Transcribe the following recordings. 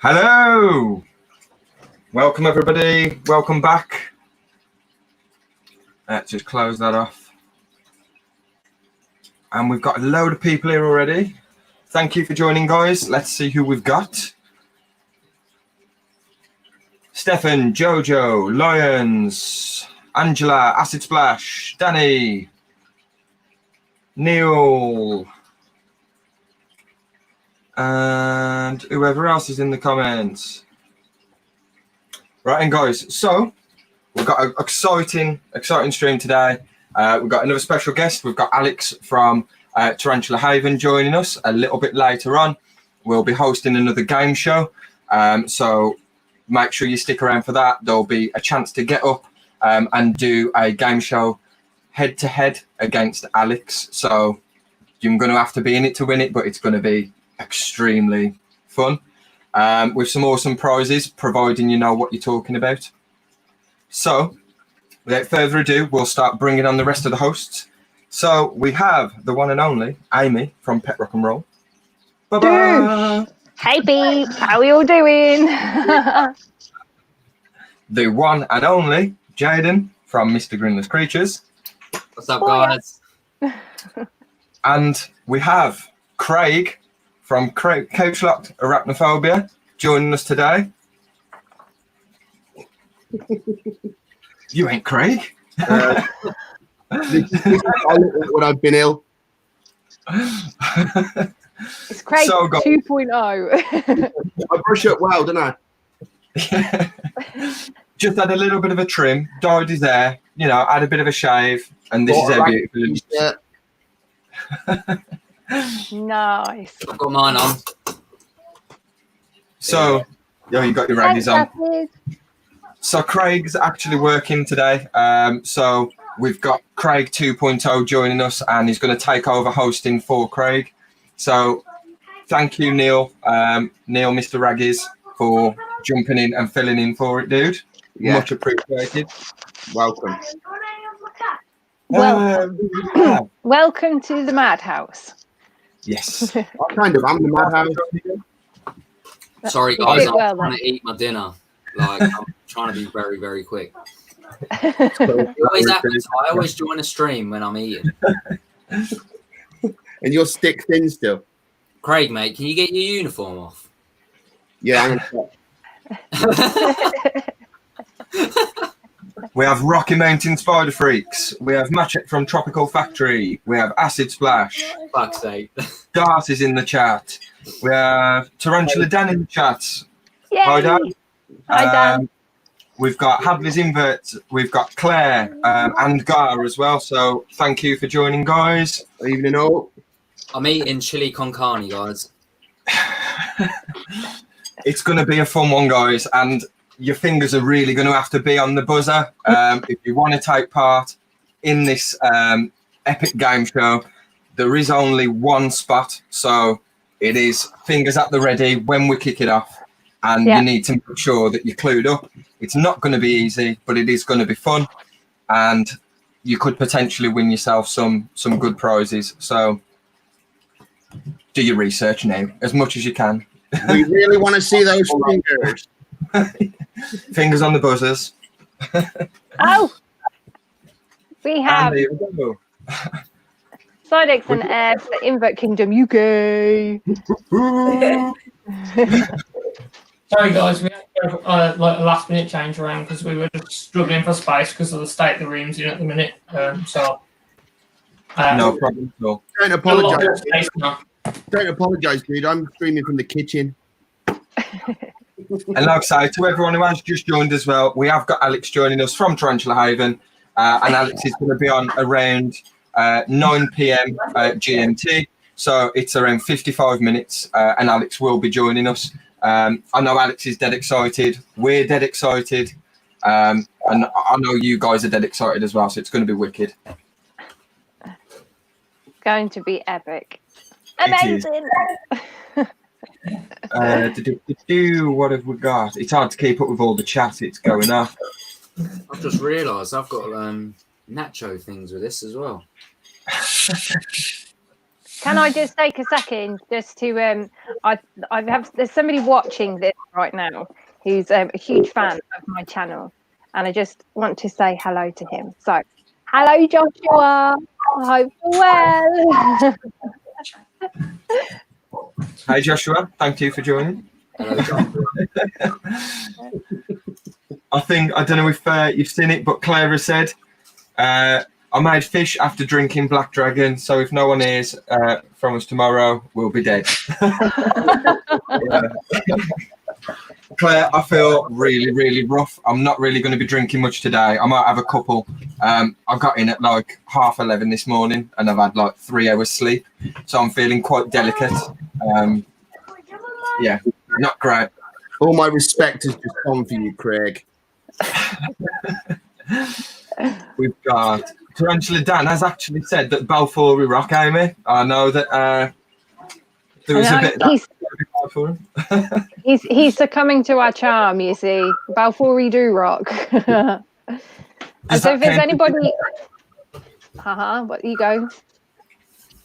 Hello, welcome everybody, welcome back. Let's just close that off. And we've got a load of people here already. Thank you for joining, guys. Let's see who we've got. Stefan, Jojo, Lions, Angela, Acid Splash, Danny, Neil, and whoever else is in the comments. Right, and guys, so we've got an exciting stream today. We've got another special guest. We've got Alex from Tarantula Haven joining us a little bit later on. We'll be hosting another game show, so make sure you stick around for that. There'll be a chance to get up and do a game show head-to-head against Alex. So you're going to have to be in it to win it, but it's going to be extremely fun with some awesome prizes, providing you know what you're talking about. So without further ado, we'll start bringing on the rest of the hosts. So we have the one and only Amy from Petrock N Roll. Bye-bye. Hey peeps, how are you all doing? The one and only Jaden from Mr. Grindlers Creatures. What's up, guys? And we have Craig from Couchlocked Arachnophobia joining us today. You ain't Craig? I look like when I've been ill. It's Craig So 2.0. I brush up well, don't I? Just had a little bit of a trim, dyed his hair, you know, had a bit of a shave, and this is how beautiful it is. Nice. I've got mine on. So, yeah, you got your raggies on. So Craig's actually working today. So we've got Craig 2.0 joining us, and he's going to take over hosting for Craig. So thank you, Neil, Mr. Raggies, for jumping in and filling in for it, dude. Yeah. Much appreciated. Welcome. Welcome to the madhouse. Yes. I kind of am the madhouse. Sorry, guys, Well, I'm trying to eat my dinner. Like, I'm trying to be very, very quick. It Always happens. I always join a stream when I'm eating. And you're stick thin still. Craig, mate, can you get your uniform off? Yeah, We have Rocky Mountain Spider Freaks. We have Matchek from Tropical Factory. We have Acid Splash. Fuck's sake. Dart is in the chat. We have Tarantula Dan in the chat. Yay. Hi, Dan. Hi, Dan. We've got Hadley's Inverts. We've got Claire and Gar as well. So thank you for joining, guys. evening all. I'm eating chili con carne, guys. It's going to be a fun one, guys. And your fingers are really going to have to be on the buzzer if you want to take part in this epic game show. There is only one spot, so it is fingers at the ready when we kick it off. And you need to make sure that you're clued up. It's not going to be easy, but it is going to be fun. And you could potentially win yourself some good prizes. So do your research now, as much as you can. We really want to see those fingers. Fingers on the buzzers. Oh, we have And there we go. Psydex&Ebz, the Invert Kingdom UK. Sorry guys, we had to go, like a last minute change around because we were just struggling for space because of the state the room's in at the minute. No problem at all. Don't a lot more apologise. space now. Don't apologise, dude. I'm streaming from the kitchen. And like I say, to everyone who has just joined as well, we have got Alex joining us from Tarantula Haven, and Alex is going to be on around 9 p.m. GMT, so it's around 55 minutes, and Alex will be joining us. I know Alex is dead excited. We're dead excited, and I know you guys are dead excited as well, so it's going to be wicked. Going to be epic. Amazing. What have we got? It's hard to keep up with all the chat. It's going off. I've just realised I've got nacho things with this as well. Can I just take a second just to there's somebody watching this right now who's a huge fan of my channel, and I just want to say hello to him. So, hello Joshua. I hope you're well. Hey Joshua, thank you for joining. Hello, John. I don't know if you've seen it, but Claire has said, I made fish after drinking Black Dragon, so if no one hears from us tomorrow, we'll be dead. Claire, I feel really, really rough. I'm not really going to be drinking much today. I might have a couple. I got in at like 11:30 this morning, and I've had like 3 hours sleep, so I'm feeling quite delicate. Yeah, not great. All my respect has just gone for you, Craig. We've got Tarantula Dan has actually said that Balfour rock, Amy. I know that there was a bit for him. he's succumbing to our charm, you see. Balfour do rock. And so if there's anybody what you go.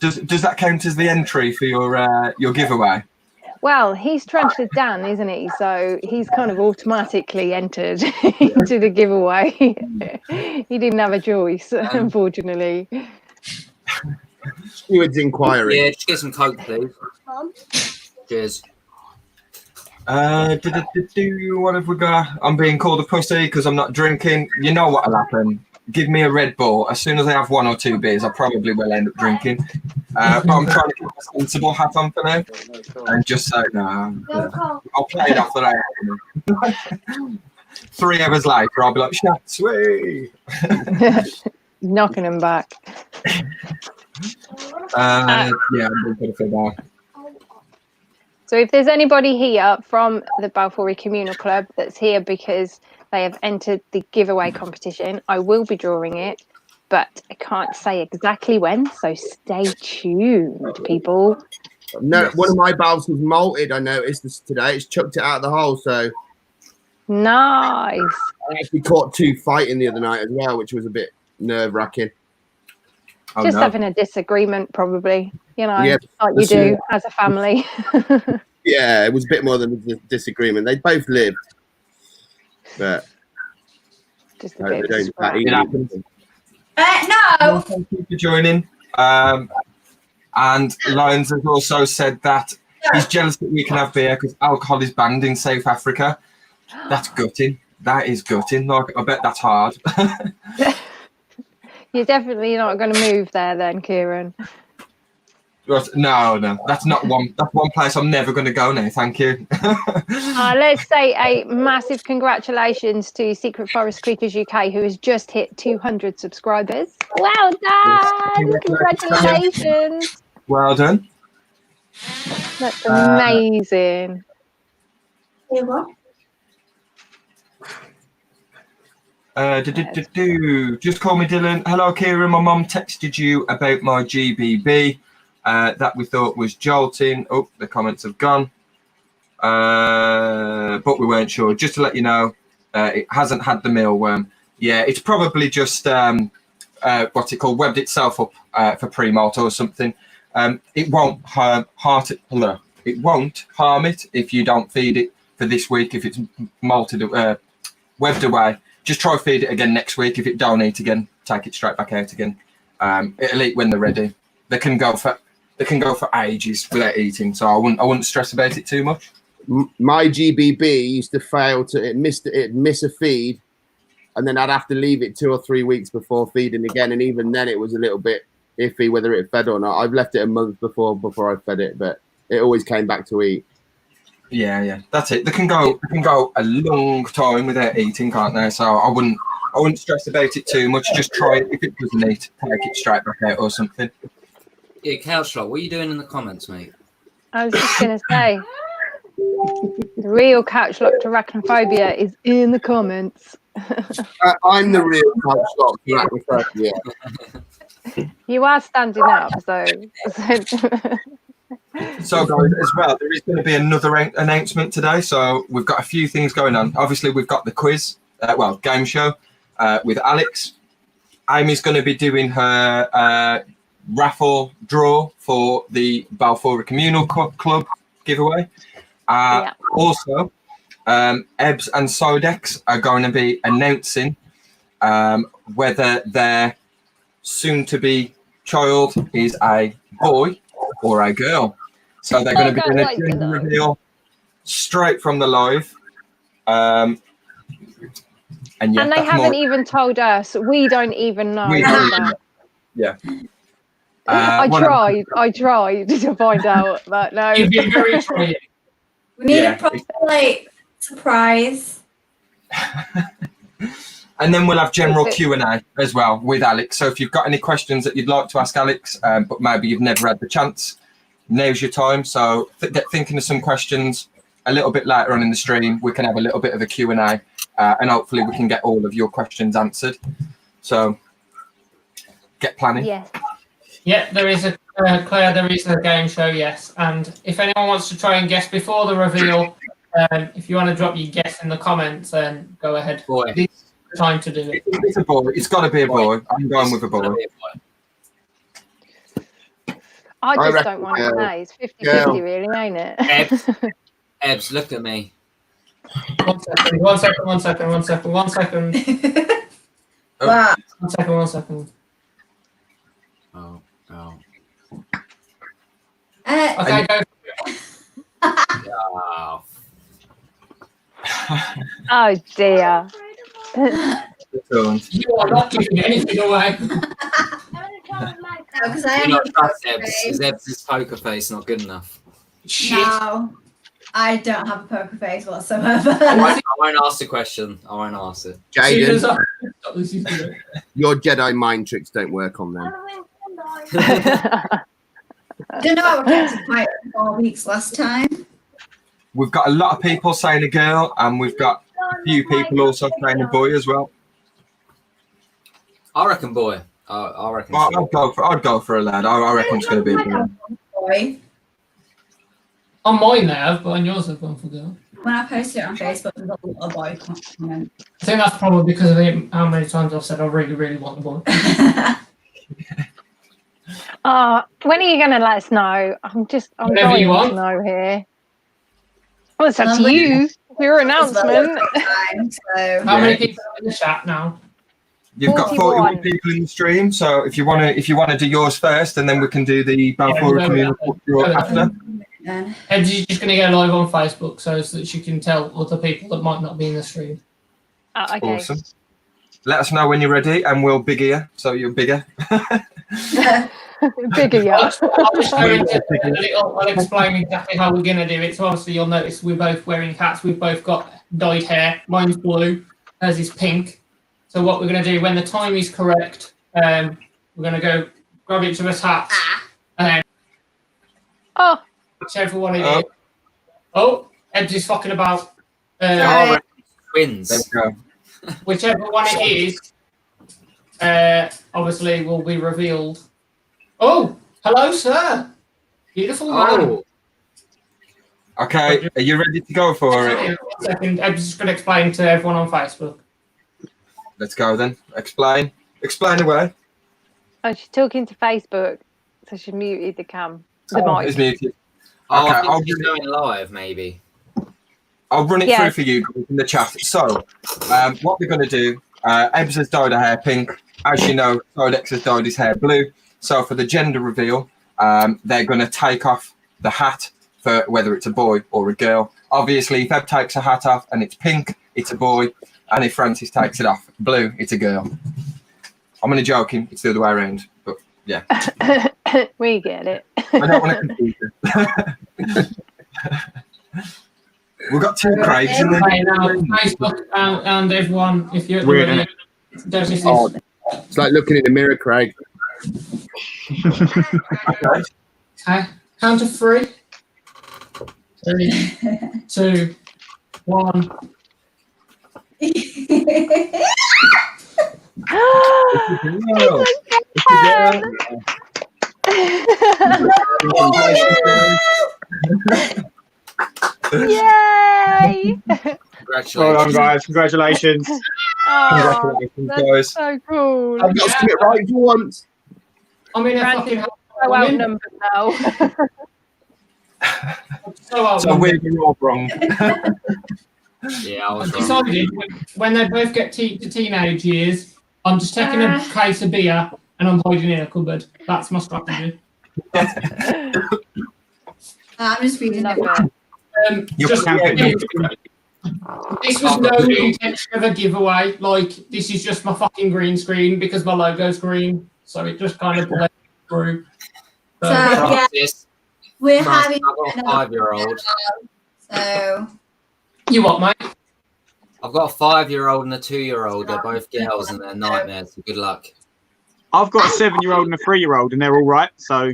Does that count as the entry for your giveaway? Well, he's Tarantula Dan, isn't he? So he's kind of automatically entered into the giveaway. He didn't have a choice, unfortunately. Steward's inquiry. Yeah, just get some Coke, please. Cheers. What have we got? I'm being called a pussy because I'm not drinking. You know what'll happen. Give me a Red Bull. As soon as I have 1 or 2 beers, I probably will end up drinking. But I'm trying to keep a sensible hat on for now. And just so, no. I'll play it off that I am. 3 hours later, I'll be like, sweet. Knocking him back. Yeah, I'm going to feel bad. So if there's anybody here from the Balfour Communal Club that's here because they have entered the giveaway competition, I will be drawing it, but I can't say exactly when, so stay tuned, people. No, Yes. One of my valves was malted. I noticed this today. It's chucked it out of the hole, so Nice. I actually caught 2 fighting the other night as well, which was a bit nerve-wracking. Oh, Just no. having a disagreement, probably, you know, Yeah, like you do as a family. Yeah, it was a bit more than a disagreement. They both lived, but Just a I hope bit they of don't scrap. It happens. No. Thank you for joining. And Lyons has also said that he's jealous that we can have beer because alcohol is banned in South Africa. That's gutting. That is gutting. Like, I bet that's hard. You're definitely not going to move there then, Kieran. No, that's not one. That's one place I'm never going to go now. Thank you. Let's say a massive congratulations to Secret Forest Creatures UK, who has just hit 200 subscribers. Well done! Congratulations! Well done. That's amazing. Just call me Dylan. Hello, Kieran. My mum texted you about my GBB that we thought was jolting. Oh, the comments have gone. But we weren't sure. Just to let you know, it hasn't had the mealworm. Yeah, it's probably just what's it called? Webbed itself up for pre-molt or something. It won't harm it if you don't feed it for this week. If it's molted, webbed away, just try feed it again next week. If it don't eat again, take it straight back out again. It'll eat when they're ready. They can go for ages without eating, so I wouldn't stress about it too much. My GBB used to fail to it'd miss a feed, and then I'd have to leave it 2 or 3 weeks before feeding again, and even then it was a little bit iffy whether it fed or not. I've left it a month before I fed it, but it always came back to eat. Yeah, that's it. They can go a long time without eating, can't they? So I wouldn't stress about it too much. Just try it. If it doesn't eat, take it straight back out or something. Yeah, Couchlocked, what are you doing in the comments, mate? I was just going to say, the real Couchlocked Arachnophobia is in the comments. I'm the real Couchlocked. Yeah. You are standing up, so. So guys, as well, there is going to be another announcement today. So we've got a few things going on. Obviously, we've got the quiz, game show with Alex. Amy's going to be doing her raffle draw for the Balfour Communal Club giveaway. Also, Ebz and Psydex are going to be announcing whether their soon-to-be child is a boy or a girl. So they're going to be doing a gender reveal straight from the live. And they haven't even told us. We don't even know. Yeah. I tried to find out, but no. You've been very trying. We need a proper surprise. And then we'll have general Q&A as well with Alex. So if you've got any questions that you'd like to ask Alex, but maybe you've never had the chance, now's your time. So get thinking of some questions. A little bit later on in the stream, we can have a little bit of a Q&A, and hopefully we can get all of your questions answered. So get planning. Yes. Yeah, there is Claire, there is a game show, yes. And if anyone wants to try and guess before the reveal, if you want to drop your guess in the comments, then go ahead. Boy. This is the time to do it. It's a boy. It's got to be a boy. I'm going with a boy. I just don't want to know. It's 50-50 really, ain't it? Ebz, look at me. One second. Wow. One second. Oh. Okay, go. Oh. Oh dear. You are not giving anything away. Because I You am not trust Ebz, because Ebz's poker face not good enough. Shit. No, I don't have a poker face whatsoever. I won't ask the question. I won't ask it. Jaden, Stop. your Jedi mind tricks don't work on them. Don't know. I kept it quiet for 4 weeks last time. We've got a lot of people saying a girl, and we've got a few people also saying a boy as well. I reckon boy. I reckon. I'd go for a lad. I reckon it's going to be a boy. Boy. On mine they have, but on yours I've gone for girl. When I posted it on Facebook, there's a little boy comment. I think that's probably because of how many times I've said I really, really want the boy. When are you going to let us know? I'm Whenever dying you want. to know here. Well, it's up to you. Your announcement. How many people are in the chat now? You've got 41 people in the stream, so if you want to do yours first, and then we can do the Balfour Communal draw after. Ebz is just going to go live on Facebook so that she can tell other people that might not be in the stream. Okay. Awesome. Let us know when you're ready, and we'll big ear, so you're bigger. Bigger, yeah. I'll explain exactly how we're going to do it. So obviously you'll notice we're both wearing hats. We've both got dyed hair. Mine's blue, hers is pink. So what we're going to do when the time is correct, we're going to go grab each of us hats, and then whichever one it is. Oh, Ebz is fucking about. Twins. Let's go. Whichever one it is, obviously will be revealed. Oh, hello, sir. Beautiful man. Okay, are you ready to go for it? 1 second. I'm just going to explain to everyone on Facebook. Let's go then. Explain away. Oh, she's talking to Facebook, so she muted the cam. The mic. It's muted. Oh, Okay, I think she's going live, maybe. I'll run it through for you in the chat. So, what we're going to do, Ebz has dyed her hair pink. As you know, Psydex has dyed his hair blue. So for the gender reveal, they're going to take off the hat for whether it's a boy or a girl. Obviously, if Eb takes a hat off and it's pink, it's a boy. And if Francis takes it off blue, it's a girl. I'm only joking. It's the other way around. But yeah. We get it. I don't want to confuse you. We've got two Craigs in there. Okay, now, Facebook and everyone, if you're Weird, don't miss Oh, this. it's like looking in the mirror, Craig. Okay. Okay, count to 3. 3, 2, 1. Wow. Yay! Congratulations. Well done, guys. Congratulations. Oh, Congratulations, that's guys. so cool. I've got to get it right for once. I'm in a Brandon, fucking so woman. outnumbered now. So we're all wrong. Yeah, I was I've wrong. decided when they both get to teenage years, I'm just taking a case of beer and I'm hiding in a cupboard. That's my strategy. I'm just reading Love it. it. Just camping. this was no intention of a giveaway. Like, this is just my fucking green screen because my logo's green. So it just kind of blends through. So, yeah, Francis, we're Francis, having I've got a 5-year-old. So, You what, mate? I've got a 5-year-old and a 2-year-old. They're both girls and they're nightmares. So good luck. I've got a 7-year-old and a 3-year-old, and they're all right. So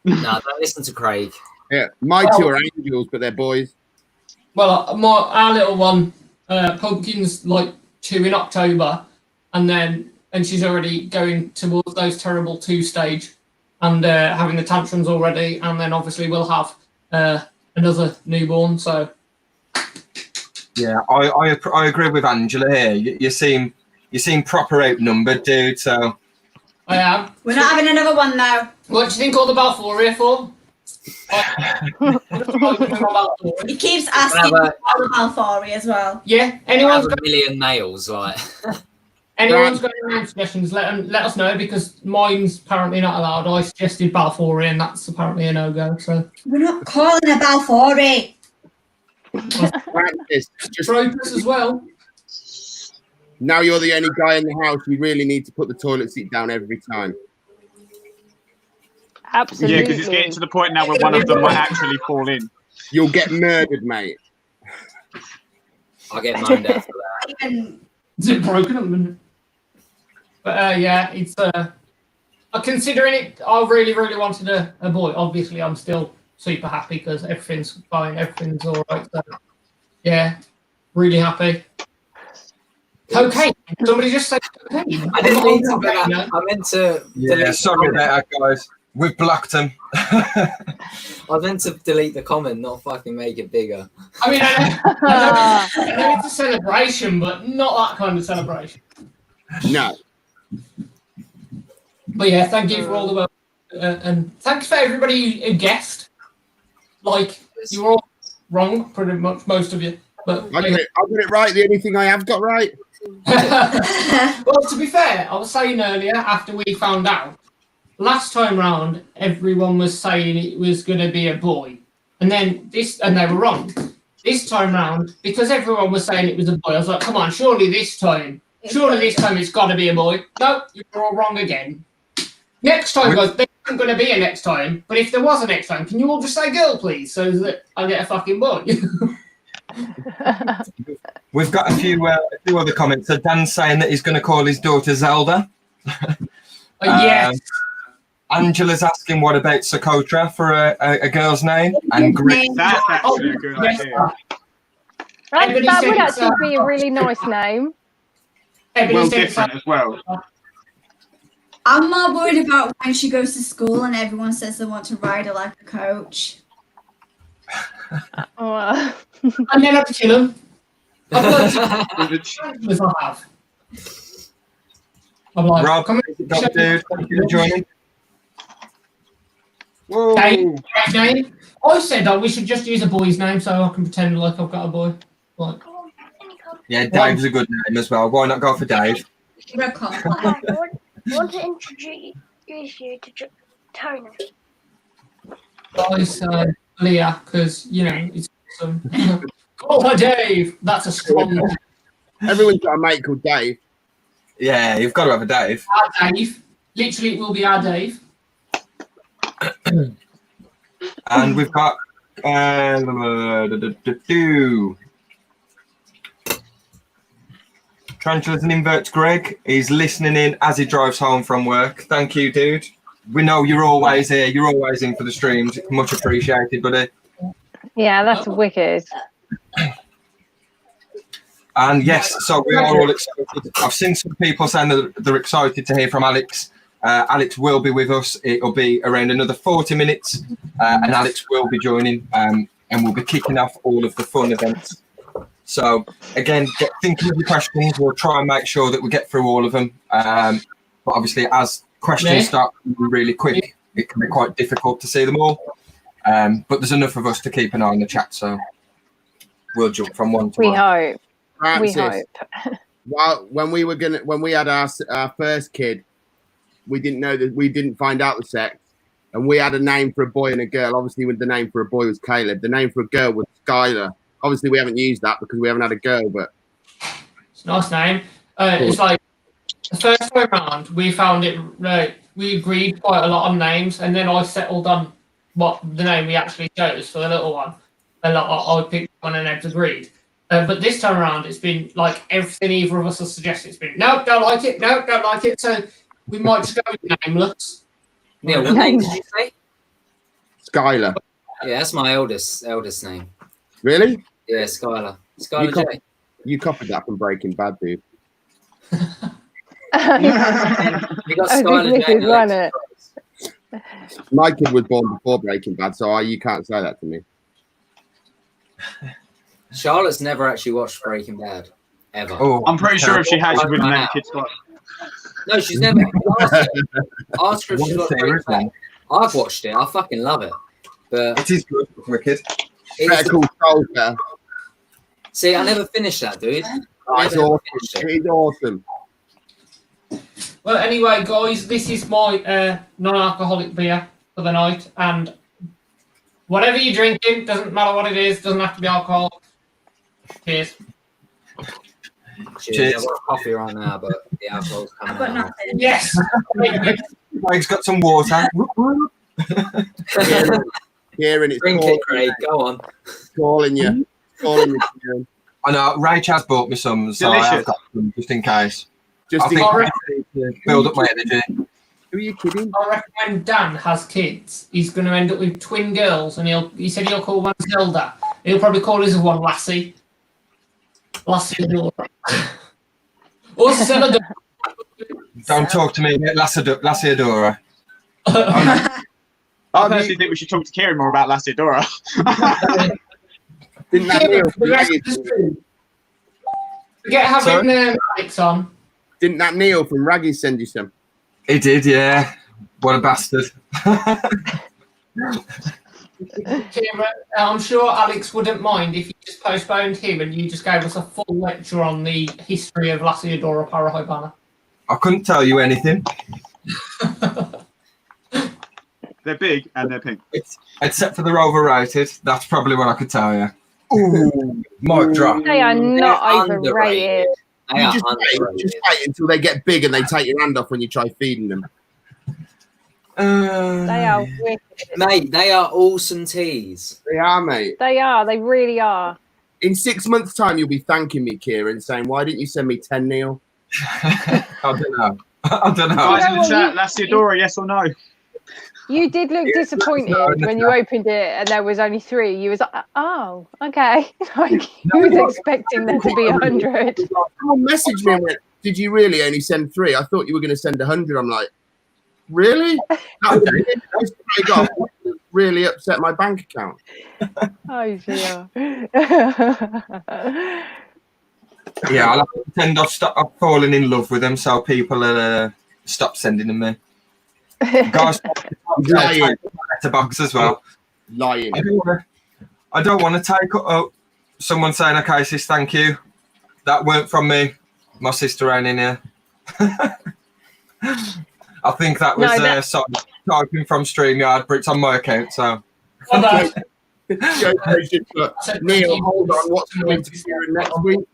No, don't listen to Craig. Yeah, my two are angels, but they're boys. Well, our little one, Pumpkin's like 2 in October, and she's already going towards those terrible 2 stage, and having the tantrums already, and then obviously we'll have another newborn. So Yeah, I agree with Angela here. You seem proper outnumbered, dude. So I am. we're not having another one now. What do you think all the Balfour for? He keeps asking Have about Malfory as well. Yeah, I anyone's have a million males, like. anyone's got any suggestions? Let us know, because mine's apparently not allowed. I suggested Balfour, and that's apparently a no-go. So We're not calling her Balfory. Francis, just Tropus as well. now you're the only guy in the house. You really need to put the toilet seat down every time. Absolutely. yeah, because it's getting to the point now where one of them might actually fall in. You'll get murdered, mate. I'll get moaned at for that. Even Is it broken at the minute? But yeah, it's considering it, I really, really wanted a boy. Obviously, I'm still super happy because everything's fine, everything's all right. So yeah, really happy. Cocaine. Somebody just said cocaine. I didn't mean to, but I meant to. yeah, delete sorry the comment. about that, guys. We've blocked them. I meant to delete the comment, not fucking make it bigger. I mean, I know it's a celebration, but not that kind of celebration. No. But yeah, thank you for all the work, and thanks for everybody who guessed. Like, you were all wrong, pretty much, most of you. But I got it right. The only thing I have got right. well, to be fair, I was saying earlier, after we found out, last time round, everyone was saying it was going to be a boy, and then and they were wrong. This time round, because everyone was saying it was a boy, I was like, come on, surely this time it's got to be a boy. No, you were all wrong again. Next time, guys, there isn't going to be a next time, but if there was a next time, can you all just say girl, please, so that I get a fucking boy? We've got a few other comments. So Dan's saying that he's going to call his daughter Zelda. Yes. Angela's asking what about Socotra for a girl's name, and Grit. That's actually a good yes. idea. Everybody That said would it's, actually be a really nice name. Well, different as well. I'm more worried about when she goes to school and everyone says they want to ride her like a coach. Oh, and then I have to kill him. I have. I'm like, Rob, come dude, thank you for joining. Whoa. name. I said that we should just use a boy's name so I can pretend like I've got a boy. Like, Yeah, Dave's a good name as well. Why not go for Dave? I want to introduce you to Tony. guys, Leah, because, you know, it's awesome. Call her Dave. That's a strong Everyone's got a mate called Dave. Yeah, you've got to have a Dave. our Dave. Literally, it will be our Dave. And we've got Tarantula's and Inverts Greg. He's listening in as he drives home from work. Thank you, dude. We know you're always here. You're always in for the streams. Much appreciated, buddy. yeah, that's wicked. And yes, so we are all excited. I've seen some people saying that they're excited to hear from Alex. Alex will be with us. It'll be around another 40 minutes, and Alex will be joining, and we'll be kicking off all of the fun events. So again, get thinking of your questions. We'll try and make sure that we get through all of them. But obviously, as questions start really quick, it can be quite difficult to see them all. But there's enough of us to keep an eye on the chat, so we'll jump from one to We one. hope. Francis, We hope. well, when we had our first kid, we didn't find out the sex, and we had a name for a boy and a girl. Obviously, the name for a boy was Caleb. The name for a girl was Skylar. Obviously, we haven't used that because we haven't had a girl, but It's a nice name. It's like the first time round, we found it. We agreed quite a lot on names, and then I settled on what the name we actually chose for the little one. And I picked one, and Ebs agreed. But this time around, it's been like everything either of us has suggested. It's been no, don't like it. No, don't like it. So we might just go with nameless. Yeah, what name did you say? Skylar. Yeah, that's my eldest name. Really? Yeah, Skylar. Skylar J. You copied that from Breaking Bad, dude. You got I Skylar think J. this is one it. My kid was born before Breaking Bad, so you can't say that to me. Charlotte's never actually watched Breaking Bad, ever. Oh, I'm pretty sure if she had, she wouldn't name kids Scott. No, she's never. Ask her if she's watched Breaking Bad. I've watched it. I fucking love it. But it is good, wicked. Better call Soul there. See, I never finished that, dude. It's awesome. It's awesome. Well, anyway, guys, this is my non-alcoholic beer for the night, and whatever you're drinking, doesn't matter what it is, doesn't have to be alcohol. Cheers. Cheers. I've got coffee right now, but the alcohol's coming I've got out. nothing. Yes. Mike's got some water. Kieran, it's Drink it, Craig. Go on. calling you. Kieran. I know, Ray Chaz bought me some, so I have got them just in case. Just I in think to build up my energy. Who are you kidding? I reckon when Dan has kids, he's going to end up with twin girls, and he said he'll call one Zelda. He'll probably call his one Lassie. Lassie Adora. Or Zelda. Don't talk to me about Lassiadora. I personally think we should talk to Kieran more about Lassiadora. Didn't that Neil Forget having Alex on. Didn't that Neil from Raggy send you some? He did, yeah. What a bastard. I'm sure Alex wouldn't mind if you just postponed him and you just gave us a full lecture on the history of Lassiadora Parahybana. I couldn't tell you anything. They're big and they're pink. Except for they're overrated. That's probably what I could tell you. Ooh, mic drop. They are not They're overrated. They are Just underrated. wait until they get big and they take your hand off when you try feeding them. They are wicked. Mate, they are awesome teas. They are, mate. They are. They really are. In 6 months' time, you'll be thanking me, Kieran, saying, "Why didn't you send me 10, Neil?" I don't know. I don't know. Guys in the well, chat, you- Lassiadora, yes or no? You did look disappointed when you opened it and there was only 3. You was like, oh, okay. Like, you was expecting there to be 100. Someone messaged me and went, "Did you really only send 3? I thought you were going to send 100." I'm like, really? That really upset my bank account. Oh, dear. Yeah, I'll have to pretend I've fallen in love with them so people stop sending them in. Guys, Lying. letterbox as well. Lying. I don't want to take up someone saying, "Okay, sis, thank you." That weren't from me. My sister ain't in here. I think that was typing from StreamYard, but it's on my account, so. Neil, hold on. What's going to Kieran next week?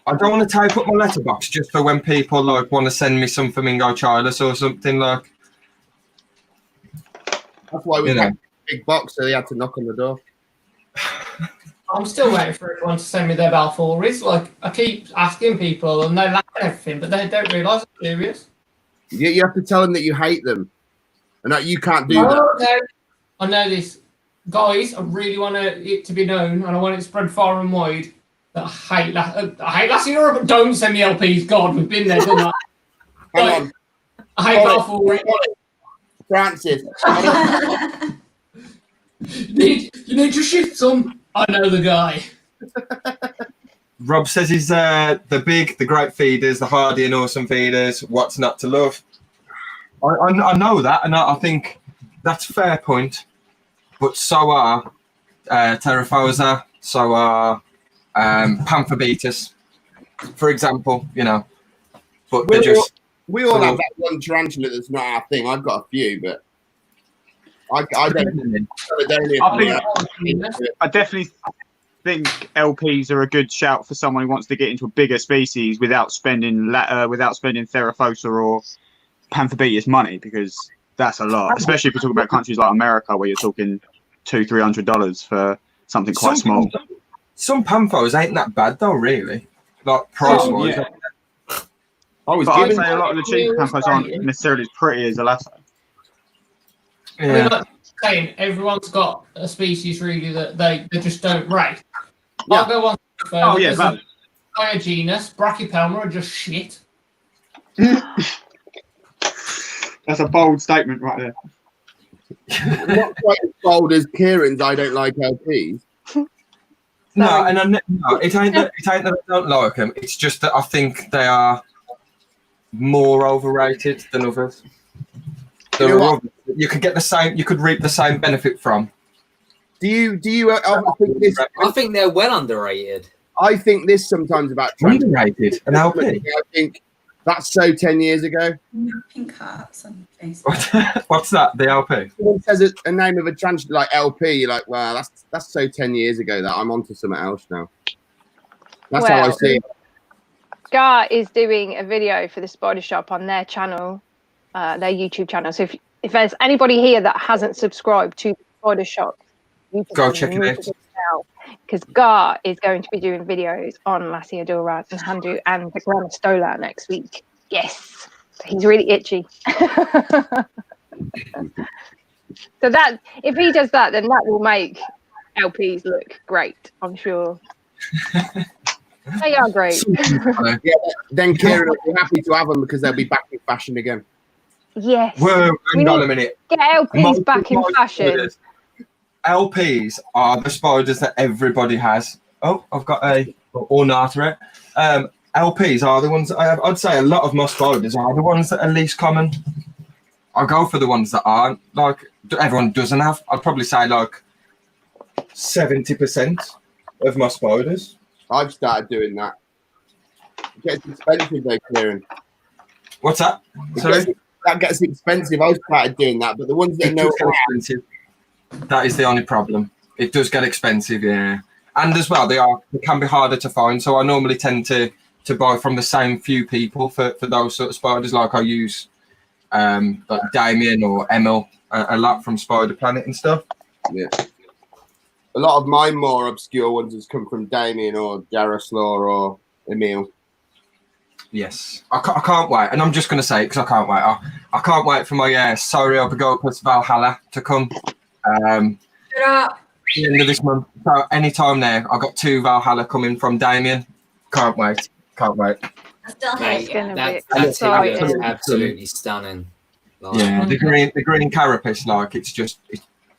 I don't want to type up my letterbox just for when people like want to send me some Flamingo Childless or something like. That's why we got a big box, so they had to knock on the door. I'm still waiting for everyone to send me their Balfouries. Like, I keep asking people and they laugh at everything, but they don't realise I'm serious. You have to tell them that you hate them and that you can't do that. I know this. Guys, I really want it to be known and I want it spread far and wide that I hate Lassiadora, but don't send me LPs. God, we've been there, done that. Hang on. I hate Balfouries. Francis. You need to shift some. I know the guy. Rob says he's the big, the great feeders, the hardy and awesome feeders. What's not to love? I know that, and I think that's a fair point. But so are Terrafosa, so are Panther beaters, for example. You know, but they're just. We all have that one tarantula that's not our thing. I've got a few, but I don't. I definitely think LPs are a good shout for someone who wants to get into a bigger species without spending Therafosa or Panther beaters money, because that's a lot, especially if we're talking about countries like America where you're talking $200-300 for something quite small. Some Panthers ain't that bad though, really. Like price wise. But I'd say a lot of the cheap Panthers aren't necessarily as pretty as a lasso. Yeah. I mean, like saying, everyone's got a species really that they just don't rate. Yeah. I'll go on further. Oh yeah, valid. Genus, Brachypelma are just shit. That's a bold statement right there. Not quite as bold as Kieran's. I don't like LPs. No, and it ain't that I don't like them. It's just that I think they are more overrated than others. You could get the same. You could reap the same benefit from. Do you think this? I think they're well underrated. I think this sometimes about underrated. An LP. I think that's so 10 years ago. Pink hearts on Facebook. What's that? The LP. Someone says a name of a trans like LP. You're like, wow, that's so 10 years ago that I'm onto something else now. That's how I see it. Gar is doing a video for the Spider Shop on their channel, their YouTube channel. So if there's anybody here that hasn't subscribed to the Spider Shop, go check it out. Because Gar is going to be doing videos on Lassiadora and Handu and the Granastola next week. Yes, he's really itchy. So that if he does that, then that will make LPs look great, I'm sure. They are great. Yeah, then Kieran will be happy to have them because they'll be back in fashion again. Yes. Whoa, hang on a minute. Get LPs back in fashion. LPs are the spiders that everybody has. Oh, I've got a ornata. LPs are the ones that I have. I'd say a lot of my spiders are the ones that are least common. I go for the ones that aren't, like, everyone doesn't have. I'd probably say like 70% of my spiders. I've started doing that. It gets expensive though, Kieran. What's that? That gets expensive. I started doing that, but the ones that know expensive. That is the only problem. It does get expensive, yeah. And as well, they can be harder to find. So I normally tend to buy from the same few people for those sort of spiders. Like I use like Damien or Emil a lot from Spider Planet and stuff. Yeah. A lot of my more obscure ones has come from Damien or Jaroslaw or Emil. Yes, I can't wait, and I'm just going to say it because I can't wait. I can't wait for my Sauropagopus Valhalla to come. The end of this month. So anytime now, I've got 2 Valhalla coming from Damien. Can't wait. I still hate That's absolutely stunning. Like, yeah, the green carapace, like it's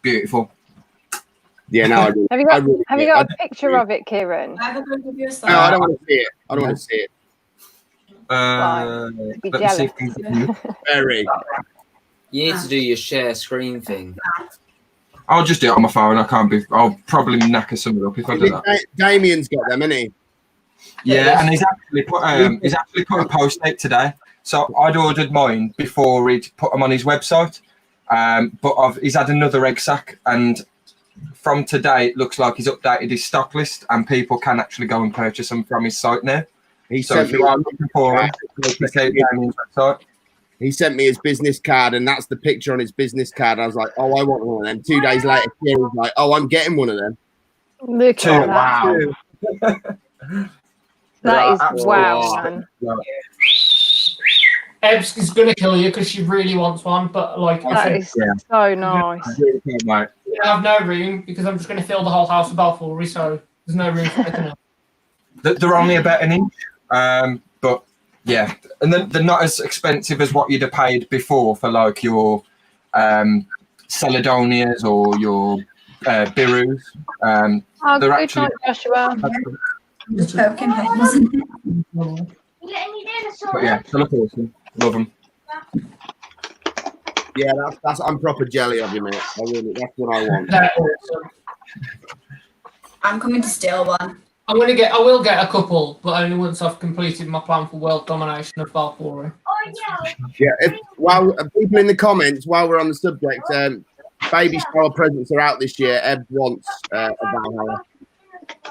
beautiful. Yeah, no. Have you got a picture of it, Kieran? I will give you a No, I don't want to see it. I don't want to see it. Let me see if we can- Very. you need to do your share screen thing. I'll just do it on my phone. I'll probably knacker some of it up if I do that. Damien's got them, hasn't he? Yeah, and he's actually put a post out today. So I'd ordered mine before he'd put them on his website. But he's had another egg sack, and from today it looks like he's updated his stock list, and people can actually go and purchase them from his site now. He So if you are looking for him, check out Damien's website. He sent me his business card, and that's the picture on his business card. I was like, "Oh, I want one of them." 2 days later, Kieran's like, "Oh, I'm getting one of them." Look at that. Wow. That is wow, man. Ebz is going to kill you because she really wants one, but like That is so nice. I have no room because I'm just going to fill the whole house with Balfouri, so there's no room for anything else. They're only about an inch, but yeah, and then they're not as expensive as what you'd have paid before for like your Celadonias or your Birus. Oh, They're good actually night, Joshua. Just poking holes in it. But yeah, they look awesome. Love them. Yeah, that's I'm proper jelly of you, mate. That's what I want. They're awesome. I'm coming to steal one. I will get a couple, but only once I've completed my plan for world domination of Valkyrie. Yeah, while people in the comments, while we're on the subject, baby shower presents are out this year. Ebz wants a Valhalla.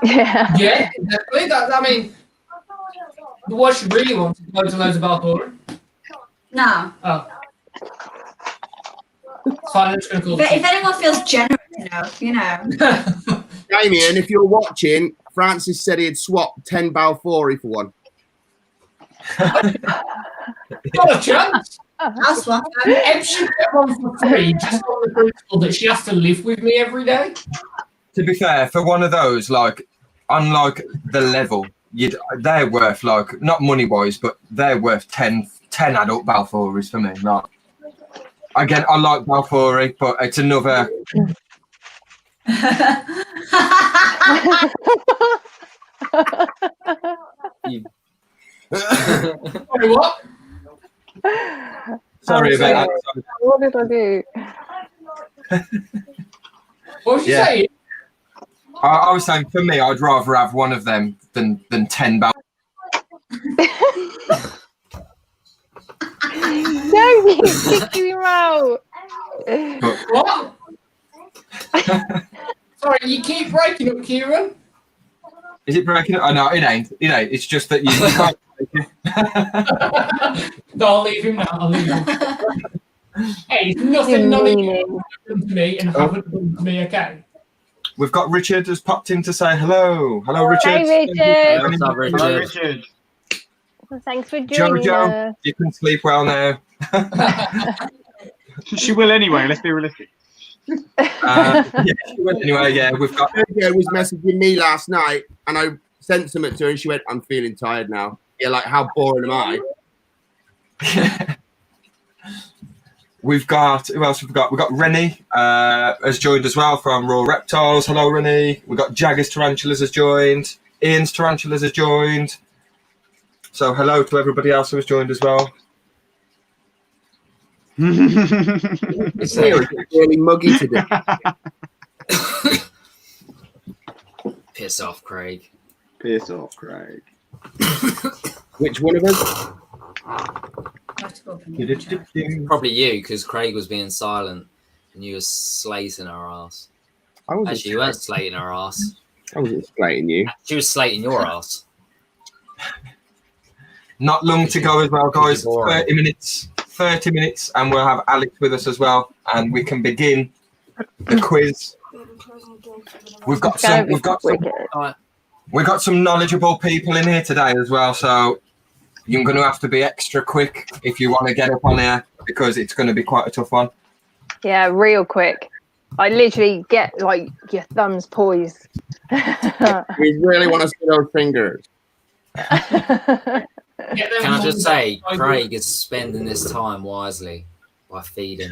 Yeah. Yeah, exactly. I mean, what she really wants is loads and loads of Valkyrie. No. Oh. Fine, I'm just gonna call But if anyone feels generous enough, you know. Damien, if you're watching, Francis said he'd swap 10 Balfouri for one. Not a chance. I'll swap them. Em should get one for free, just on the principle that she has to live with me every day. To be fair, for one of those, like, unlike the level, they're worth, like, not money-wise, but they're worth 10 adult Balfouris for me. Like, again, I like Balfouri, but it's another... Sorry, what? Sorry about that. What did I do? What was you Yeah. saying? I was saying, for me, I'd rather have one of them than 10 Balfouris. No, you kicking him out. What? Sorry, you keep breaking up, Kieran. Is it breaking? Oh, no, it ain't. It ain't. It's just that you can't break it. No, I'll leave him now. I'll leave him. Hey, it's nothing none of you have done to me and haven't done to me, okay? We've got Richard has popped in to say hello. Hello, Richard. Hey, Richard. What's up, Richard? Hello, Richard. Thanks for joining Jojo, us. you can sleep well now. She will anyway. Let's be realistic. Yeah, she went anyway. Yeah, we've got. Sergio was messaging me last night, and I sent some to her, and she went, "I'm feeling tired now." Yeah, like how boring am I? We've got who else? We've got Rennie has joined as well from Raw Reptiles. Hello, Rennie. We've got Jaggers Tarantulas has joined. Ian's Tarantulas has joined. So hello to everybody else who has joined as well. It's really muggy today. Piss off, Craig. Piss off, Craig. Which one of us? Probably you, because Craig was being silent and you were slating her ass. Actually, you weren't slating her ass. I wasn't slating you. She was slating your ass. Not long to go as well, guys. 30 minutes, and we'll have Alex with us as well, and we can begin the quiz. We've got some knowledgeable people in here today as well, so you're going to have to be extra quick if you want to get up on here, because it's going to be quite a tough one. Yeah, real quick. I literally get like your thumbs poised. We really want to see those fingers. Can I just say, Craig is spending this time wisely by feeding.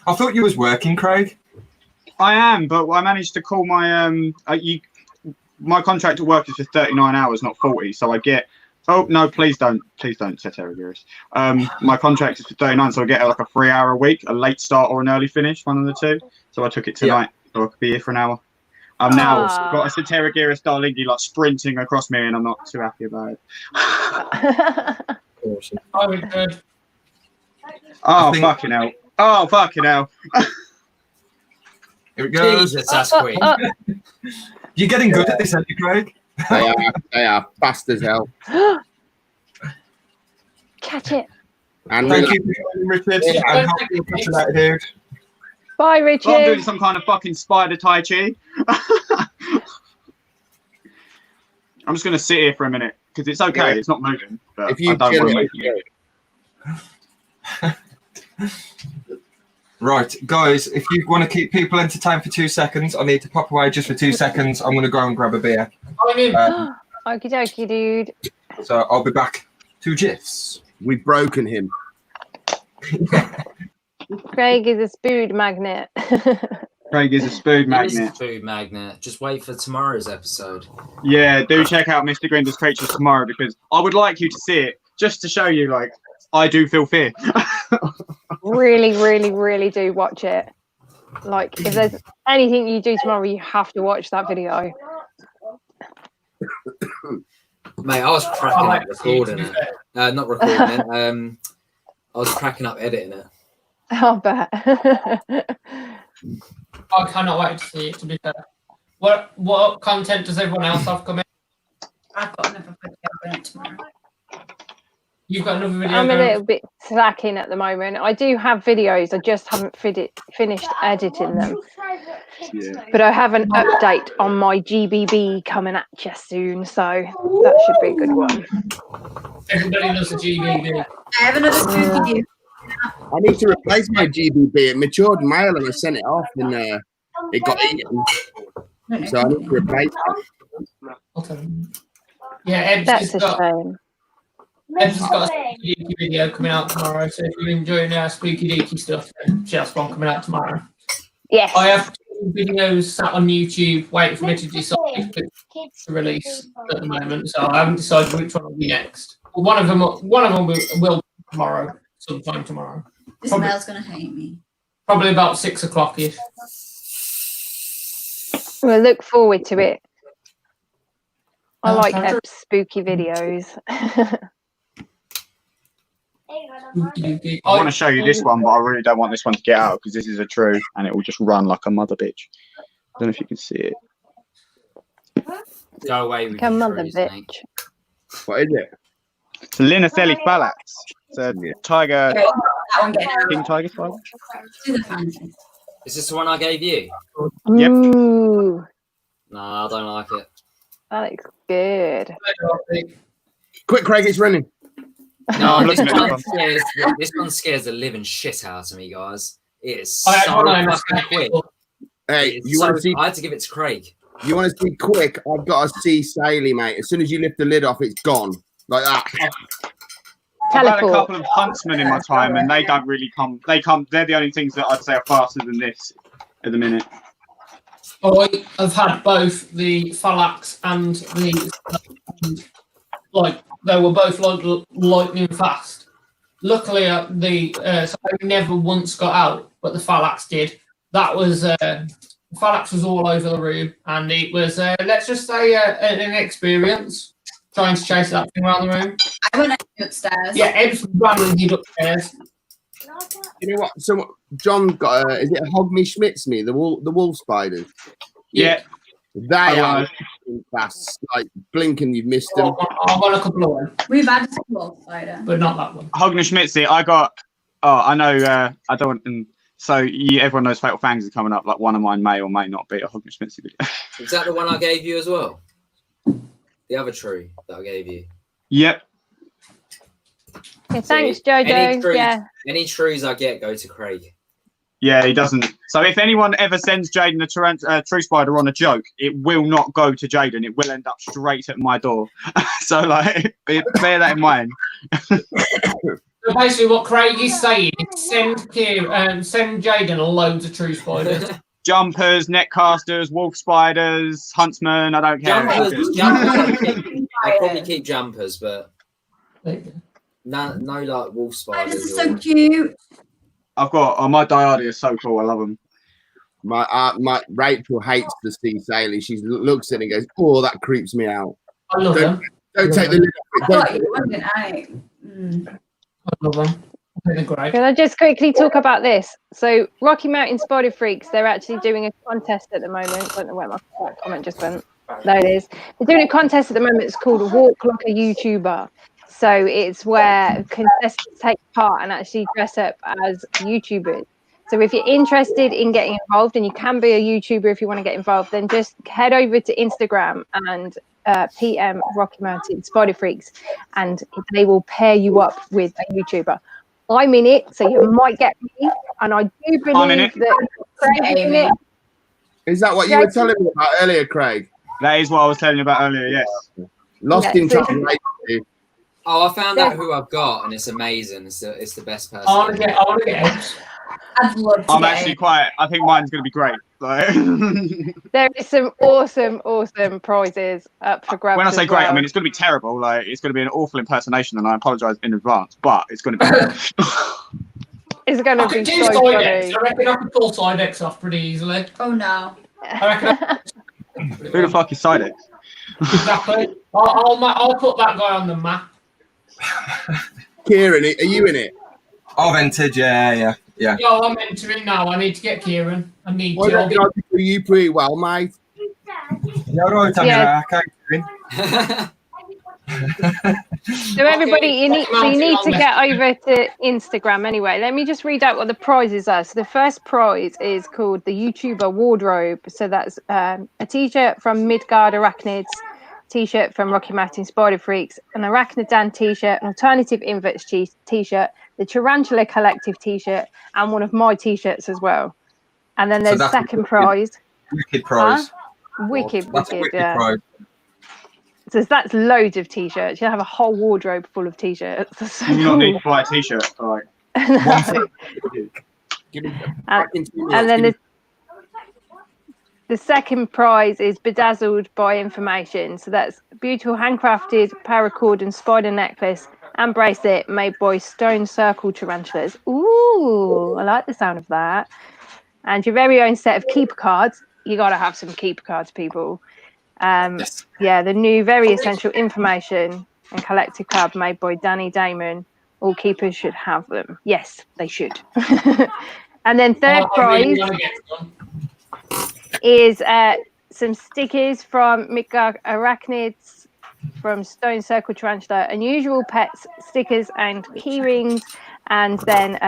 I thought you was working, Craig. I am, but I managed to call my my contract at work is for 39 hours, not 40. So I get. Oh no! Please don't set Aragiris. My contract is for 39, so I get like a 3-hour a week, a late start or an early finish, one of the two. So I took it tonight, so I could be here for an hour. I'm now got a Ceteragiris Darlingi like sprinting across me, and I'm not too happy about it. Awesome. I would good. Fucking hell! Oh fucking hell! Here it goes. Jesus, that's quick. You're getting good at this, aren't you, Craig? They are fast as hell. Catch it. And Thank you for joining, Richard. Yeah. And hope you'll catch you later, dude. Bye, Richard. Well, I'm doing some kind of fucking spider Tai Chi. I'm just going to sit here for a minute because it's okay. Yeah. It's not moving. But if you I don't chill, want to you move. Right, guys, if you want to keep people entertained for 2 seconds, I need to pop away just for 2 seconds. I'm going to go and grab a beer. I'm in. Okie dokie, dude. So I'll be back. 2 GIFs. We've broken him. Craig is a spoon magnet. Craig is a food It is a magnet. food magnet. Just wait for tomorrow's episode. Yeah, do check out Mr. Grindlers Creatures tomorrow because I would like you to see it just to show you, like, I do feel fear. Really, really, really do watch it. Like, if there's anything you do tomorrow, you have to watch that video. Mate, I was cracking up recording it. Not recording it. I was cracking up editing it. I'll bet. I cannot wait to see it, to be fair. What content does everyone else have coming? I've got another video going tomorrow. You've got another video I'm a going? little bit slacking at the moment. I do have videos. I just haven't finished editing them. Yeah. But I have an update on my GBB coming at you soon, so that should be a good one. Everybody loves the GBB. I have another spooky video. I need to replace my GBB. It matured male and I sent it off and it got eaten. So I need to replace it. Okay. Yeah, Ebz That's just a got shame. Ebz has got a spooky deaky video coming out tomorrow. So if you're enjoying our spooky deaky stuff, then she has one coming out tomorrow. Yes. I have 2 videos sat on YouTube waiting for me to decide to release at the moment. So I haven't decided which one will be next. One of them will tomorrow, sometime tomorrow. This Probably- male's gonna hate me. Probably about 6 o'clock ish. We'll look forward to it. I Oh, like Sandra. Eb's spooky videos. I want to show you this one, but I really don't want this one to get out because this is a true and it will just run like a mother bitch. I don't know if you can see it. Go away with Come your on, the truths, mate. bitch. What is it? It's a Linothelli Phallax. It's a tiger, Okay, that one getting king tiger spider. to the fancy. Is this the one I gave you? Yep. Ooh, Nah, I don't like it. that looks good. Quick, Craig, it's running. No, I'm this looking at one, this this one scares the living shit out of me, guys. It is I so had one fucking quick. Hey, It's you want to see? I had to give it to Craig. You want to see quick? I've got a sea saily, mate. As soon as you lift the lid off, it's gone like that. I've had a Teleport. couple of huntsmen in my time, and they don't really come. They're the only things that I'd say are faster than this at the minute. I have had both the Phallax and the like they were both lightning fast. Luckily, so I never once got out, but the Phallax did. That was the Phallax was all over the room, and it was let's just say an experience trying to chase that thing around the room. I went upstairs. Yeah, Ebz ran hid upstairs. You know what? So John got is it a Hogme Schmitzme, the wolf spiders? Yeah, They are fast. Like blinking, you've missed them. I've got a couple of them, We've had a small spider. but not that one. Hogner Schmitzy. I got. Oh, I know. I don't. So everyone knows Fatal Fangs is coming up. Like one of mine may or may not be a Hogner Schmitzy video. Is that the one I gave you as well? The other tree that I gave you. Yep. Yeah, thanks, See, any Jojo. truths- Yeah. Any trues I get go to Craig. Yeah, he doesn't. So if anyone ever sends Jaden a true spider on a joke, it will not go to Jaden. It will end up straight at my door. So like, bear that in mind. So basically, what Craig is saying is send Jaden loads of true spiders. Jumpers, netcasters, wolf spiders, huntsmen. I don't care. I'll probably keep jumpers, but no like wolf Oh, this spiders. is so cute. I've got my Diardia is so cool. I love them. My Rachel hates the sea sailor. She looks at it and goes, "Oh, that creeps me out." I love them. Don't take the lid off I it. thought Don't. you wouldn't. I love them. They're great. Can I just quickly talk about this? So, Rocky Mountain Spider Freaks, they're actually doing a contest at the moment. I don't know where my comment just went. There it is. They're doing a contest at the moment. It's called Walk Like a YouTuber. So it's where contestants take part and actually dress up as YouTubers. So if you're interested in getting involved, and you can be a YouTuber if you want to get involved, then just head over to Instagram and PM Rocky Mountain Spider Freaks, and they will pair you up with a YouTuber. I'm in it, so you might get me, and I do I'm in believe it. that Craig's in it. Is that what you were telling me about earlier, Craig? That is what I was telling you about earlier. Yes. Lost Yeah, in so- translation. Oh, I found out who I've got, and it's amazing. It's the best person. I want to get Ebz. I'd love to I'm get actually it. quite. I think mine's going to be great. Like, There is some awesome prizes up for grabs. when I say as great, well. I mean it's going to be terrible. Like, it's going to be an awful impersonation, and I apologise in advance. But it's going to be. It's going I to be could do so Psydex. funny. I reckon I could pull Psydex off pretty easily. Oh no. I reckon. Who the fuck is Psydex? Exactly. I'll put that guy on the map. Kieran, are you in it? I've entered, yeah. Yo, I'm entering now. I need to get Kieran. I need I to. reckon I do you pretty well, mate. Yeah, right, I'm Yeah. So everybody, you need to get over to Instagram anyway. Let me just read out what the prizes are. So the first prize is called the YouTuber Wardrobe. So that's a t-shirt from Midgard Arachnids, t-shirt from Rocky Mountain Spider Freaks, an Arachnidan t-shirt, an alternative Inverts t-shirt, the Tarantula Collective t-shirt, and one of my t-shirts as well. And then there's second prize. Wicked prize. Wicked, That's a wicked yeah. prize. So that's loads of t-shirts. You have a whole wardrobe full of t-shirts. That's so You do not cool. need to buy a t-shirt. All right. No. And then the second prize is Bedazzled by Information. So that's beautiful handcrafted paracord and spider necklace and bracelet made by Stone Circle tarantulas. Ooh, I like the sound of that. And your very own set of keeper cards. You got to have some keeper cards, people. Yes. Yeah, the new very essential information and collective card made by Danny Damon. All keepers should have them. Yes, they should. And then third prize is some stickers from Midgard Arachnids, from Stone Circle Tarantula, Unusual Pets stickers and key rings, and then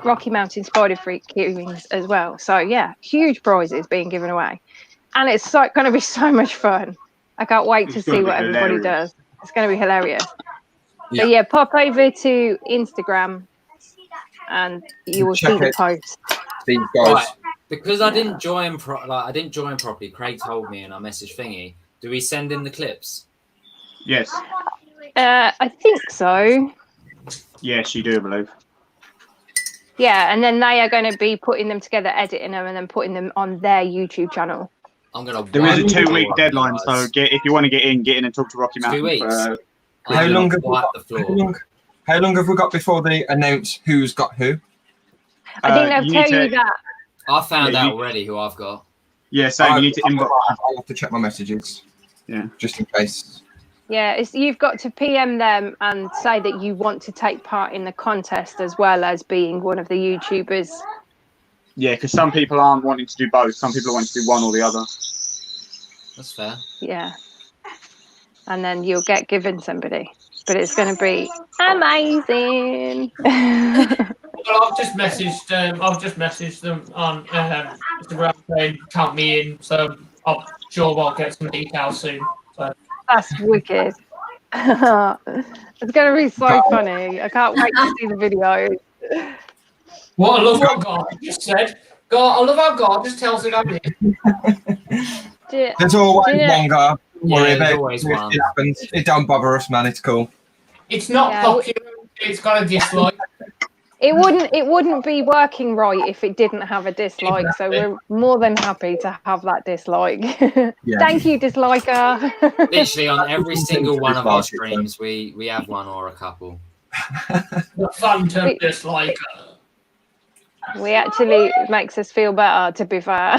Rocky Mountain Spider Freak key rings as well. So yeah, huge prizes being given away. And it's going to be so much fun. I can't wait to see what everybody does. It's going to be hilarious. Yeah. So yeah, pop over to Instagram and you will see the post. These guys. Right. Because I didn't join properly. Craig told me and I messaged Thingy. Do we send in the clips? Yes. I think so. Yes, you do, I believe. Yeah, and then they are going to be putting them together, editing them, and then putting them on their YouTube channel. There is a 2-week deadline, so if you want to get in and talk to Rocky Mountain. 2 weeks. How long have we got before they announce who's got who? I think they'll tell you that. I found out already who I've got. Yeah, so you need to inbox. I'll have to check my messages. Yeah. Just in case. Yeah, you've got to PM them and say that you want to take part in the contest as well as being one of the YouTubers. Yeah, because some people aren't wanting to do both. Some people want to do one or the other. That's fair. Yeah. And then you'll get given somebody. But it's going to be amazing. Well, I've just messaged them on Instagram saying count me in. So I'm sure I'll get some details soon. So. That's wicked. It's going to be so funny. I can't wait to see the video. What I love what God just said. God, I love how God just tells it I'm in. There's always one guy. Don't worry about always it. one. It happens. It don't bother us, man. It's cool. It's not popular. It's got a dislike. It wouldn't be working right if it didn't have a dislike. So we're more than happy to have that dislike. Yeah. Thank you, disliker. Literally on every single one of our streams, we have one or a couple. The fun to dislike. We actually it makes us feel better, to be fair.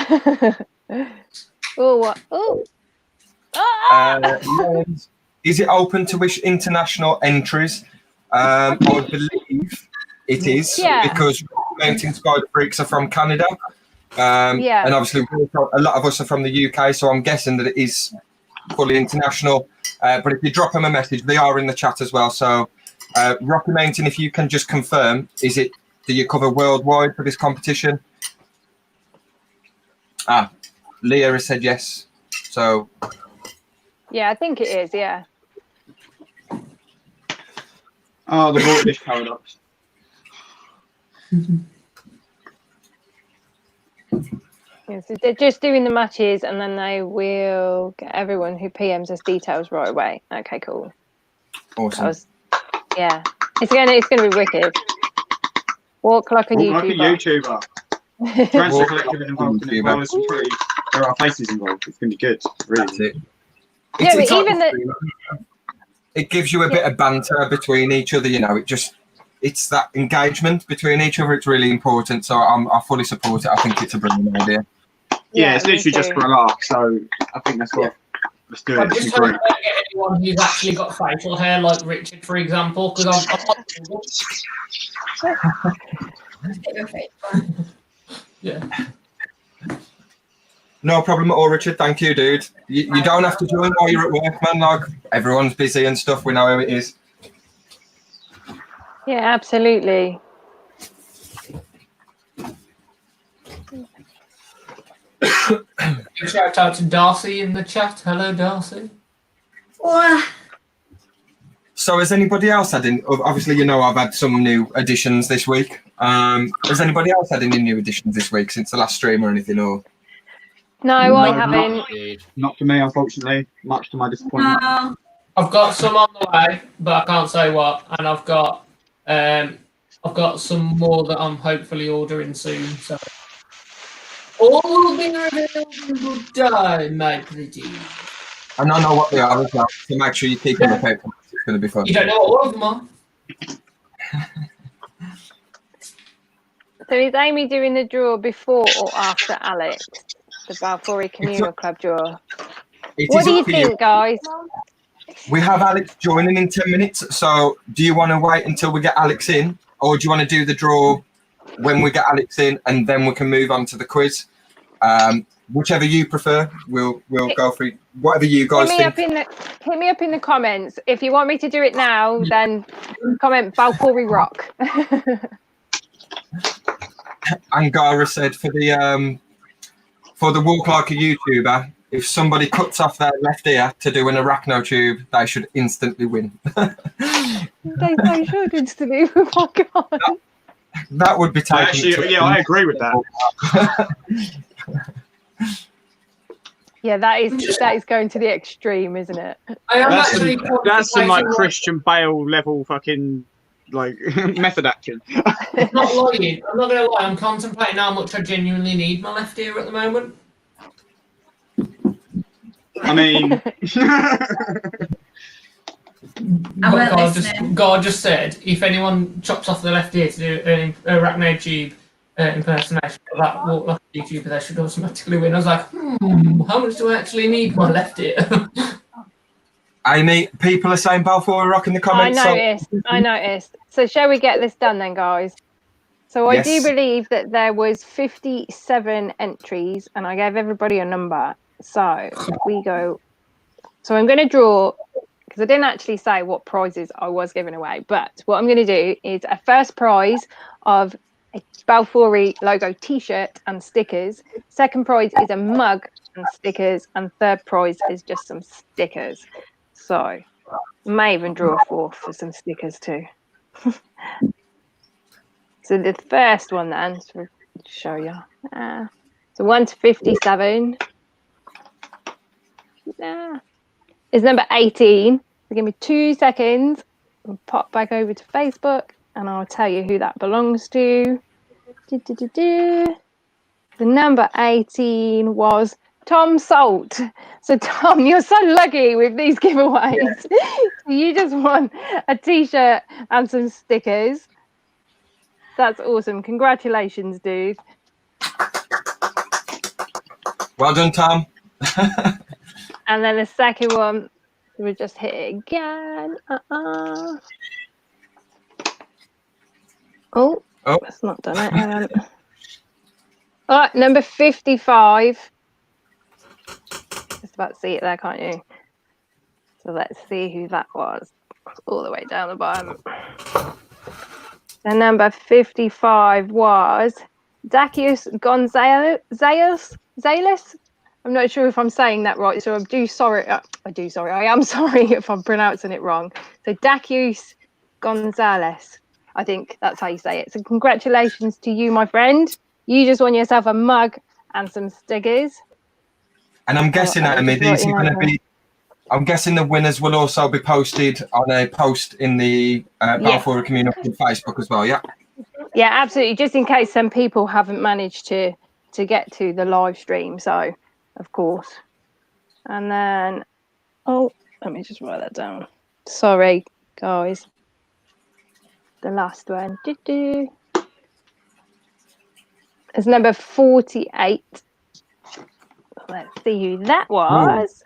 Is it open to wish international entries? I believe it is because Mountain Spider Freaks are from Canada. And obviously a lot of us are from the UK, so I'm guessing that it is fully international. But if you drop them a message, they are in the chat as well. So Rocky Mountain, if you can just confirm, do you cover worldwide for this competition? Leah has said yes. So yeah, I think it is, yeah. Oh, the Vortish paradox. Yeah, so they're just doing the matches and then they will get everyone who PMs us details right away. Okay, cool. Awesome. Yeah. It's gonna be wicked. Walk like a Like a YouTuber. YouTuber. Tarantula Collective is involved in it. Well, there are faces involved. It's going to be good. Really. Yeah, but like even it gives you a bit of banter between each other. You know, it's that engagement between each other. It's really important. So I fully support it. I think it's a brilliant idea. Yeah, it's literally just for a laugh. So I think that's what. Let's do it. I'm just trying to get anyone who's actually got facial hair, like Richard, for example, because yeah. No problem at all, Richard. Thank you, dude. You don't have to join while you're at work, man. Like, everyone's busy and stuff. We know how it is. Yeah, absolutely. Shout out to Darcy in the chat. Hello, Darcy. So has anybody else had in? Obviously, you know I've had some new additions this week. Has anybody else had any new additions this week since the last stream or anything? Or no, I haven't. Not for me, unfortunately. Much to my disappointment. No. I've got some on the way, but I can't say what. And I've got some more that I'm hopefully ordering soon. So all will be revealed in good time, my pretty. And I know what they are as well. So make sure you keep on the paper. It's going to be fun. You don't know what all of them are. So is Amy doing the draw before or after Alex? The Balfour Communal Club draw. What do you think, guys? We have Alex joining in 10 minutes. So do you want to wait until we get Alex in? Or do you want to do the draw when we get Alex in and then we can move on to the quiz? Whichever you prefer, we'll go for whatever you guys think. Hit me up in the comments. If you want me to do it now, then comment Balfour Rock. Angara said for the walk like a YouTuber, if somebody cuts off their left ear to do an arachno tube, they should instantly win. they should instantly. Oh my god. That would be taking. Actually, yeah, I agree with that. Yeah, that is going to the extreme, isn't it? That's some like Christian Bale level fucking like method action. I'm not lying. I'm not gonna lie. I'm contemplating how much I genuinely need my left ear at the moment. I mean, God just said, if anyone chops off the left ear to do an arachno tube impersonation of that walk like a YouTuber, they should automatically win. I was like, how much do I actually need my left ear? Amy, people are saying Balfour Rock in the comments. I noticed. So shall we get this done then, guys? So I do believe that there was 57 entries and I gave everybody a number. So we go. So I'm going to draw, because I didn't actually say what prizes I was giving away, but what I'm going to do is a first prize of a Balfour logo t-shirt and stickers. Second prize is a mug and stickers, and third prize is just some stickers. So I may even draw a fourth for some stickers too. So the first one then, to show you. So 1 to 57. Is number 18. So give me 2 seconds. I'll pop back over to Facebook and I'll tell you who that belongs to. The number 18 was Tom Salt. So Tom, you're so lucky with these giveaways. You just won a t-shirt and some stickers. That's awesome. Congratulations, dude. Well done, Tom. And then the second one, we just hit it again. Oh, that's not done it. Hang on. All right, number 55. Just about to see it there, can't you? So let's see who that was. All the way down the bottom. The number 55 was Dacius Gonzalez. I'm not sure if I'm saying that right, so I am sorry if I'm pronouncing it wrong. So Dacius Gonzalez, I think that's how you say it. So congratulations to you, my friend. You just won yourself a mug and some stickers. And I'm guessing, Amy, these are going to be. I'm guessing the winners will also be posted on a post in the Balfour Community Facebook as well. Yeah. Yeah, absolutely. Just in case some people haven't managed to get to the live stream, so of course. And then, oh, let me just write that down. Sorry, guys. The last one. It's number 48. Let's see who that was.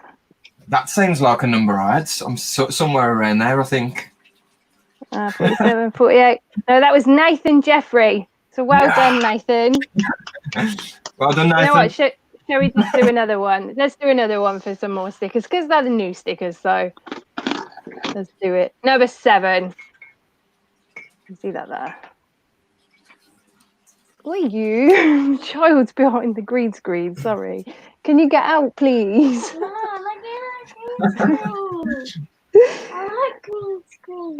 That seems like a number I had. I'm somewhere around there, I think. 47, 48. No, that was Nathan Jeffrey. So well done, Nathan. Well done, Nathan. You know what? Shall we just do another one? Let's do another one for some more stickers because they're the new stickers. So let's do it. Number 7. You see that there? What are you? Child's behind the green screen. Sorry. Can you get out, please? No, I like green screen.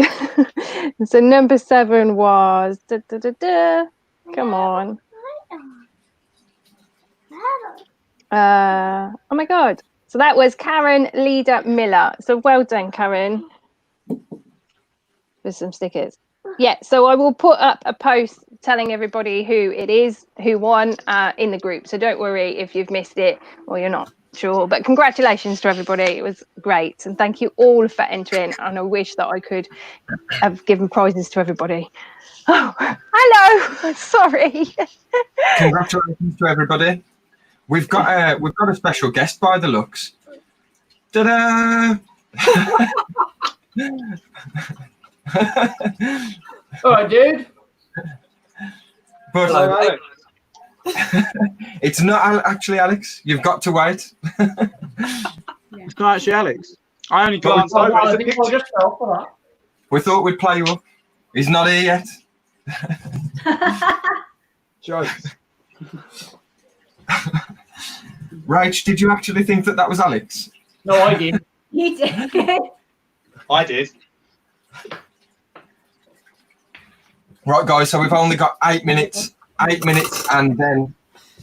So number 7 was come on. Oh my god. So that was Karen Leader Miller. So well done, Karen. With some stickers. Yeah, so I will put up a post telling everybody who it is, who won in the group. So don't worry if you've missed it or you're not sure. But congratulations to everybody. It was great. And thank you all for entering. And I wish that I could have given prizes to everybody. Oh, hello. Sorry. Congratulations to everybody. We've got a special guest by the looks. Ta-da! All right, dude. But it's not actually Alex. You've got to wait. It's not actually Alex. I only glanced over. It's a picture. We thought we'd play you up. He's not here yet. Jokes. Rach, did you actually think that was Alex? No, I did. You did. I did. Right, guys, so we've only got 8 minutes. 8 minutes, and then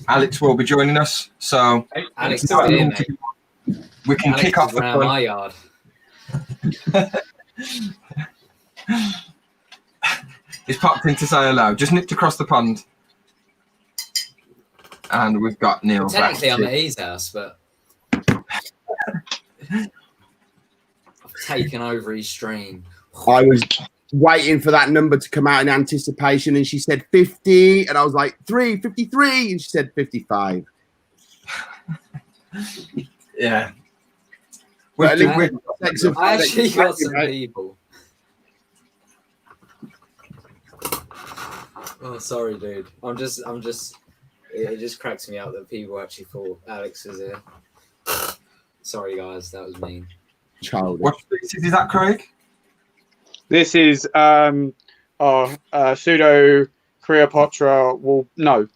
Alex will be joining us. So Alex is here, mate. We can kick off the around my yard. He's popped in to say hello. Just nipped across the pond. And we've got Neil. Technically, I'm at his house, but I've taken over his stream. I was waiting for that number to come out in anticipation, and she said 50, and I was like 53, and she said 55. Yeah. I actually got some people. Oh, sorry, dude. I'm just. It just cracks me up that people actually thought Alex was here. Sorry, guys, that was mean. Childish. What species is that, Craig? This is pseudo Cleopatra. Well, no.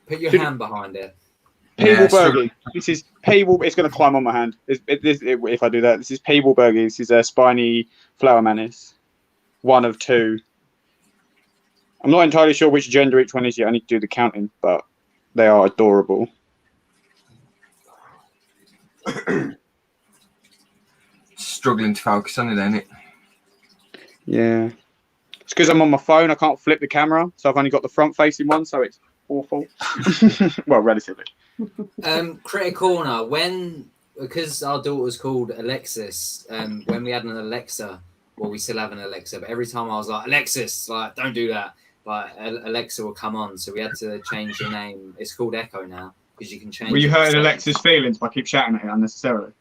Put your hand behind it. Peeble This is Peeble. It's going to climb on my hand. If I do that, this is Peeble. This is a spiny flower mantis. One of 2. I'm not entirely sure which gender each one is yet. I need to do the counting, but they are adorable. Struggling to focus on it, ain't it? Yeah. It's because I'm on my phone. I can't flip the camera, so I've only got the front-facing one, so it's awful. Well, relatively. Critter Corner, because our daughter was called Alexis, when we had an Alexa, well, we still have an Alexa, but every time I was like, Alexis, like, don't do that. Like, Alexa will come on, so we had to change the name. It's called Echo now, because you can change Were you it. hurting Alexa's feelings by keep shouting at her unnecessarily?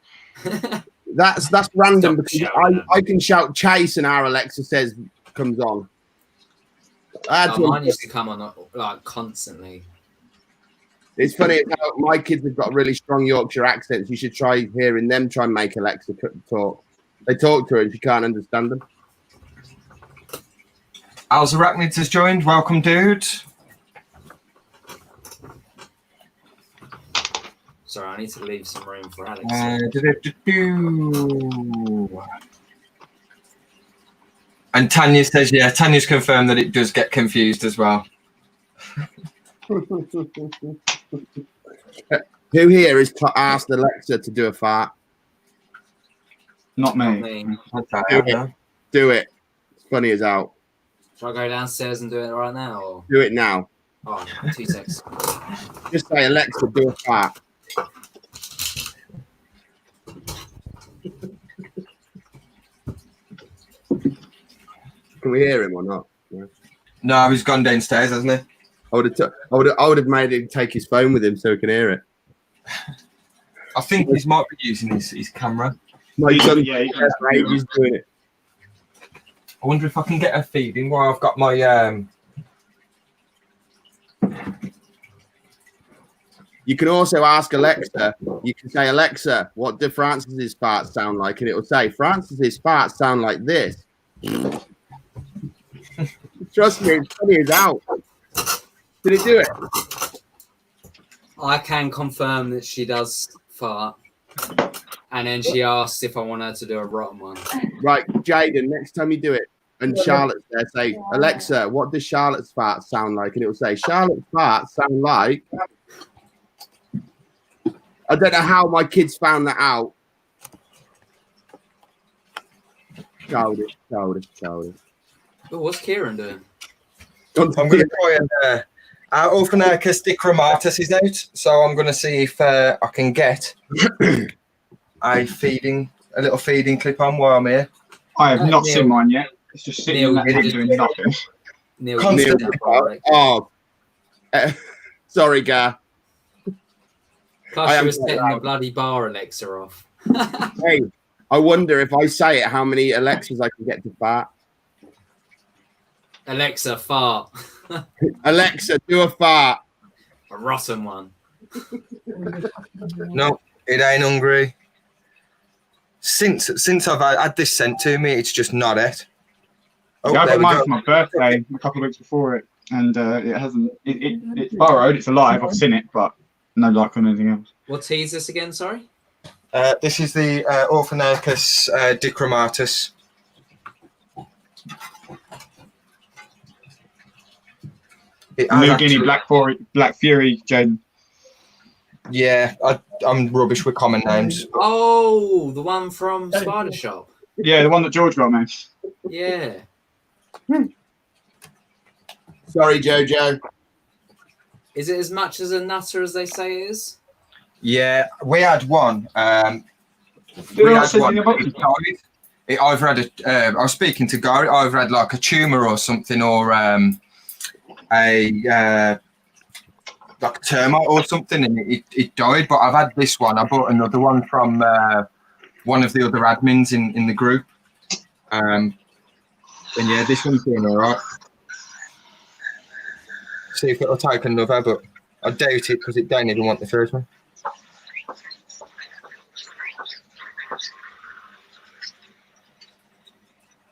That's random because I can shout chase and our Alexa says comes on. Mine used to come on like constantly. It's funny how my kids have got really strong Yorkshire accents. You should try hearing them try and make Alexa talk. They talk to her and she can't understand them. Al's Arachnids has joined. Welcome, dude. Sorry, I need to leave some room for Alex. And Tanya says, yeah, Tanya's confirmed that it does get confused as well. Who here has asked Alexa to do a fart? Not me. Do it. It's funny as hell. Shall I go downstairs and do it right now? Or? Do it now. Oh, 2 seconds. Just say, Alexa, do a fart. Can we hear him or not? Yeah. No, he's gone downstairs, hasn't he? I would have made him take his phone with him so he can hear it. I think he might be using his camera. No, he's doing it. I wonder if I can get a feeding while I've got my You can also ask Alexa. You can say, Alexa, what do Francis's farts sound like? And it will say, Francis's farts sound like this. Trust me, it's funny as out. Did it do it? I can confirm that she does fart. And then she asks if I want her to do a rotten one. Right, Jaden, next time you do it, and Charlotte's there, say, Alexa, what does Charlotte's farts sound like? And it will say, Charlotte's farts sound like... I don't know how my kids found that out. Childish. Oh, what's Kieran doing? I'm going to try and Orphanarchus dichromatus is out, so I'm going to see if I can get a little feeding clip on while I'm here. I have not seen mine yet. It's just sitting in that tank doing nothing. Neil, sorry, Gar. Plus, she was setting the bloody bar Alexa off. Hey, I wonder if I say it, how many Alexas I can get to fart. Alexa, fart. Alexa, do a fart. A rotten one. No, it ain't hungry. Since I've had this sent to me, it's just not it. Oh, Yeah, I there got we mine go. for my birthday a couple of weeks before it, and it hasn't. It's burrowed. It's alive. I've seen it, but no luck on anything else. What tea is this again? Sorry. This is the Orphanarchus dichromatus. New Guinea Black Fury, Jaden. Yeah, I'm rubbish with common names. Oh, the one from Spider Shop. Yeah, the one that George got, man. Yeah. Sorry, Jojo. Is it as much as a nutter as they say it is? Yeah, we had one. It either had I was speaking to Gary. It either had like a tumor or something, or like a termite or something, and it died. But I've had this one. I bought another one from one of the other admins in the group. And yeah, this one's doing all right. See if it'll take another, but I doubt it because it don't even want the first one.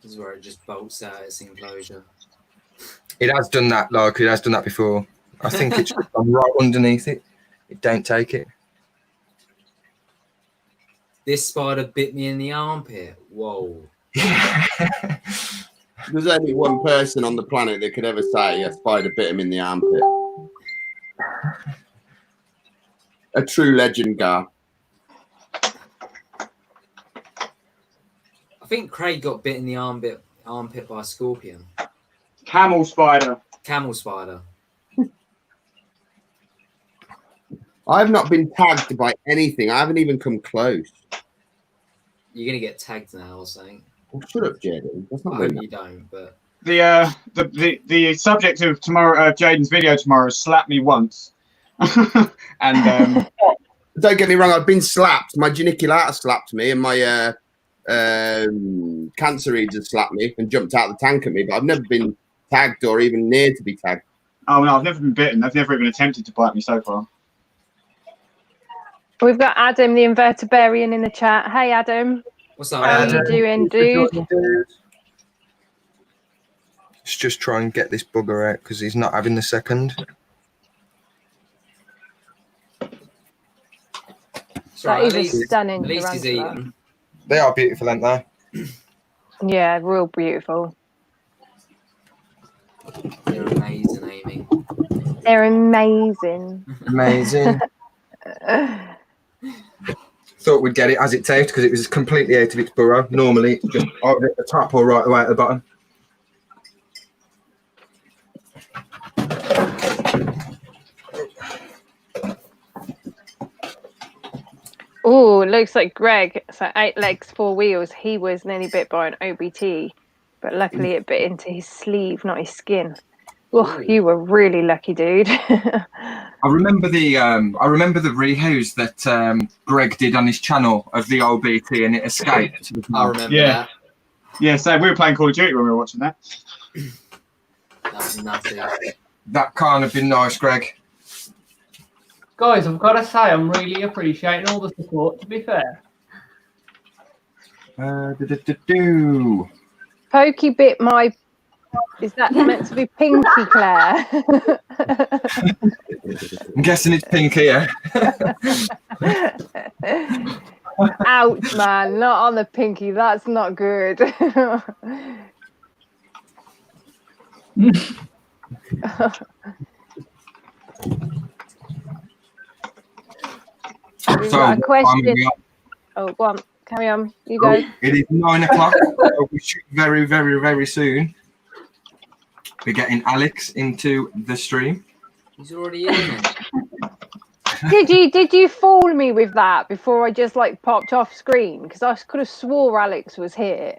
This is where it just bolts out its enclosure. It has done that, like it has done that before. I think it's right underneath it. It don't take it. This spider bit me in the armpit. Whoa. There's only one person on the planet that could ever say a spider bit him in the armpit. A true legend, Gar. I think Craig got bit in the armpit by a scorpion. Camel spider. Camel spider. I have not been tagged by anything. I haven't even come close. You're gonna get tagged now or something. Oh, shut up, Jaden. That's I not hope really you don't, but The subject of tomorrow Jaden's video tomorrow is slap me once. And Don't get me wrong, I've been slapped. My geniculata slapped me, and my cancer reader slapped me and jumped out of the tank at me, but I've never been tagged or even near to be tagged. oh no, I've never been bitten. They've never even attempted to bite me so far. We've got Adam, the invertebrarian, in the chat. Hey, Adam. what's up, How Adam? you doing, dude? Let's just try and get this bugger out because he's not having the second. Sorry, That is a stunning At least he's tarantula. eating. They are beautiful, aren't they? Yeah, real beautiful. They're amazing, Amy. They're amazing. Amazing. Thought we'd get it as it's out because it was completely out of its burrow. Normally, it's just either at the top or right away at the bottom. Oh, looks like Greg. So 8 legs, 4 wheels. He was nearly bit by an OBT, but luckily it bit into his sleeve, not his skin. Oh, you were really lucky, dude. I remember the rehouse that Greg did on his channel of the old BT, and it escaped. I remember Yeah. that. Yeah, so we were playing Call of Duty when we were watching that. That was nutty. That can't have been nice, Greg. Guys, I've got to say, I'm really appreciating all the support, to be fair. Pokey bit my... Is that meant to be Pinky, Claire? I'm guessing it's pink here. Ouch, man. Not on the pinky. That's not good. We've got a question. Oh, go on. Carry on. You go. It is 9 o'clock. So we should very, very, very soon be getting Alex into the stream. He's already in. Did you fool me with that before I just like popped off screen? Because I could have swore Alex was here.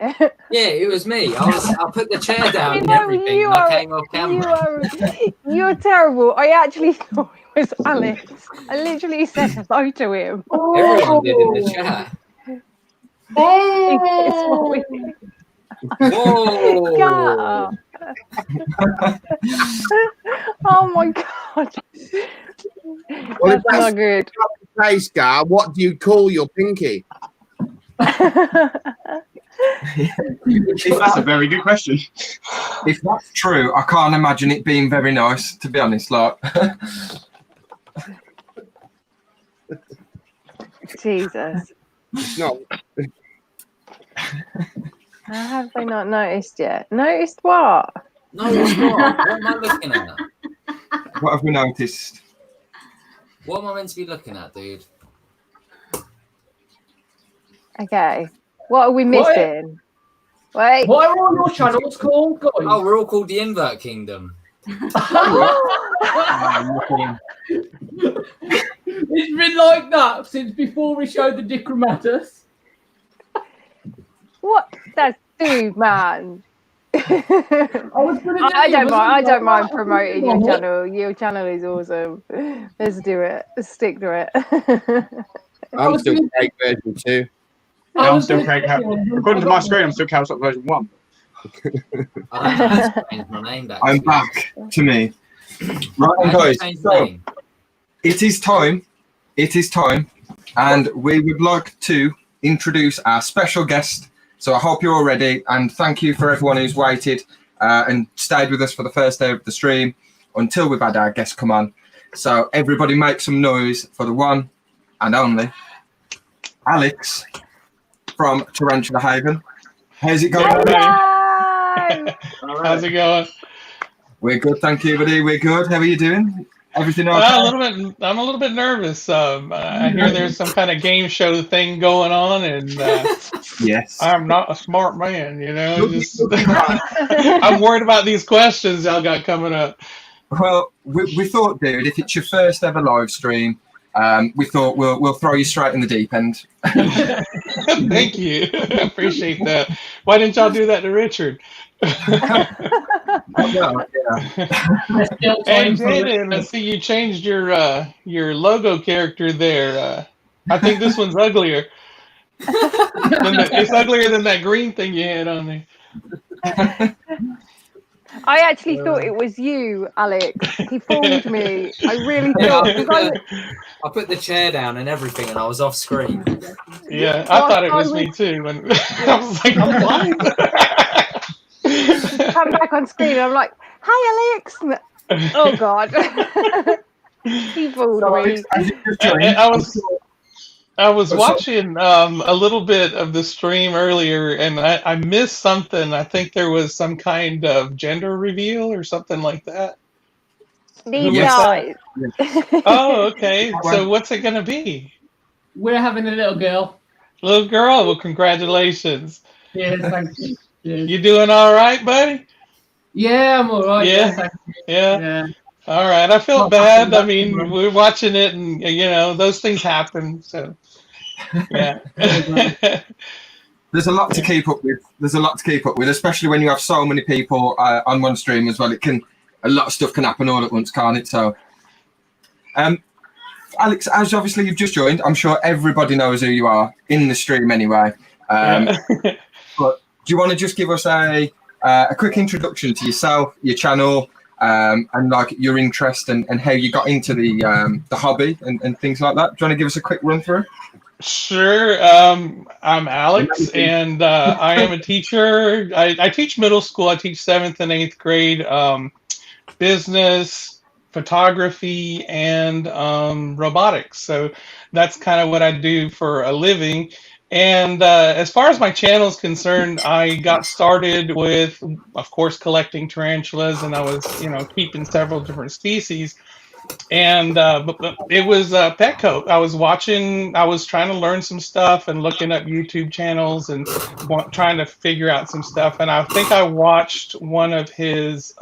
Yeah, it was me. I put the chair down and everything. And I came off camera. You're terrible. I actually thought it was Alex. I literally said hello to him. Everyone did in the chat. Whoa! Oh my god. Well, That's not good. Face guy, what do you call your pinky? That's a very good question. If that's true, I can't imagine it being very nice, to be honest. Like, Jesus. No. How have they not noticed yet? Noticed what? No, it's not. What am I looking at? what have we noticed? What am I meant to be looking at, dude? Okay. What are we missing? Wait. What are all your channels called, guys? Oh, we're all called the Invert Kingdom. It's been like that since before we showed the Dichromatus. What? That's dude, man. I don't mind promoting your channel. Your channel is awesome. Let's do it. Let's stick to it. I'm still Craig version 2. I'm still Craig. According to my screen, I'm still Couchlocked version 1. I don't have to change my name back. I'm back to me. Right, guys. So, it is time. It is time. And we would like to introduce our special guest. So I hope you're all ready. And thank you for everyone who's waited and stayed with us for the first day of the stream until we've had our guest come on. So everybody make some noise for the one and only Alex from Tarantula Haven. How's it going? How's it going? We're good, thank you, buddy. We're good. How are you doing? Everything okay? I'm a little bit nervous. I hear there's some kind of game show thing going on, and yes, I'm not a smart man, you know. I'm worried about these questions y'all got coming up. Well, we thought, dude, if it's your first ever live stream, we thought we'll throw you straight in the deep end. Thank you. I appreciate that. Why didn't y'all do that to Richard? Yeah. Hey, Jaden, I see you changed your logo character there. I think this one's uglier. It's uglier than that green thing you had on there. I actually thought it was you, Alex. He fooled me. I really thought. I put the chair down and everything, and I was off screen. Yeah, I thought it was me too. When I was like, I'm blind. Come back on screen, and I'm like, "Hi, Alex." Oh God, he fooled me. I was watching a little bit of the stream earlier, and I missed something. I think there was some kind of gender reveal or something like that. These guys. Oh, okay. So what's it going to be? We're having a little girl. Little girl? Well, congratulations. Yeah, thank you. Yeah. You doing all right, buddy? Yeah, I'm all right. Yeah. All right. I felt bad. I mean, we're watching it, and you know those things happen. So Yeah. There's a lot to keep up with. Especially when you have so many people on one stream as well. A lot of stuff can happen all at once, can't it? So, Alex, as obviously you've just joined, I'm sure everybody knows who you are in the stream anyway. But do you want to just give us a quick introduction to yourself, your channel, and like your interest and how you got into the hobby and things like that? Do you want to give us a quick run through? Sure. I'm Alex, and I am a teacher. I teach middle school. I teach 7th and 8th grade business, photography, and robotics. So that's kind of what I do for a living. And as far as my channel is concerned, I got started with, of course, collecting tarantulas, and I was, keeping several different species. And but it was Petco. I was trying to learn some stuff and looking up YouTube channels and trying to figure out some stuff. And I think I watched one of his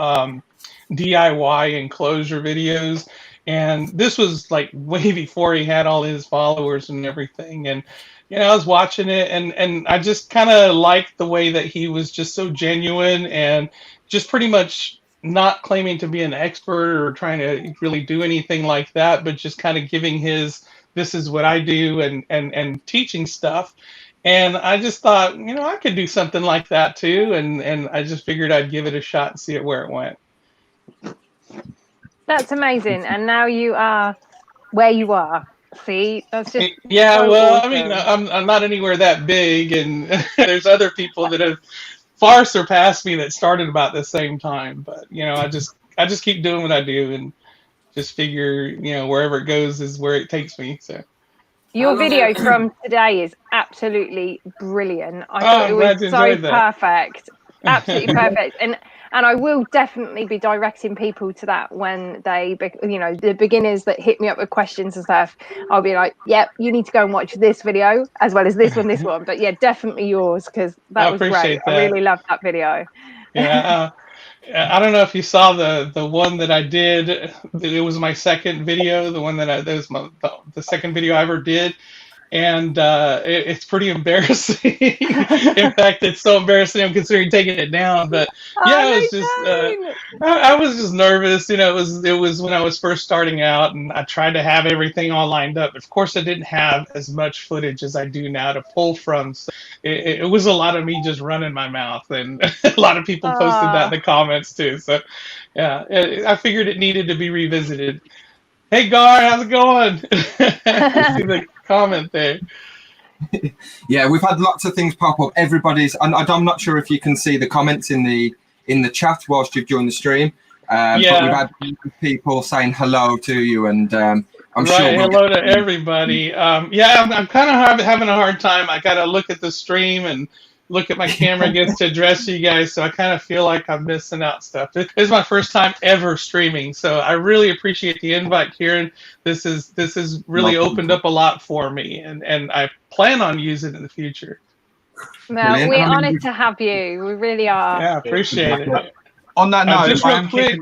DIY enclosure videos. And this was like way before he had all his followers and everything. And I was watching it, and I just kind of liked the way that he was just so genuine and just pretty much not claiming to be an expert or trying to really do anything like that, but just kind of giving this is what I do and teaching stuff. And I just thought, I could do something like that too. And I just figured I'd give it a shot and see where it went. That's amazing. And now you are where you are. See, that's just awesome. I mean, I'm not anywhere that big, and there's other people that have far surpassed me that started about the same time. But I just keep doing what I do and just figure wherever it goes is where it takes me. So your video from today is absolutely brilliant. I thought it was so perfect, absolutely perfect. And I will definitely be directing people to that when they, the beginners that hit me up with questions and stuff. I'll be like, yep, you need to go and watch this video as well as this one. But yeah, definitely yours, because that was great. I really loved that video. Yeah. I don't know if you saw the one that I did. It was my second video, the one that the second video I ever did. And it's pretty embarrassing. In fact, it's so embarrassing I'm considering taking it down. But it was just I was just nervous. It was when I was first starting out, and I tried to have everything all lined up. Of course, I didn't have as much footage as I do now to pull from. So it was a lot of me just running my mouth, and a lot of people posted that in the comments too. So yeah, I figured it needed to be revisited. Hey Gar, how's it going? See the comment there. Yeah, we've had lots of things pop up. And I'm not sure if you can see the comments in the chat whilst you've joined the stream. But we've had people saying hello to you, and I'm sure hello to everybody. I'm kind of having a hard time. I got to look at the stream and look at my camera against to address you guys, so I kind of feel like I'm missing out stuff. This is my first time ever streaming, so I really appreciate the invite, Kieran. This has really opened up a lot for me, and I plan on using it in the future. Well, we're honoured to have you. We really are. Yeah, appreciate it. On that note, just real quick.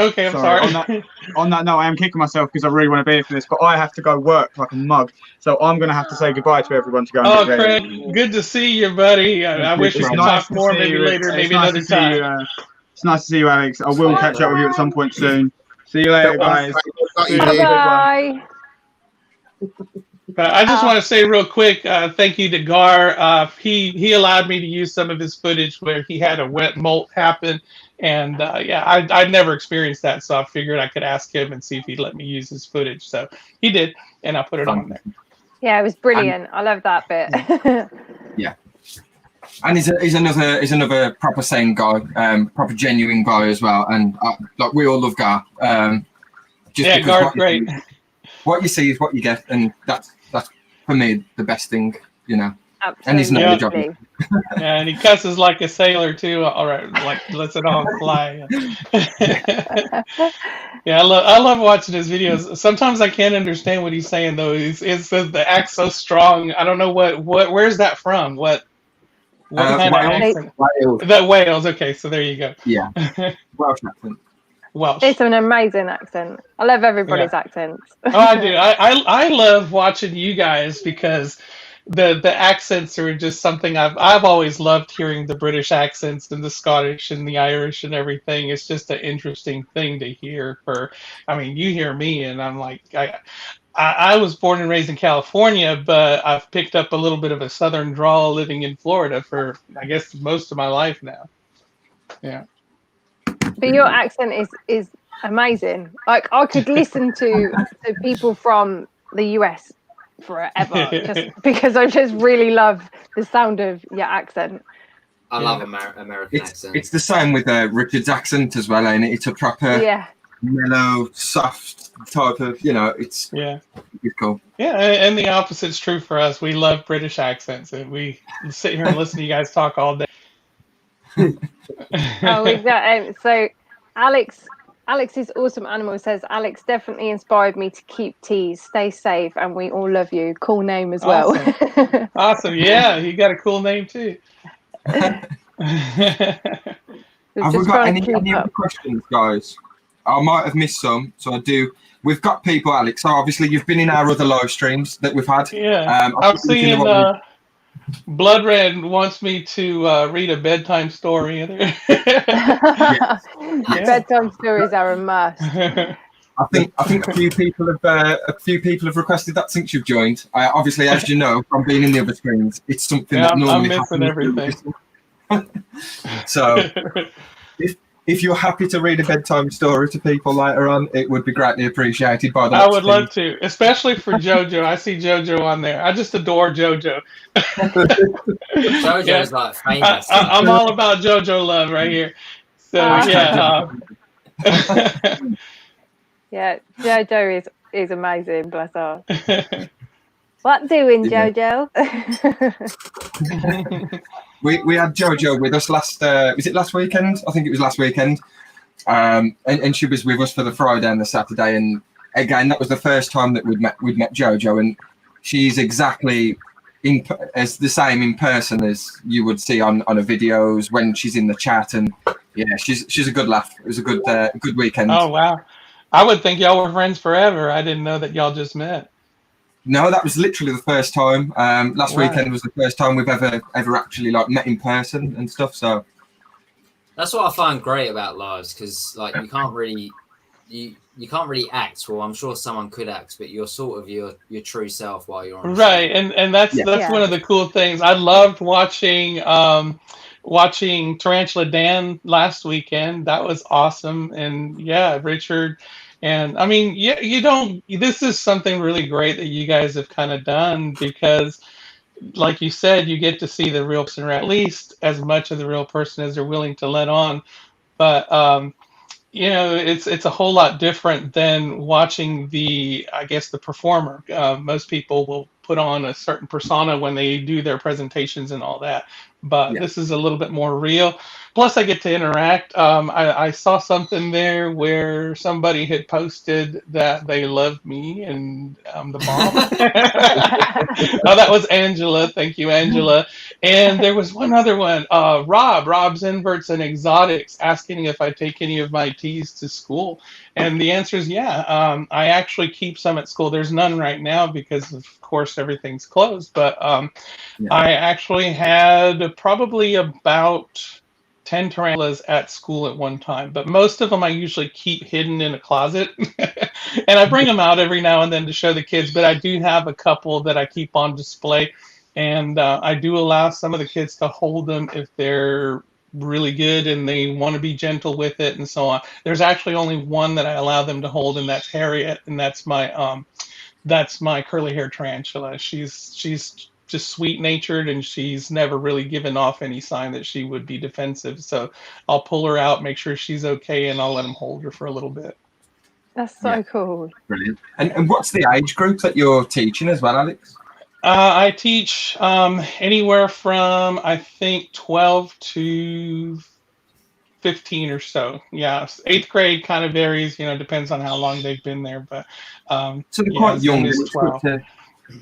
Okay, I'm sorry. On that note, I am kicking myself because I really want to be here for this, but I have to go work like a mug. So I'm going to have to say goodbye to everyone to go and get ready. Craig, good to see you, buddy. I wish we could talk more maybe later, maybe another time. It's nice to see you, Alex. I will catch up with you at some point soon. See you later, guys. Bye. I just want to say real quick, thank you to Gar. He allowed me to use some of his footage where he had a wet molt happen. And I'd never experienced that, so I figured I could ask him and see if he'd let me use his footage. So he did, and I put it on there. Yeah, it was brilliant. I love that bit. Yeah, and he's another proper sane guy, proper genuine guy as well. And like we all love Gar. Gar's great. What you see is what you get, and that's for me the best thing, Absolutely. And he's not job. Yeah, and he cusses like a sailor too. All right, like lets it all fly. Yeah, I love watching his videos. Sometimes I can't understand what he's saying though. It's the accent's so strong. I don't know where's that from? What kind of accent? Wales. That Wales. Okay, so there you go. Yeah, Welsh accent. Welsh. It's an amazing accent. I love everybody's accents. Oh, I do. I love watching you guys because the accents are just something I've always loved hearing the British accents and the Scottish and the Irish and everything. It's just an interesting thing to hear. I mean, you hear me and I'm like, I was born and raised in California, but I've picked up a little bit of a Southern drawl living in Florida for, I guess, most of my life now. Yeah. But your accent is amazing. Like I could listen to people from the US forever, just because I just really love the sound of your accent. I love American accent. It's the same with Richard's accent as well, ain't it? It's a proper mellow, soft type of, it's cool. Yeah, and the opposite's true for us. We love British accents, and we sit here and listen to you guys talk all day. Oh, we've got so Alex's awesome animal says, Alex definitely inspired me to keep teas. Stay safe, and we all love you. Cool name as well. Awesome. Yeah, you got a cool name too. Have we got any other questions, guys? I might have missed some, so I do. We've got people, Alex. So obviously, you've been in our other live streams that we've had. Yeah, I'm seeing Blood Red wants me to read a bedtime story. Bedtime stories are a must. I think a few people have requested that since you've joined. Obviously, as you know from being in the other streams, it's something that normally I'm missing everything. So, if you're happy to read a bedtime story to people later on, it would be greatly appreciated by the I would love to, especially for JoJo. I see JoJo on there. I just adore JoJo. JoJo's like famous. I'm all about JoJo love right here. So yeah, JoJo is amazing. Bless her. What doing, JoJo? We had JoJo with us was it last weekend? I think it was last weekend. And she was with us for the Friday and the Saturday. And again, that was the first time that we'd met JoJo. And she's exactly as the same in person as you would see on her videos when she's in the chat. And yeah, she's a good laugh. It was a good weekend. Oh, wow. I would think y'all were friends forever. I didn't know that y'all just met. No, that was literally the first time. Last weekend was the first time we've ever actually met in person and stuff. So that's what I find great about lives, because you can't really act. Well, I'm sure someone could act, but you're sort of your true self while you're on. Right, and that's one of the cool things. I loved watching Tarantula Dan last weekend. That was awesome, and yeah, Richard. And I mean, this is something really great that you guys have kind of done, because like you said, you get to see the real person, or at least as much of the real person as they're willing to let on. But it's a whole lot different than watching the performer. Most people will put on a certain persona when they do their presentations and all that, but this is a little bit more real. Plus, I get to interact. I saw something there where somebody had posted that they love me and I'm the bomb. Oh, that was Angela. Thank you, Angela. And there was one other one. Rob's Inverts and Exotics, asking if I take any of my teas to school. And the answer is yeah. I actually keep some at school. There's none right now because, of course, everything's closed. But I actually had probably about 10 tarantulas at school at one time, but most of them I usually keep hidden in a closet. And I bring them out every now and then to show the kids, but I do have a couple that I keep on display, and I do allow some of the kids to hold them if they're really good and they want to be gentle with it and so on. There's actually only one that I allow them to hold, and that's Harriet, and that's my curly hair tarantula. She's just sweet-natured, and she's never really given off any sign that she would be defensive. So I'll pull her out, make sure she's okay, and I'll let them hold her for a little bit. That's so cool. Brilliant. And what's the age group that you're teaching as well, Alex? I teach anywhere from, I think, 12 to 15 or so. Yeah, 8th grade kind of varies, depends on how long they've been there. But so they're quite young.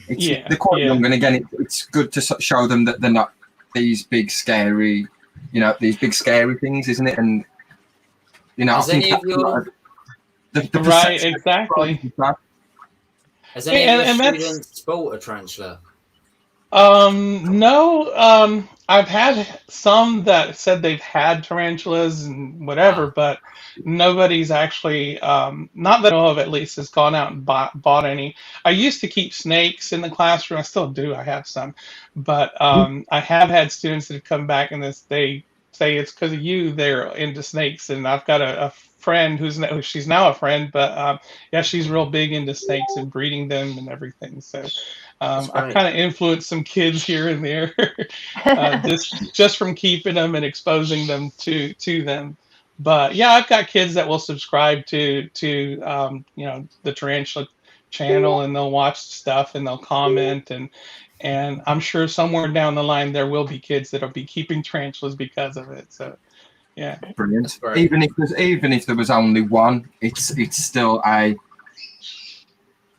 They're quite young, and again, it's good to show them that they're not these big scary things, isn't it? And You know, Has I think any of that's a lot your of the Right, perception. exactly. has any of And your that's students bought a tarantula? No, I've had some that said they've had tarantulas and whatever, Ah, but nobody's actually, not that I know of at least, has gone out and bought any. I used to keep snakes in the classroom. I still do. I have some, but I have had students that have come back and they say it's because of you they're into snakes, and I've got a friend she's now a friend, but yeah, she's real big into snakes and breeding them and everything. So. that's I've great. kind of influenced some kids here and there, just from keeping them and exposing them to them. But yeah, I've got kids that will subscribe to the Tarantula channel, and they'll watch stuff and they'll comment, and I'm sure somewhere down the line there will be kids that'll be keeping tarantulas because of it. So yeah, That's Brilliant. great. Even if there was only one, it's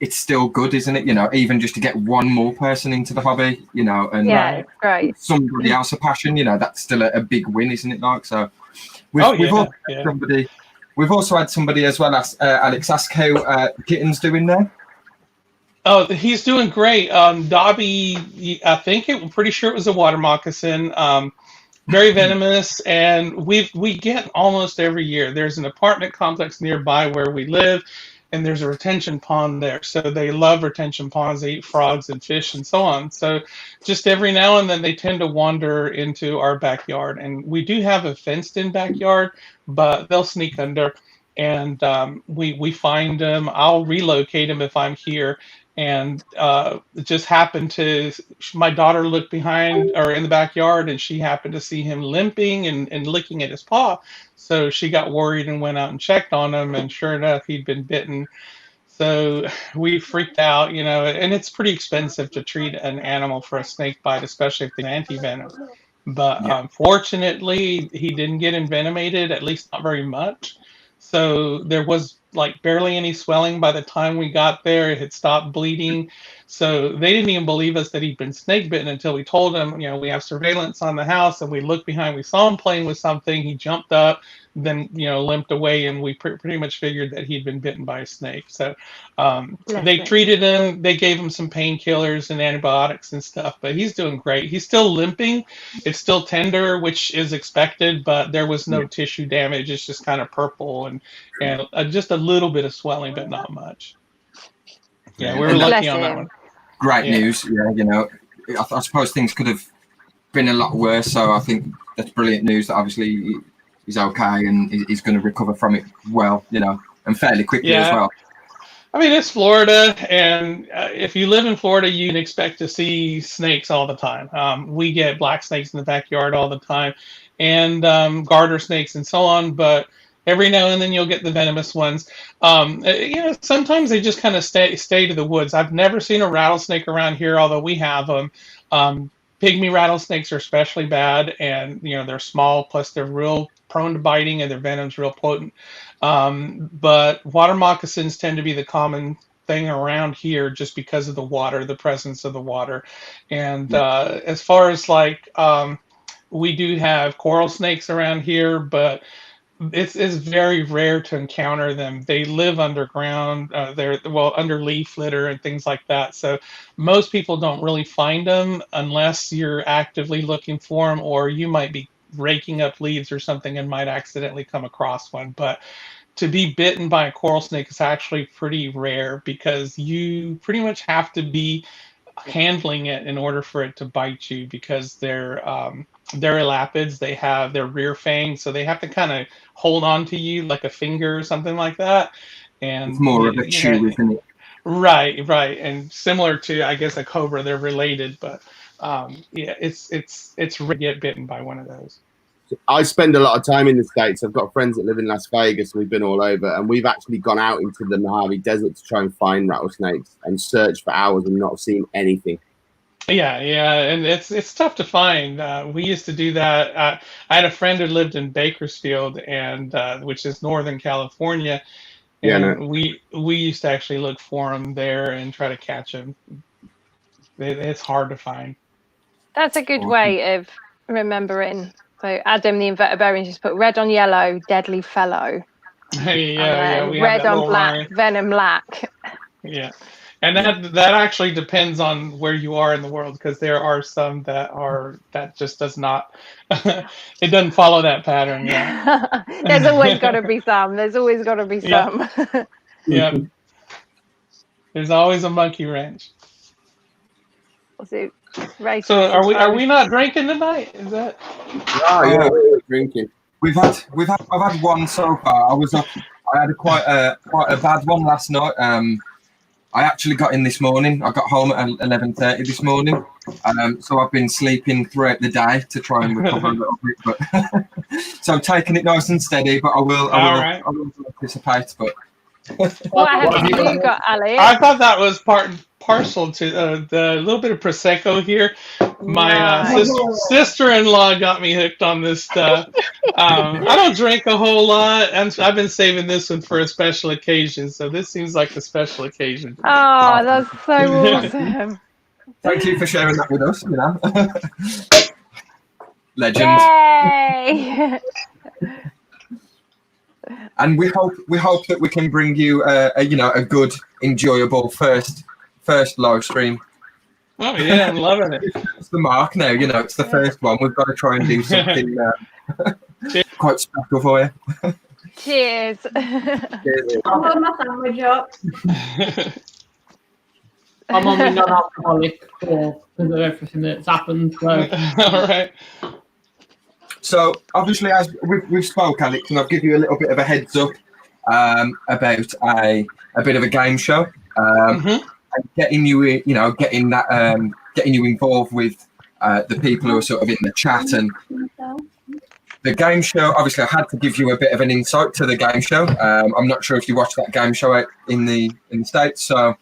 still good, isn't it? You know, even just to get one more person into the hobby, you know, and Yeah, it's great. somebody else a passion, you know, that's still a big win, isn't it? Like, so we've also had somebody, we've also had somebody as well as Alex ask how Kitten's doing there. Oh, he's doing great. Dobby, I think I'm pretty sure it was a water moccasin. Very venomous, and we get almost every year. There's an apartment complex nearby where we live, and there's a retention pond there. So they love retention ponds. They eat frogs and fish and so on. So just every now and then they tend to wander into our backyard, and we do have a fenced-in backyard, but they'll sneak under, and we find them. I'll relocate them if I'm here. And it just happened to my daughter looked behind or in the backyard, and she happened to see him limping and licking at his paw. So she got worried and went out and checked on him, and sure enough, he'd been bitten. So we freaked out, you know, and it's pretty expensive to treat an animal for a snake bite, especially if they're anti-venom. But fortunately, he didn't get envenomated, at least not very much. So there was like barely any swelling by the time we got there. It had stopped bleeding. So they didn't even believe us that he'd been snake bitten until we told them, you know, we have surveillance on the house, and we looked behind, we saw him playing with something. He jumped up, then, you know, limped away, and we pretty much figured that he'd been bitten by a snake. So they treated him, they gave him some painkillers and antibiotics and stuff, but he's doing great. He's still limping. It's still tender, which is expected, but there was no tissue damage. It's just kind of purple and just a little bit of swelling, but not much. Yeah, we were lucky on that one. Great news. Yeah, you know, I suppose things could have been a lot worse. So I think that's brilliant news that obviously he's okay and he's going to recover from it well, you know, and fairly quickly as well. I mean, it's Florida, and if you live in Florida, you can expect to see snakes all the time. We get black snakes in the backyard all the time, and garter snakes and so on, but every now and then you'll get the venomous ones. You know, sometimes they just kind of stay to the woods. I've never seen a rattlesnake around here, although we have them. Pygmy rattlesnakes are especially bad, and you know they're small. Plus, they're real prone to biting, and their venom's real potent. But water moccasins tend to be the common thing around here, just because of the water, the presence of the water. And as far as like, we do have coral snakes around here, but it's very rare to encounter them. They live underground. They're under leaf litter and things like that. So most people don't really find them unless you're actively looking for them, or you might be raking up leaves or something and might accidentally come across one. But to be bitten by a coral snake is actually pretty rare, because you pretty much have to be handling it in order for it to bite you, because they're elapids. They have their rear fangs, so they have to kind of hold on to you like a finger or something like that. And it's more of a chew, isn't it? Right. And similar to, I guess, a cobra, they're related, but yeah, it's rare to get bitten by one of those. I spend a lot of time in the States. I've got friends that live in Las Vegas, and we've been all over, and we've actually gone out into the Mojave Desert to try and find rattlesnakes and search for hours and not seen anything. Yeah, and it's tough to find. We used to do that. I had a friend who lived in Bakersfield, and which is Northern California, and we used to actually look for them there and try to catch them. It's hard to find. That's a good way of remembering So Adam, the invertebrarian, just put red on yellow, deadly fellow. Hey, And yeah, then we have red that on little black, line. venom black. Yeah, and that actually depends on where you are in the world, because there are some that just does not. It doesn't follow that pattern. Yeah. There's always got to be some. There's always got to be Yeah. some. Yeah. There's always a monkey wrench. So are we not drinking tonight? Is that? Oh yeah, we're drinking. I've had one so far. I had quite a bad one last night. I actually got in this morning. I got home at 11:30 this morning. So I've been sleeping throughout the day to try and recover a little bit. But so I'm taking it nice and steady. But I will participate. But what have you got, Alex? I thought that was part and parcel to the little bit of prosecco here. My sister-in-law got me hooked on this stuff. I don't drink a whole lot, and I've been saving this one for a special occasion. So this seems like a special occasion. Oh, that's so awesome! Thank you for sharing that with us. You know, legend. Yay! And we hope that we can bring you a good, enjoyable first live stream. Oh yeah, I'm loving it. It's the mark now. You know, it's the first one. We've got to try and do something quite special for you. Cheers. I'll hold my sandwich up. I'm on the non-alcoholic because of everything that's happened. So. All right. So obviously, as we've spoke, Alex, and I'll give you a little bit of a heads up about a bit of a game show. And getting you involved with the people who are sort of in the chat and the game show. Obviously, I had to give you a bit of an insight to the game show. I'm not sure if you watched that game show out in the States, so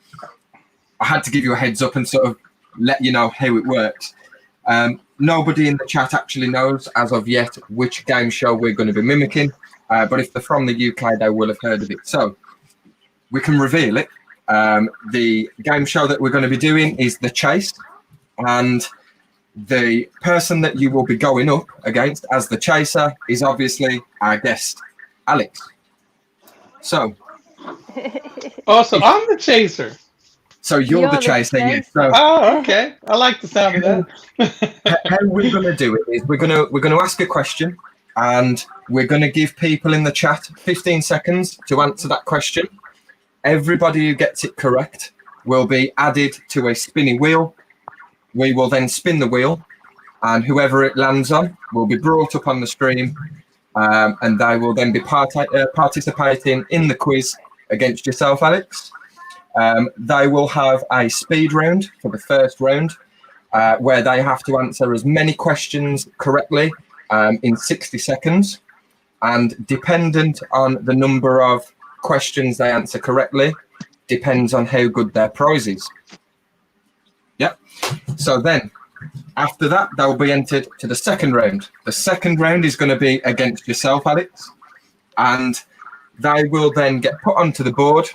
I had to give you a heads up and sort of let you know how it works. Nobody in the chat actually knows as of yet which game show we're going to be mimicking, but if they're from the UK, they will have heard of it. So we can reveal it. The game show that we're going to be doing is The Chase, and the person that you will be going up against as the chaser is obviously our guest, Alex. So, so I'm the chaser. So you're the chaser, yes. So, okay. I like the sound of that. How we're going to do it is we're going to ask a question, and we're going to give people in the chat 15 seconds to answer that question. Everybody who gets it correct will be added to a spinning wheel. We will then spin the wheel, and whoever it lands on will be brought up on the stream, and they will then be participating in the quiz against yourself, Alex. They will have a speed round for the first round, where they have to answer as many questions correctly in 60 seconds. And dependent on the number of questions they answer correctly, depends on how good their prize is. Yep. So then, after that, they'll be entered to the second round. The second round is going to be against yourself, Alex. And they will then get put onto the board,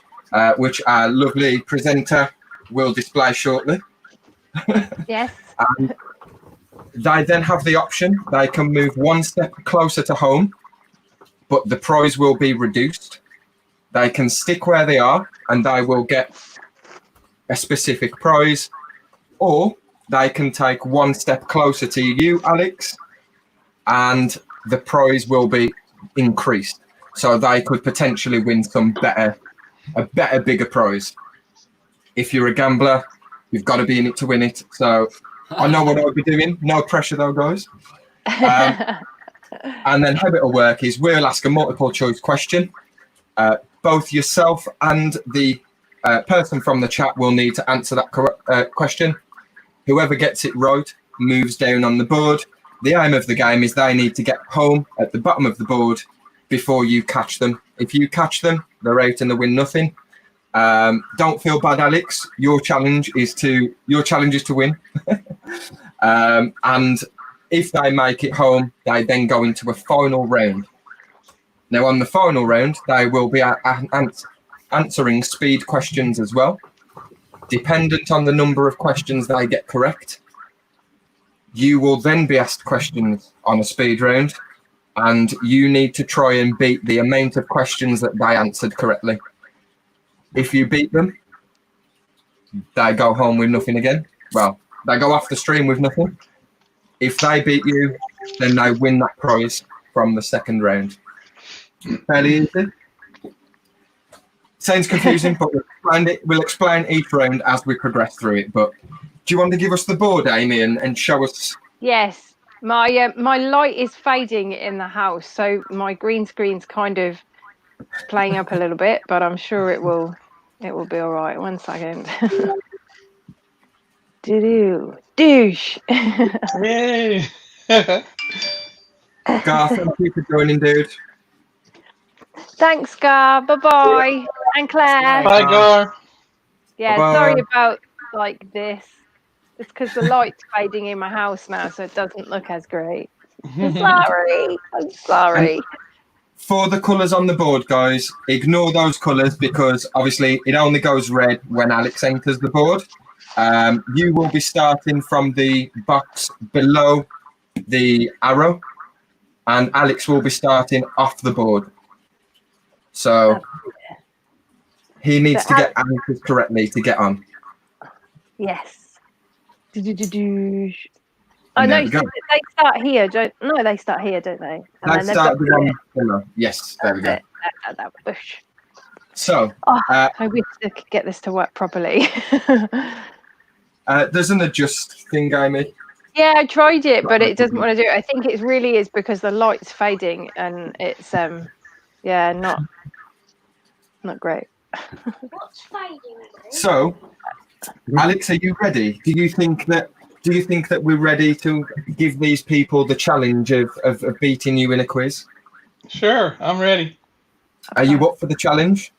which our lovely presenter will display shortly. Yes. And they then have the option. They can move one step closer to home, but the prize will be reduced. They can stick where they are, and they will get a specific prize, or they can take one step closer to you, Alex, and the prize will be increased. So they could potentially win a better, bigger prize. If you're a gambler, you've got to be in it to win it. So I know what I'll be doing. No pressure though, guys. And then how it'll work is we'll ask a multiple choice question. Both yourself and the person from the chat will need to answer that correct question. Whoever gets it right moves down on the board. The aim of the game is they need to get home at the bottom of the board before you catch them. If you catch them, they're out and they win nothing. Don't feel bad, Alex. Your challenge is to win. And if they make it home, they then go into a final round. Now, on the final round, they will be answering speed questions as well. Dependent on the number of questions they get correct, You will then be asked questions on a speed round, and you need to try and beat the amount of questions that they answered correctly. If you beat them, they go home with nothing again. Well, they go off the stream with nothing. If they beat you, then they win that prize from the second round. Fairly easy. Sounds confusing, but we'll explain each round as we progress through it. But do you want to give us the board, Amy, and show us? Yes, my light is fading in the house, so my green screen's kind of playing up a little bit, but I'm sure it will be all right. 1 second. Douche. Yay! Garth, thank you for joining, dude. Thanks, Gar. Bye-bye. And Claire. Bye, Gar. Yeah, Bye-bye. sorry about like this. It's because the light's fading in my house now, so it doesn't look as great. I'm sorry. For the colours on the board, guys, ignore those colours because obviously it only goes red when Alex enters the board. You will be starting from the box below the arrow, and Alex will be starting off the board. So he needs to get answers correctly to get on. Yes. Oh, And no, there we go. they start here, they start here, don't they? And Let's then start with one below. Yes, there we go. that bush. So I wish I could get this to work properly. there's an adjust thing, Amy. Yeah, I tried it, but it doesn't want to do it. I think it really is because the light's fading and it's not great. What's fading? So, Alex, are you ready? Do you think that we're ready to give these people the challenge of beating you in a quiz? Sure, I'm ready. Are you up for the challenge?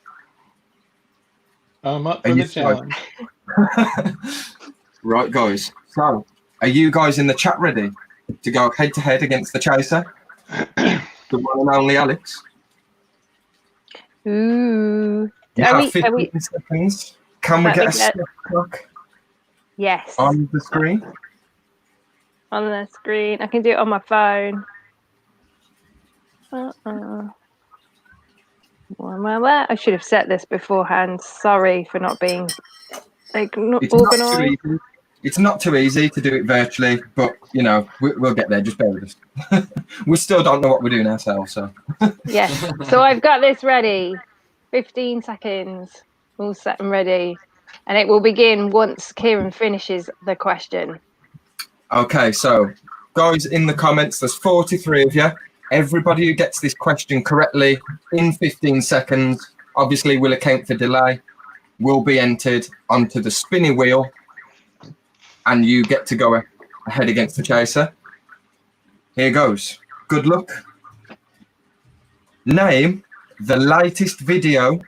I'm up for the challenge. Right, guys. So, are you guys in the chat ready to go head to head against the chaser? The one and only Alex. Ooh. You have 15 seconds. Can we get a stop clock Yes. on the screen? On the screen. I can do it on my phone. Well, I should have set this beforehand. Sorry for not being organised. It's not too easy to do it virtually, but you know we'll get there. Just bear with us. We still don't know what we're doing ourselves, so. Yes. So I've got this ready. 15 seconds. All set and ready, and it will begin once Kieran finishes the question. Okay, so guys, in the comments, there's 43 of you. Everybody who gets this question correctly in 15 seconds, obviously will account for delay, will be entered onto the spinning wheel, and you get to go ahead against the chaser. Here goes. Good luck. Name the latest video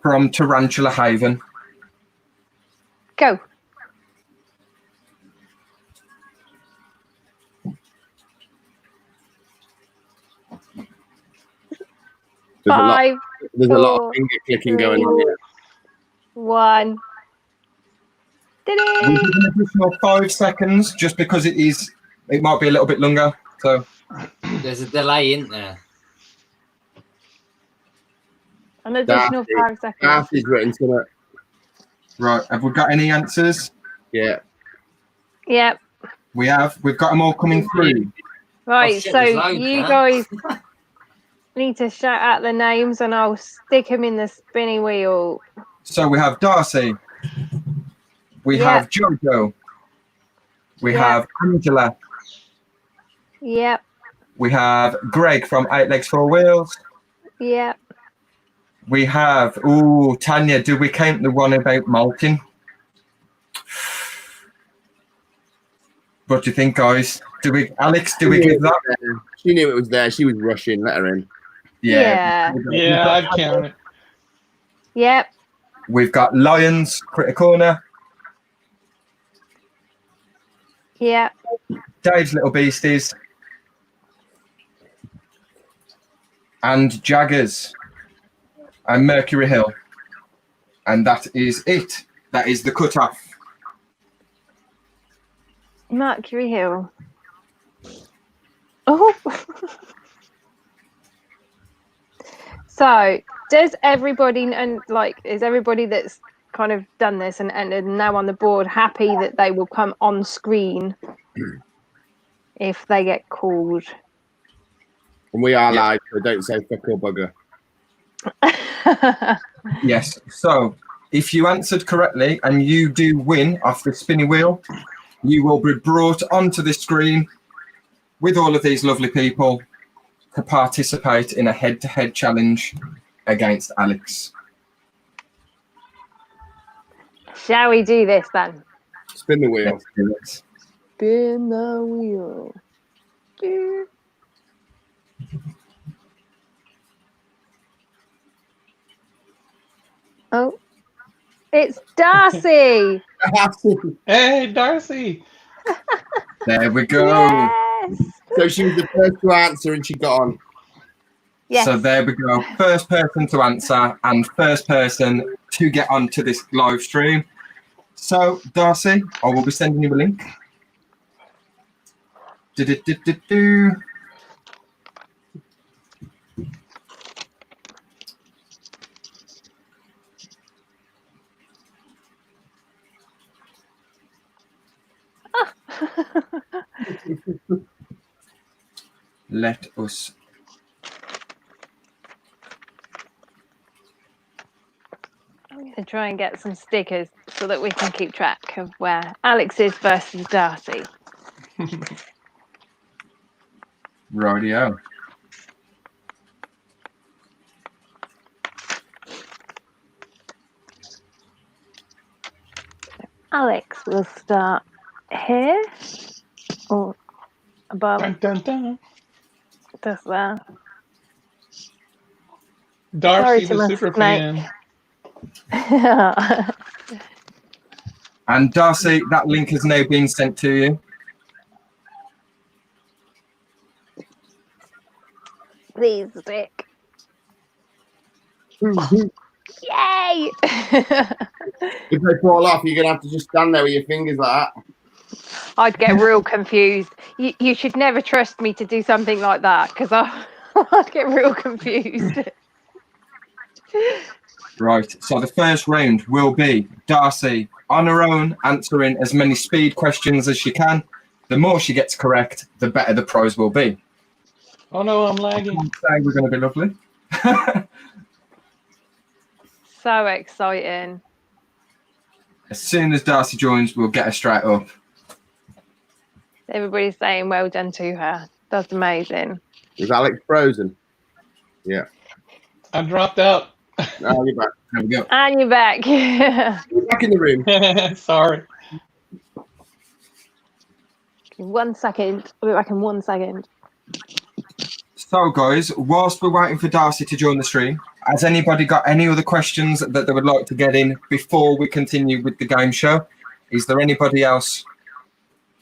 from Tarantula Haven. Go. Five. There's a lot of finger clicking going on here. 1. We'll give an additional 5 seconds just because it might be a little bit longer. So there's a delay in there. An additional 5 seconds. Darcy's written to it. Right, have we got any answers? Yeah. Yep. We have. We've got them all coming through. Right, Oh, shit, so there's loads, you huh? guys need to shout out the names and I'll stick them in the spinning wheel. So we have Darcy. We have Jojo. We have Angela. Yep. We have Greg from 8 Legs 4 Wheels. Yep. We have, Tanya, do we count the one about malting? What do you think, guys? Alex, do we give that? She knew it was there. She was rushing. Let her in. Yeah. Yeah, I'd count it. Yep. We've got Lions, Critter Corner. Yep. Dave's Little Beasties. And Jaggers. And Mercury Hill. And that is it. That is the cutoff. Mercury Hill. Oh. So, does everybody, and like, is everybody that's kind of done this and now on the board happy that they will come on screen if they get called? And we are live, so don't say fuck or bugger. Yes. So, if you answered correctly and you do win off the spinny wheel, you will be brought onto the screen with all of these lovely people to participate in a head-to-head challenge against Alex. Shall we do this then? Spin the wheel. Let's do it. Spin the wheel. Oh, it's Darcy. Hey, Darcy. There we go. Yes. So she was the first to answer and she got on. Yes. So there we go. First person to answer and first person to get onto this live stream. So, Darcy, I will be sending you a link. Do-do-do-do-do. Let us. I'm going to try and get some stickers so that we can keep track of where Alex is versus Darcy. Rightio. Alex will start here or above. Dun, dun, dun. Just there. Darcy, to the my super snake. fan. And Darcy, that link has now been sent to you. Please stick. Yay! If they fall off, you're going to have to just stand there with your fingers like that. I'd get real confused. You should never trust me to do something like that because I'd get real confused. Right, so the first round will be Darcy on her own answering as many speed questions as she can. The more she gets correct, the better the prize will be. Oh no, I'm lagging. Say we're going to be lovely. So exciting. As soon as Darcy joins, we'll get her straight up. Everybody's saying well done to her. That's amazing. Was Alex frozen? Yeah. I dropped out. No, you're back. There we go. And you're back. You're back in the room. Sorry. 1 second. I'll be back in 1 second. So, guys, whilst we're waiting for Darcy to join the stream, has anybody got any other questions that they would like to get in before we continue with the game show? Is there anybody else?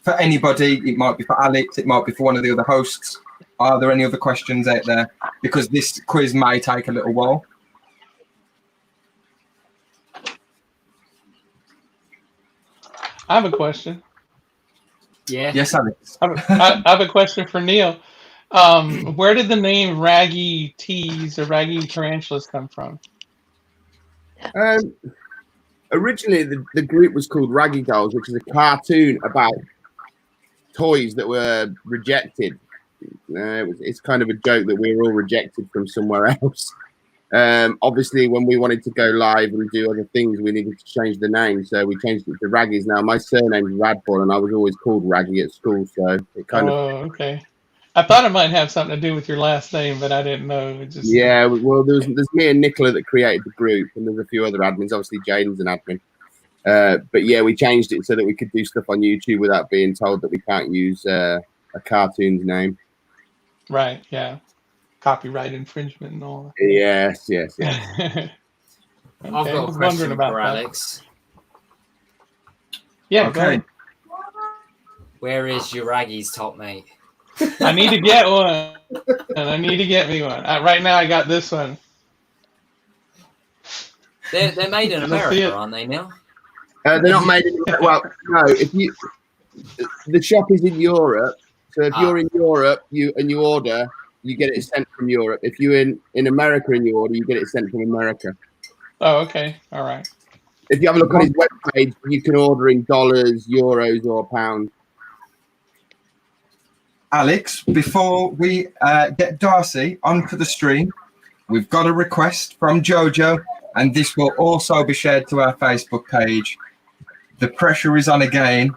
For anybody, it might be for Alex, it might be for one of the other hosts. Are there any other questions out there? Because this quiz may take a little while. I have a question. Yeah. Yes, Alex. I have a question for Neil. Where did the name Raggy Tees or Raggy Tarantulas come from? Originally, the group was called Raggy Dolls, which is a cartoon about toys that were rejected. It's kind of a joke that we were all rejected from somewhere else. Obviously, when we wanted to go live and do other things, we needed to change the name, so we changed it to Raggies. Now, my surname is Radbull, and I was always called Raggy at school, so it kind of... Oh, okay. I thought it might have something to do with your last name, but I didn't know. It just... Yeah, well, there's me and Nicola that created the group, and there's a few other admins. Obviously, Jaden's an admin. But yeah, we changed it so that we could do stuff on YouTube without being told that we can't use a cartoon's name. Right, yeah. Copyright infringement and all that. Yes. Okay, I've got I a was question wondering about for that. Alex. Yeah, Okay. Where is your Raggy's top, mate? I need to get one. And I need to get me one. Right now, I got this one. They're made in Let's see America, it. aren't they, Neil? They're not made in... Well, no, the shop is in Europe, So if you're in Europe, you order, you get it sent from Europe. If you're in America and you order, you get it sent from America. Oh, okay. All right. If you have a look on his webpage, you can order in dollars, euros, or pounds. Alex, before we get Darcy onto the stream, we've got a request from Jojo, and this will also be shared to our Facebook page. The pressure is on again.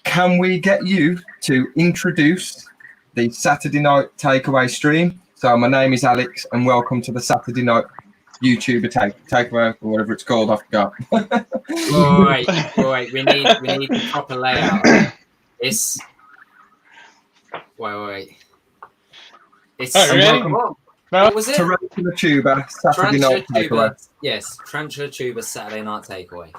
Can we get you to introduce the Saturday night takeaway stream? So my name is Alex, and welcome to the Saturday night YouTuber takeaway, or whatever it's called. I forgot. Wait. We need the proper layout. It's wait. It's ready? What was it? Tarantula Tuber Saturday night takeaway. Yes, Tarantula Tuber Saturday night takeaway.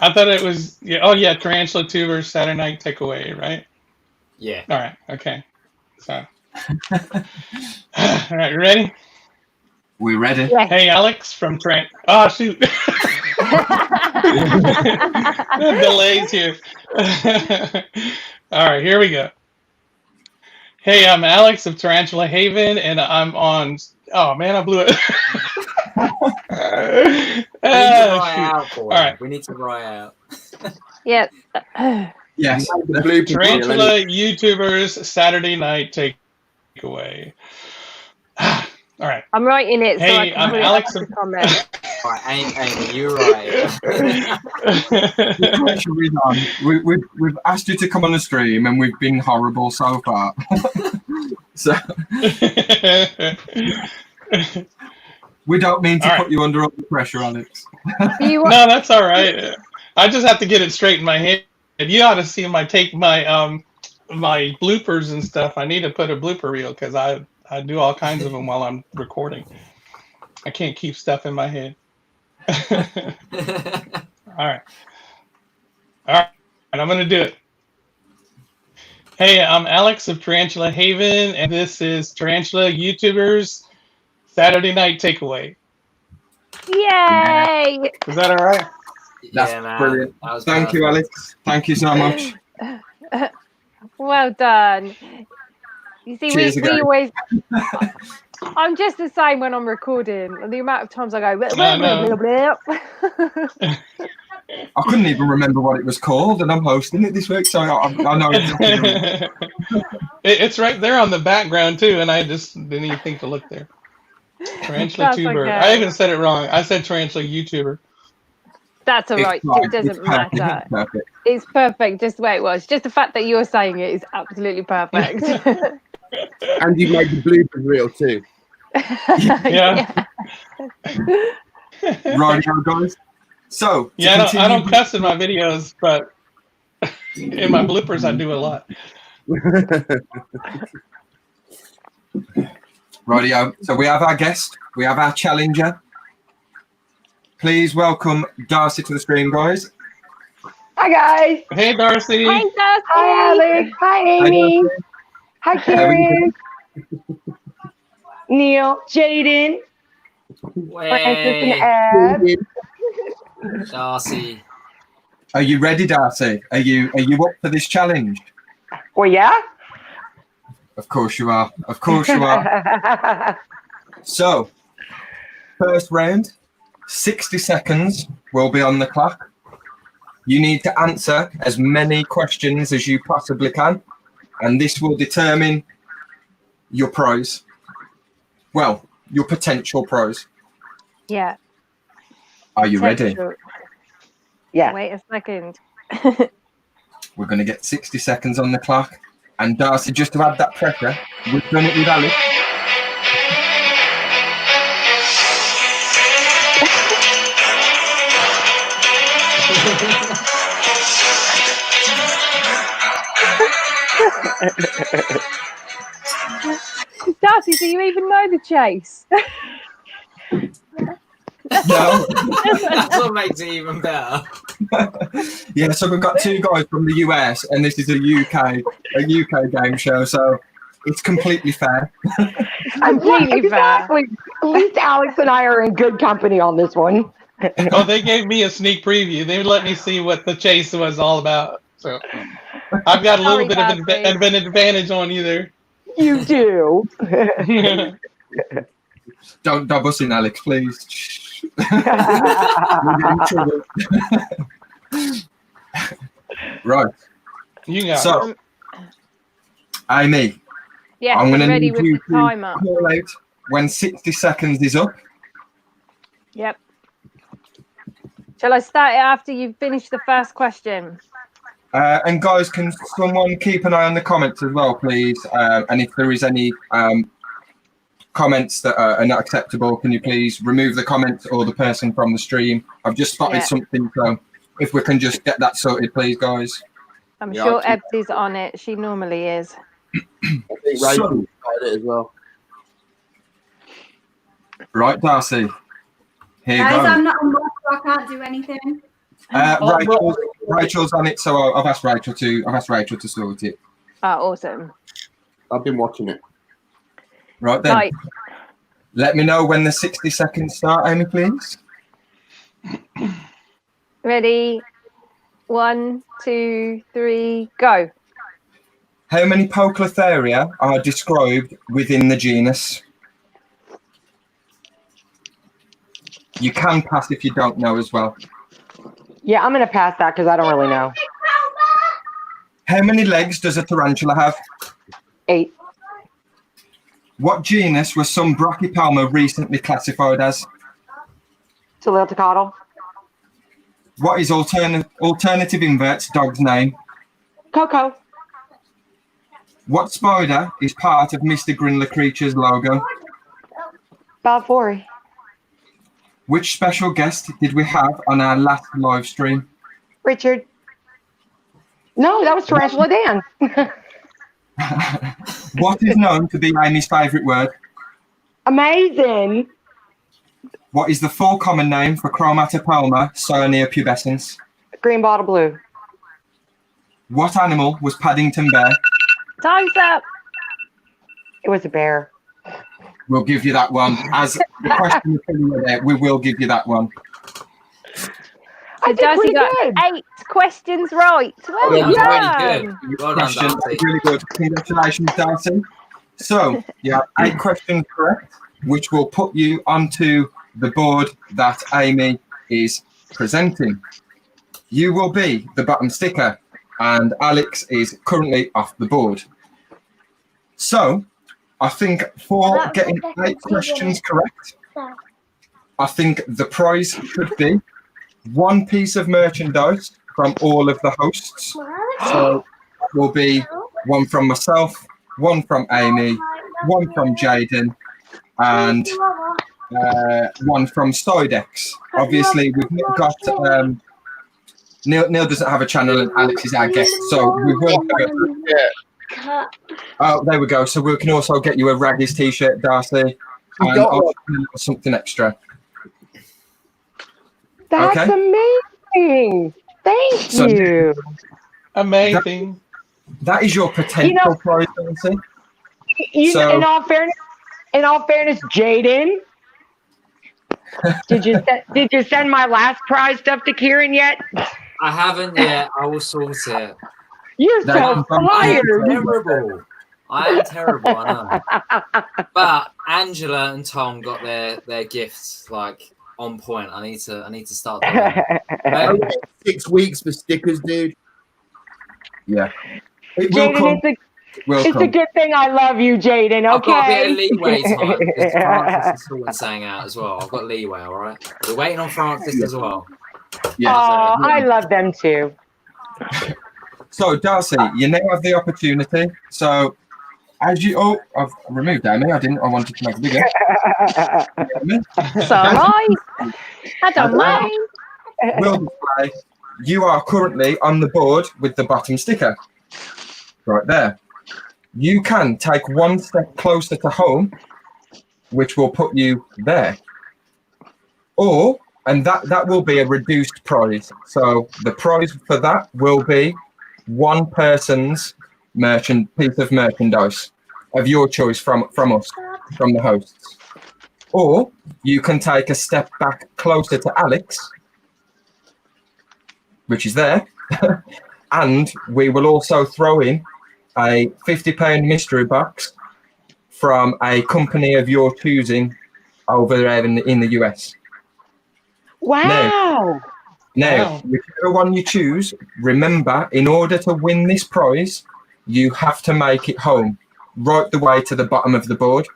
I thought it was Tarantula Tuber Saturday night takeaway, right? Yeah. All right. Okay. So. All right. You ready? We ready? Yeah. Hey, Alex from Trent. Oh shoot. Delays here. All right. Here we go. Hey, I'm Alex of Tarantula Haven, and I'm on. Oh man, I blew it. All right. We need to write out. Yeah. Yes. Tarantula YouTubers Saturday night takeaway. All right. I'm writing it. Hey, so I can I'm read Alex the of- comment. All right, Amy, you're right. The pressure is on. We've asked you to come on the stream, and we've been horrible so far. So we don't mean to put you under all the pressure, Alex. No, that's all right. I just have to get it straight in my head. You ought to see my my bloopers and stuff. I need to put a blooper reel because I do all kinds of them while I'm recording. I can't keep stuff in my head. All right. I'm going to do it. Hey, I'm Alex of Tarantula Haven, and this is Tarantula YouTubers Saturday Night Takeaway. Yay! Is that all right? That's brilliant. Thank you, Alex. Thank you so much. Well done. You see, Cheers we again. always. I'm just the same when I'm recording. The amount of times I go. Blah, blah, blah, blah, blah. I couldn't even remember what it was called, and I'm hosting it this week, so I know exactly. It's right there on the background too, and I just didn't even think to look there. Tarantula That's tuber. okay. I even said it wrong. I said Tarantula YouTuber. That's all right. It doesn't matter. Perfect. It's perfect just the way it was. Just the fact that you're saying it is absolutely perfect. And you made the bloopers reel too. Yeah. Right, guys. So I don't cuss in my videos, but in my bloopers I do a lot. Rightio. So we have our guest, we have our challenger. Please welcome Darcy to the stream, guys. Hi guys. Hey Darcy. Hi, Darcy. Hi Alex. Hi Amy. Hi Karen. Neil. Jaden. Francis and Ed. Darcy. Are you ready, Darcy? Are you up for this challenge? Well, yeah. Of course you are. Of course you are. So, first round, 60 seconds will be on the clock. You need to answer as many questions as you possibly can, and this will determine your prize. Well, your potential prize. Yeah. Are you ready? Yeah. Wait a second. We're going to get 60 seconds on the clock. And Darcy, just to add that pressure, we've done it with Alex. Darcy, do you even know The Chase? No. That's what makes it even better. Yeah, so we've got two guys from the US, and this is a UK game show, so it's completely fair. Completely fair. Exactly. At least Alex and I are in good company on this one. Oh, they gave me a sneak preview. They let me see what The Chase was all about. So I've got a little Sorry, bit of Darcy. an advantage on you there. You do. Don't double in, Alex, please. We'll get in trouble. Right. You got it. So, Amy, Yes, I'm I'm going to ready need with you the to timer. call out when 60 seconds is up. Yep. Shall I start it after you've finished the first question? And guys, can someone keep an eye on the comments as well, please? And if there is any comments that are not acceptable, can you please remove the comments or the person from the stream? I've just spotted something, so if we can just get that sorted, please, guys. I'm sure Ebz is on it. She normally is. I think Rachel started it as well. Right, Darcy. Here you Guys, go. I'm not on board, so I can't do anything. Rachel's on it, so I've asked Rachel to sort it. Oh, awesome. I've been watching it. Right then. Right. Let me know when the 60 seconds start, Amy, please. Ready? 1, 2, 3, go. How many Poecilotheria are described within the genus? You can pass if you don't know as well. Yeah, I'm going to pass that because I don't really know. How many legs does a tarantula have? 8. What genus was some Brachypelma recently classified as? Toliltocotl. What is alternative invert's dog's name? Coco. What spider is part of Mr. Grindlers Creatures logo? Balfour. Which special guest did we have on our last live stream? Richard. No, that was Tarantula Dan. What is known to be Amy's favourite word? Amazing. What is the full common name for Chromatopelma cyanea-pubescens? Green bottle blue. What animal was Paddington Bear? Time's up. It was a bear. We'll give you that one. As the question is there, we will give you that one. So Darcy got 8 questions right. Well That was done. really good. Well done, Question, Darcy. really good. Congratulations, Darcy. So, you have 8 questions correct, which will put you onto the board that Amy is presenting. You will be the bottom sticker, and Alex is currently off the board. So, I think for getting 8 questions correct, I think the prize should be 1 piece of merchandise from all of the hosts. So that will be 1 from myself, 1 from Amy, 1 from Jaden, and 1 from Psydex. Obviously, we've not got Neil doesn't have a channel, and Alex is our guest, so we will. Oh, there we go. So we can also get you a Raggies t-shirt, Darcy, and I'll something extra. That's amazing. Thank you. Amazing. That is your potential prize, Darcy. In all fairness, Jaden, did you send my last prize stuff to Kieran yet? I haven't yet. I will sort it. You're so fired. Terrible. I am terrible, I know. But Angela and Tom got their gifts like on point. I need to start doing 6 weeks for stickers, dude. Yeah. Jaden, it's a good thing I love you, Jaden. I've got a bit of Okay. leeway time because Francis is sorting something out as well. I've got leeway, all right? We're waiting on Francis as well. Yeah. Oh, I love them too. So, Darcy, you now have the opportunity. So, as you... Oh, I've removed Amy. I wanted to make it bigger. It's all right. I don't mind. Will display. You are currently on the board with the bottom sticker. Right there. You can take 1 step closer to home, which will put you there. And that will be a reduced prize. So the prize for that will be 1 person's piece of merchandise of your choice from us, from the hosts. Or you can take a step back closer to Alex, which is there, And we will also throw in a £50 mystery box from a company of your choosing over there in the US. Wow. Now, whichever one you choose, remember, in order to win this prize, you have to make it home, right the way to the bottom of the board.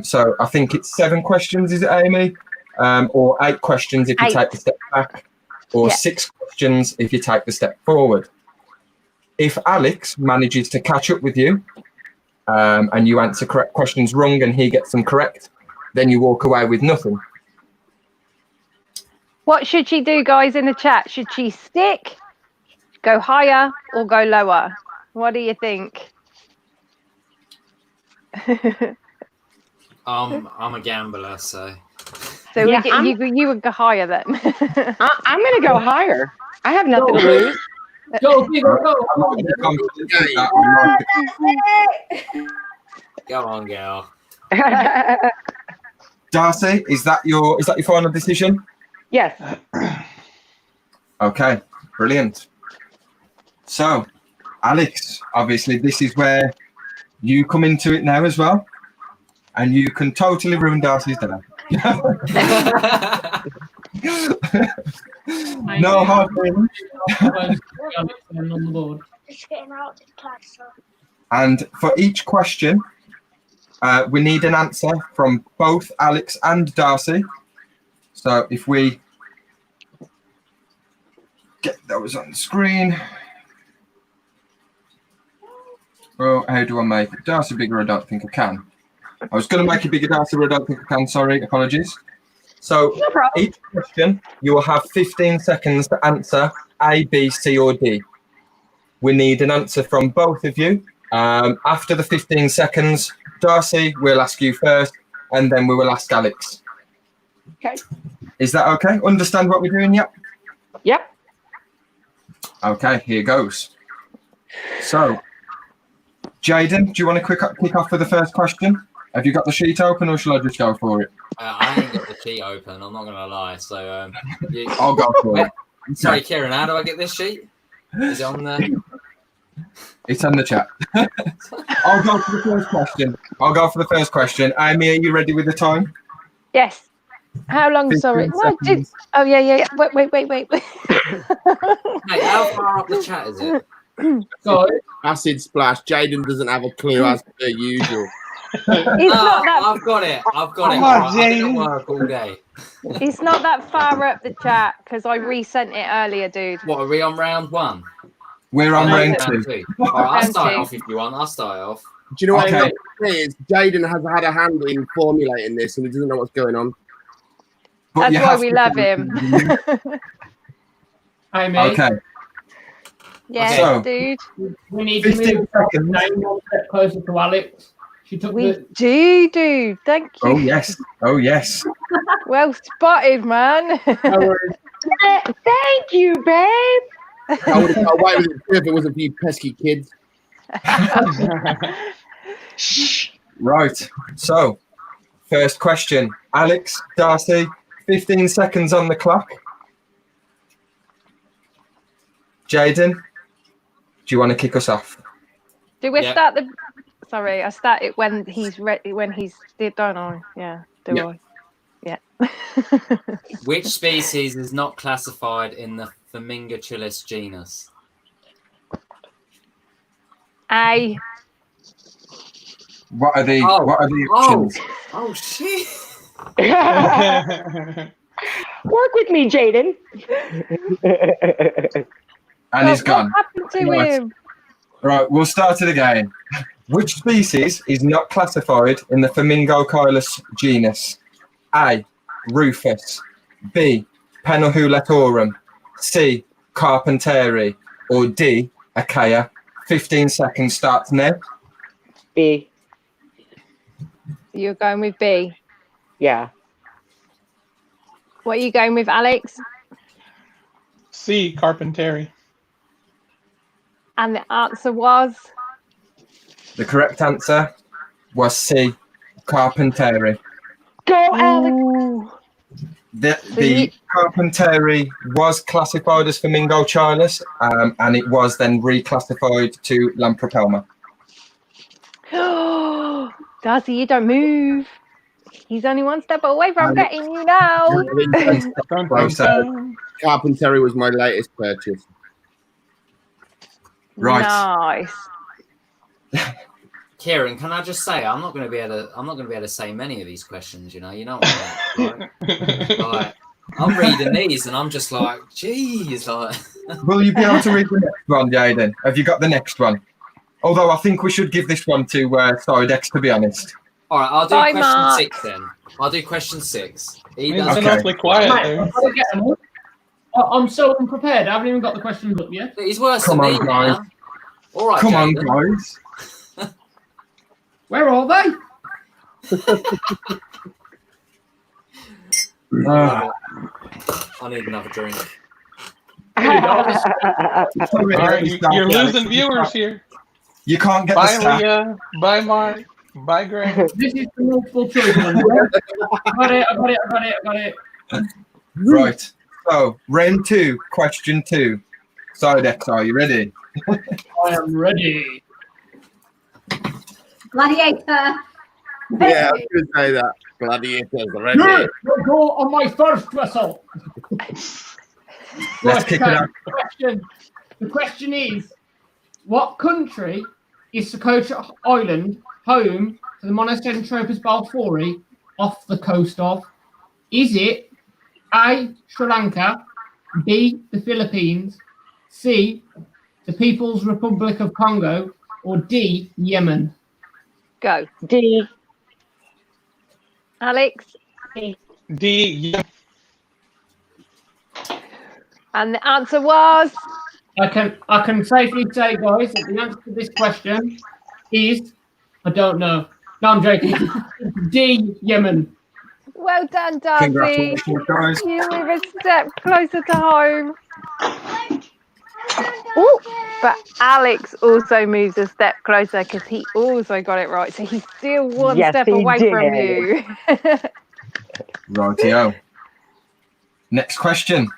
So I think it's 7 questions, is it, Amy? Or 8 questions if you take the step back, or 6 questions if you take the step forward. If Alex manages to catch up with you, and you answer correct questions wrong and he gets them correct, then you walk away with nothing. What should she do, guys, in the chat? Should she stick, go higher, or go lower? What do you think? I'm a gambler, so. So Yeah, you would go higher then. I'm going to go higher. I have nothing to lose. Go, go. Go on, girl. Darcy, is that your final decision? Yes. Okay, brilliant. So, Alex, obviously this is where you come into it now as well, and you can totally ruin Darcy's day. No hard feelings. And for each question, we need an answer from both Alex and Darcy. So if we get those on the screen. Oh, how do I make it? Darcy bigger? I don't think I can. I was going to make it bigger, Darcy, but I don't think I can. Sorry, apologies. So each question, you will have 15 seconds to answer A, B, C, or D. We need an answer from both of you. After the 15 seconds, Darcy, we'll ask you first, and then we will ask Alex. Okay. Is that okay? Understand what we're doing? Yep. Yep. Okay, here goes. So, Jaden, do you want to kick off with the first question? Have you got the sheet open, or shall I just go for it? I ain't got the sheet open, I'm not going to lie. So, I'll go for it. Sorry, Kieran, how do I get this sheet? Is it on there? It's on the chat. I'll go for the first question. Amy, are you ready with the time? Yes. How long? Sorry. No, oh, yeah. Wait. Hey, how far up the chat is it? Sorry. Acid splash. Jaden doesn't have a clue as per usual. I've got it. I've on, been at work all day. It's not that far up the chat because I resent it earlier, dude. What, are we on round 1? We're on round 2. All right, I'll start off if you want. I'll start off. Do you know what it is? Jaden has had a hand in formulating this and he doesn't know what's going on. But that's why we love him. Hi, mate. Okay. Yeah, so, dude. We need to move one step closer to Alex. She took do, dude. Thank you. Oh, yes. Well spotted, man. Thank you, babe. I would have got away with it if it wasn't for you pesky kids. Right. So, first question. Alex, Darcy, 15 seconds on the clock. Jaden, do you want to kick us off? Do we start the... Sorry, I start it when he's ready, when he's... Don't I? Yeah. I? Yeah. Which species is not classified in the Flamingochilus genus? A. What are the options? Oh shit. Work with me, Jaden. And he's gone. What happened to him? Right, we'll start it again. Which species is not classified in the Flamingochilus genus? A. Rufus. B. Penahulatorum. C. Carpenteri. Or D. Achaia. 15 seconds starts now. B. You're going with B? Yeah. What are you going with, Alex? C. Carpenteri. And the answer was? The correct answer was C. Carpenteri. Go, Alex. Carpenteri was classified as Flamingo Chilus, and it was then reclassified to Lampropelma. Darcy, you don't move. He's only one step away from getting you now. Carpenteri was my latest purchase. Right. Nice. Kieran, can I just say I'm not going to be able to say many of these questions. You know what I mean? Like, I'm reading these and I'm just like, geez. Like... Will you be able to read the next one, Jaden? Have you got the next one? Although I think we should give this one to Psydex, to be honest. All right, I'll do Bye, question Mark. 6 then. I'll do question 6. He's been awfully quiet Mate, there. I've got to get them all. I'm so unprepared. I haven't even got the questions up yet. He's worse Come than on, me guys. now. All right, Come on, Jaden. guys. Where are they? I need another drink. You're losing viewers here. You can't get Bye, the staff. Leah. Bye, Mark. Bye, Greg. This is the multiple choice one. I got it. Right. So, round 2, question 2. Psydex, are you ready? I am ready. Gladiator. Yeah, I was going to say that. Gladiators ready. Good. We'll go on my first vessel. Let's kick it out. The question is, what country is Socotra Island home to the Monocentropus balfouri off the coast of? Is it A, Sri Lanka, B, the Philippines, C, the People's Republic of Congo, or D, Yemen? Go. D. Alex. D. Yeah. And the answer was... I can safely say, guys, that the answer to this question is I don't know. No, I'm joking. D, Yemen. Well done, Darcy. Congratulations, guys. You live a step closer to home. Ooh, but Alex also moves a step closer because he also got it right. So he's still one Yes, step he away did. from you. Rightio. Next question.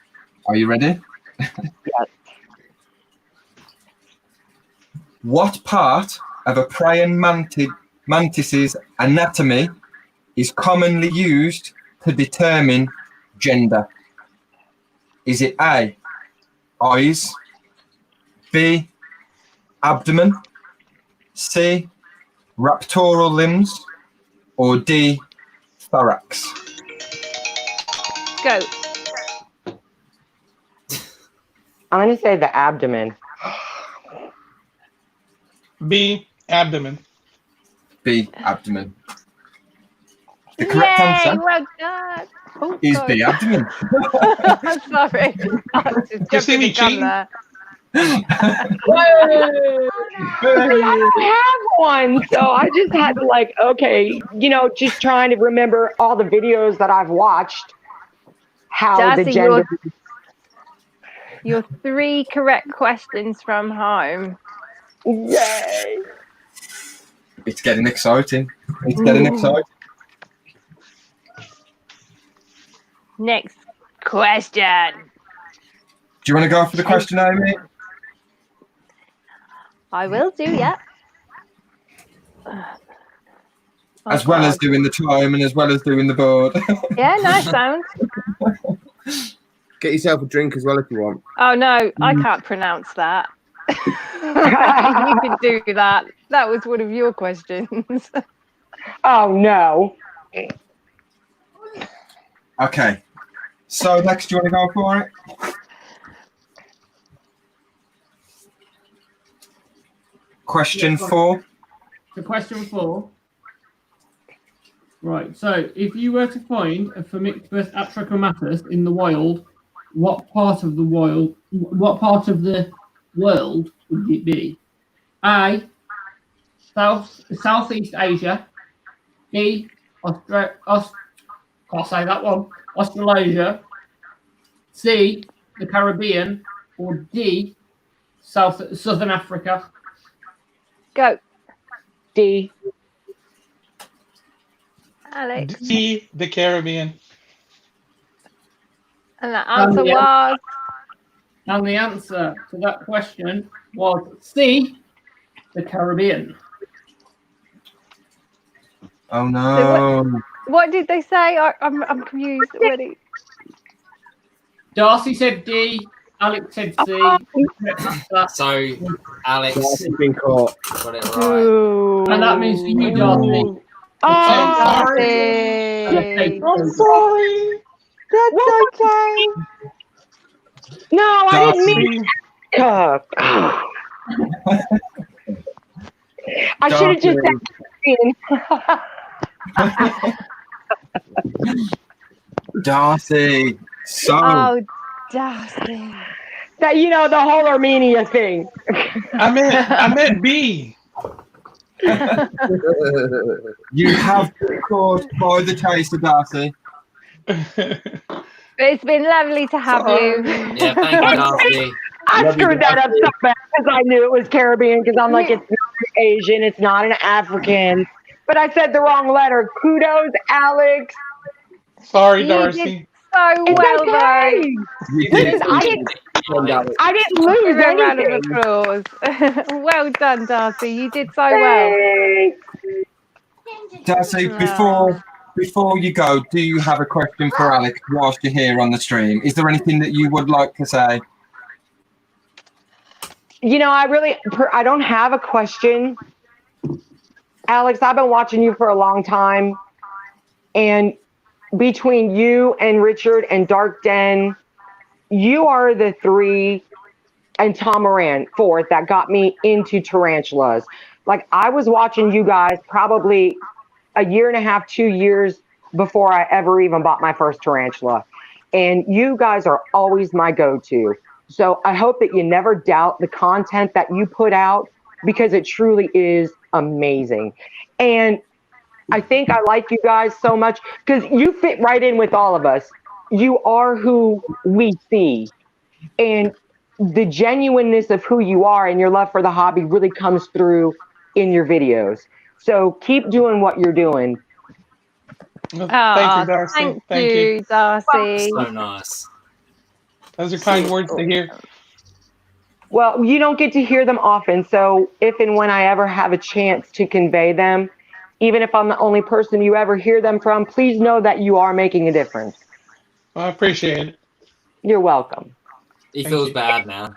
Are you ready? Yes. What part of a praying mantis's anatomy is commonly used to determine gender? Is it A, eyes, B, abdomen, C, raptoral limbs, or D, thorax? Go. I'm going to say the abdomen. B. Abdomen. B, abdomen. The correct Yay, answer well done. Oh, is God. B, abdomen. Sorry. I was You just see me jumping cheating? the gun there. I don't have one, so I just had to just trying to remember all the videos that I've watched. How Darcy, the gender. Your 3 correct questions from home. Yay! It's getting exciting. It's getting exciting. Next question. Do you want to go for the question, Amy? I will do, yeah. As well as doing the time and as well as doing the board. Yeah, nice sound. Get yourself a drink as well if you want. Oh no, I can't pronounce that. You can do that. That was one of your questions. Oh no! Okay. So next, do you want to go for it? Question 4. So question 4. Right, so if you were to find a Phomictopus atrachromatus in the wild, what part of the world would it be? A, Southeast Asia, B, can't say that one, Australasia, C, the Caribbean, or D, Southern Africa? Go. D. Alex. D. The Caribbean. And the answer was. And the answer to that question was C, the Caribbean. Oh no. What did they say? I'm confused already. Darcy said D, Alex said C. So, Alex Darcy's been caught. got it right. And that means for you, Darcy. Oh, Darcy. I'm sorry. That's okay. No, I didn't mean cup. I should have just said Darcy. So Oh, Darcy. that, you know, the whole Armenia thing. I meant B. you have been caught by the chaser, Darcy. It's been lovely to have you. Yeah, thank you, Darcy. I screwed that up so bad because I knew it was Caribbean because I'm like, it's not Asian, it's not an African. But I said the wrong letter. Kudos, Alex. Sorry, You Darcy. did so well, though. You Listen, did. I didn't lose Give her a round of anything. applause. Well done, Darcy. You did so well. Thanks. Darcy, before you go, do you have a question for Alex whilst you're here on the stream? Is there anything that you would like to say? You know, I don't have a question. Alex, I've been watching you for a long time. And between you and Richard and Dark Den, you are the three, and Tom Moran, fourth, that got me into tarantulas. Like, I was watching you guys probably a year and a half, 2 years before I ever even bought my first tarantula. And you guys are always my go-to. So I hope that you never doubt the content that you put out because it truly is amazing. And I think I like you guys so much because you fit right in with all of us. You are who we see. And the genuineness of who you are and your love for the hobby really comes through in your videos. So keep doing what you're doing. Well, thank you, Darcy. Thank you, Darcy. So nice. Those are kind words to hear. Well, you don't get to hear them often. So if and when I ever have a chance to convey them, even if I'm the only person you ever hear them from, please know that you are making a difference. Well, I appreciate it. You're welcome. He feels bad now.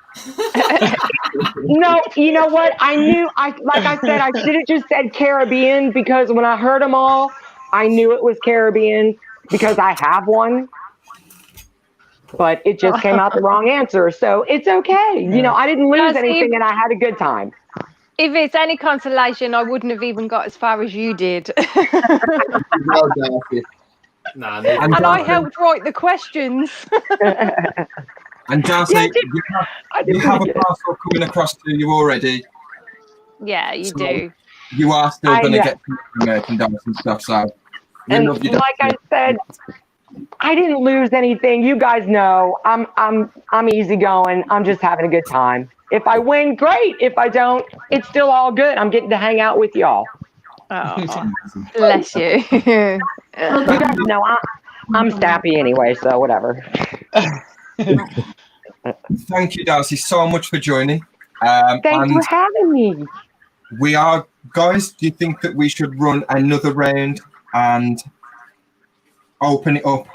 No, you know what? Like I said, I should have just said Caribbean because when I heard them all, I knew it was Caribbean because I have one. But it just came out the wrong answer. So it's okay. You know, I didn't lose anything and I had a good time. If it's any consolation, I wouldn't have even got as far as you did. Well, Darcy. Nah, And I helped write the questions. And Darcy, Yeah, you have a parcel coming across to you already. Yeah, you So, do. You are still I going to know. get merchandise and stuff. So, we And love you, like I said, I didn't lose anything. You guys know I'm easygoing. I'm just having a good time. If I win, great. If I don't, it's still all good. I'm getting to hang out with y'all. Oh, bless you. You guys know I'm sappy anyway, so whatever. Thank you, Darcy, so much for joining. Thanks and for having me. we are, guys, do you think that we should run another round and open it up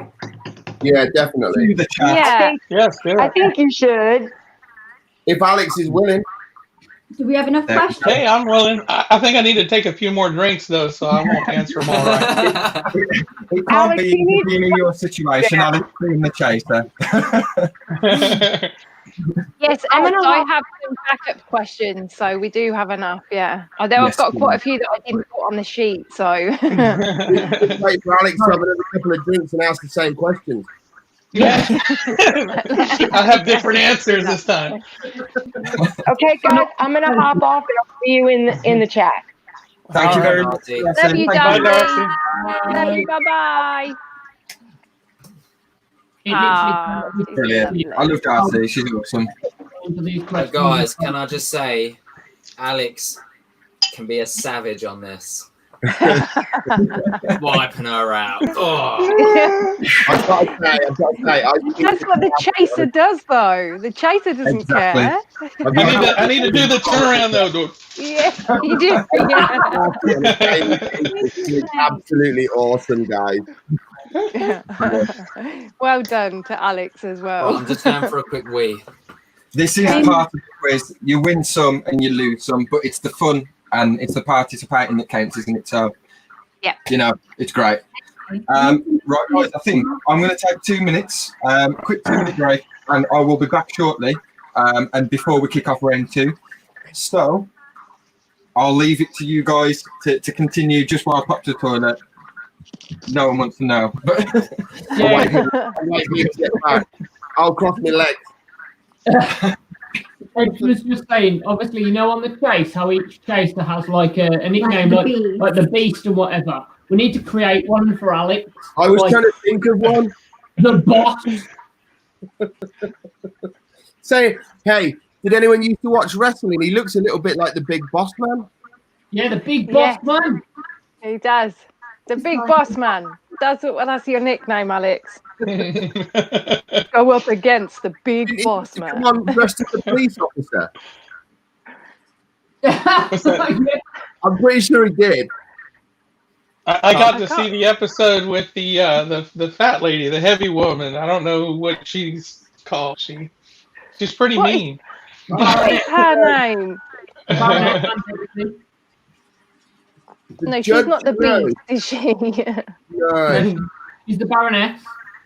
Yeah, to definitely. the chat? Yeah. Yes, do I it. think you should. If Alex is willing. Do we have enough There we go. questions? Hey, I'm willing. I think I need to take a few more drinks, though, so I won't answer them all right. It can't Alex, be you need- being in your situation, Alex being the chaser. Yes, I'm and gonna- I have some backup questions, so we do have enough. Yeah, although Yes, I've got quite a please. few that I didn't put on the sheet. So Just wait for Alex to have another couple of drinks and ask the same questions. Yeah. I have different answers this time. Okay, guys, I'm gonna hop off and I'll see you in the chat. Thank you very much. Darcy. love you, Bye, Darcy. Darcy. Love you. Bye bye. It Ah, literally Brilliant. I love Darcy. She's awesome. into these But questions. guys, can I just say, Alex can be a savage on this. Wiping her out. Oh. I've got to say, That's what the chaser does, though. The chaser doesn't care. I need to do the turnaround though, dude. Yeah, you do. It's absolutely awesome, guys. Yeah. Well done to Alex as well. Right, I'm just going for a quick wee. This is part of the quiz. You win some and you lose some, but it's the fun and it's the participating that counts, isn't it? So, yeah, you know, it's great. Right, guys, I think I'm going to take 2 minutes, quick 2-minute break, and I will be back shortly. And before we kick off round 2, so I'll leave it to you guys to continue just while I pop to the toilet. No one wants to know. But I'll cross my legs. Ed was just saying, obviously, you know, on the chase, how each chaser has like a nickname, like the beast and whatever. We need to create one for Alex. I was like, trying to think of one. The boss. Say, hey, did anyone used to watch wrestling? He looks a little bit like the Big Boss Man. Yeah, the Big Boss Man. He does. The Big Boss Man. That's your nickname, Alex. Go up against the Big Boss Man. Come on, dressed as a police officer. I'm pretty sure he did. I got to see the episode with the fat lady, the heavy woman. I don't know what she's called. She's pretty mean. What is her name? No, she's not the beast, is she? No. She's the Baroness.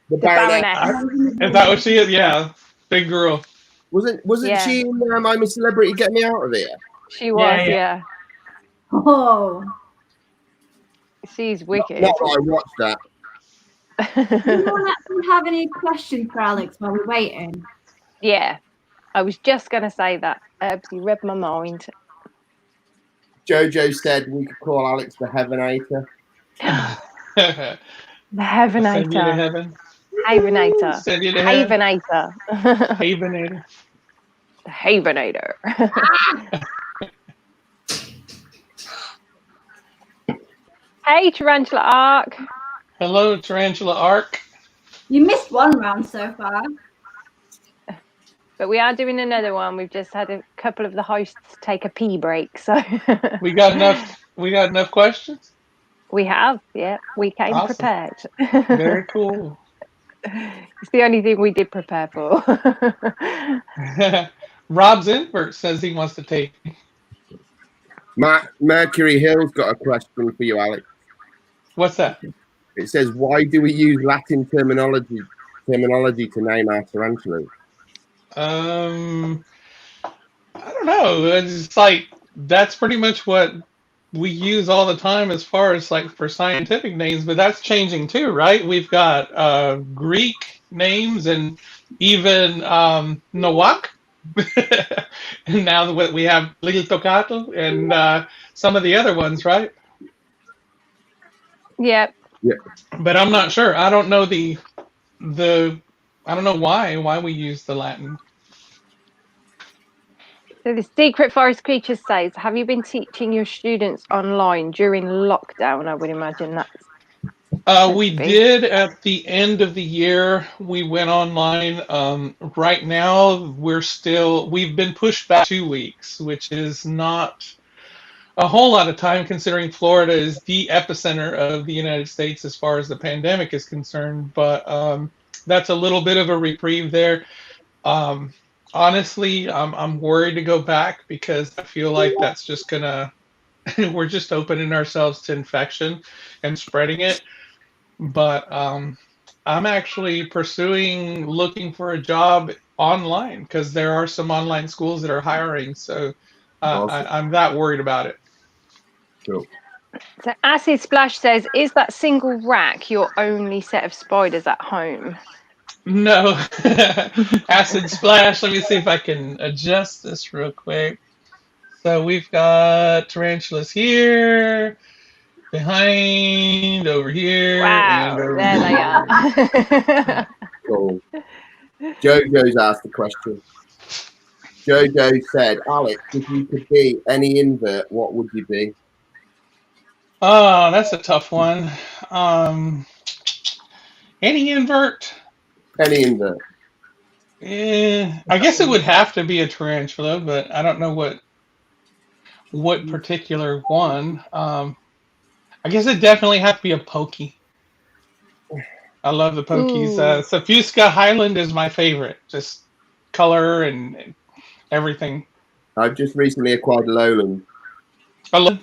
The Baroness. Is that what she is? Yeah, big girl. Wasn't Yeah. she in I'm a Celebrity, Get Me Out of Here? She was, yeah. Oh. She's wicked. Not that I watched that. Anyone actually have any questions for Alex while we're waiting? Yeah, I was just going to say that. You read my mind. Jojo said we could call Alex the Heavenator. The Heavenator. Send you to heaven. Havenator. Send you to heaven. Havenator. Havenator. The Havenator. Hey, Tarantula Arc. Hello, Tarantula Arc. You missed one round so far. But we are doing another one. We've just had a couple of the hosts take a pee break, so We got enough questions? we have. Yeah, we came Awesome. prepared. Very cool. It's the only thing we did prepare for. Rob's Invert says he wants to take. Mercury Hill's got a question for you, Alex. What's that? It says, why do we use Latin terminology to name our tarantulas? I don't know. It's like that's pretty much what we use all the time as far as like for scientific names, but that's changing too, right? We've got Greek names and even Nawak. And now we have Little Tocato and some of the other ones, right? Yeah. But I'm not sure. I don't know I don't know why we use the Latin. So the Secret Forest Creatures says, have you been teaching your students online during lockdown? I would imagine that's we did at the end of the year. We went online. Right now, we've been pushed back 2 weeks, which is not a whole lot of time considering Florida is the epicenter of the United States as far as the pandemic is concerned. But that's a little bit of a reprieve there. Honestly, I'm worried to go back because I feel like that's just we're just opening ourselves to infection and spreading it. But I'm actually looking for a job online because there are some online schools that are hiring. So Awesome. I'm that worried about it. Cool. So Acid Splash says, is that single rack your only set of spiders at home? No. Acid Splash. Let me see if I can adjust this real quick. So we've got tarantulas here, behind, over here. Wow, and over there they are. Cool. Jojo's asked the question. Jojo said, Alex, if you could be any invert, what would you be? Oh, that's a tough one. Any invert? Any invert. I guess it would have to be a tarantula, but I don't know what particular one. I guess it definitely has to be a pokey. I love the pokies. Ooh. Safusca Highland is my favorite. Just color and everything. I've just recently acquired Lowland.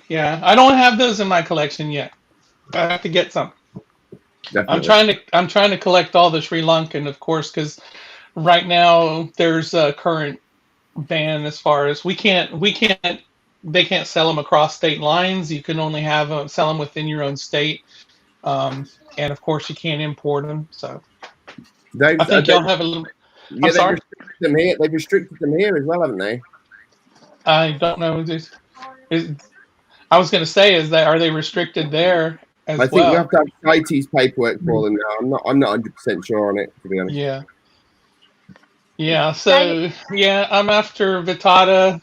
Yeah, I don't have those in my collection yet. I have to get some. Definitely. I'm trying to collect all the Sri Lankan, of course, because right now there's a current ban as far as they can't sell them across state lines. You can only sell them within your own state, and of course you can't import them. So I think y'all have a little. Yeah, I'm sorry. restricted them here. They've restricted them here as well, haven't they? I don't know. I was going to say, are they restricted there as well? I think we have to have CITES paperwork for them now. I'm not 100% sure on it, to be honest. Yeah. Yeah. So yeah, I'm after Vitata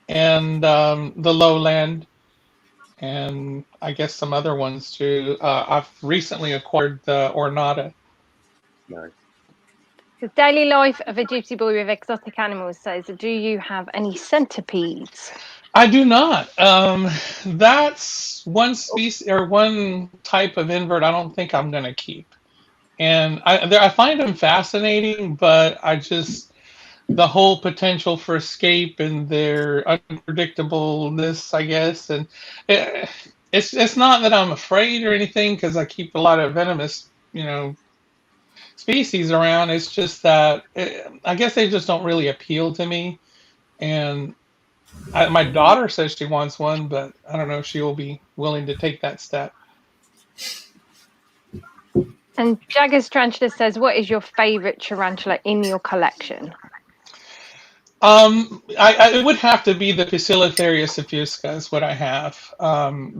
and the Lowland, and I guess some other ones too. I've recently acquired the Ornata. Nice. The daily life of a gypsy boy with exotic animals says, do you have any centipedes? I do not. That's one species or one type of invert I don't think I'm going to keep. And I find them fascinating, but the whole potential for escape and their unpredictableness, I guess. And it's not that I'm afraid or anything, because I keep a lot of venomous, species around. It's just that I guess they just don't really appeal to me. And my daughter says she wants one, but I don't know if she will be willing to take that step. And Jagger's Tarantula says, what is your favorite tarantula in your collection? It would have to be the Poecilotheria safusca is what I have.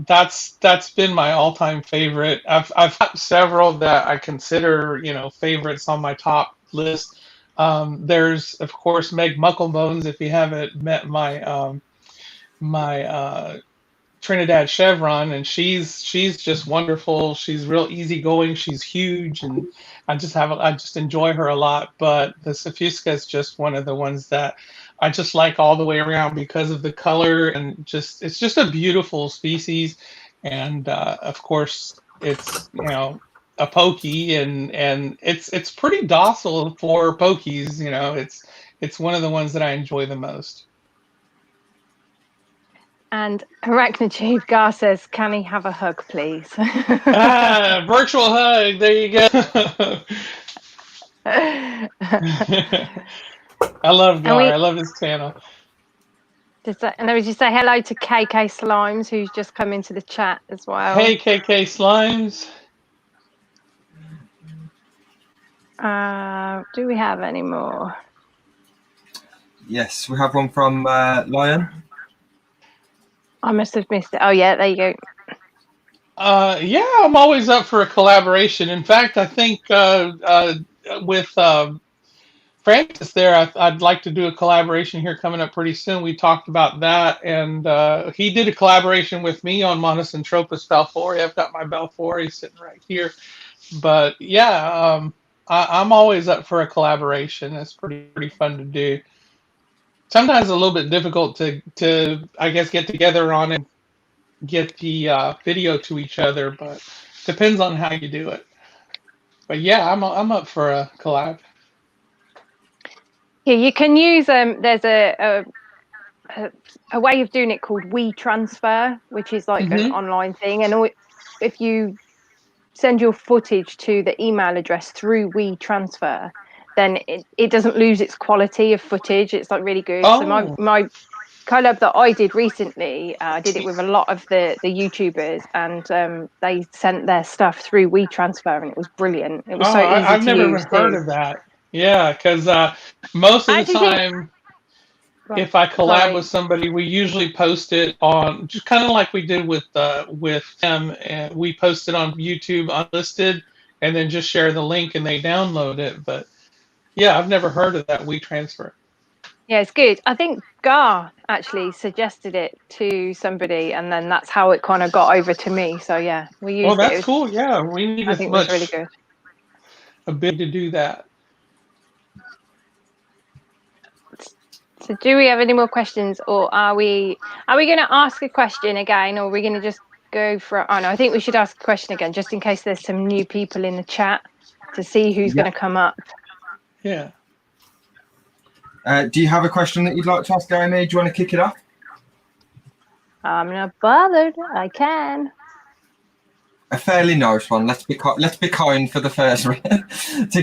That's been my all-time favorite. I've had several that I consider, favorites on my top list. There's of course Meg Mucklebones. If you haven't met my Trinidad Chevron, and she's just wonderful. She's real easygoing. She's huge, and I just enjoy her a lot. But the Safusca is just one of the ones that I just like all the way around because of the color, and it's just a beautiful species. And of course, it's a pokey, and it's pretty docile for pokies. It's one of the ones that I enjoy the most. And Arachnophobia Gar says, can he have a hug, please? Virtual hug. There you go. I love Gar. I love his channel. And would you say hello to KK Slimes, who's just come into the chat as well? Hey, KK Slimes. Do we have any more? Yes, we have one from Lion. I must have missed it. Oh, yeah, there you go. Yeah, I'm always up for a collaboration. In fact, I think with Francis there, I'd like to do a collaboration here coming up pretty soon. We talked about that, and he did a collaboration with me on Monocenthropus balfouri. I've got my balfouri sitting right here. But yeah, I'm always up for a collaboration. It's pretty fun to do. Sometimes a little bit difficult to I guess get together on and get the video to each other, but depends on how you do it. But yeah, I'm up for a collab. Yeah, you can use there's a way of doing it called WeTransfer, which is like an online thing, and if you send your footage to the email address through WeTransfer, then it doesn't lose its quality of footage. It's like really good. Oh. So my collab that I did recently, I did it with a lot of the YouTubers, and they sent their stuff through WeTransfer, and it was brilliant. It was so easy I've to never use heard of that. Yeah, because most of the time, if I collab with somebody, we usually post it on, just kind of like we did with them, and we post it on YouTube unlisted, and then just share the link and they download it. But yeah, I've never heard of that WeTransfer. Yeah, it's good. I think Gar actually suggested it to somebody, and then that's how it kind of got over to me. So yeah, we used Oh, that's it. cool. Yeah, we need I as think it was really much good. ability to do that. So do we have any more questions, or are we going to ask a question again, or are we going to just go for? Oh no, I think we should ask a question again, just in case there's some new people in the chat to see who's going to come up. Yeah. Do you have a question that you'd like to ask, Amy? Do you want to kick it off? I'm not bothered. I can. A fairly nice one. Let's be kind for the first round to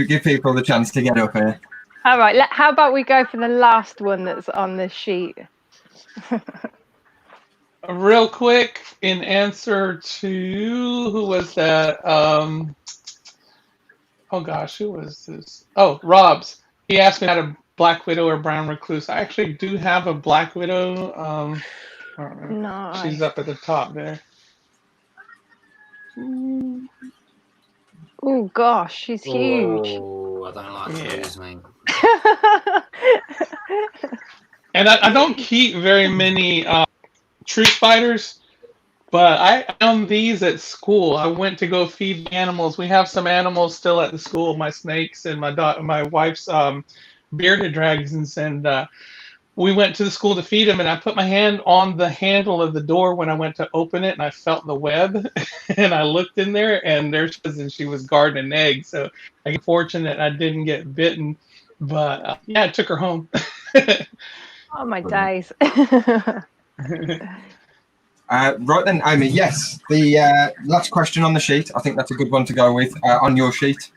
give people the chance to get up here. All right. How about we go for the last one that's on the sheet? Real quick, in answer to who was that? Oh gosh, who was this? Oh, Rob's. He asked me about a Black Widow or Brown Recluse. I actually do have a Black Widow. I don't know. Nice. She's up at the top there. Oh gosh, she's huge. Oh, I don't like those, mate. And I don't keep very many true spiders, but I found these at school. I went to go feed the animals. We have some animals still at the school, my snakes and my wife's bearded dragons, and we went to the school to feed them, and I put my hand on the handle of the door when I went to open it, and I felt the web, and I looked in there, and there she was, and she was guarding an egg. So I'm fortunate I didn't get bitten, but yeah, I took her home. Oh my days. Right then, Amy. Yes, the last question on the sheet. I think that's a good one to go with on your sheet.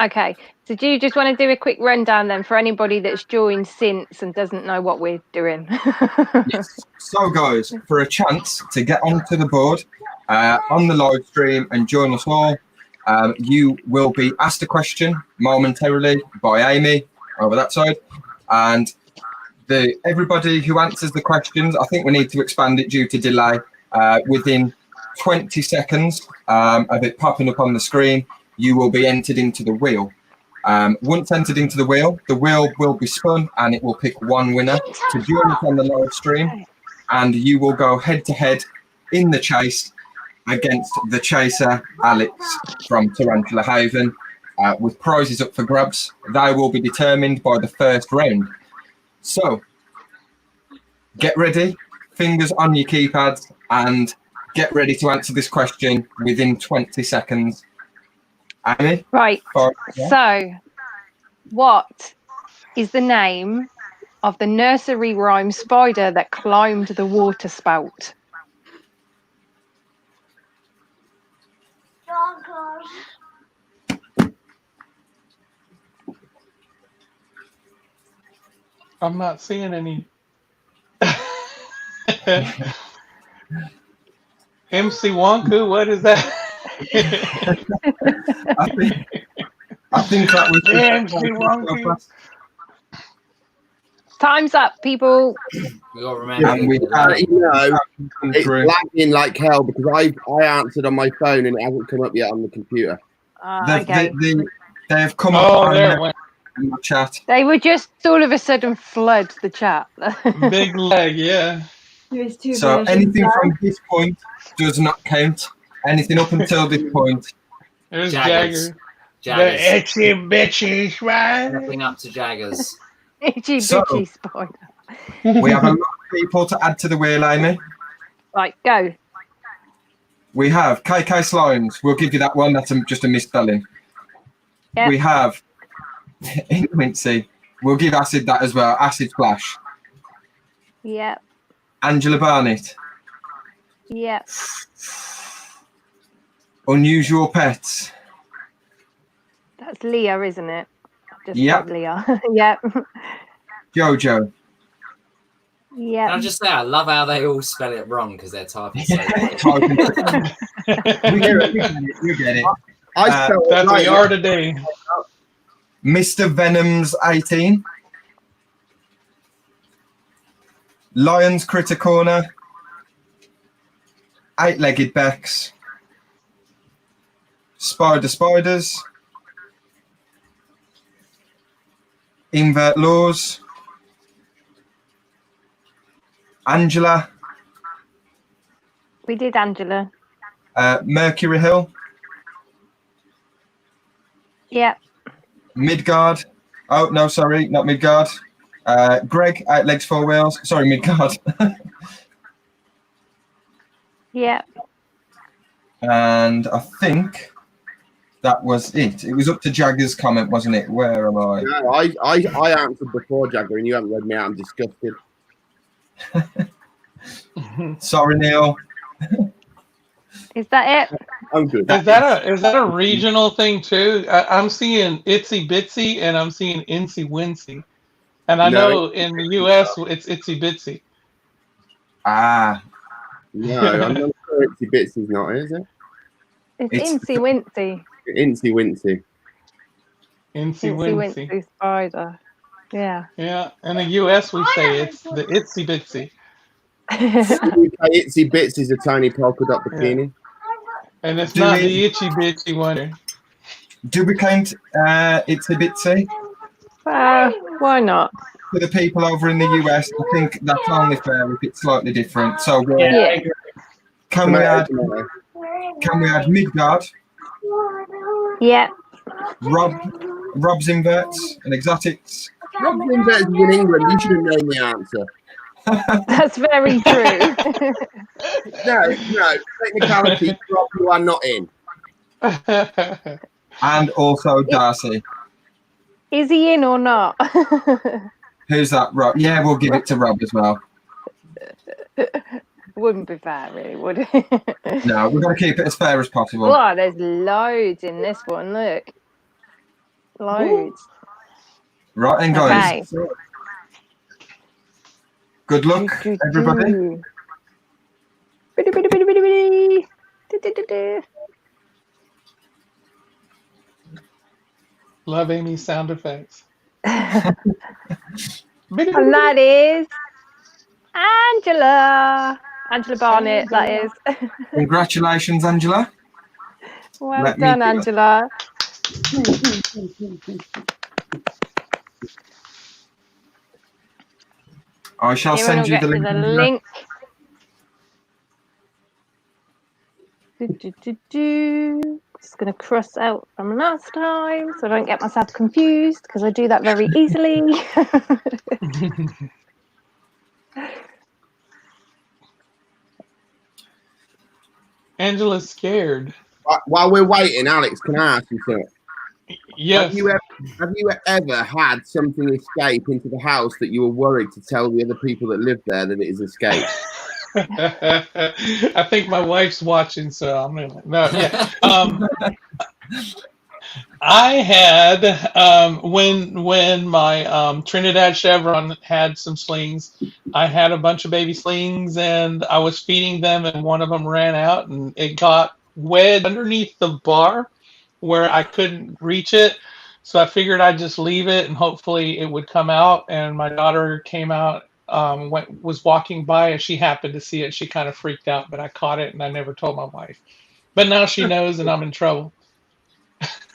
Okay, so do you just want to do a quick rundown then for anybody that's joined since and doesn't know what we're doing? Yes. So, guys, for a chance to get onto the board on the live stream and join us all, you will be asked a question momentarily by Amy over that side, and everybody who answers the questions, I think we need to expand it due to delay, within 20 seconds of it popping up on the screen, you will be entered into the wheel. Once entered into the wheel will be spun and it will pick one winner to join us on the live stream, and you will go head to head in the chase against the chaser Alex from Tarantula Haven, with prizes up for grabs. They will be determined by the first round. So get ready, fingers on your keypads, and get ready to answer this question within 20 seconds. Amy? Right. So, what is the name of the nursery rhyme spider that climbed the water spout? I'm not seeing any. MC Wonku, what is that? I think that was MC Wonku. Time's up, people. We got to remember. And we it's lagging like hell because I answered on my phone and it hasn't come up yet on the computer. Okay. They have come up on the chat. They would just all of a sudden flood the chat. Big leg, yeah. So anything from this point does not count. Anything up until this point. There's Jaggers. Jagger. The itchy bitchy, right? Nothing up to Jaggers. Itchy bitchy spider. We have a lot of people to add to the wheel, Amy. Right, go. We have KK Slimes. We'll give you that one. That's just a misspelling. Yep. We have Quincy. We'll give Acid that as well. Acid Splash. Yep. Angela Barnett. Yep. Unusual Pets. That's Leah, isn't it? Just Yep. Leah. Yep. Jojo. Yep. Can I just say, I love how they all spell it wrong because they're typing so You get it. I That's what we are today. Mr. Venom's 18. Lions Critter Corner. Eight-legged Bex. Spiders. Invert Laws. Angela. We did Angela. Mercury Hill. Yep. Midgard. Oh, no, sorry, not Midgard. Greg, 8 legs, 4 wheels. Sorry, Midgard. Yep. And I think that was it. It was up to Jagger's comment, wasn't it? Where am I? No, I answered before, Jagger, and you haven't read me out. I'm disgusted. Sorry, Neil. Is that it? I'm good. Is that a regional thing too? I'm seeing Itsy Bitsy and I'm seeing Incy Wincy, and I know in the US it's Itsy Bitsy. Ah, no, I'm not sure Itsy Bitsy's not, is it? It's Incy Wincy. Incy Wincy. Incy Wincy. Wincy spider. Yeah. Yeah, in the US we say it's the Itsy Bitsy. Itsy Bitsy is a tiny polka dot bikini. And it's not the itchy bitsy one. Do we count Itsy Bitsy? Why not? For the people over in the US, I think that's only fair if it's slightly different. So can we add Midgard? Yeah. Rob's Inverts and Exotics. Rob's Inverts is in England. You should have known the answer. That's very true. No. Technicality, Rob, you are not in. And also Darcy. Is he in or not? Who's that? Rob? Yeah, we'll give it to Rob as well. Wouldn't be fair, really, would it? No, we're going to keep it as fair as possible. Oh, there's loads in this one. Look. Loads. Right, and guys. Okay. Good luck, everybody. Love Amy's sound effects. And that is Angela. Angela Barnett, that is. Congratulations, Angela. Well done, Angela. I shall send you the link. Just going to cross out from last time so I don't get myself confused because I do that very easily. Angela's scared. While we're waiting, Alex, can I ask you something? Yes. Have you ever had something escape into the house that you were worried to tell the other people that live there that it is escaped? I think my wife's watching, so I'm gonna I had when my Trinidad Chevron had some slings. I had a bunch of baby slings, and I was feeding them, and one of them ran out, and it got wedged underneath the bar where I couldn't reach it. So I figured I'd just leave it, and hopefully it would come out. And my daughter came out, was walking by, and she happened to see it. She kind of freaked out, but I caught it, and I never told my wife. But now she knows, and I'm in trouble.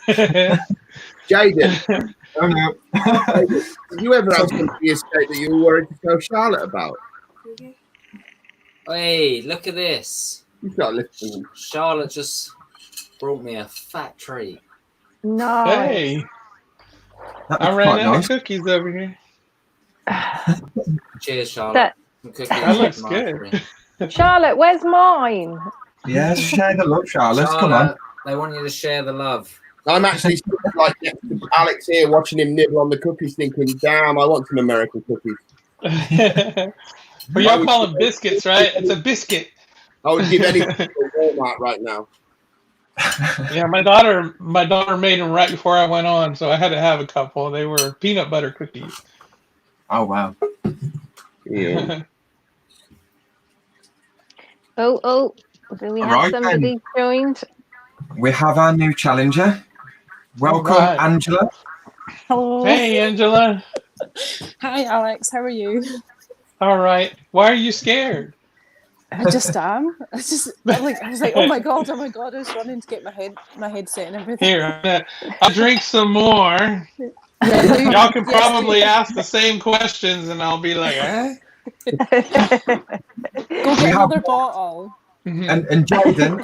Jaden, oh no. Did you ever have something escape that you were worried to tell Charlotte about? Hey, look at this. You've got to listen. Charlotte just brought me a fat treat. No. Hey, I ran out of cookies over here. Cheers, Charlotte. That looks good. Charlotte, where's mine? Yes, share the love, Charlotte. Come on. They want you to share the love. I'm actually like next to Alex here, watching him nibble on the cookies, thinking, "Damn, I want some American cookies." But y'all call them biscuits, right? It's a biscuit. I would give anything to Walmart right now. Yeah, my daughter made them right before I went on, so I had to have a couple. They were peanut butter cookies. Oh wow. Yeah. Oh, do we have somebody joined? We have our new challenger. Welcome, Angela. Hello. Hey, Angela. Hi, Alex. How are you? All right. Why are you scared? I just am. I was like, oh my god. I was running to get my headset and everything. Here, I'll drink some more. Yeah, y'all can probably ask the same questions, and I'll be like, eh? Go get another bottle. And Jaden,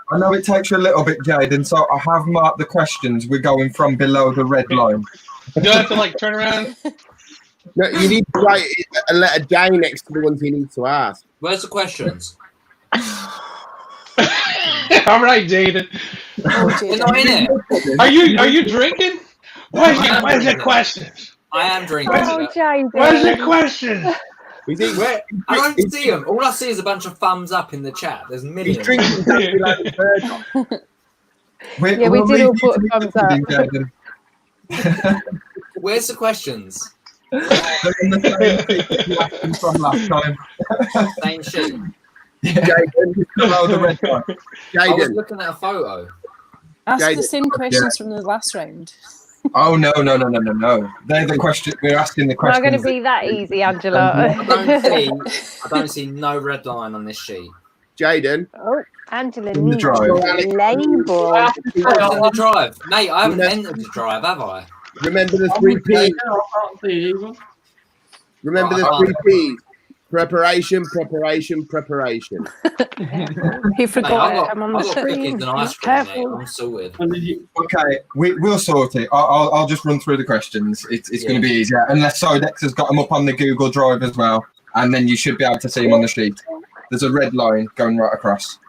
I know it takes you a little bit, Jaden, so I have marked the questions. We're going from below the red line. Do I have to like turn around? No, you need to write a letter J next to the ones you need to ask. Where's the questions? All right, Jaden. They're not in it. Are you drinking? Where's your questions? I am drinking. Oh, Jaden. Where's your questions? We think Where? I don't see them. All I see is a bunch of thumbs up in the chat. There's he's millions. drinking exactly like the bird. We did all put thumbs up. Where's the questions? They're in the same sheet that you asked them from last time. Same sheet. Jaden, below the red line. I was Jaden, looking at a photo. Ask the Jaden. same questions from the last round. Oh, no. They're the question. We're asking the Not questions. going to be that easy, Angela. I don't see no red line on this sheet. Jaden, Oh, Angela In the needs drive. your label. Oh, it's in the drive. Mate, I haven't entered the drive, have I? remember the 3 P's. Remember the 3 P's. Preparation. He forgot Mate, it. I'm on the I've got screen. cookies and ice cream, mate. I'm sorted. Okay, we'll sort it. I'll just run through the questions. It's going to be easier. Unless Psydex has got them up on the Google Drive as well. And then you should be able to see them on the sheet. There's a red line going right across.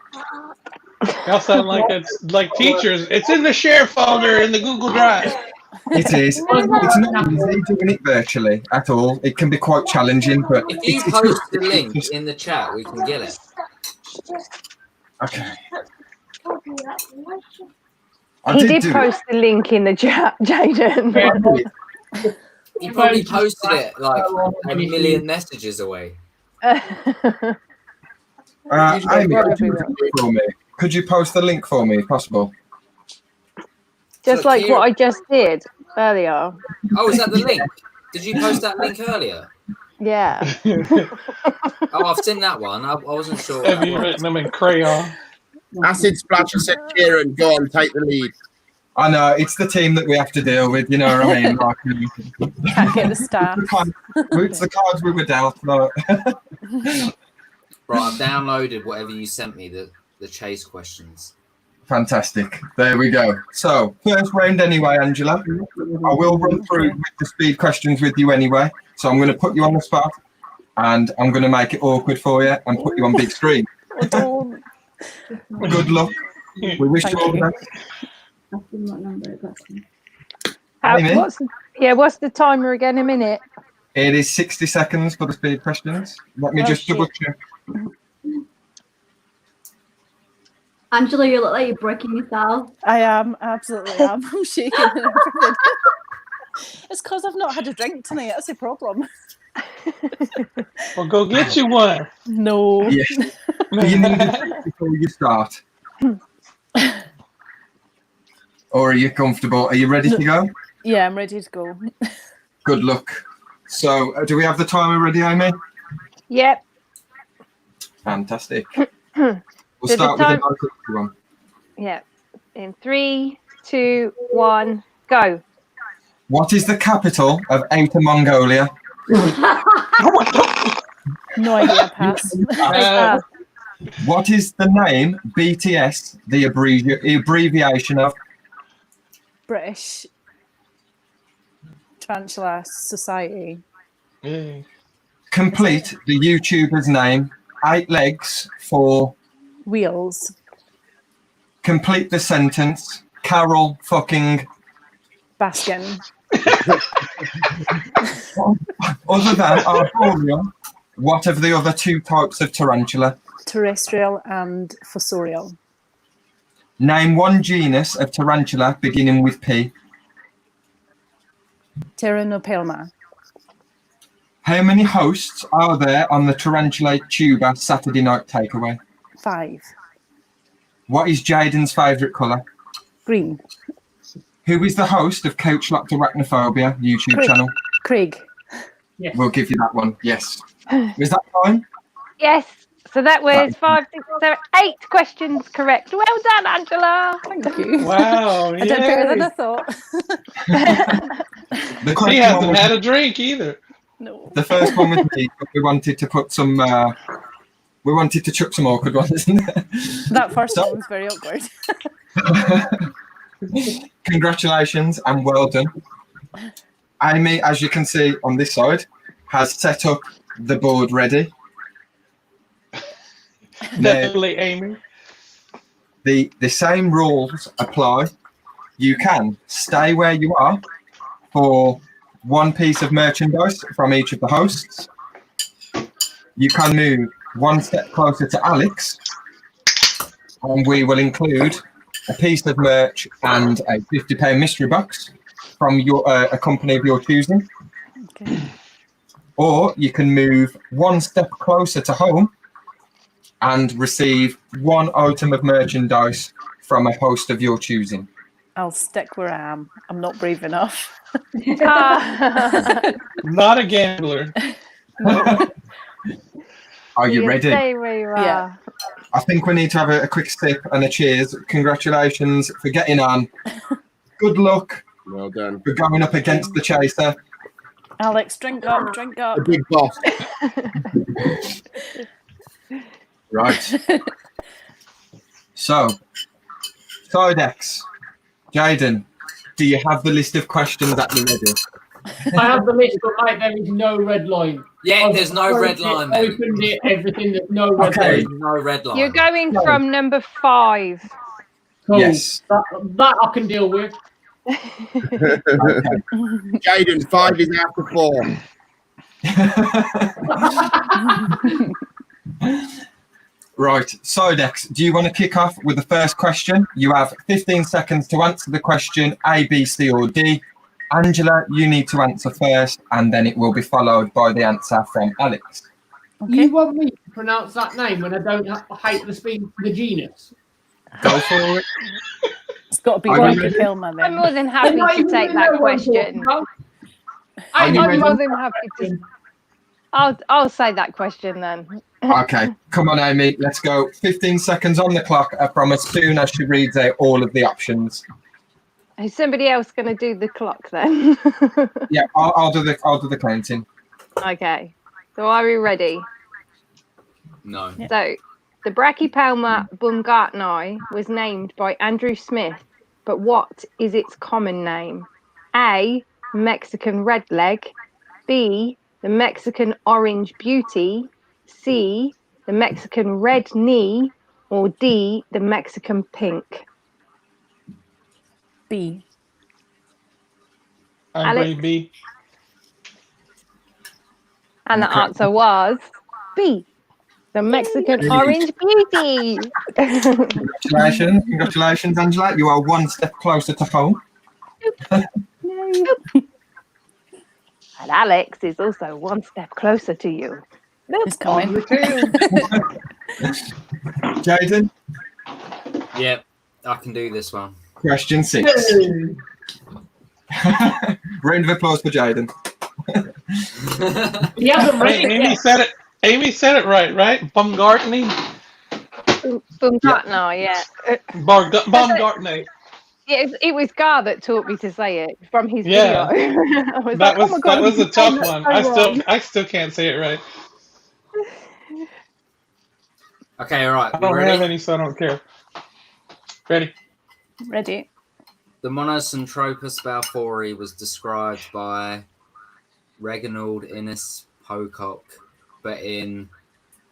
Y'all sound like it's like teachers. It's in the share folder in the Google Drive. It is. It's not easy doing it virtually at all. It can be quite challenging, but If you it's post the link in the chat, we can get it. okay. He did post the link in the chat, Jaden. He probably posted it like a million messages away. Amy, could you post the link for me if possible? Just like what I just did earlier. Oh, is that the link? Did you post that link earlier? Yeah. Oh, I've seen that one. I wasn't sure. Have you written them in crayon? Acid Splasher said, Kieran, go on, take the lead. I know, it's the team that we have to deal with, you know what I mean? Like, Can't get the staff. it's the cards we were dealt. Like. Right, I've downloaded whatever you sent me, the chase questions. Fantastic. There we go. So, first round anyway, Angela. I will run through the speed questions with you anyway. So I'm going to put you on the spot and I'm going to make it awkward for you and put you on big screen. Good luck. We wish you all the best. What's the timer again? A minute. It is 60 seconds for the speed questions. Let me just double check. Angela, you look like you're breaking yourself. I am, absolutely am. I'm shaking and everything. It's because I've not had a drink tonight. That's a problem. Well, go get you one. No. Yeah. You need it before you start. Or are you comfortable? Are you ready to go? Yeah, I'm ready to go. Good luck. So, do we have the timer ready, Amy? Yep. Fantastic. We'll start with a nice one. Yeah. In 3, 2, 1, go. What is the capital of Outer Mongolia? No idea, pass. What is the name BTS, the abbreviation of? British Tarantula Society. Complete the YouTuber's name. 8 legs, 4 wheels. Complete the sentence. Carol fucking Baskin. Other than arboreal, what of the other 2 types of tarantula? Terrestrial and fossorial. Name 1 genus of tarantula beginning with P. Pteranopelma. How many hosts are there on the Tarantula Tuba Saturday Night Takeaway? 5. What is Jaden's favourite colour? Green. Who is the host of Couchlocked Arachnophobia YouTube channel? Craig. Yes. We'll give you that one. Yes. Is that fine? Yes. So that was 5, 6, 7, 8 questions correct. Well done, Angela. Thank you. Wow. I did better than I thought. The He question hasn't was, had a drink either. No. The first one was me, but we wanted to put some. We wanted to chuck some awkward ones in there. That first So- one was very awkward. Congratulations and well done. Amy, as you can see on this side, has set up the board ready. Definitely, Amy. The same rules apply. You can stay where you are for one piece of merchandise from each of the hosts. You can move one step closer to Alex, and we will include a piece of merch and a £50 mystery box from your a company of your choosing. Okay. Or you can move one step closer to home and receive one item of merchandise from a host of your choosing. I'll stick where I am. I'm not brave enough. Not a gambler. Are you ready? Stay where you are. Yeah. I think we need to have a quick sip and a cheers. Congratulations for getting on. Good luck Well done. for going up against the chaser. Alex, drink up, drink up. The big boss. Right. So, Psydex, Jaden, do you have the list of questions that you're ready? I have the list, but mate, there is no red line. Yeah, there's no red line, mate. Opened it, everything. There's no red Okay. line. No red line. You're going from number 5. Cool. Yes. That I can deal with. Jaden, 5 is after 4. Right, Psydex, do you want to kick off with the first question? You have 15 seconds to answer the question A, B, C, or D. Angela, you need to answer first, and then it will be followed by the answer from Alex. Okay. You want me to pronounce that name when I don't hate the genus? Go for it. It's got to be Are you Rocky ready? Pilmer I'm then. more than happy to take that question. Are you I'm ready? more than happy to. I'll say that question then. Okay, come on, Amy, let's go. 15 seconds on the clock from as soon as she reads out all of the options. Is somebody else going to do the clock then? Yeah, I'll do the counting. Okay. So are we ready? No. Yeah. So the Brachypelma baumgartneri was named by Andrew Smith, but what is its common name? A, Mexican redleg. B, the Mexican orange beauty. C, the Mexican red knee. Or D, the Mexican pink. B. I'm Alex? pretty B. And the Okay. answer was B, the Mexican Yay. orange beauty. Congratulations, Angela. You are one step closer to home. And Alex is also one step closer to you. It's coming. Jaden, Yep, I can do this one. question 6. Round of applause for Jaden. He hasn't read it Amy yet. said it. Amy said it right? Baumgartney. Baumgartner, yeah. Baumgartney. Yeah, it was Gar that taught me to say it from his Yeah. video. I was That like, oh my God, was a you've done tough that one. so wrong. I still can't say it right. Okay, all right. I We don't have ready? any, so I don't care. Ready? Ready? The Monocentropas balfouri was described by Reginald Innes Pocock, but in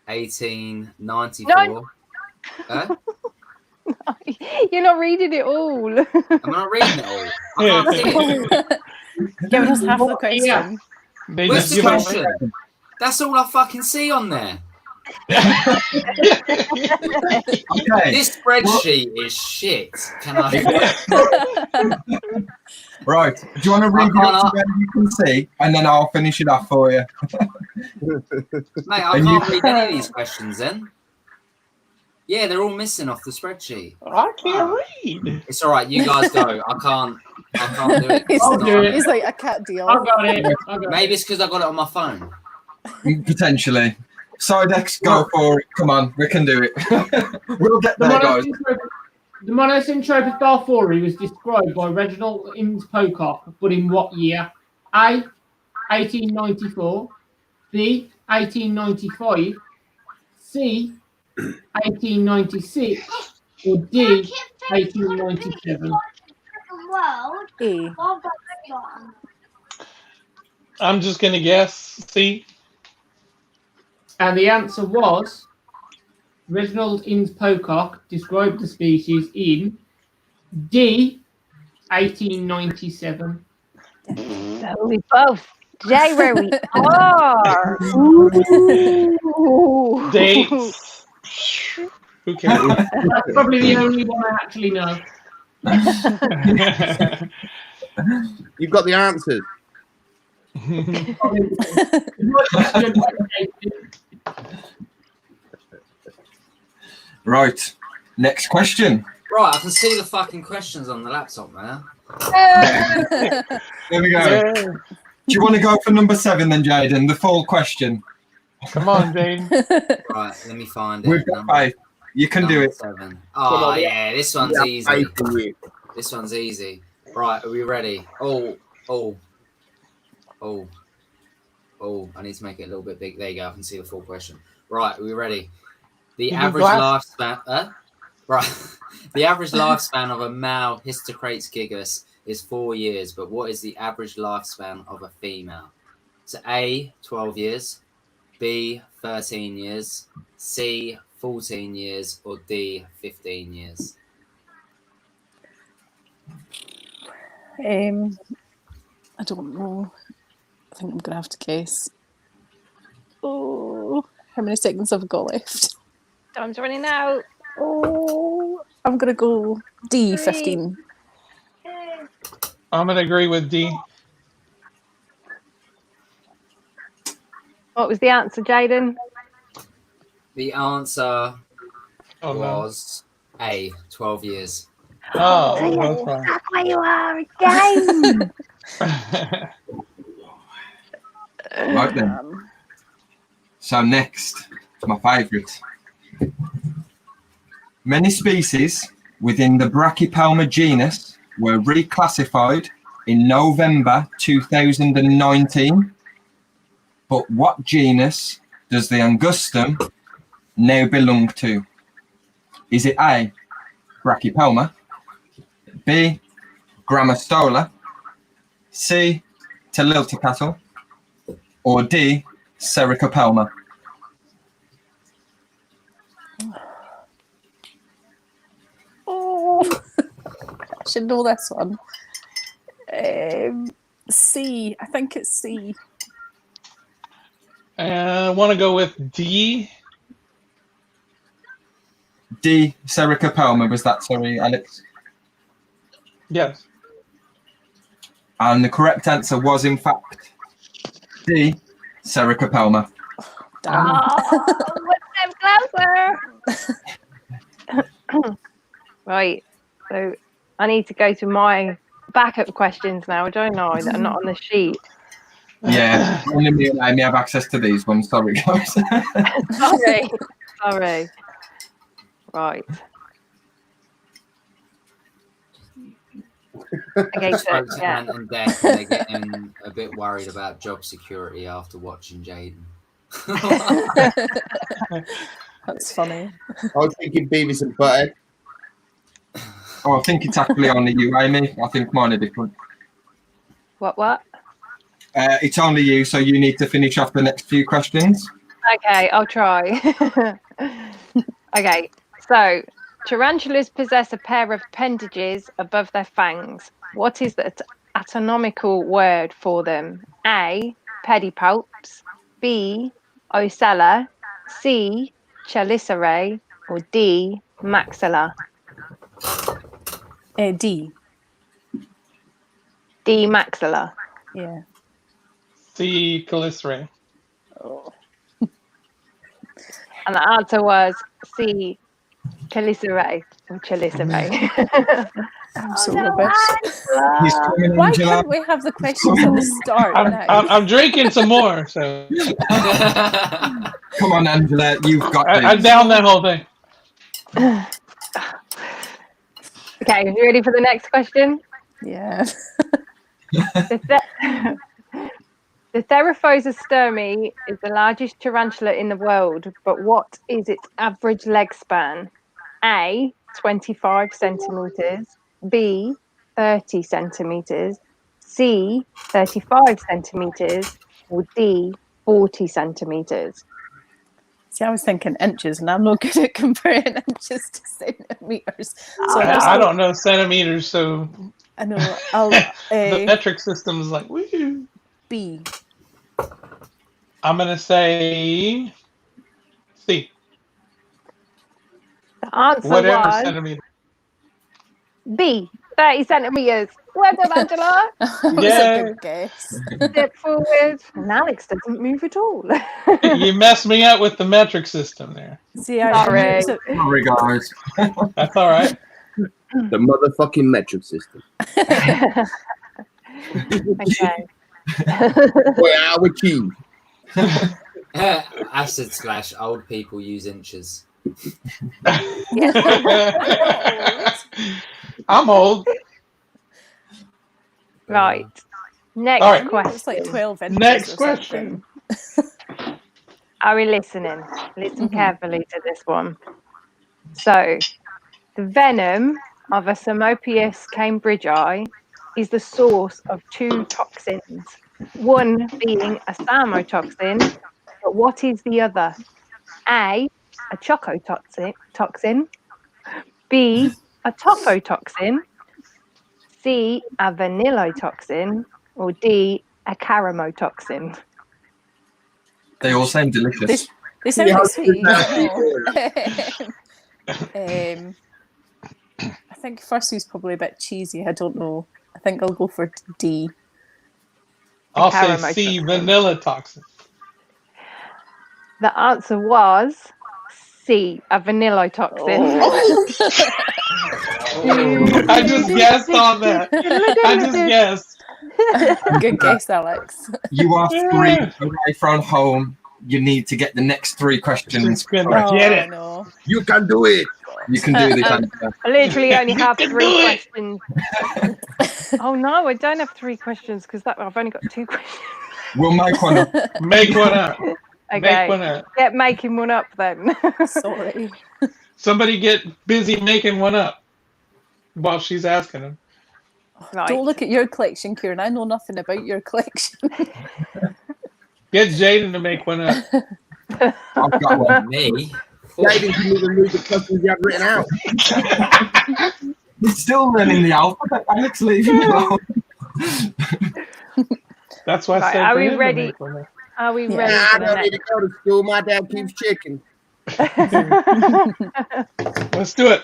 1894. No. You're not reading it all. Am I not reading it all? I can't see it. Giving us half the question. They Where's just the give up. question? That's all I fucking see on there. Okay. This spreadsheet is shit. Can I? Right. Do you want to read it up to where you can see, and then I'll finish it off for you? Mate, I And can't you- read any of these questions then. Yeah, they're all missing off the spreadsheet. I can't read. It's all right. You guys go. I can't do it. It's I'll not- do it. It's like, I can't deal. I got it. Maybe it's because I got it on my phone. Potentially. Psydex, go for it. Come on, we can do it. We'll get The there, guys. Monocentropas balfouri was described by Reginald Innes Pocock, but in what year? A, 1894, B, 1895, C, 1896, or D, 1897? E. I'm just gonna guess C. And the answer was Reginald Innes Pocock described the species in D, 1897. So we both stay where we are. Ooh. Dates. Who cares? That's probably the only one I actually know. You've got the answers. Right. Next question. Right, I can see the fucking questions on the laptop now. There we go. Do you want to go for number 7 then, Jaden? The full question. Come on, Jaden. Right, let me find it. We've got faith. You can do it. 7. Oh, on, yeah, this one's Yeah, easy. faith in you. This one's easy. Right, are we ready? Oh, I need to make it a little bit big. There you go. I can see the full question. Right, are we ready? The average lifespan. Right, the average lifespan of a male Histocrates gigas is 4 years, but what is the average lifespan of a female? So A, 12 years, B, 13 years, C, 14 years, or D, 15 years? I don't know. I think I'm gonna have to guess. Oh, how many seconds have I got left? Time's running out. Oh, I'm gonna go D, 15. I'm gonna agree with D. What was the answer, Jaden? The answer Oh, no. was A, 12 years. Oh, that's fine. That's where you are again. Right then. So next, my favourite. Many species within the Brachypelma genus were reclassified in November 2019. But what genus does the Angustum now belong to? Is it A, Brachypelma, B, Grammostola, C, Telilticatl, or D, Sericopelma? Oh, I should know this one. C. I think it's C. I want to go with D. D, Sericopelma, was that, sorry, Alex? Yes. And the correct answer was, in fact, D, Sericopelma. Damn. One step closer. Right, so I need to go to my backup questions now, don't I? That are not on the sheet. Yeah, only me and Amy have access to these ones. Sorry, guys. Sorry. Right. Okay, so, Spoke to yeah. Ant and Death, and they're getting a bit worried about job security after watching Jaden. That's funny. I was thinking Beavis and Butthead. Oh, I think it's actually only you, Amy. I think mine are different. What? It's only you, so you need to finish off the next few questions. Okay, I'll try. Okay, so tarantulas possess a pair of appendages above their fangs. What is the anatomical word for them? A, pedipalps, B, ocella, C, chelicerae, or D, maxilla? D. D, maxilla. Yeah. C, Calicerae. Oh. And the answer was C, chelicerae, or chelicerae. I'm so rubbish. He's coming, Why Angela. can't we have the questions at the start now? I'm drinking some more, so Come on, Angela, you've got this. I downed that whole thing. Okay, you ready for the next question? Yeah. The The Theraphosa sturmi is the largest tarantula in the world, but what is its average leg span? A, 25 centimeters, B, 30 centimeters, C, 35 centimeters, or D, 40 centimeters. See, I was thinking inches, and I'm not good at comparing inches to centimeters. So I don't know centimeters, so I know. I'll the metric system is like, woo. B. I'm gonna say C. The answer Whatever was centimeter. B, 30 centimeters. Well done, Angela. That was Yeah. a good guess. Step forward. And Alex doesn't move at all. You messed me up with the metric system there. See, I Sorry. Sorry, guys. That's all right. The motherfucking metric system. Okay. Well, our key. Acid / old people use inches. I'm old. Right. Next All right. question. It's like 12 inches. Next or question. something. Are we listening? Listen carefully to this one. So, the venom of a Pseumopius cambridgei is the source of two toxins. One being a salmotoxin, but what is the other? A chocotoxin, B, a tofotoxin, C, a vanillotoxin, or D, a caramotoxin. They all sound delicious. They sound Yeah, like sweet. I I think first is probably a bit cheesy. I don't know. I think I'll go for D. I'll say C, vanilla toxin. The answer was C, a vanillotoxin. I just guessed on that. I just guessed. Good guess, Alex. You are 3 away from home. You need to get the next 3 questions. Just gonna get it. No. You can do it. You can do this. Angela. I literally only have can 3 do it. questions. Oh no, I don't have 3 questions because I've only got 2 questions. We'll make one up. Make one up. Okay, Make one up. get making one up then. Sorry. Somebody get busy making one up while she's asking them. Right. Don't look at your collection, Kieran. I know nothing about your collection. Get Jaden to make one up. I've got one. Me? Jaden can even read the questions you have written out. We're still learning the alphabet. Alex, leave him alone. That's why I Right, said are for we him to ready? make one up. Are we Yeah. ready Nah, I for the don't need to next? go to school. My dad keeps chicken. Let's do it.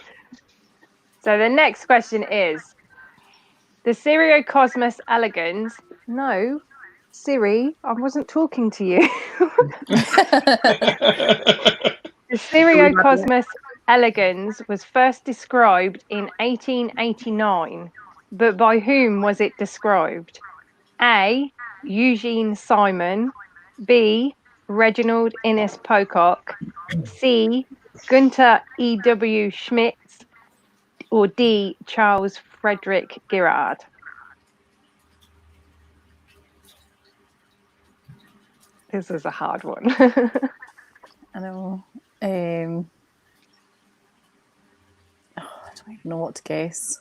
So the next question is the Seriocosmus elegans. No, Siri, I wasn't talking to you. The Seriocosmus elegans was first described in 1889, but by whom was it described? A, Eugene Simon, B, Reginald Innes Pocock, C, Gunther E.W. Schmitz, or D, Charles Frederick Girard? This is a hard one. I know. I don't even know what to guess.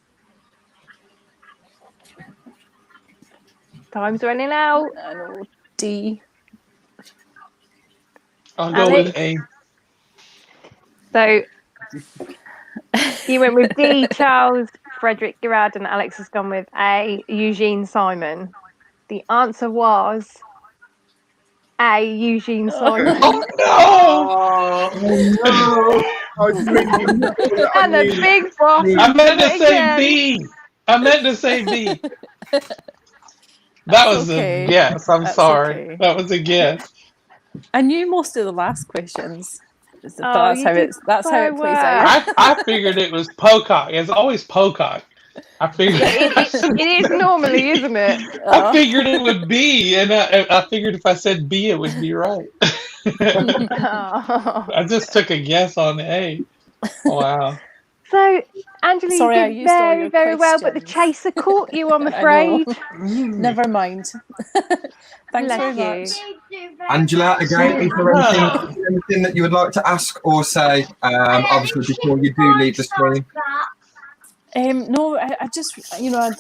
Time's running out. I know. D. I'll go Alex? with A. So you went with D, Charles Frederick Girard, and Alex has gone with A, Eugene Simon. The answer was A, Eugene Simon. Oh I was thinking, And the big boss. no! I meant to did it say again. B. I meant to say B. That was okay. a guess. I'm That's sorry. okay. That was a guess. I knew most of the last questions. But Oh, that's you how did that's how it so plays well. out. I figured it was Pocock. It's always Pocock. I figured. It is normally, isn't it? I figured it would be, and I figured if I said B, it would be right. Oh. I just took a guess on A. Wow. So, Angela, Sorry, I you did used all very, your very well, but the questions. chaser caught you, I'm I know. afraid. Never mind. Thanks Bless very you. much. Angela, again, is there anything that you would like to ask or say, obviously, before you do leave the stream? No, I just, I'd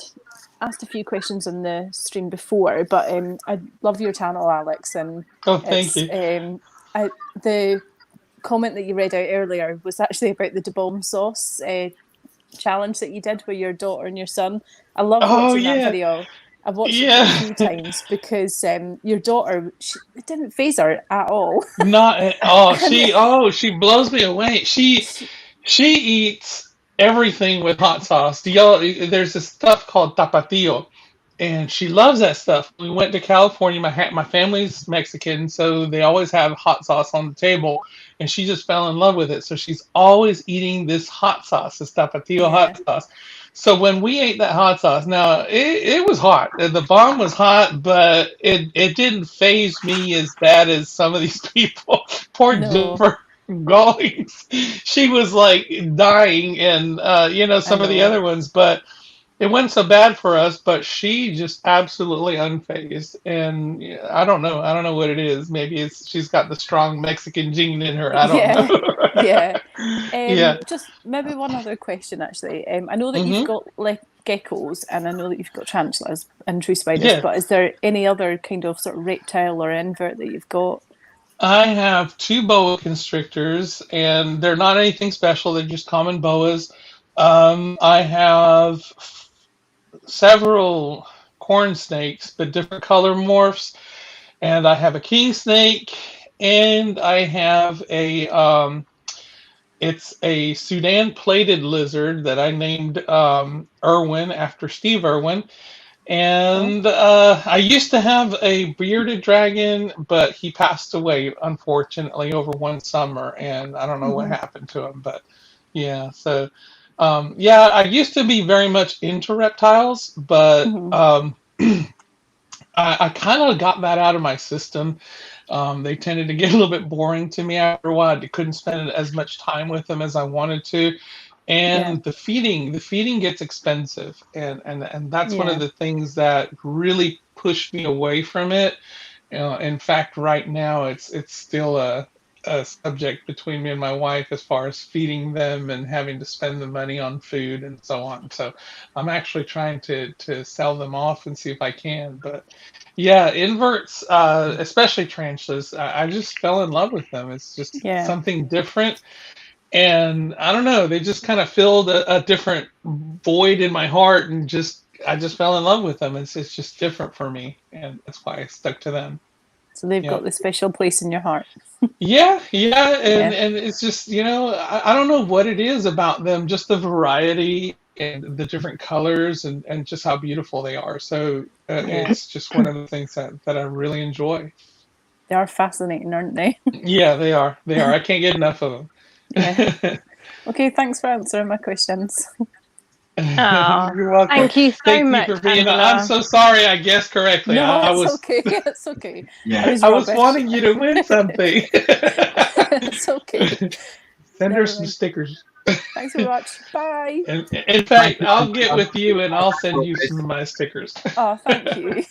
asked a few questions on the stream before, but I love your channel, Alex, and Oh, thank you. The comment that you read out earlier was actually about the debomb sauce challenge that you did with your daughter and your son. I love watching that video. I've watched it a few times because your daughter, it didn't phase her at all. Not at all. She blows me away. She eats everything with hot sauce. There's this stuff called tapatio, and she loves that stuff. We went to California. My family's Mexican, so they always have hot sauce on the table, and she just fell in love with it. So she's always eating this hot sauce, this tapatio hot sauce. So when we ate that hot sauce, now it was hot. The bomb was hot, but it didn't phase me as bad as some of these people. Poor Jennifer Gollings. She was like dying, and some of the other ones, but it wasn't so bad for us. But she just absolutely unfazed, and I don't know what it is. Maybe she's got the strong Mexican gene in her. I don't know. Just maybe one other question, actually. I know that you've got geckos, and I know that you've got tarantulas and true spiders, but is there any other kind of sort of reptile or invert that you've got? I have 2 boa constrictors, and they're not anything special. They're just common boas. I have several corn snakes, but different color morphs. And I have a king snake, and I have it's a Sudan plated lizard that I named Irwin after Steve Irwin. And I used to have a bearded dragon, but he passed away, unfortunately, over one summer, and I don't know what happened to him. But yeah, so I used to be very much into reptiles, but I kind of got that out of my system. They tended to get a little bit boring to me after a while. I couldn't spend as much time with them as I wanted to. And the feeding gets expensive, and that's one of the things that really pushed me away from it. In fact, right now it's still a subject between me and my wife as far as feeding them and having to spend the money on food and so on. So I'm actually trying to sell them off and see if I can. But yeah, inverts, especially tarantulas, I just fell in love with them. It's just something different. And I don't know, they just kind of filled a different void in my heart, and I just fell in love with them. It's just different for me, and that's why I stuck to them. So they've got the special place in your heart. And it's just, I don't know what it is about them, just the variety and the different colors and just how beautiful they are. So it's just one of the things that I really enjoy. They are fascinating, aren't they? Yeah, they are. I can't get enough of them. Okay, thanks for answering my questions. You're welcome. Thank you so much, you for being Angela. I'm so sorry I guessed correctly. No, it's okay. It's okay. I was wanting you to win something. It's okay. Send her some stickers. Thanks very much. Bye. In fact, I'll get with you and I'll send you some of my stickers. Oh, thank you.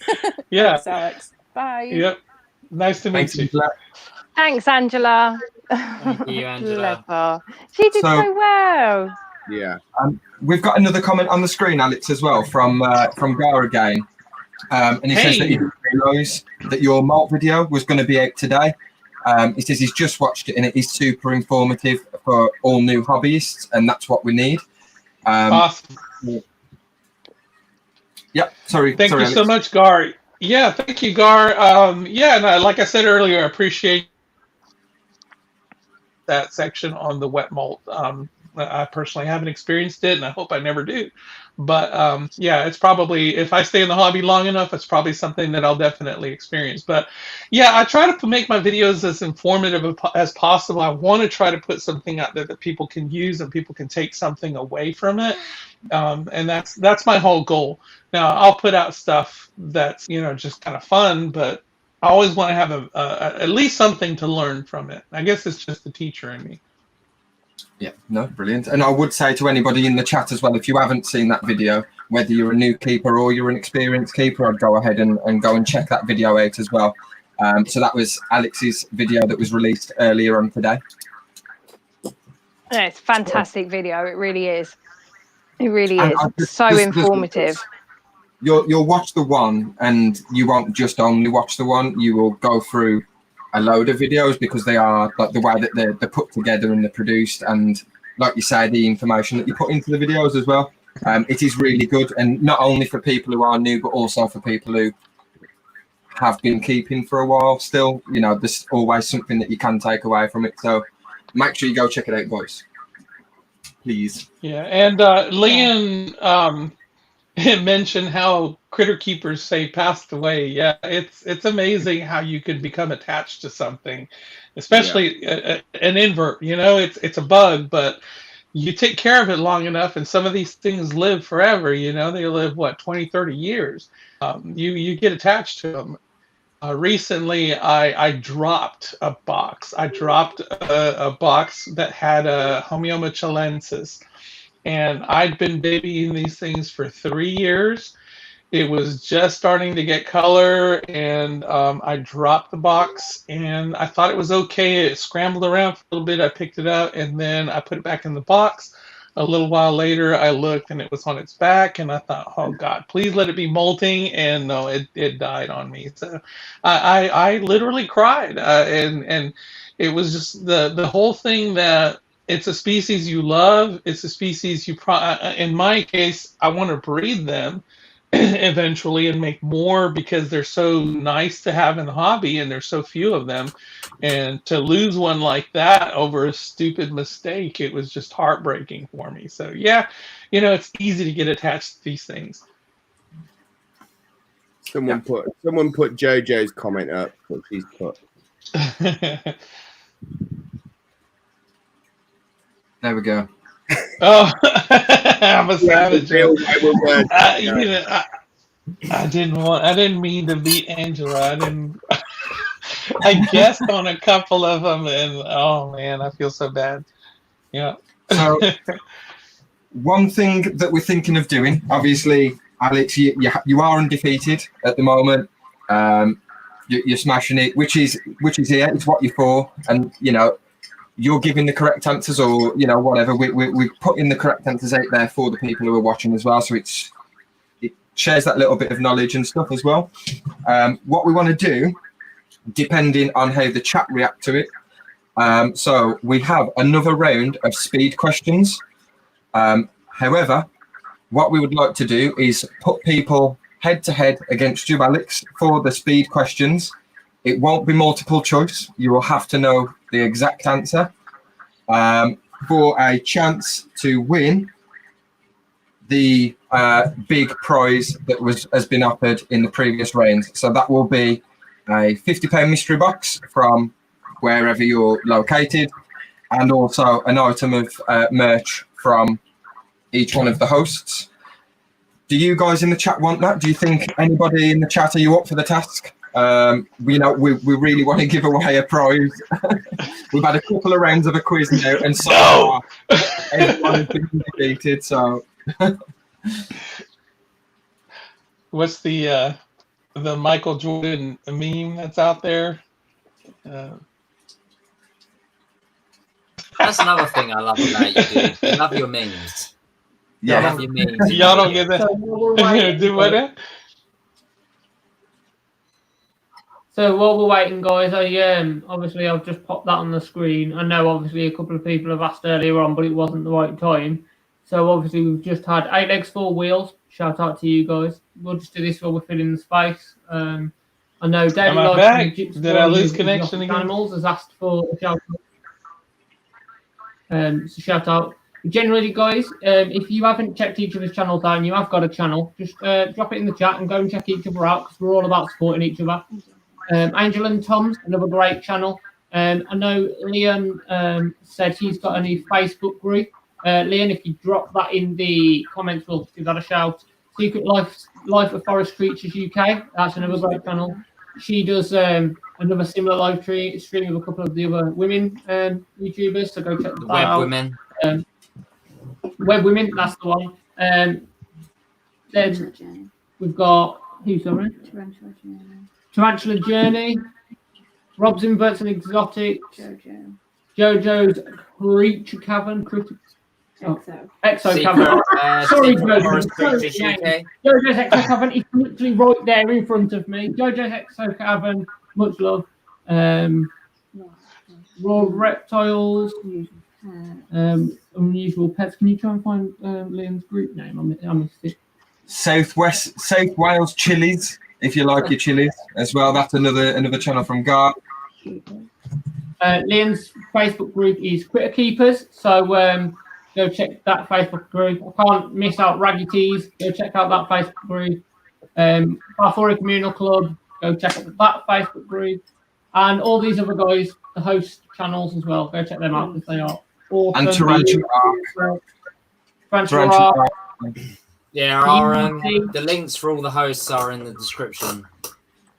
Yeah. Thanks, Alex. Bye. Yep. Nice to meet you. Thanks, Angela. Thank you, Angela. Clever. She did so well. Yeah. We've got another comment on the screen, Alex, as well from Gar again. And he says that he didn't realise that your malt video was going to be out today. He says he's just watched it and it is super informative for all new hobbyists, and that's what we need. Awesome. Yep. Sorry. Thank you Alex. so much, Gar. Yeah, thank you, Gar. And like I said earlier, I appreciate that section on the wet malt. I personally haven't experienced it, and I hope I never do. But it's probably, if I stay in the hobby long enough, it's probably something that I'll definitely experience. But yeah, I try to make my videos as informative as possible. I want to try to put something out there that people can use and people can take something away from it. And that's my whole goal. Now, I'll put out stuff that's, just kind of fun, but I always want to have at least something to learn from it. I guess it's just the teacher in me. Yeah, no, brilliant. And I would say to anybody in the chat as well, if you haven't seen that video, whether you're a new keeper or you're an experienced keeper, I'd go ahead and go and check that video out as well. So that was Alex's video that was released earlier on today. Yeah, it's a fantastic video. It really is. It really is. It's so informative. You'll watch the one, and you won't just only watch the one. You will go through a load of videos because they are like the way that they're put together and they're produced, and like you say, the information that you put into the videos as well. It is really good, and not only for people who are new, but also for people who have been keeping for a while still. You know, there's always something that you can take away from it. So make sure you go check it out, boys. Please. Yeah, and Leon mentioned how critter keepers say passed away. Yeah, it's amazing how you can become attached to something, especially an invert. You know, it's a bug, but you take care of it long enough, and some of these things live forever. You know, they live, what, 20, 30 years. You get attached to them. Recently, I dropped a box. I dropped a box that had a Homeoma chilensis, and I'd been babying these things for 3 years. It was just starting to get color, and I dropped the box, and I thought it was okay. It scrambled around for a little bit. I picked it up, and then I put it back in the box. A little while later, I looked, and it was on its back, and I thought, oh, God, please let it be molting. And no, it died on me. So I literally cried, and it was just the whole thing that it's a species you love. It's a species in my case, I want to breed them eventually and make more because they're so nice to have in the hobby, and there's so few of them. And to lose one like that over a stupid mistake, it was just heartbreaking for me. So yeah, you know, it's easy to get attached to these things. Someone put JoJo's comment up. What she's put. There we go. Oh, I'm a savage. I didn't mean to beat Angela. I guessed on a couple of them, and oh man, I feel so bad. Yeah. So one thing that we're thinking of doing, obviously, Alex, you are undefeated at the moment. You're smashing it, which is here. It's what you're for, and you know, you're giving the correct answers, or you know, whatever. We're putting the correct answers out there for the people who are watching as well. So it shares that little bit of knowledge and stuff as well. What we want to do, depending on how the chat react to it. So we have another round of speed questions. However, what we would like to do is put people head to head against you, Alex, for the speed questions. It won't be multiple choice. You will have to know the exact answer for a chance to win the big prize that has been offered in the previous rounds. So that will be a £50 mystery box from wherever you're located, and also an item of merch from each one of the hosts. Do you guys in the chat want that? Do you think anybody in the chat, are you up for the task? We really want to give away a prize. We've had a couple of rounds of a quiz now, and so far everyone has been defeated. So, what's the Michael Jordan meme that's out there? That's another thing I love about you, dude. I love your memes. Yeah, I love your memes. Y'all don't get that. Do what? So while we're waiting, guys, obviously I've just popped that on the screen. I know obviously a couple of people have asked earlier on, but it wasn't the right time. So obviously we've just had 8 legs, 4 wheels. Shout out to you guys. We'll just do this while we're filling the space. I know David Am I back? Did I lose connection again? Animals has asked for a shout out. So shout out. Generally, guys, if you haven't checked each other's channels out and you have got a channel, just drop it in the chat and go and check each other out, because we're all about supporting each other. Angel and Tom's another great channel. I know Leon said he's got a new Facebook group. Leon, if you drop that in the comments, we'll give that a shout. Secret Life of Forest Creatures UK. That's another great channel. she does another similar live stream of a couple of the other women YouTubers. So go check that Web out. Women. Web Women, that's the one. Then we've got who's sorry? Tarantula Journey. Rob's Inverts and Exotic. Jojo's Creature Cavern. Exo Cavern. Sorry, Jojo. Jojo's Exo Cavern is literally right there in front of me. Jojo's Exo Cavern. Much love. Raw Reptiles. Unusual Pets. Can you try and find Liam's group name? I missed it. South Wales Chilies, if you like your chilies as well. That's another channel from Gar. Liam's Facebook group is Critter Keepers, so go check that Facebook group. I can't miss out Raggy Tees. Go check out that Facebook group. Barforia Communal Club. Go check out that Facebook group, and all these other guys, the host channels as well. Go check them out because they are awesome. And Tarantula Arc. Yeah, the links for all the hosts are in the description.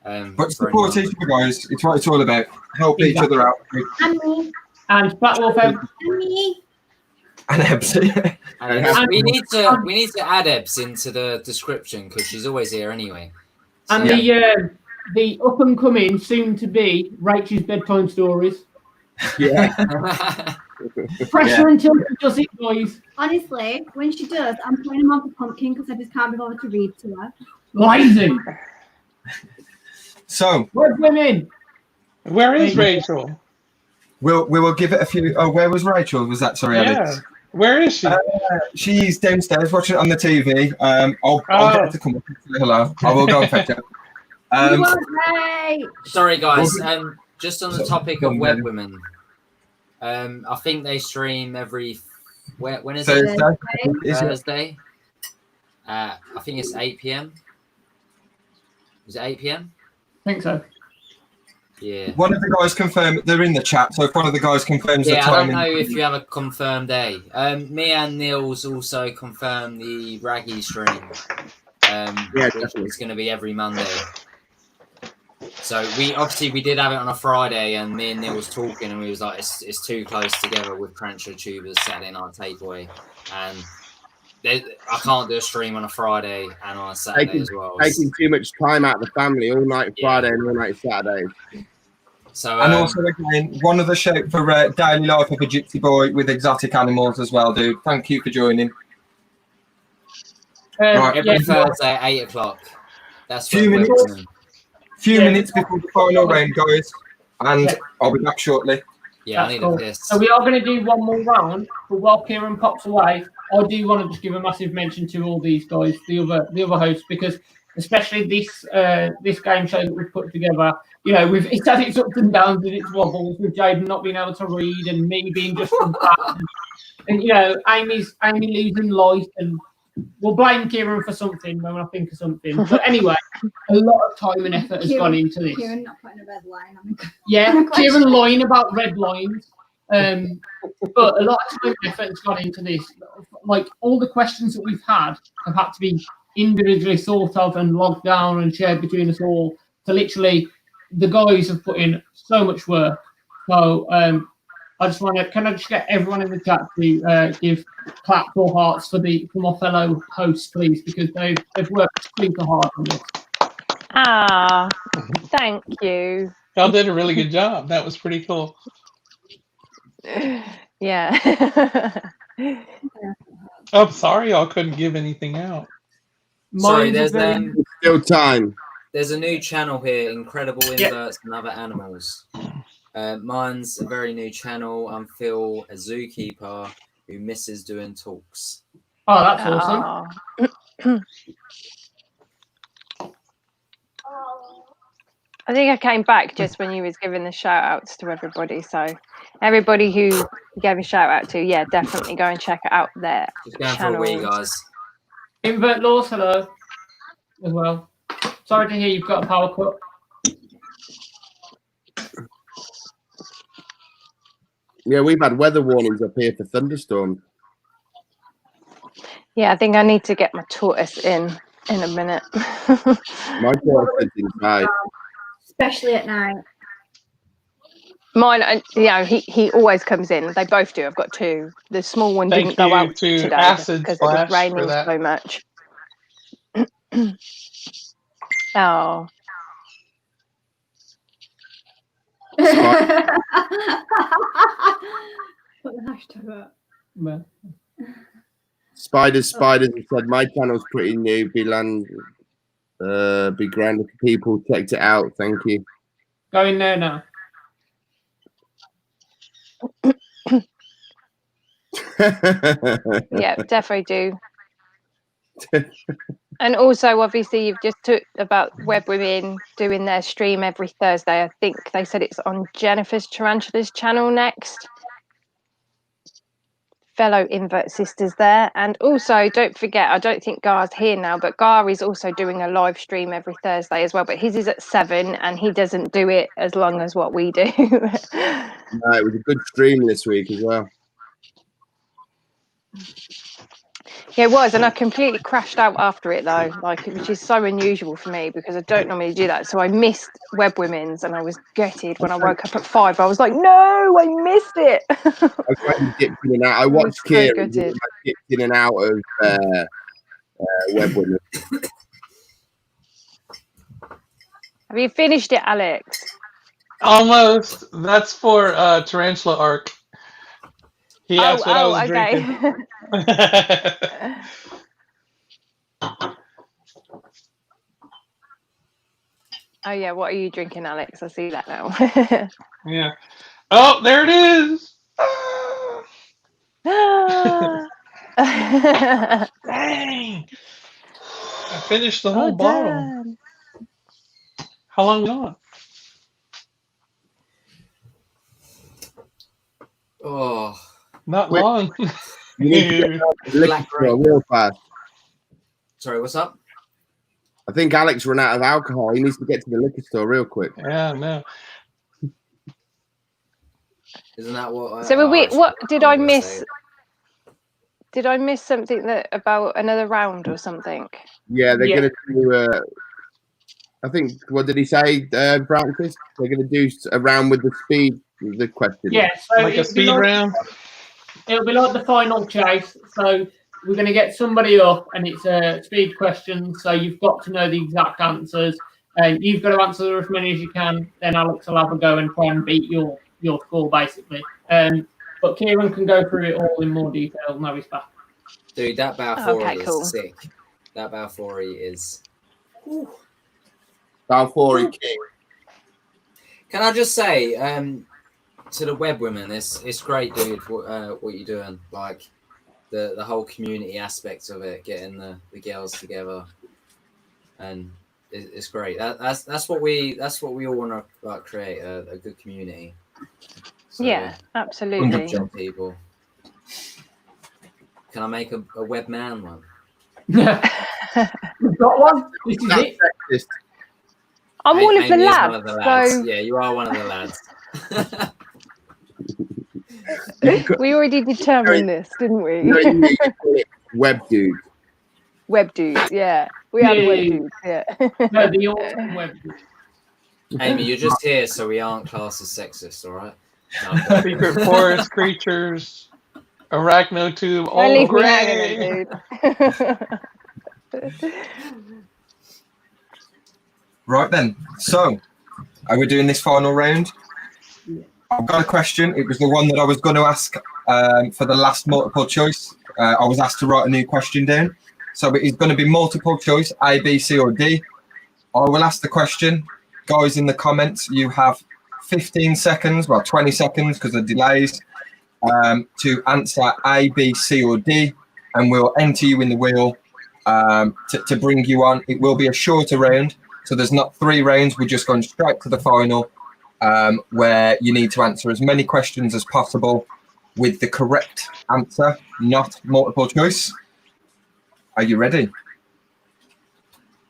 But support each other, guys. It's what it's all about. Help each other out. And me. And Batwolf. And me. And Ebz. We need to add Ebz into the description because she's always here anyway. So. And the up and coming, soon to be Rachel's bedtime stories. Yeah. Pressure until she does it, boys. Honestly, when she does, I'm playing him off the pumpkin because I just can't be bothered to read to her. Lazy. So, where's women? Where is Rachel? We will give it a few. Oh, where was Rachel? Was that Alex? Where is she? She's downstairs watching it on the TV. I'll get her to come up and say hello. I will go and fetch her. Sorry, guys. Just on the topic of web women. I think they stream every. When is it? Thursday. I think it's 8 p.m. Is it 8 p.m.? I think so. Yeah. One of the guys confirmed they're in the chat, so if one of the guys confirms the time. I don't know if you have a confirmed day. Me and Niels also confirmed the Raggy stream. It's going to be every Monday. So we did have it on a Friday, and me and Neil was talking, and we was like, it's too close together with Tarantula Tubers Saturday Night Takeaway, and I can't do a stream on a Friday and on a Saturday as well. Taking too much time out of the family, all night Friday and all night Saturday. So and also again, one other shout for Daily Life of a Gypsy Boy with exotic animals as well, dude. Thank you for joining. Every Thursday at 8 o'clock. That's few minutes before the final round, guys, and I'll be back shortly. Yeah, I need a piss. So we are going to do one more round, but while Kieran pops away, I do want to just give a massive mention to all these guys, the other hosts, because especially this game show that we've put together, you know, it's had its ups and downs and its wobbles, with Jaden not being able to read and me being just from back, and you know, Amy losing light, and we'll blame Kieran for something when I think of something. But anyway, a lot of time and effort has gone into this. Kieran not putting a red line on the Yeah, Kieran lying about red lines. But a lot of time and effort has gone into this. Like, all the questions that we've had have had to be individually thought of and logged down and shared between us all. So literally, the guys have put in so much work. So I just want to, can I just get everyone in the chat to give claps or hearts for my fellow hosts, please, because they've worked super hard on this. Ah, thank you. Y'all did a really good job. That was pretty cool. Yeah. I'm sorry y'all couldn't give anything out. Sorry, there's still time. There's a new channel here, Incredible Inverts and Other Animals. Mine's a very new channel. I'm Phil, a zookeeper who misses doing talks. Oh, that's awesome. I think I came back just when you was giving the shout outs to everybody. So everybody who you gave a shout out to, yeah, definitely go and check it out there. Just going for a wee, guys. Invert Laws, hello, as well. Sorry to hear you've got a power cut. Yeah, we've had weather warnings up here for thunderstorms. Yeah, I think I need to get my tortoise in a minute. My tortoise is inside. Especially at night. Mine, he always comes in. They both do. I've got two. The small one Thank didn't go you out to today Acid because it was Splash for raining that. so much. Oh. Put the hashtag up. Spiders have said my channel's pretty new. Be Grindlers for people. Checked it out. Thank you. Go in there now. Yeah, definitely do. And also, obviously, you've just talked about Web Women doing their stream every Thursday. I think they said it's on Jennifer's Tarantula's channel next. Fellow Invert sisters there. And also, don't forget, I don't think Gar's here now, but Gar is also doing a live stream every Thursday as well. But his is at 7 and he doesn't do it as long as what we do. No, it was a good stream this week as well. Yeah, it was, and I completely crashed out after it though, which is so unusual for me because I don't normally do that. So I missed Web Women's, and I was gutted when I woke up at 5. I was like, "No, I missed it." I dipped in and out. I watched so Kieran. gutted. I dipped in and out of Web Women. Have you finished it, Alex? Almost. That's for Tarantula Arc. He asked what I was drinking. Oh yeah, what are you drinking, Alex? I see that now. Yeah. Oh, there it is. Dang. I finished the whole bottle. Done. How long on? Oh, not long. You need to get out of the liquor store real fast. Sorry, what's up? I think Alex ran out of alcohol. He needs to get to the liquor store real quick. Yeah, no. Isn't that what? So what did I miss? Did I miss something about another round or something? Yeah, they're going to do. I think. What did he say, Francis? They're going to do a round with the question. Yeah, so like a speed round. It'll be like the final chase. So we're going to get somebody up, and it's a speed question. So you've got to know the exact answers. You've got to answer as many as you can. Then Alex will have a go and try and beat your score, basically. But Kieran can go through it all in more detail now he's back. Dude, that Balfour is cool. sick. That Balfour is. Balfour King. Can I just say, to the Web Women, it's great, dude. What you're doing, like the whole community aspect of it, getting the girls together, and it's great. That's what we all want to like, create a good community. So, yeah, absolutely. People. Can I make a web man one? You've got one? This is it? Sexist. I'm one of the lads. One of the lads. So yeah, you are one of the lads. we already determined this, didn't we? Web dude. Web dudes, yeah. We are the web dudes, yeah. No, the awesome web dudes. Amy, you're just here, so we aren't classed as sexist, all right? No, Secret forest creatures, arachnotube, Don't all leave me gray. hanging, dude. Right then, so are we doing this final round? I've got a question. It was the one that I was going to ask for the last multiple choice. I was asked to write a new question down. So it is going to be multiple choice, A, B, C, or D. I will ask the question. Guys, in the comments, you have 15 seconds, well, 20 seconds because of delays, to answer A, B, C, or D, and we'll enter you in the wheel to bring you on. It will be a shorter round, so there's not 3 rounds. We're just going straight to the final, where you need to answer as many questions as possible with the correct answer, not multiple choice. Are you ready?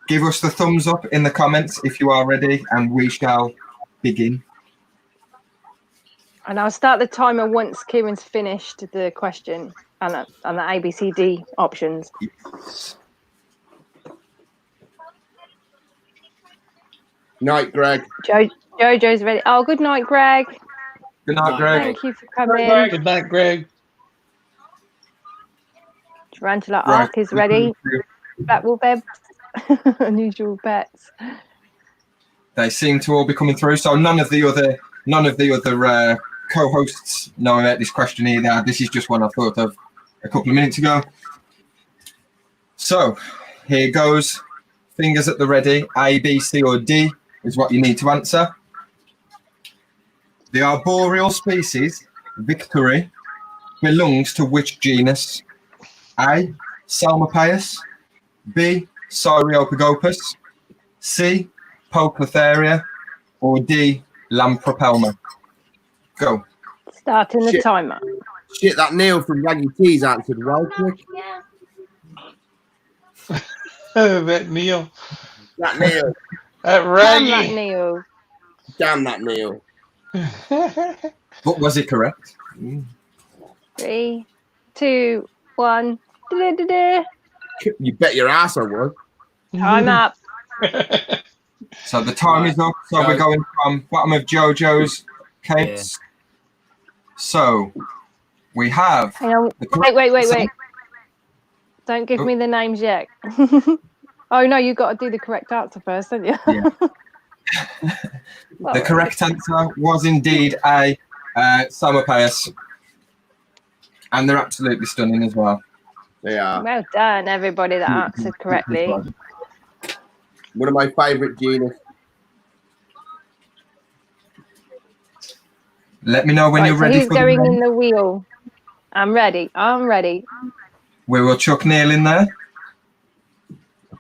Give us the thumbs up in the comments if you are ready, and we shall begin. And I'll start the timer once Kieran's finished the question and the ABCD options. Night, Greg. Jojo's ready. Oh, good night, Greg. Good night, Greg. Thank you for coming. Good night, Greg. Tarantula Right. Ark is ready. Black Wolf Ebs. Unusual pets. They seem to all be coming through. So none of the other co-hosts know about this question either. This is just one I thought of a couple of minutes ago. So here goes. Fingers at the ready. A, B, C, or D is what you need to answer. The arboreal species Victory belongs to which genus? A, Salmopaeus. B, Cyriopagopus. C, Poeclotheria. Or D, Lampropelma. Go. Starting the timer. Shit, that Neil from Raggy T's answered well quick. That Neil. That Neil. That Damn Raggy. that Neil. Damn that Neil. But was it correct? 3, 2, 1. Da-da-da-da. You bet your ass I would. Time up. So the time is up. So we're going from bottom of JoJo's case. Yeah. So we have. Hang on. Wait. Don't give me the names yet. Oh no, you got to do the correct answer first, don't you? Yeah. The correct answer was indeed A, Salmopaeus. And they're absolutely stunning as well. They are. Well done, everybody that answered correctly. One of my favourite genus. Let me know when you're ready who's for going the in the wheel? I'm ready. We will chuck Neil in there.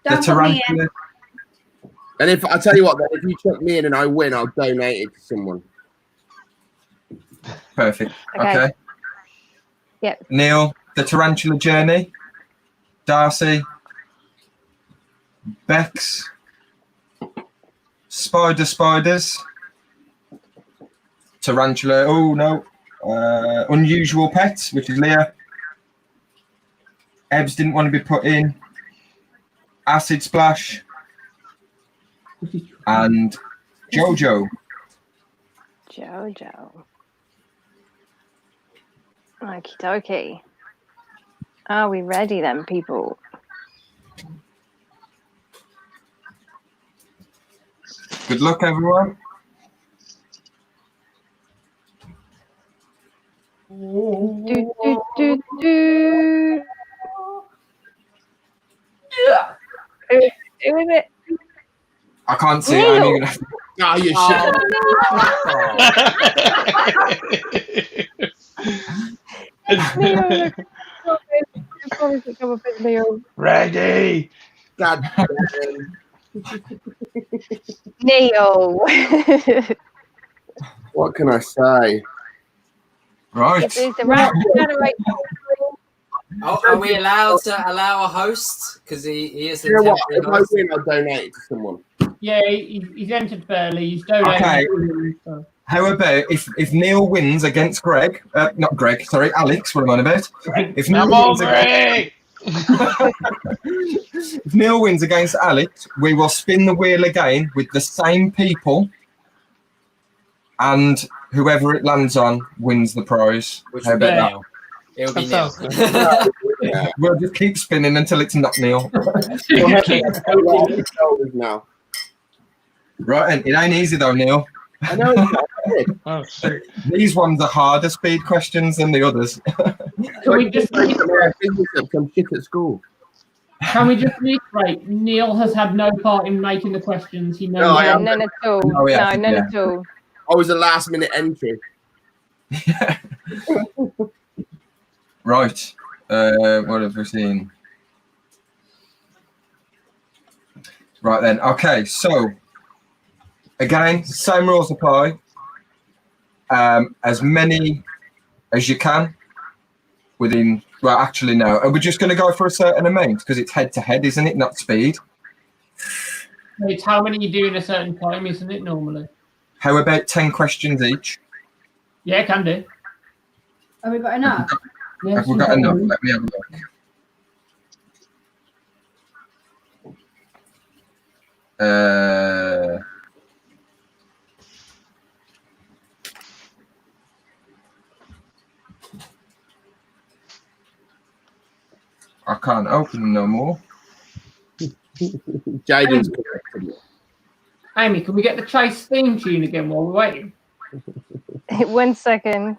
Don't The put me in. tarantula. And if I tell you what, then, if you chuck me in and I win, I'll donate it to someone. Perfect. Okay. Okay. Yep. Neil, the tarantula journey. Darcy. Bex. Spiders. Tarantula. Oh no. Unusual pets, which is Leah. Ebs didn't want to be put in. Acid Splash. And Jojo. Okie dokie. Are we ready then, people? Good luck, everyone. Do. Who is it? I can't see it. I'm even... Oh, you Neil. Raggy. God damn. Neil. What can I say? Right. It is the right generator. Oh, are we allowed to allow a host? Because he is the You know what? temporary If I host. win, I'll donate it to someone. Yeah, he's entered fairly. He's donated. Okay. So. How about if Neil wins against Greg? Not Greg. Sorry, Alex. What am I on about? If Neil Come on, wins Greg. if Neil wins against Alex, we will spin the wheel again with the same people, and whoever it lands on wins the prize. Which How will be about that? Neil. It'll be That Neil. sounds Yeah. We'll just keep spinning until it's not Neil. Now. Right, and it ain't easy though, Neil. I know it's not. Oh, shit. These ones are harder speed questions than the others. Can we just some shit at school. reiterate? Neil has had no part in making the questions. He knows. No, I am. None at all. Oh, yeah, No, none yeah. at all. I was a last minute entry. Right. What have we seen? Right then. Okay, so again, same rules apply. As many as you can within. Well, actually, no. We're just going to go for a certain amount because it's head to head, isn't it? Not speed. It's how many you do in a certain time, isn't it? Normally. How about 10 questions each? Yeah, can do. Have we got enough? Have we got enough? Let me have a look. can't open them no more. Jaden's Amy, can we get the Chase theme tune again while we're waiting? 1 second.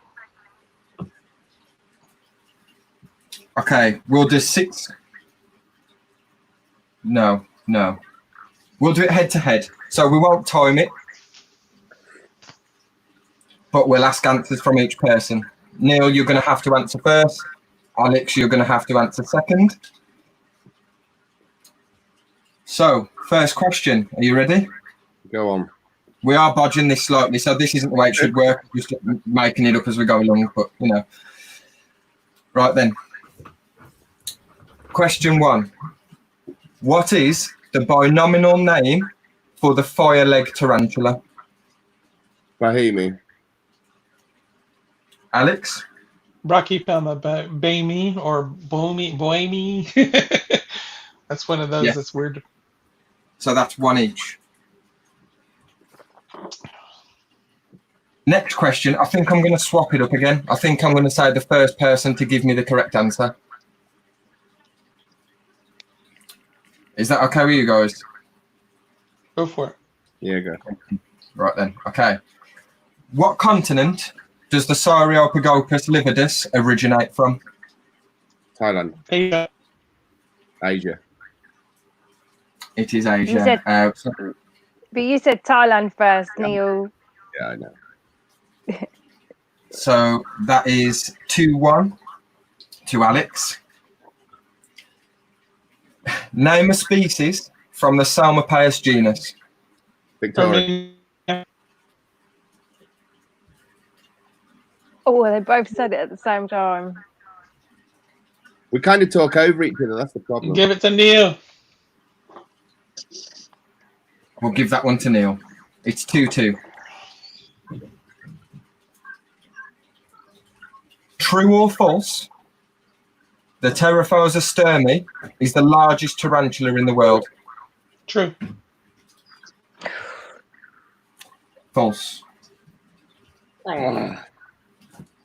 Okay, we'll do 6. No. We'll do it head to head. So we won't time it, but we'll ask answers from each person. Neil, you're going to have to answer first. Alex, you're going to have to answer second. So, first question. Are you ready? Go on. We are bodging this slightly, so this isn't the way it should work. Just making it up as we go along, but you know. Right then. Question 1. What is the binomial name for the fire-leg tarantula? Bahimi. Alex? Brachypelma or boemi. That's one of those that's weird. So that's 1 each. Next question. I think I'm going to swap it up again. I think I'm going to say the first person to give me the correct answer. Is that okay with you guys? Go for it. Yeah, go. Right then. Okay. What continent does the Sauropogopas lividus originate from? Thailand. Asia. Asia. It is Asia. You said, but you said Thailand first, Neil. Yeah, I know. So that is 2-1 to Alex. Name a species from the Salmopaeus genus. Victoria. Oh, they both said it at the same time. We kind of talk over each other. That's the problem. Give it to Neil. We'll give that one to Neil. It's 2-2. True or false? The Pterophosa sturmi is the largest tarantula in the world. True. False.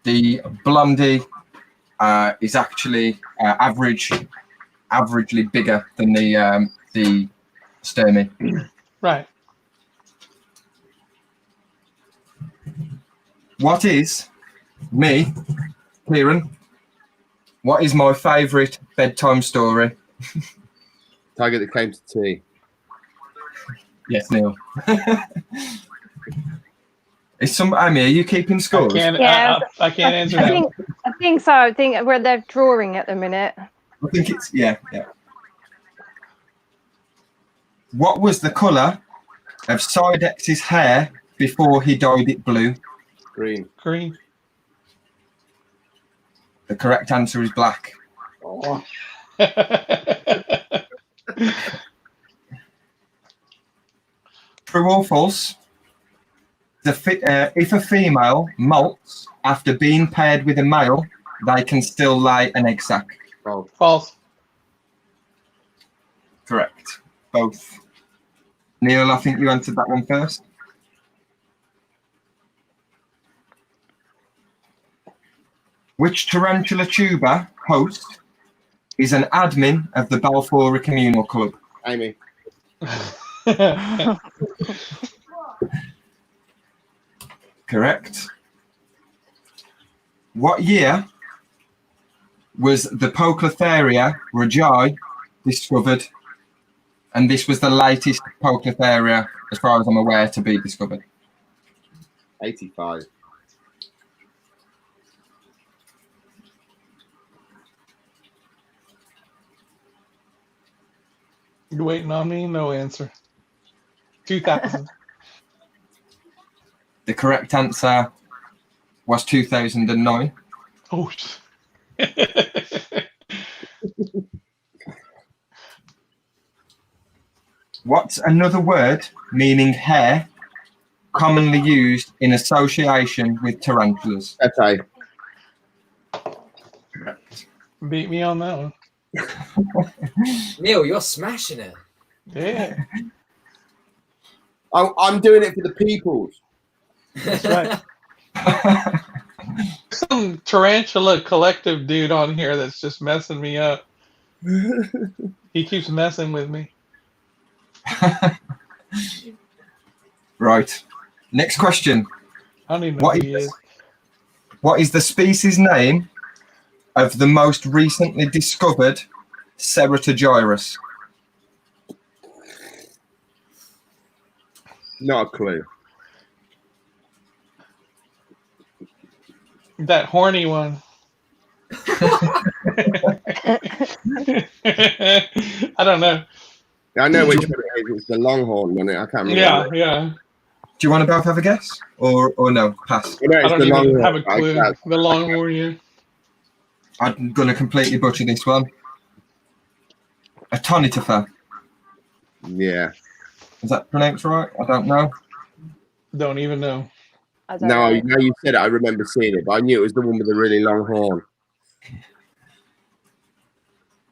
The Blondie is actually averagely bigger than the sturmi. Right. What is me, Kieran? What is my favourite bedtime story? Tiger that came to tea. Yes, Neil. Amy, are you keeping score? I can't answer that. I think so. I think where they're drawing at the minute. I think it's yeah. What was the colour of Psydex's hair before he dyed it blue? Green. Green. The correct answer is black. Oh. True or false? If a female molts after being paired with a male, they can still lay an egg sac. False. False. Correct. Both. Neil, I think you answered that one first. Which tarantula tuber host is an admin of the Balfour Communal Club? Amy. Correct. What year was the Poeclotheria rajai discovered? And this was the latest Poeclotheria, as far as I'm aware, to be discovered. 85. You waiting on me? No answer. 2000. The correct answer was 2009. Oh. What's another word meaning hair commonly used in association with tarantulas? Okay. Beat me on that one. Neil, you're smashing it. Yeah. I'm doing it for the peoples. That's right. Some tarantula collective dude on here that's just messing me up. He keeps messing with me. Right. Next question. I don't even know who he is. What is the species name of the most recently discovered Ceratogyrus? Not a clue. That horny one. I don't know. I know which one it is. It's the longhorn one. I can't remember. Yeah. Do you want to both have a guess? Or no? Pass. No, I don't even have a clue. The longhorn, yeah. I'm going to completely butcher this one. A tonitifer. Yeah. Is that pronounced right? I don't know. Don't even know. No, now you said it, I remember seeing it, but I knew it was the one with the really long horn.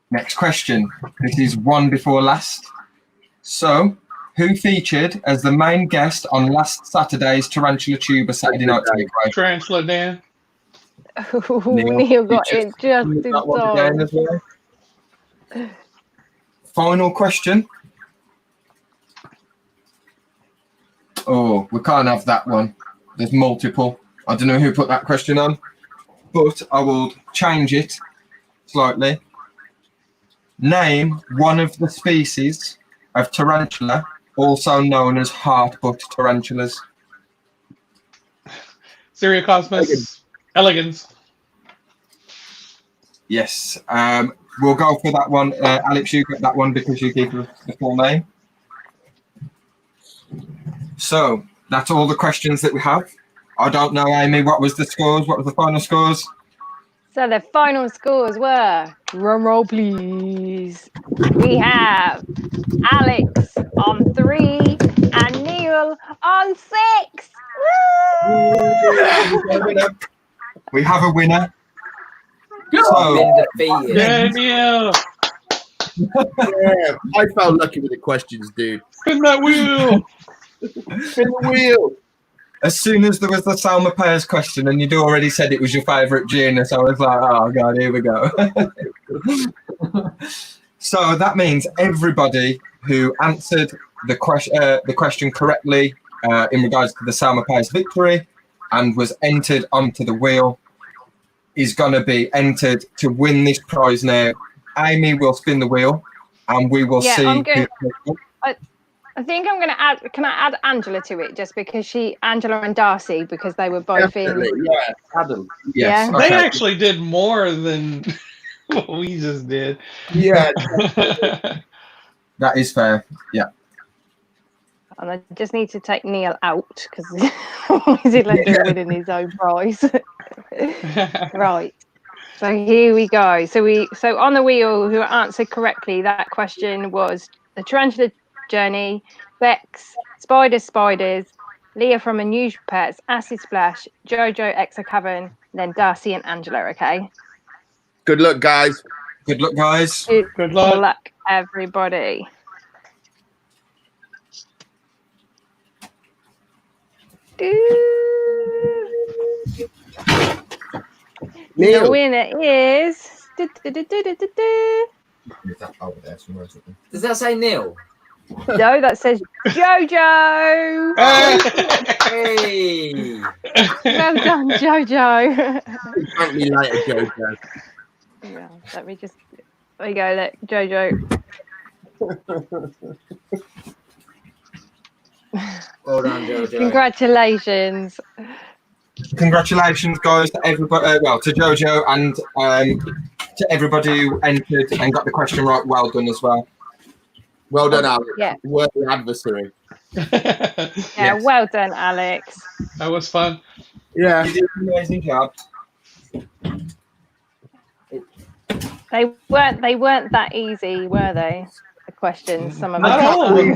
Next question. This is one before last. So, who featured as the main guest on last Saturday's Tarantula Tuber Saturday Night Takeaway? Tarantula Dan. Neil got it just in time. Well. Final question. Oh, we can't have that one. There's multiple. I don't know who put that question on, but I will change it slightly. Name one of the species of tarantula, also known as heart-butt tarantulas. Seriocosmus elegans. Yes. We'll go for that one. Alex, you get that one because you gave the full name. So that's all the questions that we have. I don't know, Amy, what was the scores? What was the final scores? So the final scores were, drum roll please. We have Alex on 3 and Neil on 6. Woo! We have a winner. Yeah, Neil. Yeah, I felt lucky with the questions, dude. Spin that wheel. Spin the wheel. As soon as there was the Salma Pears question and you'd already said it was your favourite genus, I was like, oh God, here we go. So that means everybody who answered the question correctly in regards to the Salma Pears victory and was entered onto the wheel is going to be entered to win this prize now. Amy will spin the wheel and we will see. I think I'm going to add. Can I add Angela to it just because Angela and Darcy, because they were both Definitely. in. Yeah, Adam. Yes. Yeah. They actually did more than what we just did. Yeah. That is fair. Yeah. And I just need to take Neil out because he's winning his own prize. Right. So here we go. So on the wheel, who answered correctly, that question was the tarantula journey, Bex, Spiders, Leah from Unusual Pets, Acid Splash, Jojo Exo Cavern, then Darcy and Angela. Okay. Good luck, guys. Good luck, guys. Good luck. Good luck, everybody. Neil. The winner is. Does that say Neil? No, that says Jojo. Hey! Well done, Jojo. Thank me later, Jojo. Yeah, let me just. There you go, look, Jojo. Well done, Jojo. Congratulations. Congratulations, guys, to everybody. Well, to Jojo and to everybody who entered and got the question right. Well done as well. Well done, Alex. Yeah. Worthy adversary. Yeah, Yes. well done, Alex. That was fun. Yeah. You did an amazing job. They weren't that easy, were they? The questions, some of Not them. all of them,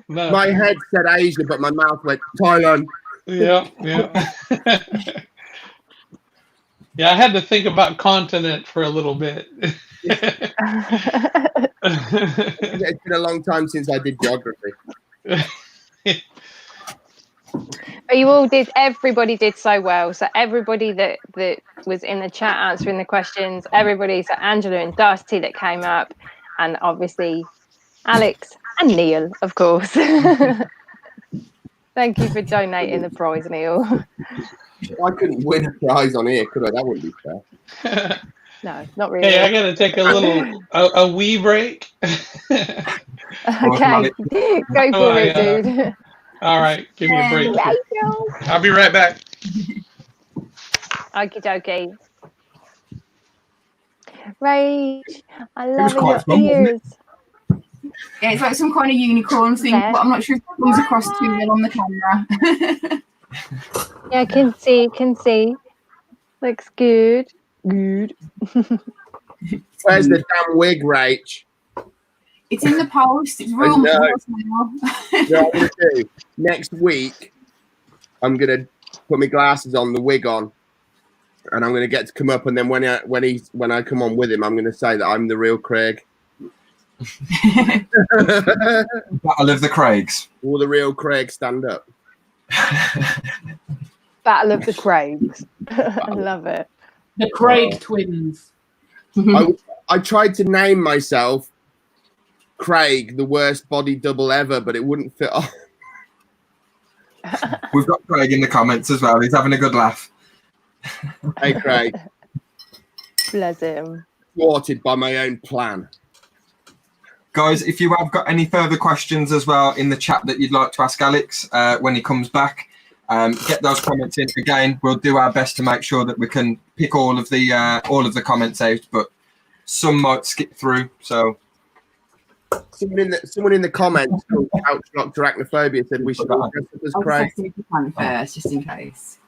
no. My head said Asia, but my mouth went Thailand. Yeah. Yeah, I had to think about continent for a little bit. It's been a long time since I did geography. You all did. Everybody did so well. So everybody that was in the chat answering the questions. Everybody. So Angela and Dusty that came up, and obviously Alex and Neil, of course. Thank you for donating the prize, Neil. I couldn't win a prize on here, could I? That wouldn't be fair. No, not really. Hey, I gotta take a little a wee break. Okay, go for it, dude. All right, give me a break. I'll be right back. Okie dokie. Rage, I love quite your fun, wasn't ears. Yeah, it's like some kind of unicorn thing, but I'm not sure if it comes across too well on the camera. Yeah, can see. Looks good. Good. Where's the damn wig, Rach? It's in the post. It's real know. post now. You know what I'm gonna do? Next week, I'm gonna put my glasses on, the wig on, and I'm gonna get to come up. And then when I come on with him, I'm gonna say that I'm the real Craig. Battle of the Craigs. All the real Craig stand up. Battle of the Craigs. I love it. The Craig twins. I tried to name myself Craig, the worst body double ever, but it wouldn't fit on. We've got Craig in the comments as well. He's having a good laugh. Hey, Craig. Bless him. Thwarted by my own plan. Guys, if you have got any further questions as well in the chat that you'd like to ask Alex when he comes back, get those comments in. Again, we'll do our best to make sure that we can pick all of the comments out, but some might skip through. So someone in the comments called Couchlocked Arachnophobia said we should all dress up as Craig. First, just in case.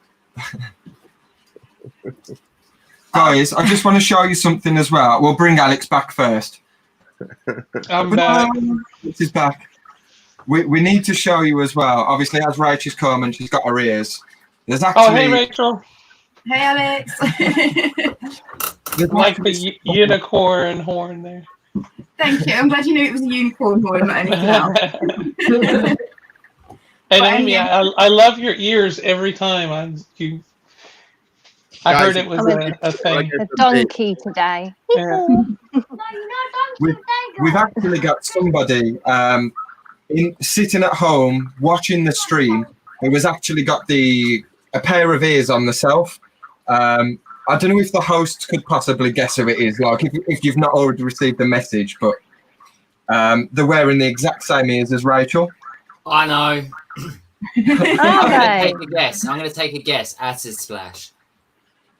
Guys, I just want to show you something as well. We'll bring Alex back first. I'm back. Alex is back. We need to show you as well. Obviously, as Rachel's come and she's got her ears. There's actually. Oh, hey, Rachel. Hey, Alex. Like the unicorn horn there. Thank you. I'm glad you knew it was a unicorn horn, not anything else. And Amy, I love your ears every time. I heard it was a thing. A donkey today. Yeah. We've actually got somebody sitting at home watching the stream who has actually got a pair of ears on themselves. I don't know if the hosts could possibly guess who it is, like if you've not already received the message, but they're wearing the exact same ears as Rachel. I know. I'm going to take a guess. Acid Splash.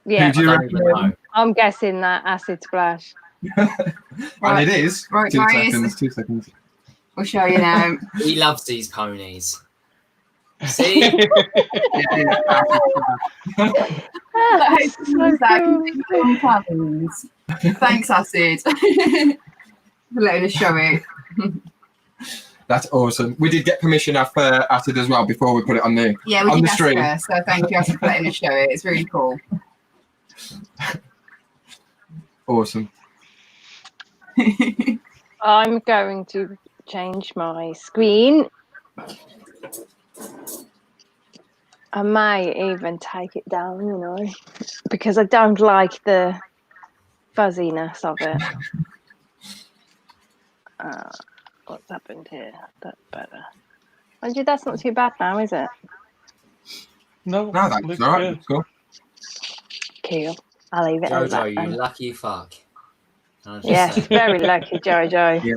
Yeah, Who do you reckon? I'm guessing that Acid Splash. And it is. Right, 2 guys. seconds. 2 seconds. I'll show you now. He loves these ponies. See? Thanks, Acid, for letting us show it. That's awesome. We did get permission off Acid as well before we put it on the Yeah, we on did the ask stream. her, so thank you, Acid, for letting us show it. It's really cool. Awesome. I'm going to change my screen. I may even take it down, you know, because I don't like the fuzziness of it. What's happened here? That's better. Actually, that's not too bad now, is it? No, that's all right. It's cool. Cool. I'll leave it as that. Jojo, you then. lucky fuck. Yes, very lucky, Jojo. Yeah.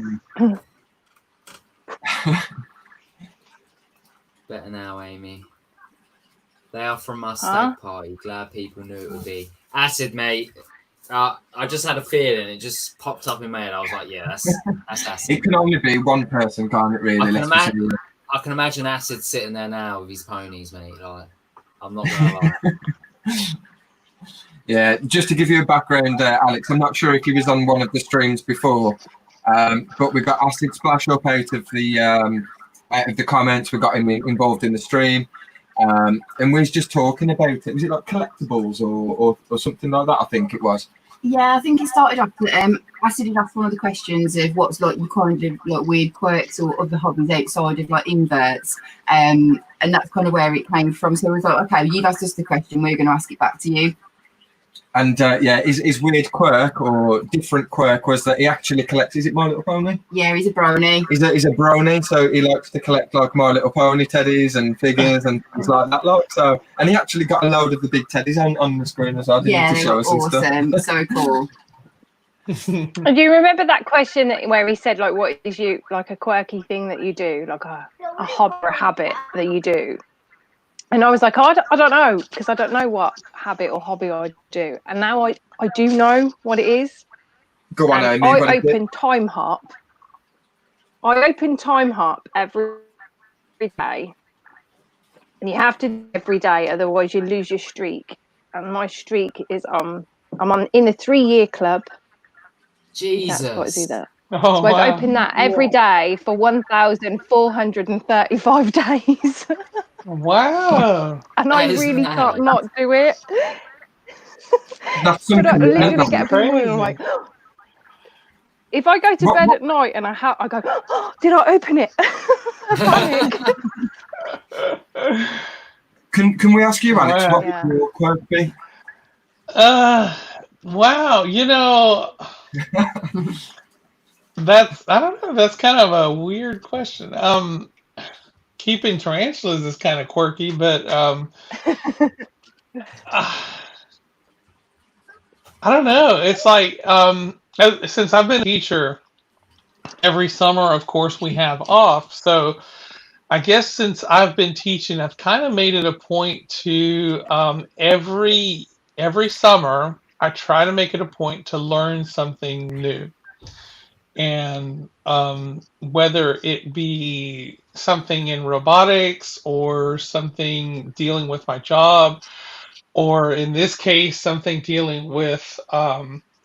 Better now, Amy. They are from my steak party. Glad people knew it would be. Acid, mate. I just had a feeling. It just popped up in my head. I was like, yeah, that's Acid. It can only be one person, can't it, really? I can imagine Acid sitting there now with his ponies, mate. Like, I'm not going to lie. Yeah, just to give you a background, Alex, I'm not sure if he was on one of the streams before, but we got Acid Splash up out of the comments. We got him involved in the stream, and we was just talking about it. Was it like collectibles or something like that? I think it was. Yeah, I think it started off. I started off one of the questions of what's like your kind of like weird quirks or other hobbies outside of like inverts, and that's kind of where it came from. So we thought, okay, you asked us the question, we're going to ask it back to you. And yeah, his weird quirk or different quirk was that he actually collects. Is it My Little Pony? Yeah, he's a brony. He's a brony, so he likes to collect like My Little Pony teddies and figures and things like that. Like so, and he actually got a load of the big teddies on the screen as well. Yeah, to they show were us and awesome. stuff. So cool. Do you remember that question where he said, like, what is you like a quirky thing that you do, like a hobby or a habit that you do? And I was like, I don't know, because I don't know what habit or hobby I do. And now I do know what it is. Go on, and Amy. I open Time Hop. I open Time Hop every day. And you have to do it every day, otherwise you lose your streak. And my streak is I'm in a 3-year club. Jesus. That's what I do that. Oh, So I've opened that every day for 1,435 days. Wow. And I really can't not do it. That's But I something. literally get up in the morning and I'm like, if I go to bed at night and I go, oh, did I open it? Can we ask you, Alex, Wow. what would your quirk be? Wow. You know, I don't know. That's kind of a weird question. Keeping tarantulas is kind of quirky, but I don't know. It's like since I've been a teacher, every summer, of course, we have off. So I guess since I've been teaching, I've kind of made it a point to every summer, I try to make it a point to learn something new. And whether it be something in robotics or something dealing with my job, or in this case, something dealing with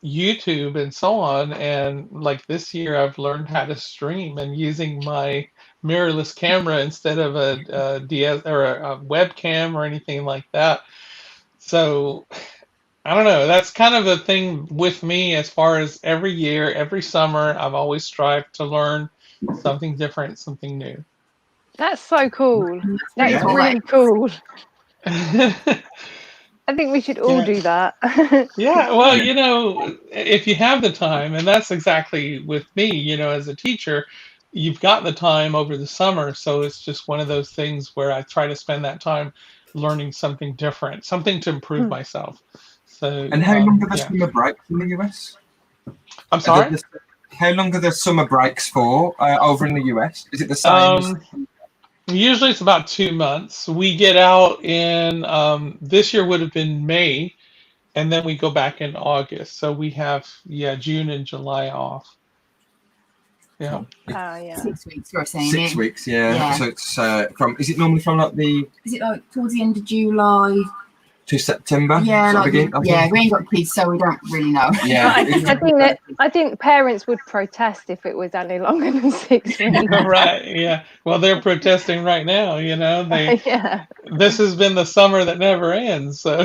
YouTube and so on. And like this year, I've learned how to stream and using my mirrorless camera instead of a DS or a webcam or anything like that. So I don't know. That's kind of a thing with me as far as every year, every summer, I've always strived to learn something different, something new. That's so cool. That is really cool. I think we should all do that. Yeah, well, you know, if you have the time, and that's exactly with me, you know, as a teacher, you've got the time over the summer. So it's just one of those things where I try to spend that time learning something different, something to improve myself. So, And how long are the summer breaks in the US? I'm sorry? How long are the summer breaks for over in the US? Is it the same? Usually it's about 2 months. We get out in, this year would have been May, and then we go back in August. So we have, June and July off. Yeah. Oh, yeah. 6 weeks, you're saying 6 it. weeks, yeah. Yeah. So it's is it normally from like Is it like towards the end of July? To September? Yeah, Sort of like, begin, yeah, we ain't got kids, so we don't really know. Yeah. I think parents would protest if it was any longer than 6 weeks. Right, yeah. Well, they're protesting right now, you know. Yeah. This has been the summer that never ends. So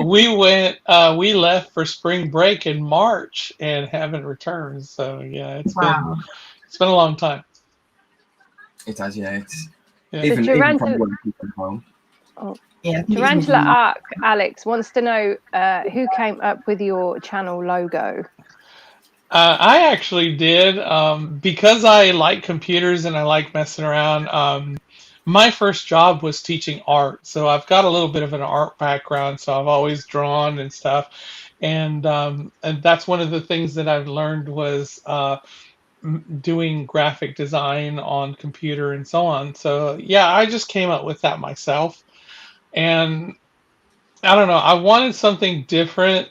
we left for spring break in March and haven't returned. So yeah, it's been a long time. It has, yeah. It's Yeah. even Tarantula- from working from home. Oh. Yeah, Tarantula Arc Alex wants to know who came up with your channel logo. I actually did because I like computers and I like messing around. My first job was teaching art, so I've got a little bit of an art background. So I've always drawn and stuff, and that's one of the things that I've learned was doing graphic design on computer and so on. So yeah, I just came up with that myself. And I don't know, I wanted something different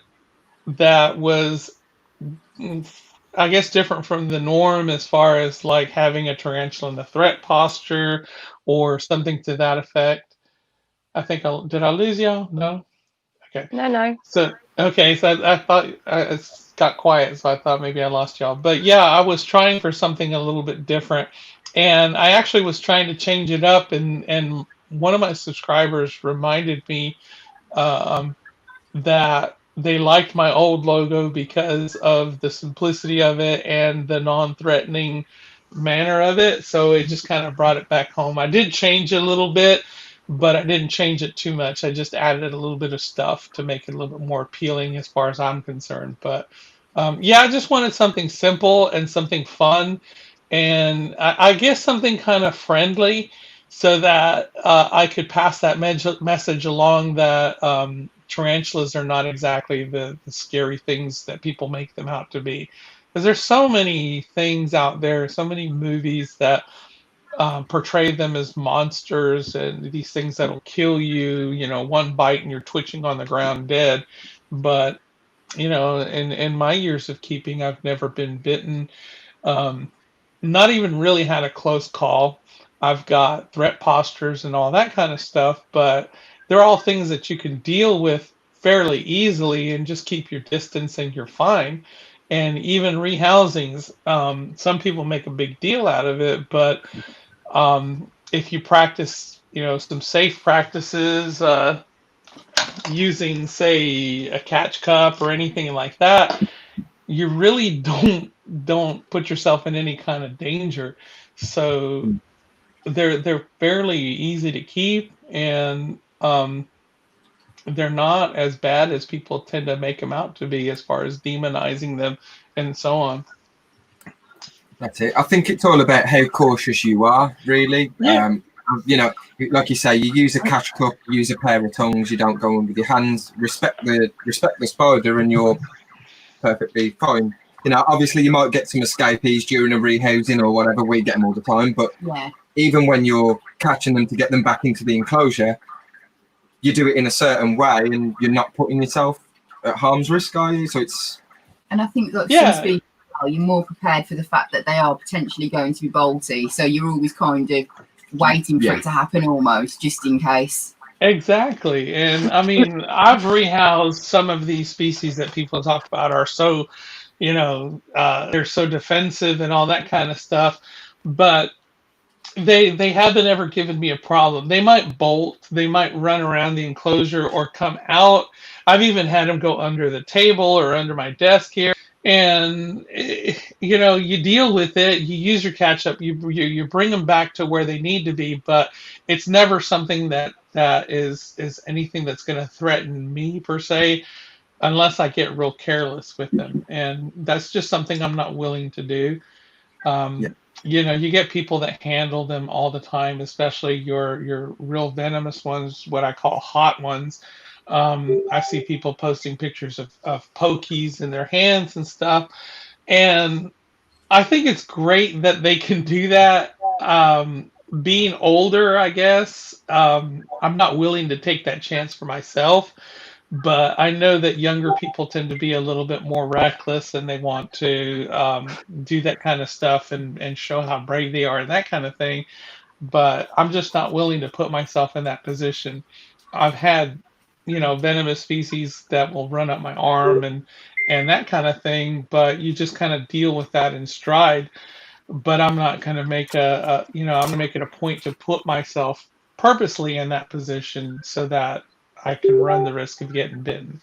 that was, I guess, different from the norm as far as like having a tarantula in the threat posture or something to that effect. I think did I lose y'all? No? Okay. No. So I thought it got quiet, so I thought maybe I lost y'all. But yeah, I was trying for something a little bit different. And I actually was trying to change it up, and one of my subscribers reminded me that they liked my old logo because of the simplicity of it and the non-threatening manner of it. So it just kind of brought it back home. I did change it a little bit, but I didn't change it too much. I just added a little bit of stuff to make it a little bit more appealing as far as I'm concerned. But yeah, I just wanted something simple and something fun, and I guess something kind of friendly, so that I could pass that message along that tarantulas are not exactly the scary things that people make them out to be. Because there's so many things out there, so many movies that portray them as monsters and these things that'll kill you. You know, one bite and you're twitching on the ground dead. But you know, in my years of keeping, I've never been bitten. Um, Not even really had a close call. I've got threat postures and all that kind of stuff, but they're all things that you can deal with fairly easily and just keep your distance and you're fine. And even rehousings, some people make a big deal out of it, but if you practice, you know, some safe practices, using, say, a catch cup or anything like that, you really don't put yourself in any kind of danger. So they're fairly easy to keep, and they're not as bad as people tend to make them out to be as far as demonizing them and so on. That's it. I think it's all about how cautious you are, really. Yeah. You know, like you say, you use a catch cup, you use a pair of tongs, you don't go in with your hands. Respect the spider, and you're perfectly fine. You know, obviously you might get some escapees during a rehousing or whatever. We get them all the time, but even when you're catching them to get them back into the enclosure, you do it in a certain way, and you're not putting yourself at harm's risk, are you? So it's. And I think that some species, you're more prepared for the fact that they are potentially going to be bolty, so you're always kind of waiting for it to happen, almost just in case. Exactly. And I mean, I've rehoused some of these species that people talk about are so, you know, they're so defensive and all that kind of stuff, but they haven't ever given me a problem. They might bolt, they might run around the enclosure or come out. I've even had them go under the table or under my desk here. And you know, you deal with it. You use your catch up. You bring them back to where they need to be. But it's never something that is anything that's going to threaten me per se, unless I get real careless with them. And that's just something I'm not willing to do. You know, you get people that handle them all the time, especially your real venomous ones, what I call hot ones. I see people posting pictures of pokies in their hands and stuff. And I think it's great that they can do that. Being older, I guess, I'm not willing to take that chance for myself. But I know that younger people tend to be a little bit more reckless, and they want to do that kind of stuff and show how brave they are and that kind of thing. But I'm just not willing to put myself in that position. I've had, you know, venomous species that will run up my arm and that kind of thing, but you just kind of deal with that in stride. But I'm not going to make I'm going to make it a point to put myself purposely in that position so that I can run the risk of getting bitten.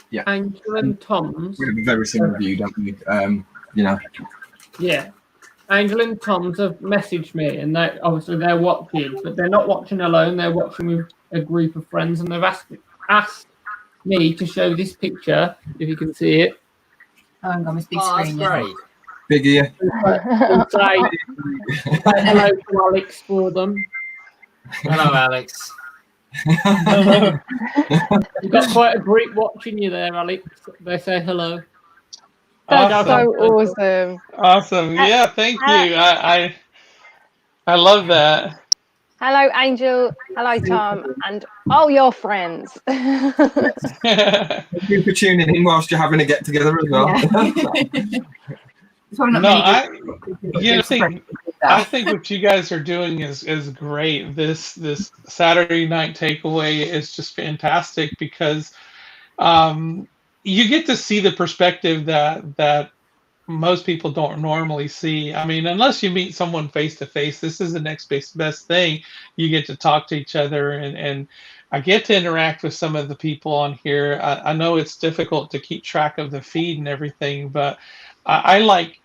Yeah. Angel and Tom's. We have a very similar view, don't we? You know. Yeah. Angel and Tom's have messaged me, and they obviously they're watching, but they're not watching alone. They're watching with a group of friends, and they've asked me to show this picture, if you can see it. Oh, hang on, this big That's screen. great. Big ear. Say hello to Alex for them. Hello, Alex. You've got quite a group watching you there, Alex. They say hello. That's so awesome. Awesome. Yeah, thank you. I love that. Hello, Angel. Hello, Tom, and all your friends. Thank you for tuning in whilst you're having a get together as well. I think what you guys are doing is great. This Saturday night takeaway is just fantastic because you get to see the perspective that most people don't normally see. I mean, unless you meet someone face to face, this is the next best thing. You get to talk to each other and I get to interact with some of the people on here. I know it's difficult to keep track of the feed and everything, but I like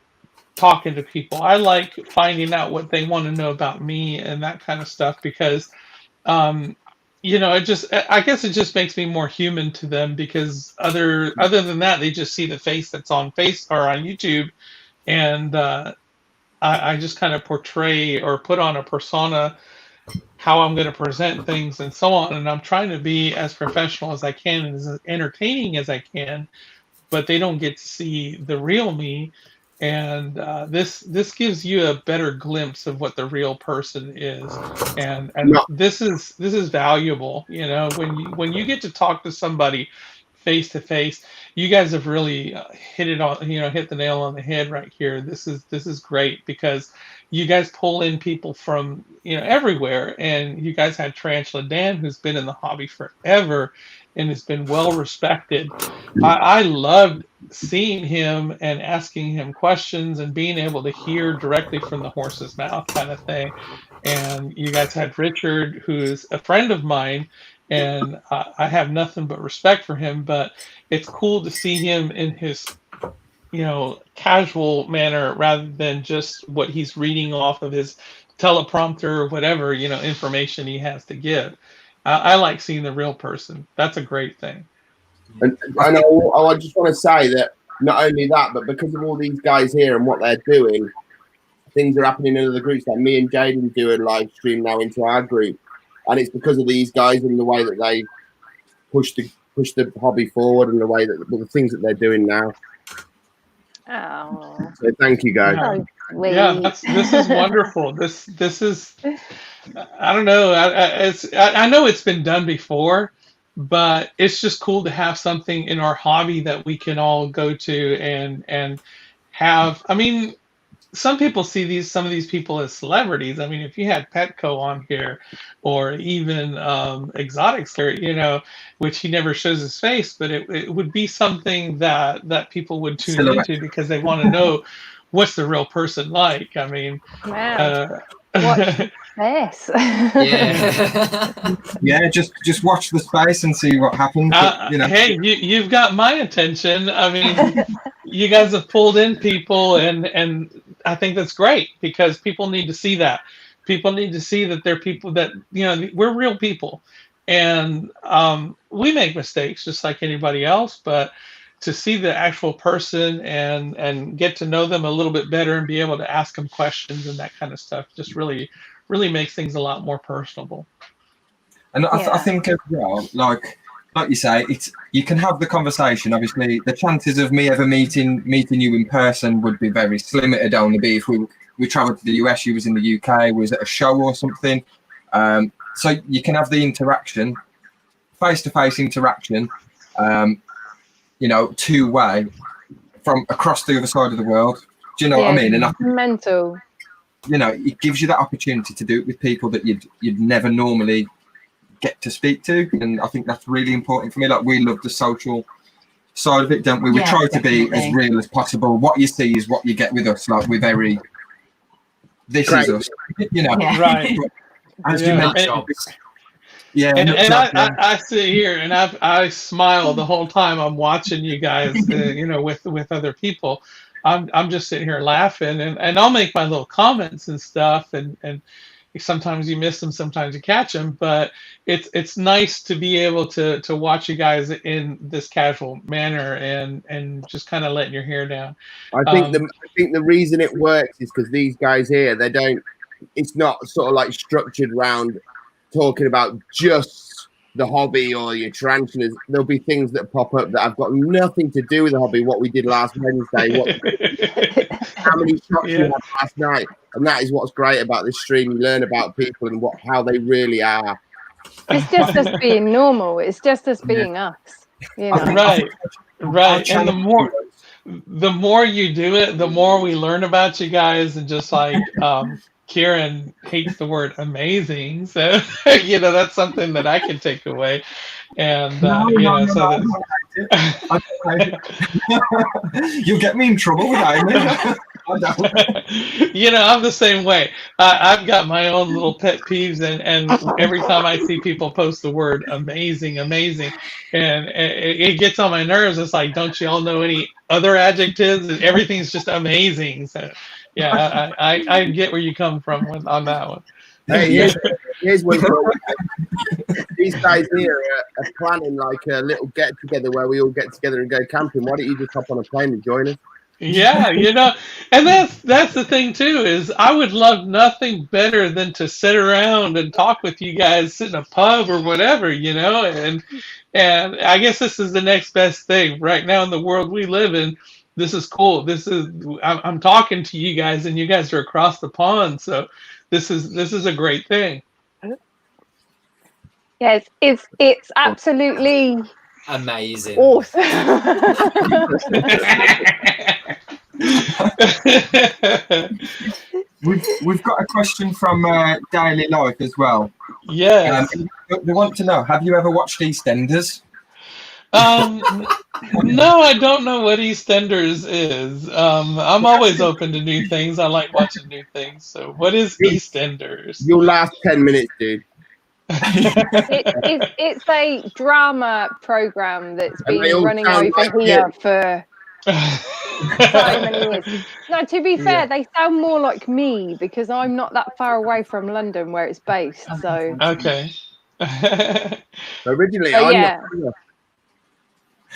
talking to people. I like finding out what they want to know about me and that kind of stuff because, I guess it just makes me more human to them because other than that, they just see the face that's on face or on YouTube, and I just kind of portray or put on a persona how I'm going to present things and so on. And I'm trying to be as professional as I can and as entertaining as I can, but they don't get to see the real me. And this gives you a better glimpse of what the real person is, and this is valuable. When you get to talk to somebody face to face, you guys have really hit the nail on the head right here. This is great because you guys pull in people from everywhere, and you guys had Tarantula Dan, who's been in the hobby forever and has been well respected. I loved seeing him and asking him questions and being able to hear directly from the horse's mouth kind of thing. And you guys had Richard, who is a friend of mine, and I have nothing but respect for him, but it's cool to see him in his casual manner rather than just what he's reading off of his teleprompter or whatever information he has to give. I like seeing the real person. That's a great thing. And I just want to say that not only that, but because of all these guys here and what they're doing, things are happening in other groups. Like me and Jaden do a live stream now into our group, and it's because of these guys and the way that they push the hobby forward and the way that the things that they're doing now. Oh. So thank you, guys. Yeah, this is wonderful. This is, I don't know. I know it's been done before, but it's just cool to have something in our hobby that we can all go to and have. I mean, some people see some of these people as celebrities. I mean, if you had Petco on here, or even Exotics here, which he never shows his face, but it would be something that people would tune into because they want to know what's the real person like. I mean, watch this. Yeah, just watch the space and see what happens. Hey, you've got my attention. I mean, you guys have pulled in people, and I think that's great because people need to see that. People need to see that they're people that we're real people, and we make mistakes just like anybody else. But to see the actual person and get to know them a little bit better and be able to ask them questions and that kind of stuff just really makes things a lot more personable. And I think as well, like you say, you can have the conversation. Obviously, the chances of me ever meeting you in person would be very slim. It'd only be if we travelled to the US, you was in the UK, was at a show or something. So you can have the interaction, face-to-face interaction, two-way from across the other side of the world. Do you know what I mean? And mental. It gives you that opportunity to do it with people that you'd never normally get to speak to, and I think that's really important for me. Like, we love the social side of it, don't we? We try to be as real as possible. What you see is what you get with us. Like, we're very, this is us, right? As you mentioned, and I sit here and I smile the whole time I'm watching you guys, with other people. I'm just sitting here laughing, and I'll make my little comments and stuff, and sometimes you miss them, sometimes you catch them, but it's nice to be able to watch you guys in this casual manner and just kind of letting your hair down. I think the reason it works is because these guys here, it's not sort of like structured around talking about just the hobby or your tarantulas. There'll be things that pop up that have got nothing to do with the hobby. What we did last Wednesday, how many shots we had last night, and that is what's great about this stream. You learn about people and how they really are. It's just us being normal. It's just us being us. Right. And the more you do it, the more we learn about you guys, and just like Kieran hates the word amazing, so that's something that I can take away, and you'll get me in trouble with that. You know, I'm the same way. I've got my own little pet peeves, and every time I see people post the word amazing, amazing, and it gets on my nerves. It's like, don't you all know any other adjectives? Everything's just amazing. So, yeah, I get where you come from on that one. Hey, here's one. These guys here are planning like a little get together where we all get together and go camping. Why don't you just hop on a plane and join us? Yeah, you know, and that's the thing too, is I would love nothing better than to sit around and talk with you guys, sit in a pub or whatever, you know, and I guess this is the next best thing right now in the world we live in. This is cool. I'm talking to you guys, and you guys are across the pond, so this is a great thing. Yes, it's absolutely amazing. Awesome. We've got a question from Daily Life as well. Yes. They want to know, have you ever watched EastEnders? No, I don't know what EastEnders is. I'm always open to new things. I like watching new things. So what is EastEnders? You'll last 10 minutes, dude. It's a drama program that's been running over like here for so many years. No, to be fair, they sound more like me because I'm not that far away from London where it's based. So okay. Originally, so, I'm yeah. not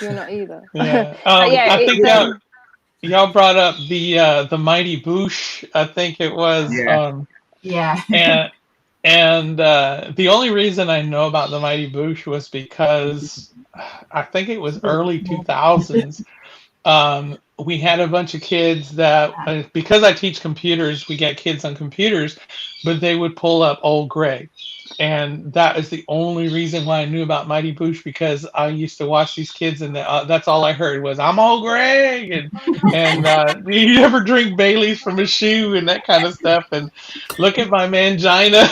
You're not either. Yeah. Yeah, I think y'all brought up the Mighty Boosh. I think it was. Yeah. And the only reason I know about the Mighty Boosh was because I think it was early 2000s. We had a bunch of kids that, because I teach computers, we get kids on computers, but they would pull up Old Greg. And that is the only reason why I knew about Mighty Boosh, because I used to watch these kids, and that's all I heard was, I'm Old Greg, and you ever drink Bailey's from a shoe and that kind of stuff, and look at my mangina.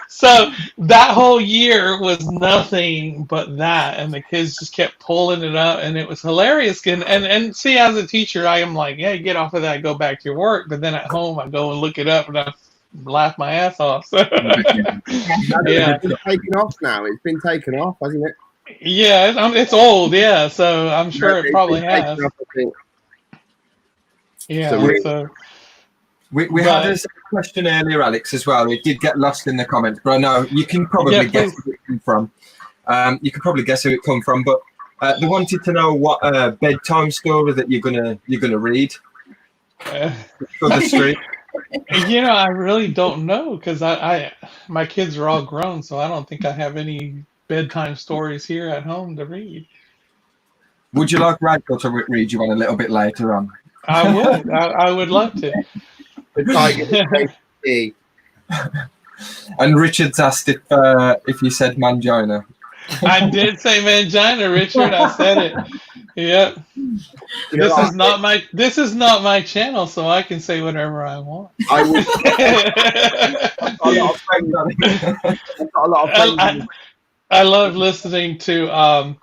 So that whole year was nothing but that, and the kids just kept pulling it up, and it was hilarious. And see, as a teacher, I am like, yeah, get off of that, go back to your work. But then at home, I go and look it up, and I laugh my ass off. So, yeah, it's been taken off now. It's been taken off, hasn't it? Yeah, it's old. Yeah, so I'm sure it probably has. Yeah. So. We had a question earlier, Alex, as well. It did get lost in the comments, but I know you can probably guess who it come from. You can probably guess who it come from, but they wanted to know what bedtime story that you're gonna read for the street. You know, I really don't know, because my kids are all grown, so I don't think I have any bedtime stories here at home to read. Would you like Rachel to read you one a little bit later on? I would. I would love to. And Richard's asked if you said mangina. I did say mangina, Richard. I said it. Yep. This is not my channel, so I can say whatever I want. I would. a lot of friends. I love listening to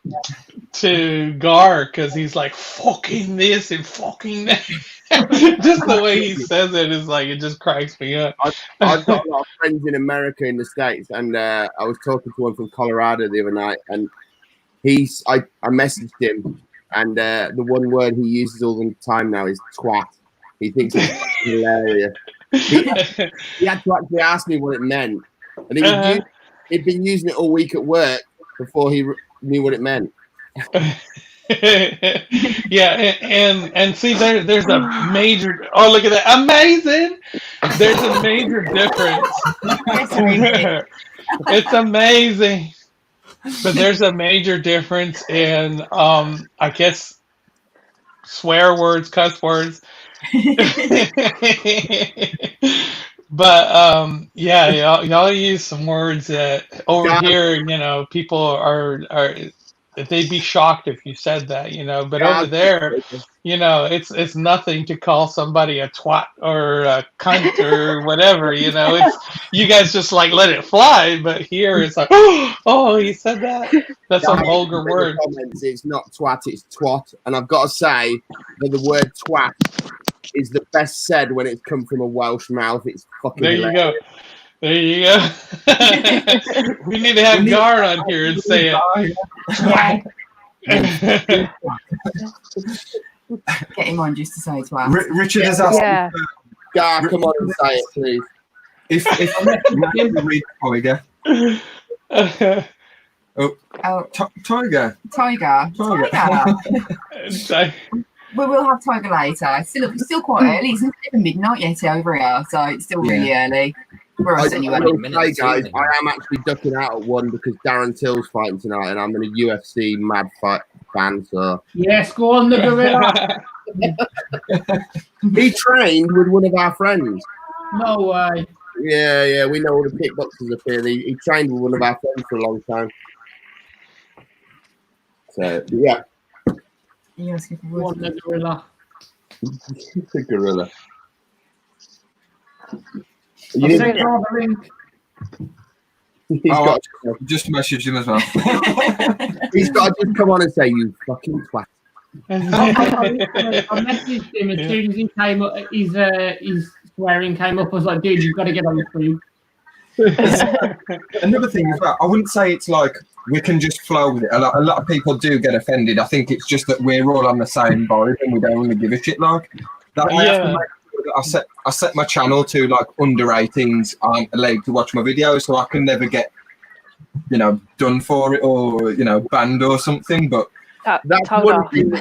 Gar, because he's like, fucking this and fucking that. Just the way he says it is like, it just cracks me up. I've got a lot of friends in America, in the States, and I was talking to one from Colorado the other night, and I messaged him, and the one word he uses all the time now is twat. He thinks it's hilarious. He had to actually ask me what it meant, and he'd been using it all week at work before he knew what it meant. Yeah, and see, there's a major. Oh, look at that! Amazing. There's a major difference. It's amazing, but there's a major difference in I guess swear words, cuss words. But yeah, y'all use some words that over here, you know, people are they'd be shocked if you said that, But Yeah, over there, it's nothing to call somebody a twat or a cunt or whatever, It's you guys just like let it fly, but here it's like, oh, he said that. That's a vulgar word. Comments, it's not twat, it's twat, and I've got to say that the word twat is the best said when it's come from a Welsh mouth. It's fucking. There hilarious. you go. There you go. We need to have Gar on here and say it. Get him on just to say twat. Richard has asked. Yeah. Gar, come on and say it, please. If read Tiger. Tiger. We will have Tiger later. It's still quite early. It's not even midnight yet over here, so it's still really early. For us anyway. Hey guys, I am actually ducking out at 1 because Darren Till's fighting tonight, and I'm a UFC mad fight fan. So yes, go on the gorilla. He trained with one of our friends. No way. Yeah, we know all the kickboxers up here. He trained with one of our friends for a long time. So yeah. Yes, what the gorilla. The gorilla. He's got just message him as well. He's got to just come on and say, "You fucking twat." I messaged him as soon as he came up. His swearing came up. I was like, "Dude, you've got to get on the stream." Another thing as well, I wouldn't say it's like we can just flow with it. A lot of people do get offended. I think it's just that we're all on the same vibe and we don't really give a shit like that. I have to make sure that I set my channel to like under 18s aren't allowed to watch my videos, so I can never get done for it or banned or something. But that's one thing.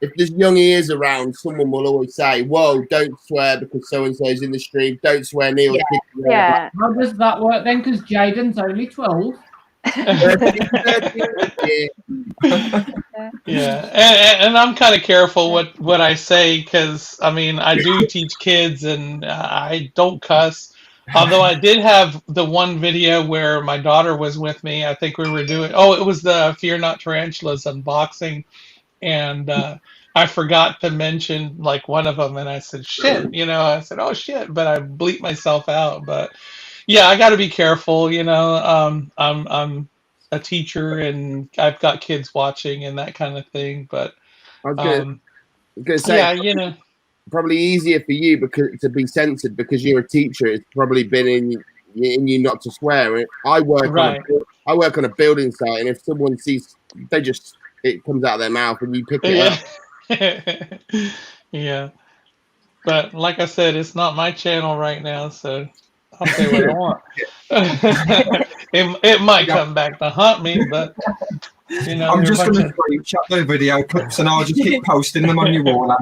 If there's young ears around, someone will always say, "Whoa, don't swear because so and so's in the stream. Don't swear, Neil." Yeah. How does that work then? Because Jaden's only 12. Yeah, and I'm kind of careful what I say because I mean I do teach kids and I don't cuss. Although I did have the one video where my daughter was with me. I think we were doing. Oh, it was the Fear Not Tarantulas unboxing. And I forgot to mention like one of them, and I said shit, I said oh shit, but I bleeped myself out. But yeah, I got to be careful, I'm a teacher and I've got kids watching and that kind of thing. But I was gonna say, yeah, probably easier for you because to be censored because you're a teacher. It's probably been in you not to swear. I work on a building site, and if someone sees, it comes out of their mouth and you pick it up. Yeah. But like I said, it's not my channel right now, so I'll say what I want. It might come back to haunt me, but I'm just going to chat the video clips and I'll just keep posting them on your wall.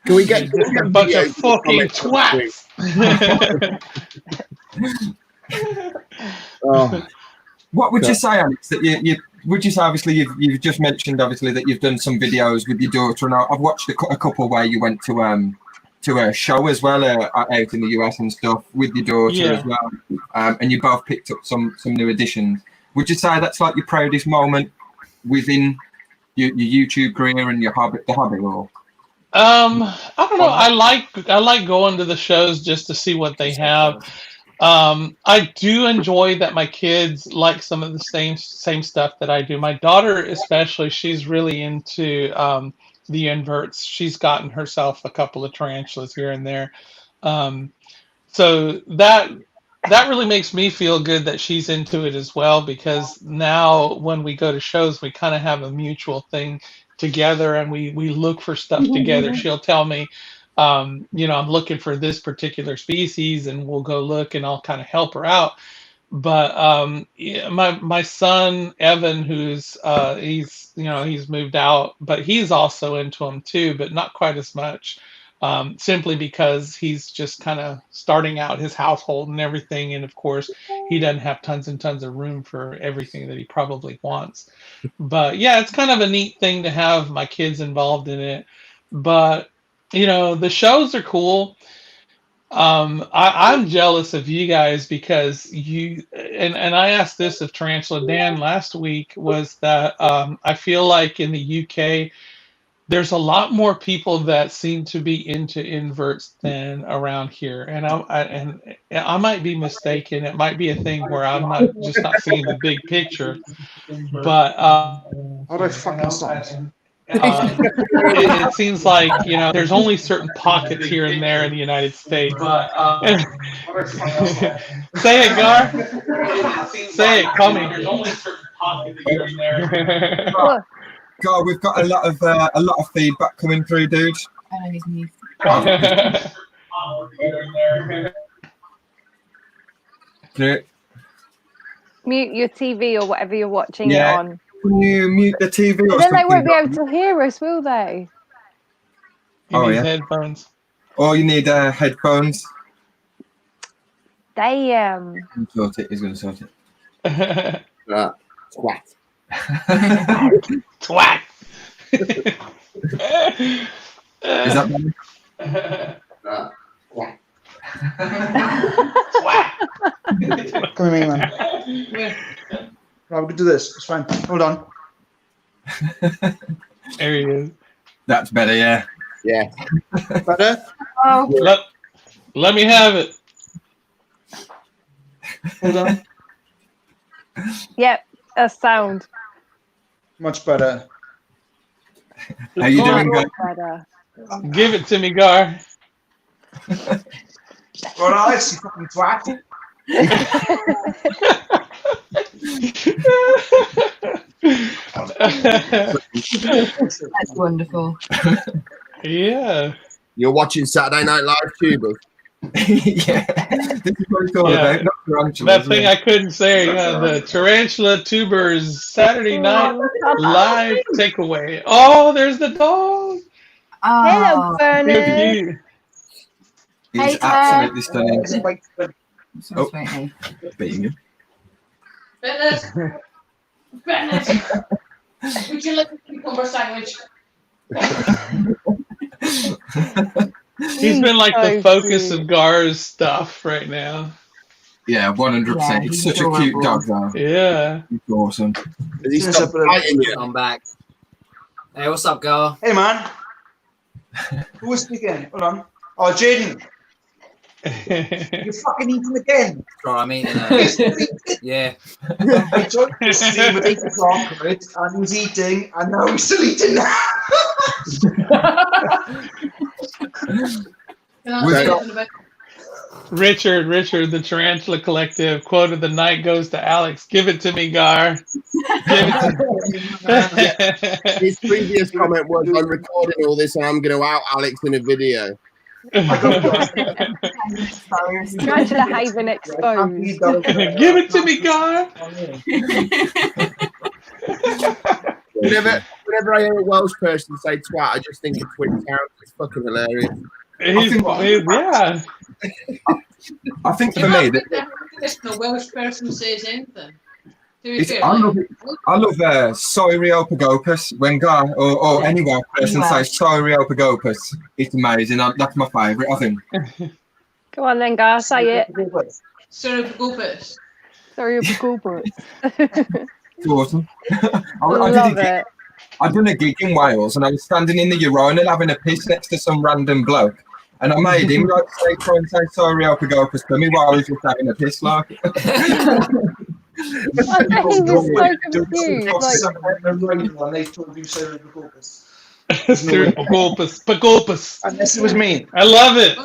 Can we get a bunch of fucking twats? What would you say, Alex? That you would you say? Obviously, you've just mentioned obviously that you've done some videos with your daughter, and I've watched a couple where you went to a show as well out in the US and stuff with your daughter as well, and you both picked up some new additions. Would you say that's like your proudest moment within your YouTube career and the hobby, or? I don't know. I like going to the shows just to see what they have. I do enjoy that my kids like some of the same stuff that I do. My daughter especially, she's really into the inverts. She's gotten herself a couple of tarantulas here and there. So that really makes me feel good that she's into it as well, because now when we go to shows, we kind of have a mutual thing together and we look for stuff together. She'll tell me, I'm looking for this particular species, and we'll go look and I'll kind of help her out. But my son Evan, who's he's moved out, but he's also into them too, but not quite as much, simply because he's just kind of starting out his household and everything, and of course he doesn't have tons and tons of room for everything that he probably wants. But yeah, it's kind of a neat thing to have my kids involved in it. But the shows are cool. I'm jealous of you guys because you and I asked this of Tarantula Dan last week, was that I feel like in the UK there's a lot more people that seem to be into inverts than around here, and I might be mistaken. It might be a thing where I'm not seeing the big picture, but How do I fucking stop? it seems like there's only certain pockets here and there in the United States. Say it, Gar. Say it, coming. There's only certain pockets here and there. God, we've got a lot of feedback coming through, dude. I know he's moved. Mute your TV or whatever you're watching it on. Can you mute the TV or But then they something? won't be able to hear us, will they? You need headphones. Or you need headphones. Damn. He's going to sort it. Twat. Twat. Is that better? Come here, man. Right, we can do this. It's fine. Hold on. There he is. That's better, yeah. Yeah. Better? Oh. Let me have it. Hold on. Yep, a sound. Much better. How you doing, guys? Better. Give it to me, Gar. All right, you fucking twat. That's wonderful. Yeah. You're watching Saturday Night Live, Tubers. Yeah. This is what it's all about. Not tarantulas, That thing I couldn't say. The Tarantula Tubers Saturday Night Live takeaway. Oh, there's the dog. Hello, Bernard. He's absolutely stunning. Oh. Beating you. Bennett, would you like a cucumber sandwich? He's been like the focus of Gar's stuff right now. Yeah, 100%. It's such a cute dog, though. Yeah. It's awesome. I'm back. Hey, what's up, Gar? Hey, man. Who was speaking? Hold on. Oh, Jaden. You're fucking eating again. Sorry, I'm eating. Yeah. I joined the stream at 8 o'clock, right? And he's eating, and now he's still eating. Richard, the Tarantula Collective, quote of the night goes to Alex. Give it to me, Gar. Give it to me. His previous comment was, I'm recording all this and I'm going to out Alex in a video. Tarantula Haven exposed. Give it to me, Gar. Whenever I hear a Welsh person say twat, I just think of Twin Towers. It's fucking hilarious. Yeah. I think for me that Listen, a Welsh person says anything. I love Soiriopagopas when Gar or any Welsh person says Soiriopagopas. It's amazing. That's my favourite, I think. Go on then, Gar, say it. Soiriopagopas. Soiriopagopas. It's awesome. I'd done a gig in Wales and I was standing in the urinal having a piss next to some random bloke. And I made him try and say Soiriopagopas to me while I was just having a piss like. I bet he was so confused. When they told you Soiriopagopas. Soiriopagopas. Unless it was me. I love it.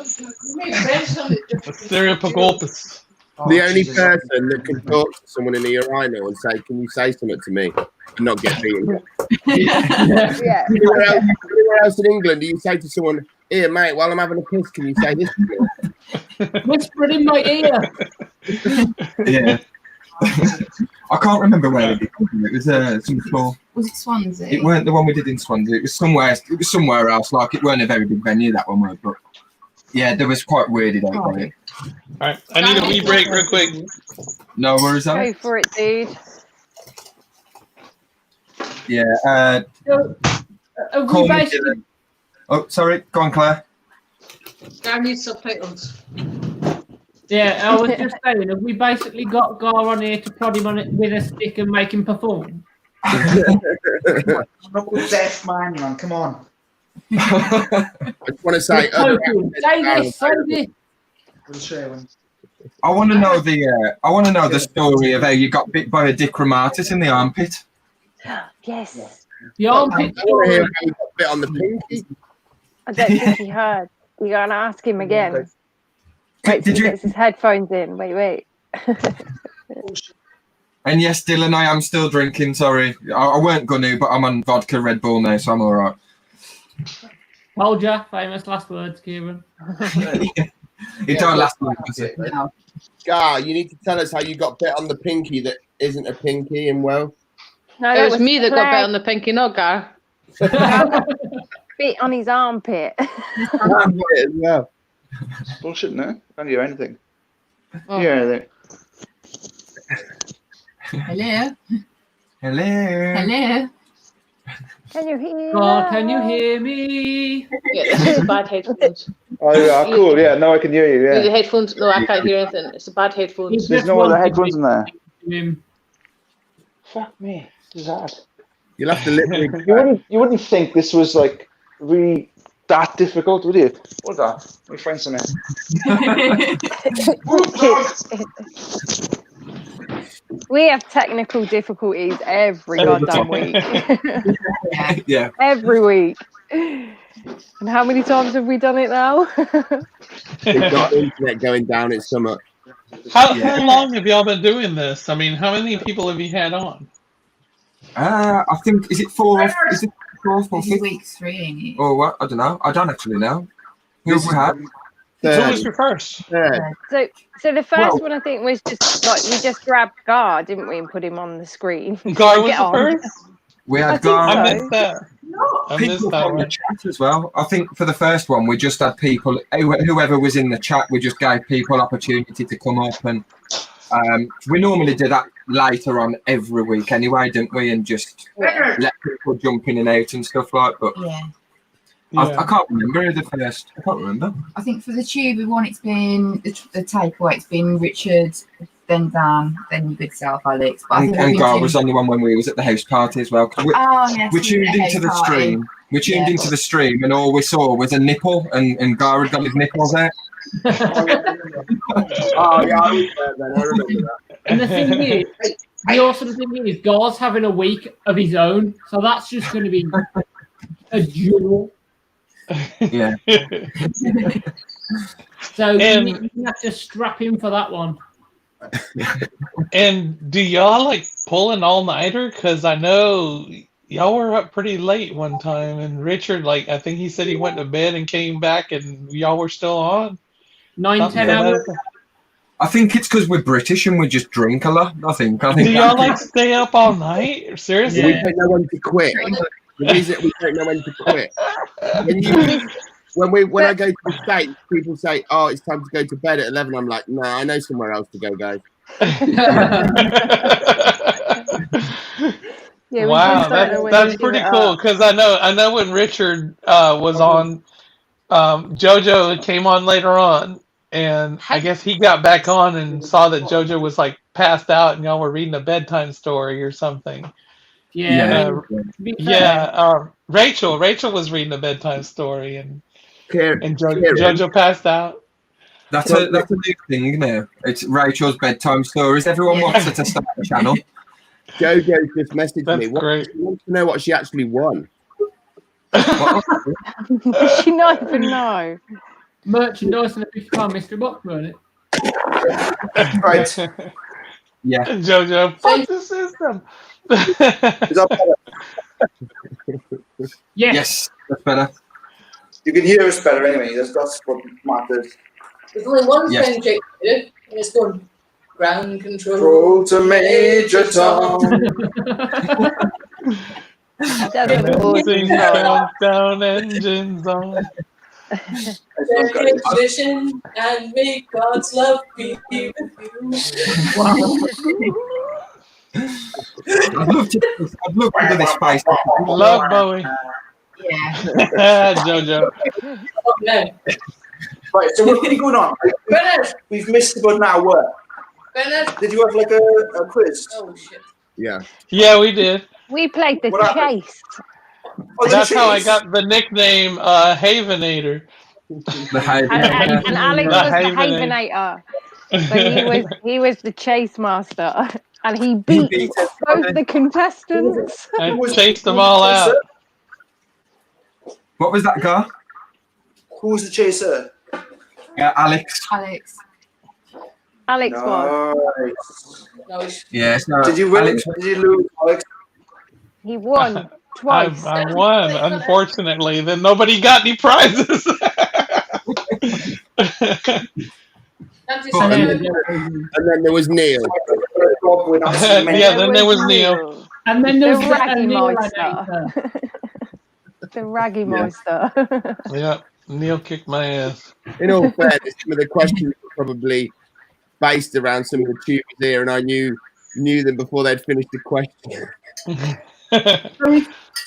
Soiriopagopas. The only person that can talk to someone in the urinal and say, "Can you say something to me?" and not get beaten. Yeah. Anywhere else in England, do you say to someone, "Here, mate, while I'm having a piss, can you say this to me?" Whisper in my ear. Yeah. I can't remember where it was. Some small. Was it Swansea? It weren't the one we did in Swansea. It was somewhere else. Like it weren't a very big venue, that one was, but yeah, there was quite weirded out by it. All right, I need a wee break real quick. No worries, Go Alex. for it, dude. Yeah. Call me Dylan. Oh, sorry. Go on, Claire. I need subtitles. Yeah, I was just saying, have we basically got Gar on here to prod him on it with a stick and make him perform? Not with deaf man, come on. I just want to say, say this. I want to know the story of how you got bit by a Dicromatus in the armpit. Yes. The armpit. I want to hear how you got bit on the pinky. I don't think he heard. You're going to ask him again. Wait, Did he you? gets his headphones in. Wait. And yes, Dylan, I am still drinking. Sorry, I weren't gonna, but I'm on vodka Red Bull now, so I'm all right. Told ya, famous last words, Kieran. It don't last long, does it? Gar, you need to tell us how you got bit on the pinky that isn't a pinky in Wales. No, It was me that got bit on the pinky, not Gar. Bit on his armpit. As well. Bullshit, no? Can't hear anything. Oh. Hear anything. Hello. Hello. Hello. Can you hear? God, can you hear me? Yeah, this is a bad headphones. Oh, yeah, cool. Yeah, now I can hear you. The Yeah. headphones, no, I can't hear anything. It's a bad headphones. There's no other headphones in there. Him. Fuck me. Who's that? You'll have to literally. You wouldn't think this was like really that difficult, would you? What's that? My friend some We have technical difficulties every goddamn week. Yeah. Every week. And how many times have we done it now? We've got the internet going down its summer. How long have y'all been doing this? I mean, how many people have you had on? I think is it fourth or This is fifth? week 3, ain't it? Or what? I don't know. I don't actually know. Who have we had? Who was your first? So the first one I think was just like we just grabbed Gar, didn't we, and put him on the screen. Gar was Get the on. first? We had I think Gar. so. I missed that. I People missed that from the one. chat as well. I think for the first one, we just had people, whoever was in the chat, we just gave people opportunity to come up. And we normally do that later on every week anyway, don't we? And just let people jump in and out and stuff like that. But Yeah. I can't remember the first. I can't remember. I think for the Tuber one, it's been the takeaway. It's been Richard, then Dan, then your good self, Alex. But I think And Gar was on the one when we was at the house party as well. 'Cause yes, we tuned into the stream. We tuned into the stream, and all we saw was a nipple, and Gar had got his nipples out. Oh yeah, I was there then. I remember that. And the thing is, the awesome thing is, Gar's having a week of his own, so that's just going to be a duel. Yeah. So you have to strap in for that one. And do y'all like pull an all-nighter? Because I know y'all were up pretty late one time, and Richard, like, I think he said he went to bed and came back, and y'all were still on. 9-10 hours. I think it's because we're British and we just drink a lot. I think Do y'all like stay up all night? Seriously? We don't know when to quit. The reason we don't know when to quit. When I go to the States, people say, "Oh, it's time to go to bed at 11." I'm like, "No, I know somewhere else to go, guys." Yeah, wow, that's pretty cool. Because I know when Richard was on, JoJo came on later on, and I guess he got back on and saw that JoJo was like passed out, and y'all were reading a bedtime story or something. Rachel was reading a bedtime story, and JoJo passed out. That's a new thing now. It's Rachel's bedtime stories. Everyone wants her to start the channel. JoJo just messaged me. Great. She wants to know what she actually won. Does she not even know? Merchandise and a £50 mystery box, weren't it? Right. Yeah. JoJo, fuck the system. Is that better? Yes, that's better. You can hear us better anyway. That's what matters. There's only one Yes. thing Jake can do, and it's going ground control. Roll to Major Tom. Countdown engines on. Take position and make God's love be with you. I'd love to do this space. Love Bowie. Yeah. JoJo. Okay. Right, so what's been going on? We've missed about an hour. Bennett? Did you have like a quiz? Oh, shit. Yeah. Yeah, we did. We played the What happened? Chase. Oh, the That's how I Chase. got the nickname Havenator. The Haven. And Alex The was the Havenator. Havenator. So he was the chase master. And he beat both the contestants. I chased them all out. What was that guy? Who was the chaser? Alex. Alex was. Nice. Yes. No, Did you win? Alex, Did you lose, Alex? He won twice. I won, unfortunately. Then nobody got any prizes. And then there was Neil. Yeah, then there was Neil. And then there The was Raggy Neil Meister. The Raggy Meister. Yeah, Neil kicked my ass. In all fairness, some of the questions were probably based around some of the tubers here, and I knew them before they'd finished the question.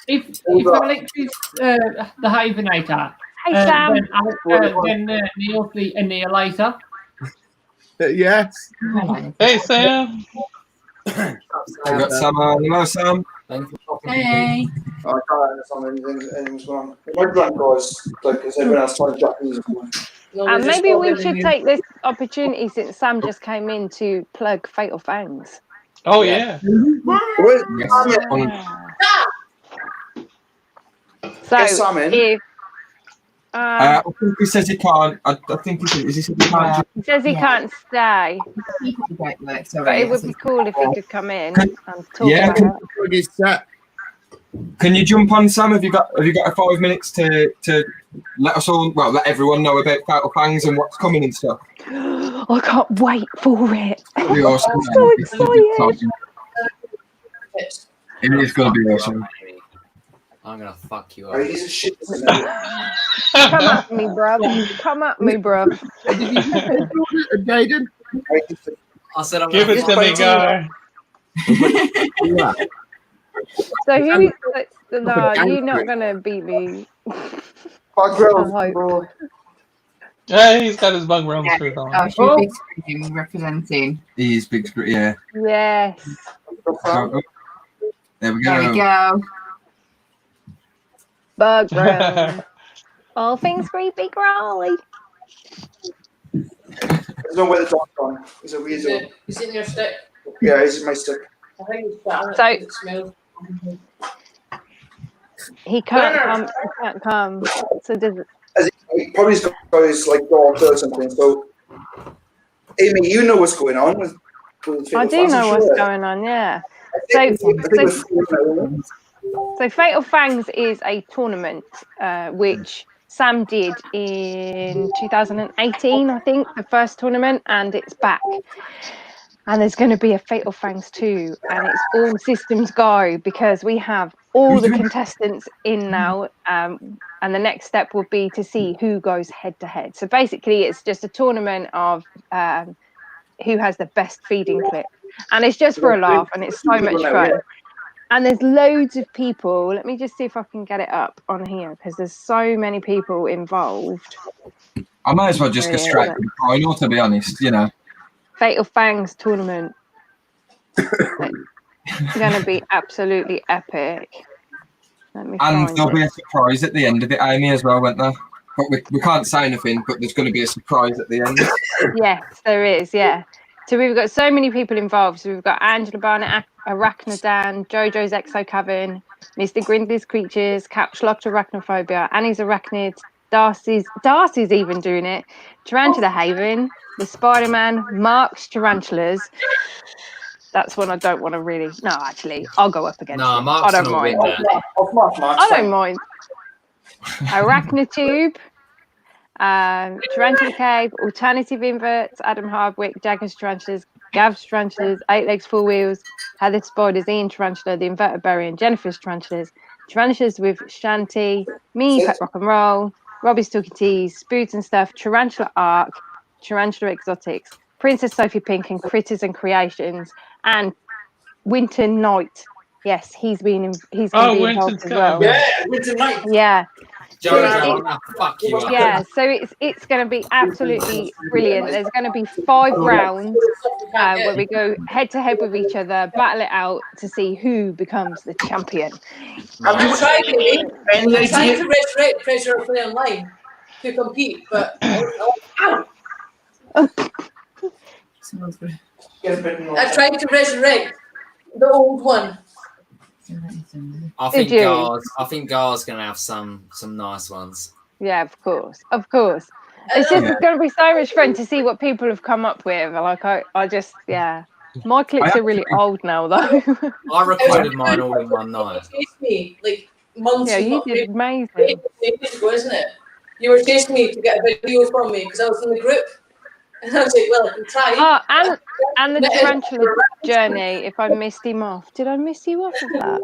If Alex is the Havenator, Hey, Sam. then Neil's the Annihilator. Yes. Hey, Sam. we got Sam on. Hello, Sam. Hey. I can't understand anything's wrong. My grandpa's like as everyone else trying Japanese. And maybe we should take this opportunity since Sam just came in to plug Fatal Fangs. Oh, yeah. So Yes, Sam in. if I think he says he can't. I think he says he can't. he says he can't stay, Great work, but sorry. it would be cool if he could come in and talk Yeah, about it. Can you jump on, Sam? Have you got 5 minutes to let us all, well, let everyone know about Fatal Fangs and what's coming and stuff? I can't wait for it. It'll be awesome. I'm so excited. It is going to be awesome. I'm gonna fuck you Are up. you a shit? Come at me, bruv. Come at me, bruv. Jaden? I said I'm Give gonna it to me, guy. So who? No, you're not gonna beat me. Yeah, he's got his Bug Realm shirt on. Oh, she's big screen representing. He is big screen, yeah. Yes. There we go. There we go. Bug room. All things creepy crawly. There's no way the dog's gone. He's a weasel. Is it in your stick? Yeah, he's in my stick. I think it's better. So- It smells. He can't come. He can't come. So does it? He probably got his like daughter or something. So, Amy, you know what's going on with I do know what's going on. Yeah. So Fatal Fangs is a tournament which Sam did in 2018, I think, the first tournament, and it's back. And there's going to be a Fatal Fangs 2, and it's all systems go because we have all the contestants in now. And the next step will be to see who goes head to head. So basically, it's just a tournament of who has the best feeding clip. And it's just for a laugh, and it's so much fun. And there's loads of people. Let me just see if I can get it up on here because there's so many people involved. I might as well just go straight to the final, to be honest, you know. Fatal Fangs tournament. It's going to be absolutely epic. Let me And find there'll it. be a surprise at the end of it, Amy, as well, won't there? But we can't say anything, but there's going to be a surprise at the end. Yes, there is, yeah. So we've got so many people involved. So we've got Angela Barnett, Arachnodan, Jojo's Exo Coven, Mr. Grindlers Creatures, Couchlocked Arachnophobia, Annie's Arachnids, Darcy's even doing it, Tarantula Haven, the Spider-Man, Mark's Tarantulas. That's one I don't want to really. No, actually, I'll go up against No, him. Mark's I don't gonna mind. win that. I don't mind. Arachnotube, Tarantula Cave, Alternative Inverts, Adam Hardwick, Jagger's Tarantulas, Gav's Tarantulas, Eight Legs, Four Wheels, Heather Spiders, Ian Tarantula, the Inverted Berry, and Jennifer's Tarantulas. Tarantulas with Shanti, me, Petrock N Roll, Robbie's Talking Teas, Spoods and Stuff, Tarantula Arc, Tarantula Exotics, Princess Sophie Pink, and Critters and Creations, and Winter Night. Yes, he's going to be involved as well. Yeah, Winter Night. Yeah. Jojo, fuck you up. Yeah, so it's going to be absolutely brilliant. There's going to be 5 rounds where we go head to head with each other, battle it out to see who becomes the champion. I'm trying to resurrect Treasure Play Online to compete, but ow! I tried to resurrect the old one. I think Gar's gonna have some nice ones. Yeah, of course. It's just going to be so much fun to see what people have come up with. Like I just my clips are really old now though. I recorded mine all in one night. You chased me like months. Yeah, you did amazing. Ages ago, isn't it? You were chasing me to get a video from me because I was in the group. And I was like, well, I can try. Oh, and the Tarantula journey, if I missed him off. Did I miss you off of that?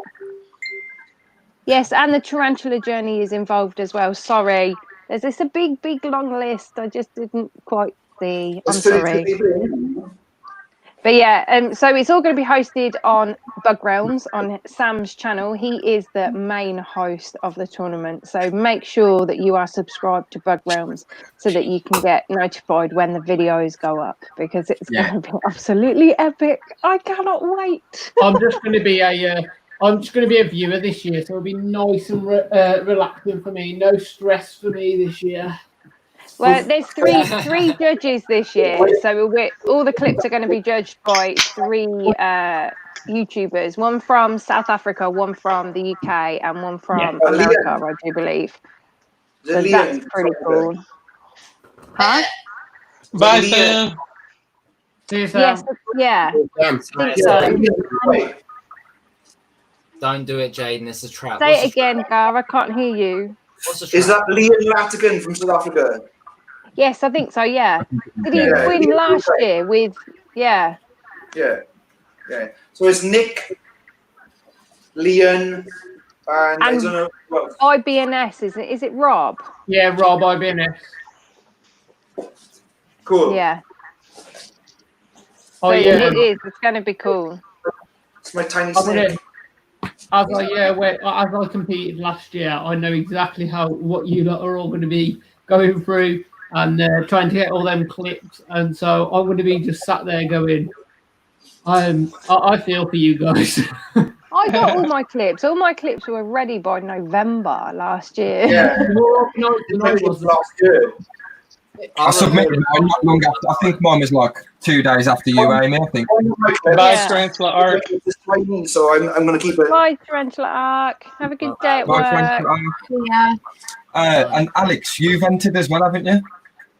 Yes, and the Tarantula journey is involved as well. Sorry. There's a big, long list. I just didn't quite see. I'm sorry. But yeah, so it's all going to be hosted on Bug Realms on Sam's channel. He is the main host of the tournament. So make sure that you are subscribed to Bug Realms so that you can get notified when the videos go up, because it's going to be absolutely epic. I cannot wait. I'm just going to be a viewer this year, so it'll be nice and relaxing for me. No stress for me this year. Well, there's three judges this year, so all the clips are going to be judged by 3 YouTubers. One from South Africa, one from the UK, and one from America, I do believe. So that's pretty cool. Huh? Bye, Sam. See you, Sam. Yes, I think so. Don't do it, Jaden. It's a trap. Say it again, Gar. I can't hear you. Is that Liam Latigan from South Africa? Yes, I think so. Yeah. Did he win last year with? Yeah. Yeah. So it's Nick, Leon, and I don't know. Well, IBNS is it Rob? Yeah, Rob IBNS. Cool. Yeah. Oh so yeah. It is. It's going to be cool. It's my tiny snake. As I competed last year, I know exactly what you lot are all going to be going through and trying to get all them clips, and so I'm going to be just sat there going, I feel for you guys. I got all my clips. All my clips were ready by November last year. Yeah, no, last year. I submitted mine not long after. I think mine was like 2 days after you, Amy. I think. Bye, Tarantula Arc. So I'm going to keep it. Bye, Tarantula Arc. Have a good day at work. Yeah. Yeah. And Alex, you've entered as well, haven't you?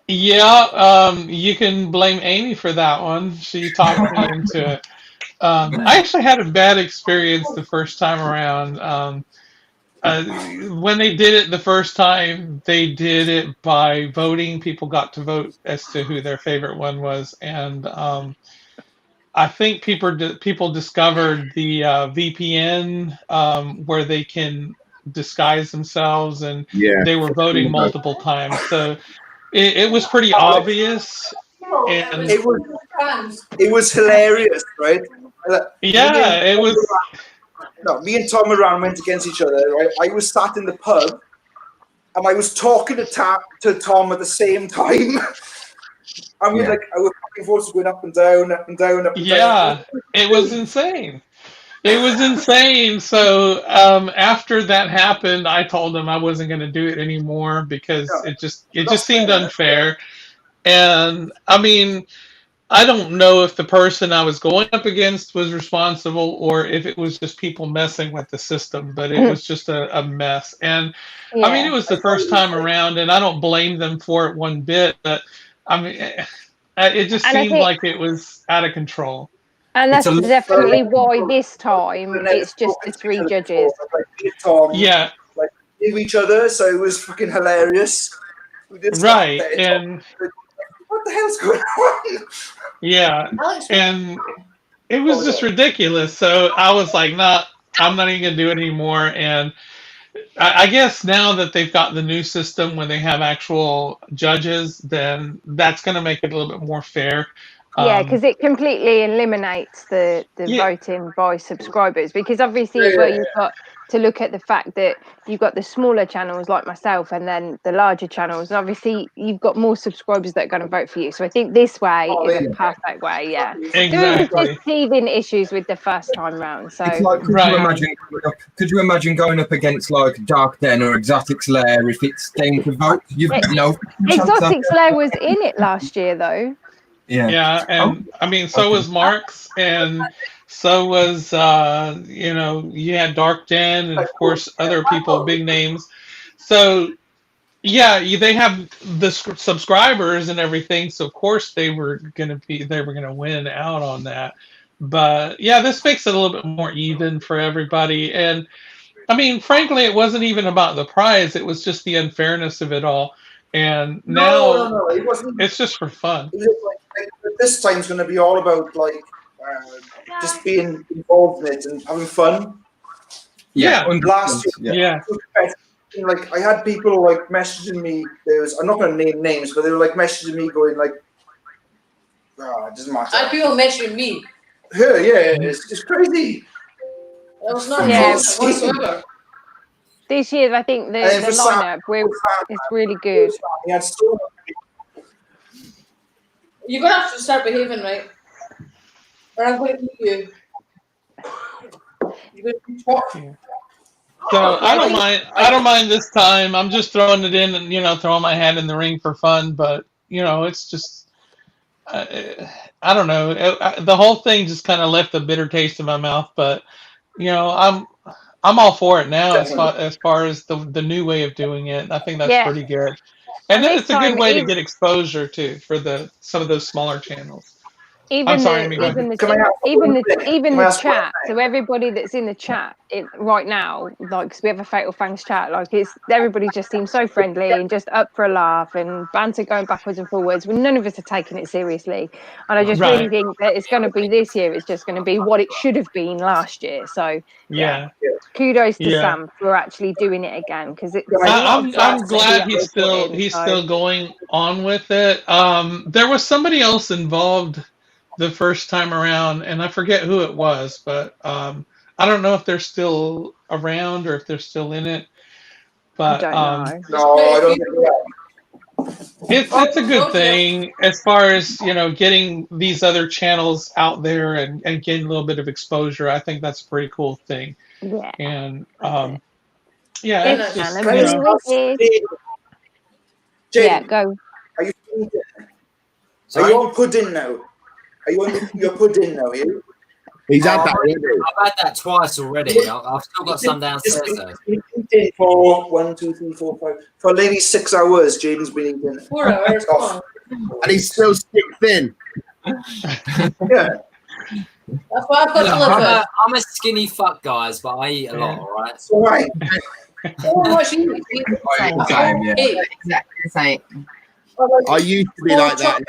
Yeah, you can blame Amy for that one. She talked me into it. I actually had a bad experience the first time around. When they did it the first time, they did it by voting. People got to vote as to who their favorite one was, and I think people discovered the VPN where they can disguise themselves, and they were voting multiple times. So it was pretty obvious, and it was hilarious, right? Yeah, it was. No, me and Tom Moran went against each other, right? I was sat in the pub and I was talking to Tom at the same time. And we I was fucking forced to going up and down, up and down, up and down. Yeah, it was insane. It was insane. So after that happened, I told him I wasn't going to do it anymore because it just seemed unfair. And I mean, I don't know if the person I was going up against was responsible or if it was just people messing with the system, but it was just a mess. And I mean, it was the first time around, and I don't blame them for it one bit, but I mean, it just seemed like it was out of control. And that's definitely why this time it's just the 3 judges. Yeah. Like, knew each other, so it was fucking hilarious. We did right. And what the hell's going on? Yeah. And it was just ridiculous. So I was like, nah, I'm not even going to do it anymore. And I guess now that they've got the new system when they have actual judges, then that's going to make it a little bit more fair. Yeah, because it completely eliminates the voting by subscribers. Because obviously, as well, you've got to look at the fact that you've got the smaller channels like myself, and then the larger channels. And obviously, you've got more subscribers that are going to vote for you. So I think this way is a perfect way. Yeah, there was just teething issues with the first time round. So it's like, could you imagine going up against like Dark Den or Exotic's Lair if it's deemed to vote? You've no. Exotic's Lair was in it last year, though. Yeah, and I mean, so was Mark's, and so was you know, you had Dark Den, and of course other people, big names. So yeah, they have the subscribers and everything, so of course they were gonna win out on that. But yeah, this makes it a little bit more even for everybody. And I mean, frankly, it wasn't even about the prize; it was just the unfairness of it all. And now No, it wasn't. It's just for fun. This time's going to be all about like just being involved in it and having fun. Yeah. Last year, yeah. Like I had people like messaging me. I'm not going to name names, but they were like messaging me, going like, it doesn't matter. I had people messaging me. Yeah, it's crazy. That was not whatsoever. This year, I think the lineup is really good. You're gonna have to start behaving right, or I'm going to eat you. You're going to talk. So I don't mind. I don't mind this time. I'm just throwing it in and throwing my hat in the ring for fun. But it's just I don't know. The whole thing just kind of left a bitter taste in my mouth. But I'm all for it now as far as the new way of doing it. I think that's pretty good. And then it's a good way to get exposure too for some of those smaller channels. Even the chat. So everybody that's in the chat right now, like, 'cause we have a Fatal Fangs chat, like everybody just seems so friendly and just up for a laugh and banter going backwards and forwards. When none of us are taking it seriously, and I just really think that it's going to be this year. It's just going to be what it should have been last year. So kudos to Sam for actually doing it again, because I'm glad he's still going on with it. There was somebody else involved the first time around, and I forget who it was, but I don't know if they're still around or if they're still in it. But I don't it's a good thing as far as getting these other channels out there and getting a little bit of exposure. I think that's a pretty cool thing. Yeah. And go. Are you on pudding now? Are you on your pudding now? You? He's had that. I've had that twice already. I've still got some downstairs though. For 1, 2, 3, 4, 5. For nearly 6 hours, Jaden's been eating. 4 hours. And he's still stick thin. Yeah. That's why I've got to live. I'm a skinny fuck, guys, but I eat a lot, alright? It's alright. Exactly the same. I used to be like that.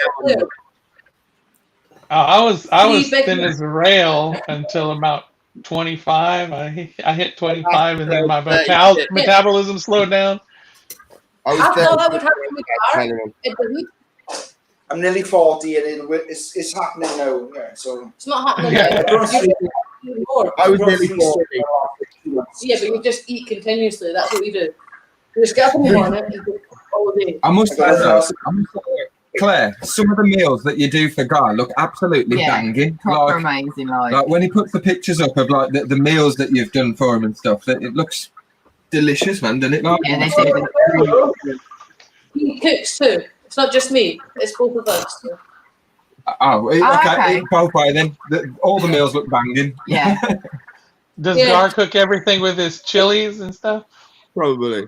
I was thin as a rail until about 25. I hit 25, and then my metabolism slowed down. I'm nearly 40, and it's happening now. Yeah, so it's not happening. I was nearly 40. Yeah, but you just eat continuously. That's what you do. You just get up in the morning and go all day. I must say, Claire, some of the meals that you do for Guy look absolutely banging. Proper amazing, like when he puts the pictures up of like the meals that you've done for him and stuff, it looks delicious, man, doesn't it? Like, Yeah, they do. He cooks too. It's not just me. It's both of us. So. Okay. Both way then. All the meals look banging. Yeah. Does Gar cook everything with his chilies and stuff? Probably.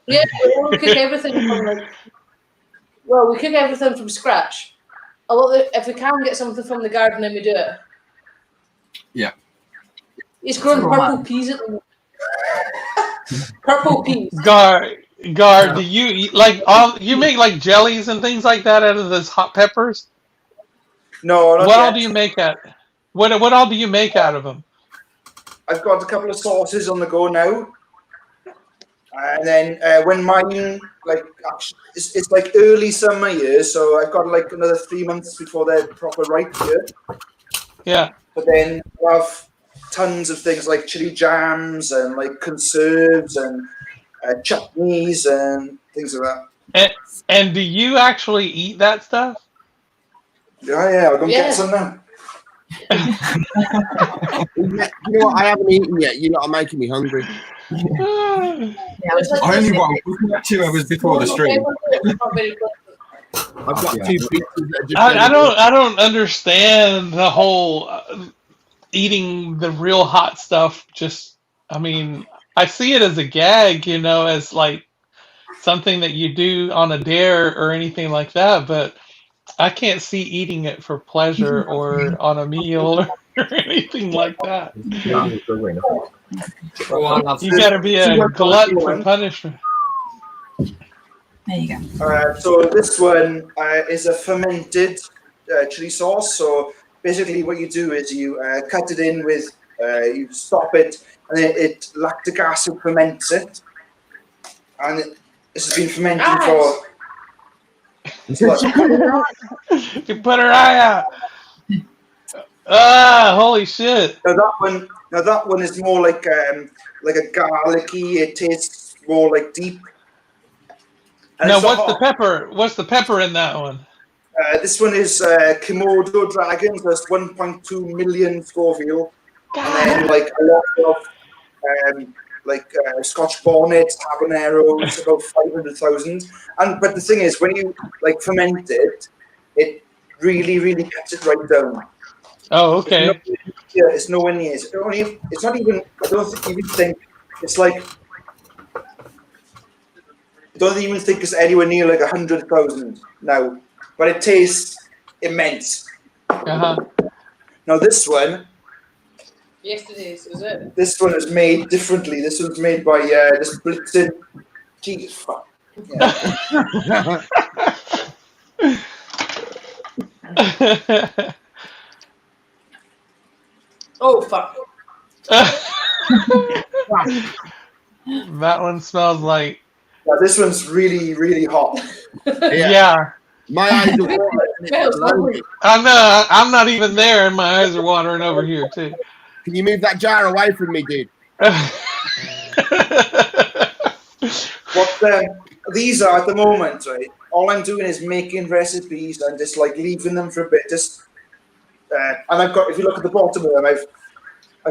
Yeah, we cook everything from we cook everything from scratch. If we can get something from the garden, then we do it. Yeah. He's growing purple peas at the moment. Purple peas. Gar, do you eat you make like jellies and things like that out of those hot peppers? No, not what yet. all do you make what all do you make out of them? I've got a couple of sauces on the go now. And then when mine, like, actually, it's like early summer years, so I've got like another 3 months before they're proper ripe here. Yeah. But then I have tons of things like chili jams and like conserves and chutneys and things like that. And do you actually eat that stuff? Yeah, I'll go get some now. You know what? I haven't eaten yet. You lot are making me hungry. I only woke up 2 hours before the stream. I've got 2 pizzas that just I don't understand the whole eating the real hot stuff. Just, I mean, I see it as a gag, you know, as like something that you do on a dare or anything like that, but I can't see eating it for pleasure or on a meal or anything like that. You gotta be a glutton for punishment. There you go. So this one is a fermented chili sauce. So basically what you do is you cut it in with, you stop it, and then lactic acid ferments it. And this has been fermenting for... You put her eye out. Ah, holy shit! Now that one is more like a garlicky. It tastes more like deep. And Now, what's the pepper? What's the pepper in that one? This one is Komodo dragon. That's 1.2 million Scoville, and then like a lot of Scotch bonnets, habaneros, about 500,000. But the thing is, when you like ferment it, it really cuts it right down. Oh, okay. It's nowhere near. It's not even. I don't even think it's like. I don't even think it's anywhere near like 100,000 now, but it tastes immense. Now this one. Yesterday's, is it? This one is made differently. This one's made by this Blitzen. Jesus fuck. Yeah. Oh fuck. That one smells like. Yeah, this one's really hot. Yeah. My eyes are watering. I'm not even there, and my eyes are watering over here too. Can you move that jar away from me, dude? What these are at the moment, right? All I'm doing is making recipes and just like leaving them for a bit. Just and I've got. If you look at the bottom of them, I've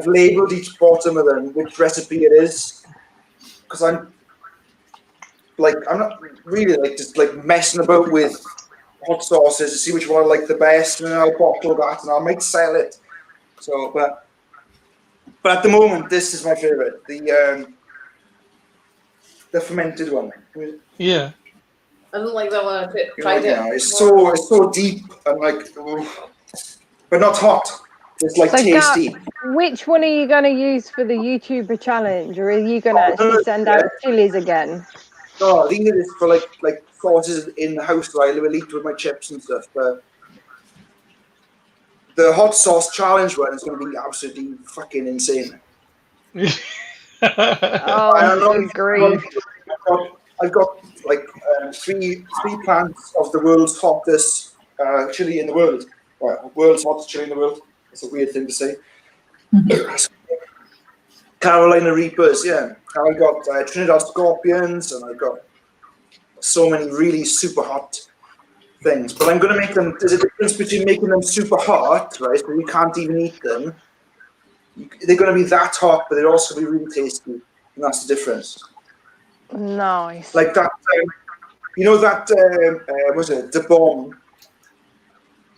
labelled each bottom of them which recipe it is, because I'm not really like just like messing about with hot sauces to see which one I like the best, and then I'll bottle that and I might sell it. So, but at the moment, this is my favorite. The fermented one. Yeah. I don't like that one. I tried it. It's so deep and like, but not hot. It's like tasty. Which one are you going to use for the YouTuber challenge, or are you going to actually send out chilies again? No, these are just for like sauces in the house that I will eat with my chips and stuff. But the hot sauce challenge one is going to be absolutely fucking insane. Oh, agree. I've got like three plants of the world's hottest chili in the world. Well, world's hottest chili in the world. It's a weird thing to say. Carolina Reapers, yeah. And I've got Trinidad Scorpions, and I've got so many really super hot things. But I'm going to make them. There's a difference between making them super hot, right? So you can't even eat them. They're going to be that hot, but they're also going to be really tasty, and that's the difference. Nice. Like that, you know that was it the bomb?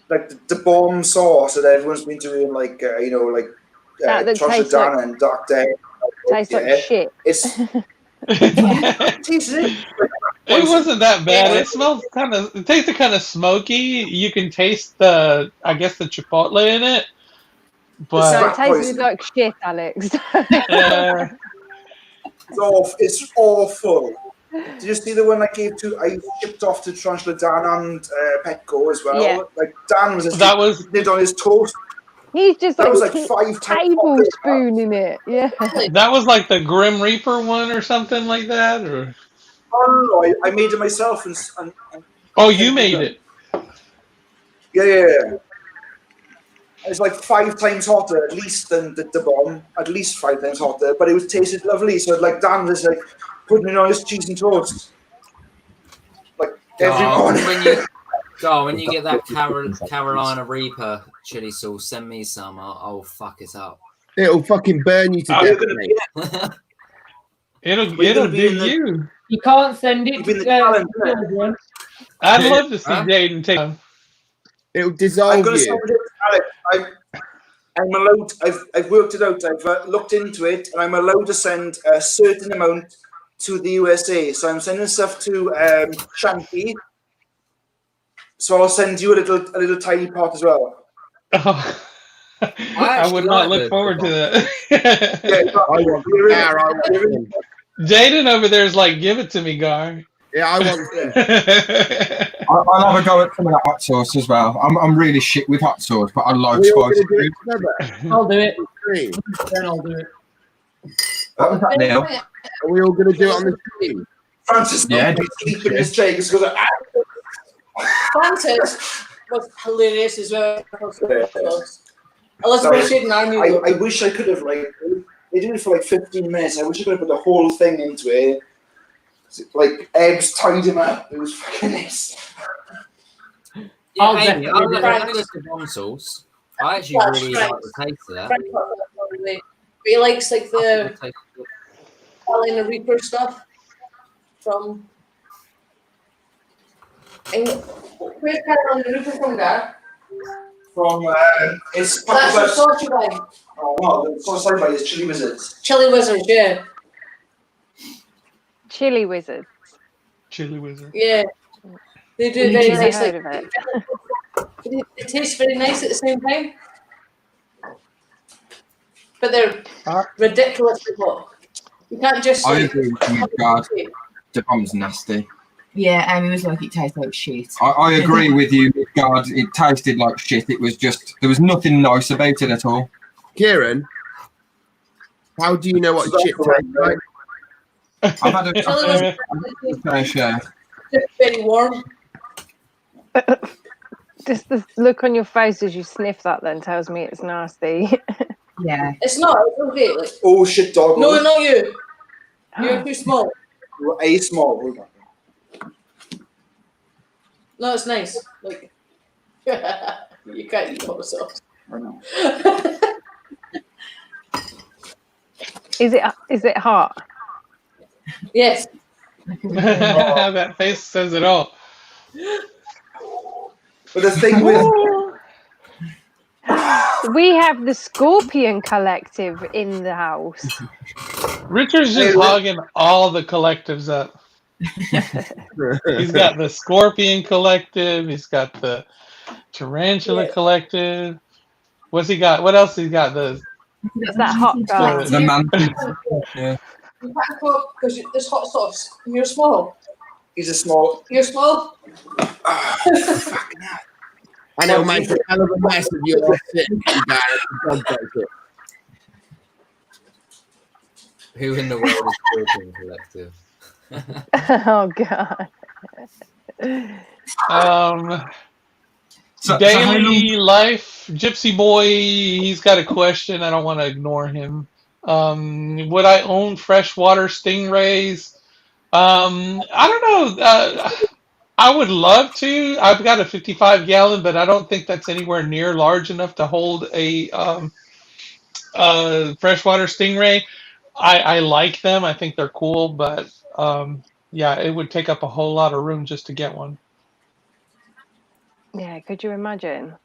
Like the bomb sauce that everyone's been doing, like that tastes like, and Dark Day. Tastes like shit. It's it wasn't that bad. It smells it tasted kind of smoky. You can taste the chipotle in it. But so it tasted like shit, Alex. It's awful. Did you see the one I shipped off to Tarantula Dan and Petco as well? Yeah. Like Dan was did on his toast. He's just That like, was like 5 times tablespoon in it. Yeah. That was like the Grim Reaper one or something like that, or Oh no, I made it myself and oh, you made it. Yeah. It's like 5 times hotter, at least, than the bomb. At least 5 times hotter, but it was tasted lovely. So like Dan was like putting it on his cheese and toast, like every morning. When you get that Carolina Reaper chili sauce, send me some. I'll fuck it up. It'll fucking burn you to death, mate. It'll do you. You can't send it to children. I'd love to see Jaden take them. It'll dissolve I'm going to you. send it, Alex. I'm allowed. I've worked it out. I've looked into it, and I'm allowed to send a certain amount to the USA. So I'm sending stuff to Shanky. So I'll send you a little tiny pot as well. Oh, I would not look forward to that. Jaden over there is like, give it to me, Gar. Yeah, I want to. I'll have a go at some of that hot sauce as well. I'm really shit with hot sauce, but I like spicy food. I'll do it. Then I'll do it. What was that, Neil? Are we all going to do it on the screen? Francis, yeah, sleep in his chair because Francis was hilarious as well. Elizabeth and I knew. I wish I could have they did it for like 15 minutes. I wish I could have put the whole thing into it. Like Ebz tied him up. It was fucking nice. Yeah, Amy, I love the bomb sauce. I actually really like the taste of that. But he likes like the Carolina Reaper stuff from. Where's Carolina Reaper from, Dad? From it's That's the sauce you buy. Oh no, the sauce I buy is Chili Wizards. Chili Wizards, yeah. Chili Wizards. Chili Wizard. Yeah. They do very nice. Heard of it. It tastes very nice at the same time. But they're ridiculously hot. You can't just. I agree with you, God. The bomb's nasty. Yeah, Amy was like, it tastes like shit. I agree with you, God. It tasted like shit. It was just, there was nothing nice about it at all. Kieran, how do you know what shit tastes like? I've had a fair share. Just very warm. Just the look on your face as you sniff that then tells me it's nasty. Yeah. It's not. It's okay. Like, oh shit, dog. No, not you. You're too small. You're a small. Hold on. No, it's nice. Like you can't eat hot sauce. I know. Is it hot? Yes. That face says it all. But the thing with we have the Scorpion Collective in the house. Richard's just hogging all the collectives up. He's got the Scorpion Collective. He's got the Tarantula Collective. What's he got? What else he got? It's that hot guy. The man. Yeah. You can't cook because there's hot sauce. And you're small. He's a small. You're small. And it'll make a hell of a mess of you sitting there. Who in the world is Scorpion Collective? Oh God. Daily life, Gypsy Boy. He's got a question. I don't want to ignore him. Would I own freshwater stingrays? I don't know. I would love to. I've got a 55-gallon, but I don't think that's anywhere near large enough to hold a freshwater stingray. I like them. I think they're cool, but yeah, it would take up a whole lot of room just to get one. Yeah, could you imagine?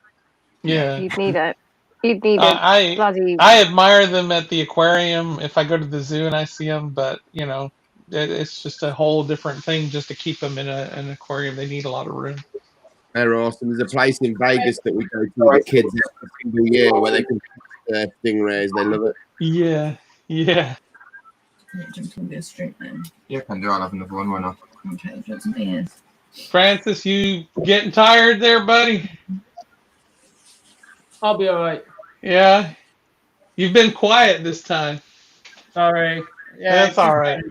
Yeah, you'd need it. You'd need it. Bloody. I admire them at the aquarium if I go to the zoo and I see them, but you know, it's just a whole different thing just to keep them in an aquarium. They need a lot of room. They're awesome. There's a place in Vegas that we go to with kids every single year where they can their stingrays. They love it. Yeah, yeah. Yeah, can do. I'll have another one. Why not? Okay, drop some ears. Francis, you getting tired there, buddy? I'll be all right. Yeah. You've been quiet this time. Sorry. Yeah, That's all right.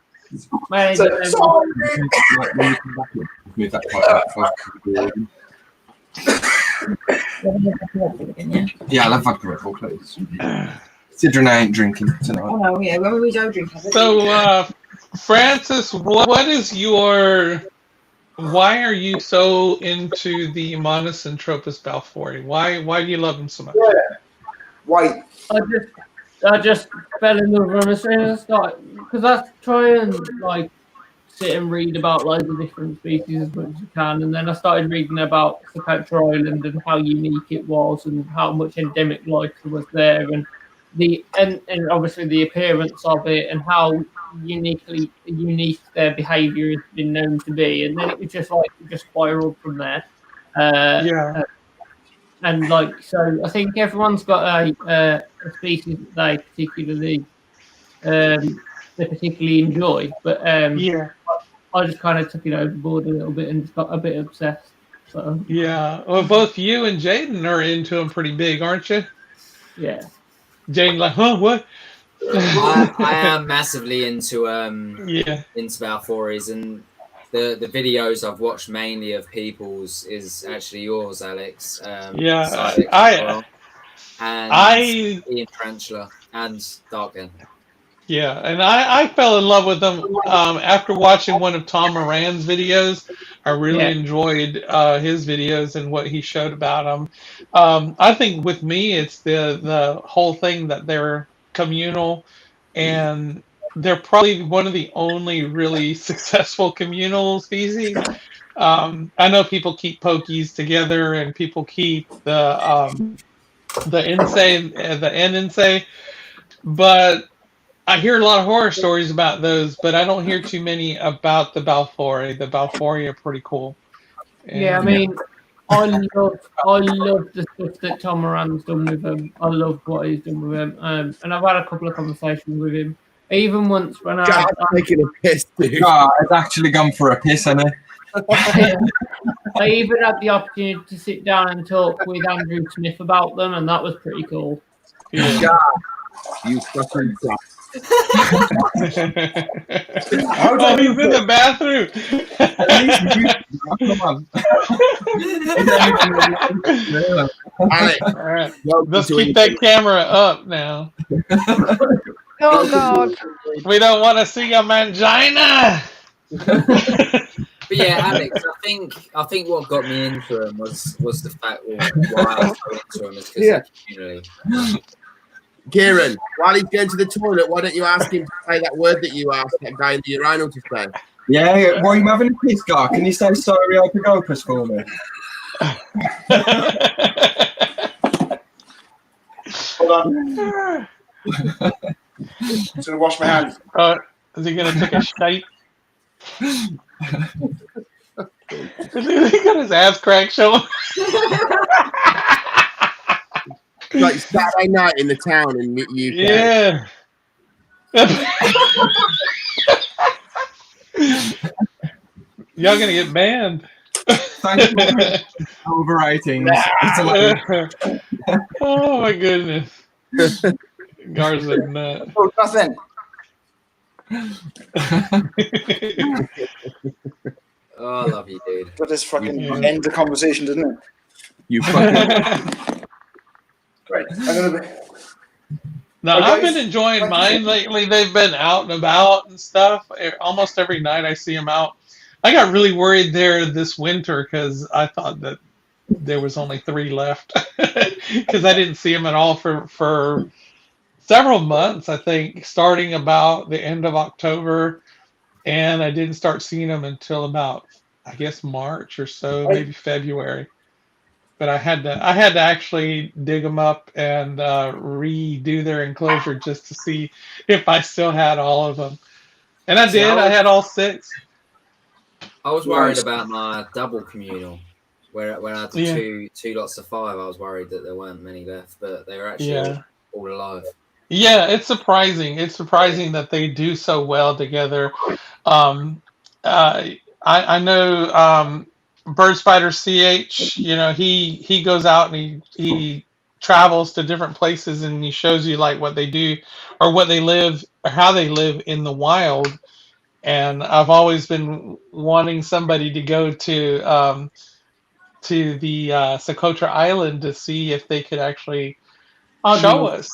Mate, So, Move that quite close. Yeah, I'll have vodka Red Bull, please. Considering I ain't drinking tonight. Oh no, yeah, when we don't drink. So, Francis, what is your? Why are you so into the Monocentropas balfouri? Why do you love them so much? Why? I just fell in love with them and started because I try and like sit and read about loads of different species as much as I can, and then I started reading about the Petrock Island and how unique it was and how much endemic life was there, and and obviously the appearance of it and how unique their behaviour has been known to be, and then it was just spiraled from there. And like so, I think everyone's got a species that they particularly enjoy, but I just kind of took it overboard a little bit and just got a bit obsessed. So yeah, well, both you and Jaden are into them pretty big, aren't you? Yeah. Jaden, like, huh? What? I am massively into balfouris, and the videos I've watched mainly of people's is actually yours, Alex. Yeah, and Ian Tarantula and Darken. Yeah, and I fell in love with them after watching one of Tom Moran's videos. I really enjoyed his videos and what he showed about them. I think with me, it's the whole thing that they're communal, and they're probably one of the only really successful communal species. I know people keep pokies together, and people keep the insane, the N-insane, but I hear a lot of horror stories about those, but I don't hear too many about the balfouri. The balfouri are pretty cool. Yeah, I mean, I love the stuff that Tom Moran's done with them. I love what he's done with them, and I've had a couple of conversations with him. Even once when I'm taking a piss, dude. God, I've actually gone for a piss, hasn't I even had the opportunity to sit down and talk with Andrew Smith about them, and that was pretty cool. Yeah. You fucking crap. He's in the bathroom. Come on. Alex, all right. Let's keep that camera up now. Oh God. We don't want to see your mangina. But yeah, Alex, I think what got me into him was the fact why I was into him is because of the community. Kieran, while he's going to the toilet, why don't you ask him to say that word that you asked that guy in the urinal to say? Yeah, while you're having a piss, guy, can you say sorry, Opus for me? Hold on. I'm just going to wash my hands. Is he going to take a shite? He got his abs cracked showing. Like Saturday night in the town in UK. Yeah. Y'all gonna get banned. Overrating. Oh my goodness. Garza nut. Oh, nothing. Oh, I love you, dude. That is fucking end the conversation, doesn't it? You fucking. Right. I'm gonna be. No, I've been enjoying mine lately. They've been out and about and stuff. Almost every night I see them out. I got really worried there this winter because I thought that there was only 3 left because I didn't see them at all for several months, I think, starting about the end of October. And I didn't start seeing them until about, I guess, March or so, maybe February. But I had to actually dig them up and redo their enclosure just to see if I still had all of them. And I did. I had all 6. I was worried about my double communal, where I had two lots of 5. I was worried that there weren't many left, but they were actually all alive. Yeah, it's surprising. It's surprising that they do so well together. I know Bird Spider CH. You know, he goes out and he travels to different places and he shows you like what they do or what they live or how they live in the wild. And I've always been wanting somebody to go to the Socotra Island to see if they could actually show us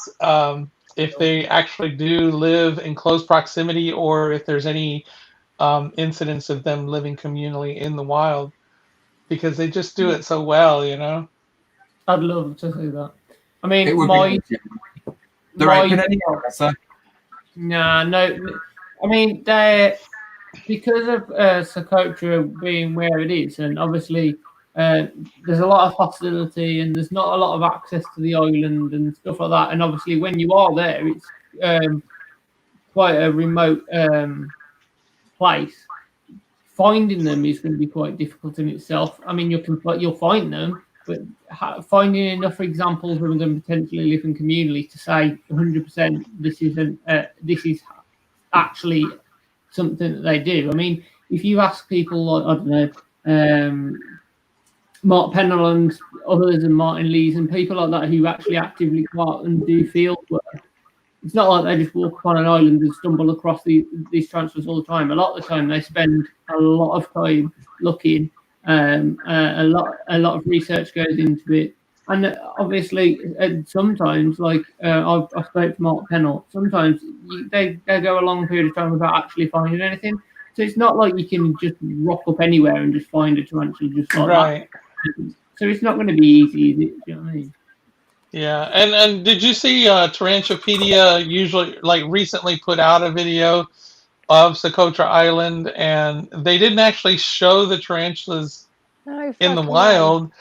if they actually do live in close proximity or if there's any incidents of them living communally in the wild, because they just do it so well, you know. I'd love to see that. I mean, It would there ain't been any answer. Nah, no. I mean, they because of Socotra being where it is, and obviously there's a lot of hostility and there's not a lot of access to the island and stuff like that. And obviously, when you are there, it's quite a remote place. Finding them is going to be quite difficult in itself. I mean, you'll find them, but finding enough examples of them potentially living communally to say 100% this is actually something that they do. I mean, if you ask people like, I don't know, Mark Pennell and others and Martin Lees and people like that who actually actively go out and do field work, it's not like they just walk upon an island and stumble across these transfers all the time. A lot of the time they spend a lot of time looking. A lot of research goes into it. And obviously, sometimes, like I spoke to Mark Pennell, sometimes they go a long period of time without actually finding anything. So it's not like you can just rock up anywhere and just find a tarantula just like Right. that. So it's not going to be easy, is it? Do you know what I mean? Yeah, and did you see Tarantupedia recently put out a video of Socotra Island, and they didn't actually show the tarantulas in the wild,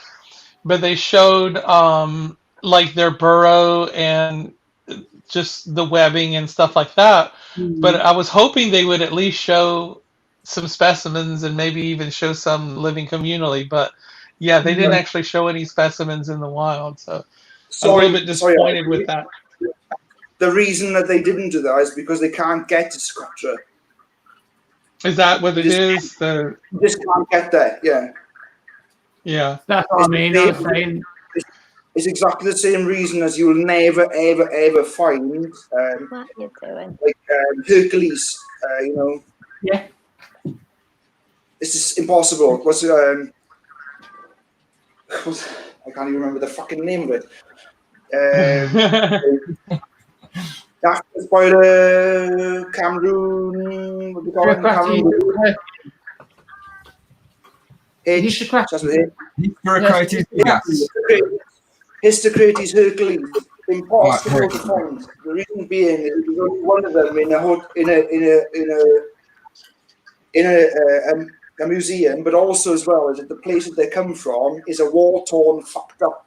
but they showed like their burrow and just the webbing and stuff like that. But I was hoping they would at least show some specimens and maybe even show some living communally. But yeah, they didn't actually show any specimens in the wild, so I'm a little bit disappointed with that. The reason that they didn't do that is because they can't get to Socotra. Is that what it is? You just can't get there, yeah. Yeah. That's what I mean. I was saying. It's exactly the same reason as you'll never, ever, ever find What you doing? like Hercules, you know. Yeah. It's just impossible. What's I can't even remember the fucking name of it. That's by the Cameroon. What do you call it? Cameroon. Histocrates Hercules. Impossible to find. The reason being is there's only one of them in a museum, but also as well is that the place that they come from is a war-torn, fucked up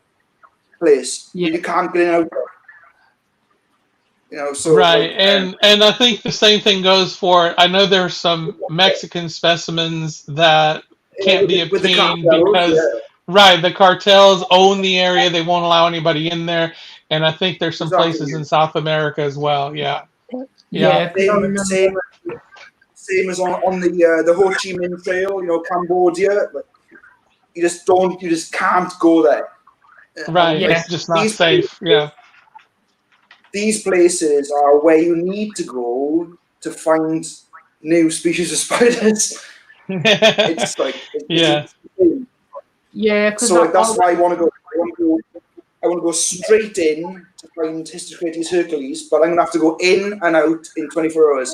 place. Yeah. You can't get out of. You know, so right, and I think the same thing goes for. I know there's some Mexican specimens that can't be obtained because the cartels own the area. They won't allow anybody in there, and I think there's some places in South America as well. Yeah. Same as on the Ho Chi Minh Trail, you know, Cambodia. But you just can't go there. Right, it's just not safe. These places are where you need to go to find new species of spiders. It's like so that's why I want to go. I want to go straight in to find Histocrates Hercules, but I'm gonna have to go in and out in 24 hours.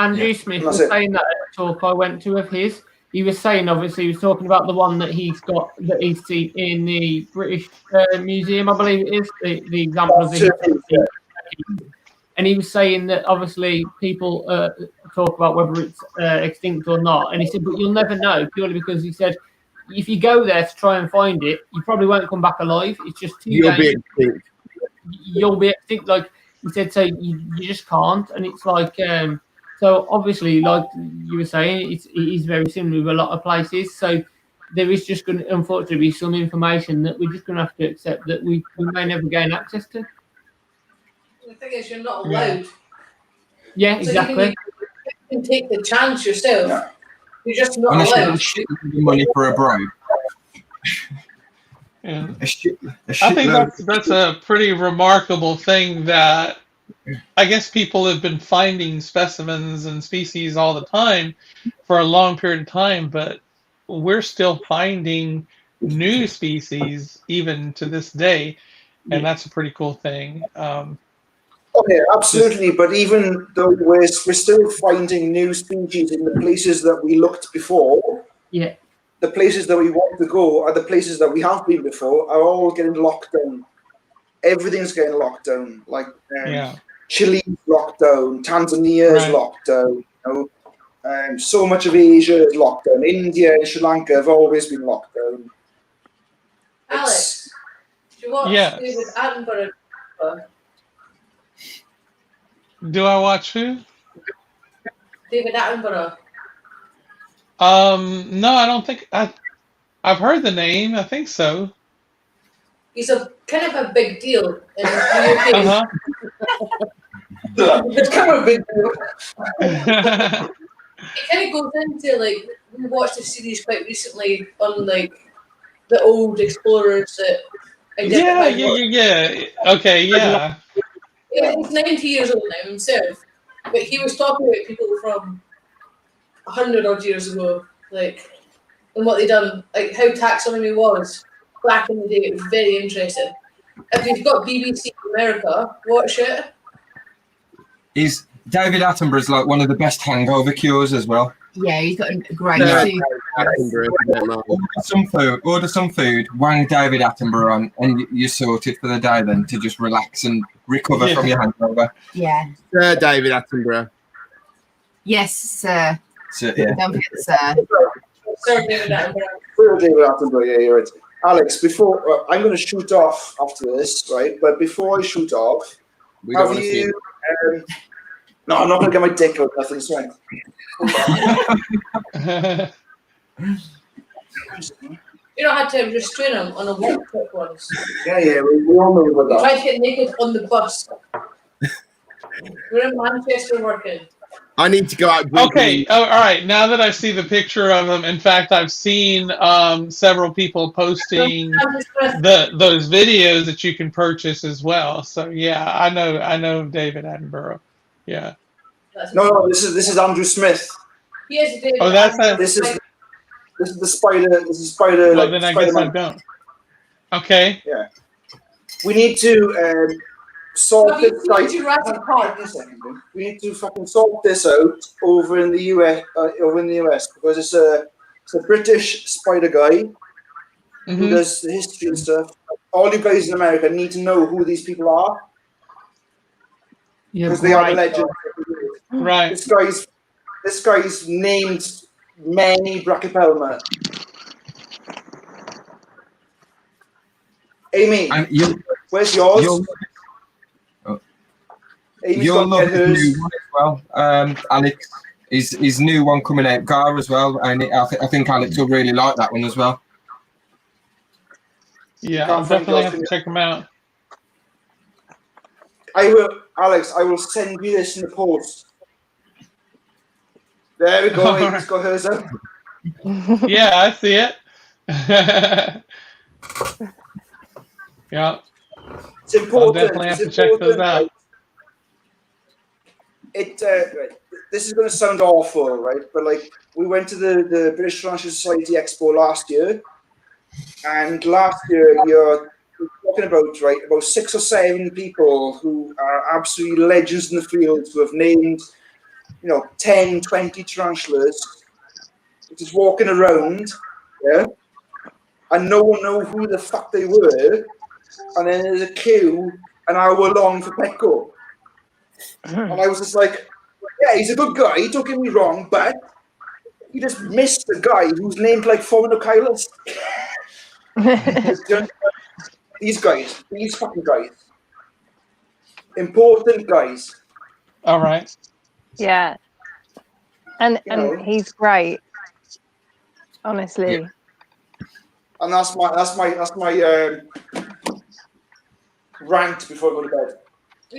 Andrew Smith was saying that at a talk I went to of his. He was saying, obviously, he was talking about the one that he's got that he's seen in the British Museum, I believe it is, the example of the. And he was saying that obviously people talk about whether it's extinct or not, and he said, but you'll never know purely because he said if you go there to try and find it, you probably won't come back alive. It's just too dangerous. You'll be extinct, like he said. So you just can't, and it's like. So obviously, like you were saying, it is very similar with a lot of places. So there is just going to, unfortunately, be some information that we're just going to have to accept that we may never gain access to. The thing is, you're not allowed. Yeah, exactly. So you can take the chance yourself. Yeah. You're just not allowed. Money for a bro. And A shit I think load. that's a pretty remarkable thing that I guess people have been finding specimens and species all the time for a long period of time, but we're still finding new species even to this day, and that's a pretty cool thing. Oh yeah, absolutely. But even though we're still finding new species in the places that we looked before, yeah, the places that we want to go are the places that we have been before are all getting locked down. Everything's getting locked down. Like Chile's locked down, Tanzania is locked down. You know, so much of Asia is locked down. India and Sri Lanka have always been locked down. Alex, do you watch David Attenborough? Do I watch who? David Attenborough. No, I don't think I've heard the name. I think so. He's a kind of a big deal in the UK. Uh-huh. It's kind of a big deal. It kind of goes into like we watched a series quite recently on like the old explorers that identified. Yeah. Okay, yeah. He's 90 years old now himself, but he was talking about people from 100 odd years ago, like, and what they done, like how taxonomy was back in the day. It was very interesting. If you've got BBC America, watch it. Is David Attenborough's like one of the best hangover cures as well? Yeah, he's got a great Order some food, wang David Attenborough on, and you're sorted for the day then to just relax and recover from your hangover. Yeah. Sir David Attenborough. Yes, sir. So, yeah. Don't forget, sir. Sir David Attenborough. Sir David Attenborough, yeah, you're right. Alex, before I'm going to shoot off after this, right? But before I shoot off, have you? No, I'm not going to get my dick out. Nothing's right. You don't have to restrain him on a walk trip once. Yeah, we all know about You that. tried to get naked on the bus. We're in Manchester working. I need to go out. Okay, all right. Now that I see the picture of them, in fact, I've seen several people posting those videos that you can purchase as well. So yeah, I know David Attenborough. Yeah. No, this is Andrew Smith. Yes, David. Oh, that's this is the spider. This is spider. Well, like, then I guess I Spider-Man. don't. Okay. Yeah. We need to sort this We need to fucking sort this out over in the US, because it's a British spider guy who does the history and stuff. All you guys in America need to know who these people are, because they are the legends. Right. This guy's named many Brachypelma. Amy, where's yours? You'll love his new one as well. Alex, his new one coming out, Gar, as well. And I think Alex will really like that one as well. Yeah, I'll definitely have to check them out. I will, Alex. I will send you this in the post. There we go. It's got hers out. Yeah, I see it. Yeah. It's important. I'll definitely have to check those out. This is going to sound awful, right? But like, we went to the British Tarantula Society Expo last year, and last year you're talking about about 6 or 7 people who are absolutely legends in the field who have named 10, 20 tarantulas, just walking around, and no one knows who the fuck they were, and then there's a queue an hour long for Petco. And I was just like, yeah, he's a good guy, don't get me wrong, but he just missed the guy who's named like Fominocylus. These fucking guys. Important guys. All right. Yeah. And he's great. Honestly. Yeah. And that's my rant before I go to bed. Do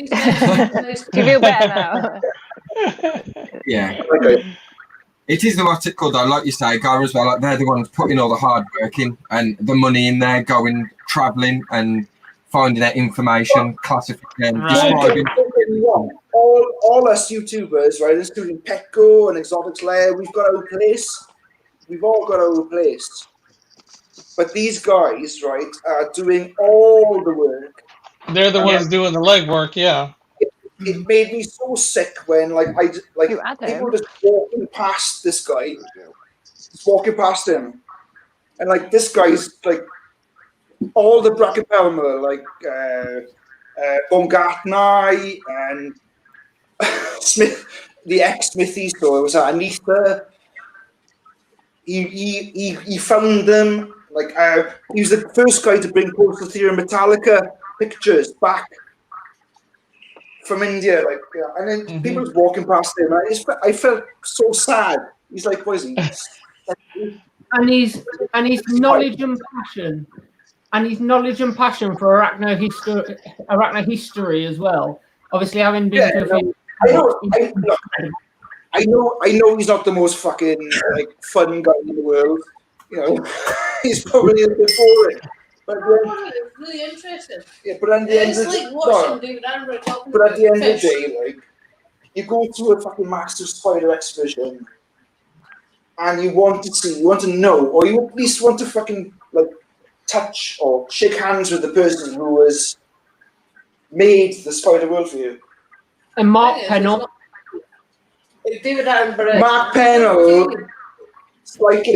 you feel better now? Yeah. Okay. It is the what's it called though, like you say, Gar as well. Like they're the ones putting all the hard work in and the money in there, going travelling and finding that information, classifying, describing. All us YouTubers, right, including Petco and Exotics Lair, we've got our place. We've all got our place. But these guys, right, are doing all the work. They're the ones doing the legwork, yeah. It made me so sick when, people just walking past this guy, just walking past him, and like this guy's like all the Bracket Pelmer, like Baumgartner and Smith, the ex-Smithy store. It was Anita. He found them. Like he was the first guy to bring Postal Theory Metallica pictures back from India, like, and then people just walking past him. I felt so sad. He's like, what is he? And his knowledge and passion, for arachno history as well. Obviously, having been to a few, I know he's not the most fucking like fun guy in the world. You know, he's probably a bit boring. But it's really interesting. Yeah, but at the end of the day, like, you go to a fucking Master Spider exhibition, and you want to know, or you at least want to fucking like touch or shake hands with the person who has made the Spider World for you. And Mark Pennell. David Attenborough. Mark Pennell. Slightly.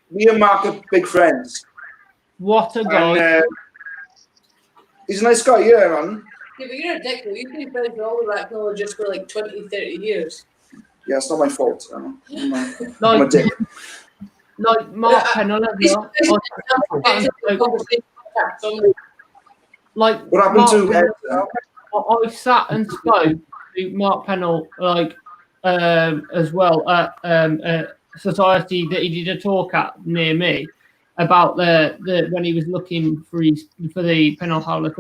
Me and Mark are big friends. What a guy. And, he's a nice guy, yeah, man. Yeah, but you're a dick, though. You've been friends with all the arachnologists for like 20, 30 years. Yeah, it's not my fault. I'm a dick. Like Mark Pennell. Like what happened to I sat and spoke to Mark Pennell as well at a society that he did a talk at near me about the when he was looking for the Pennell Howler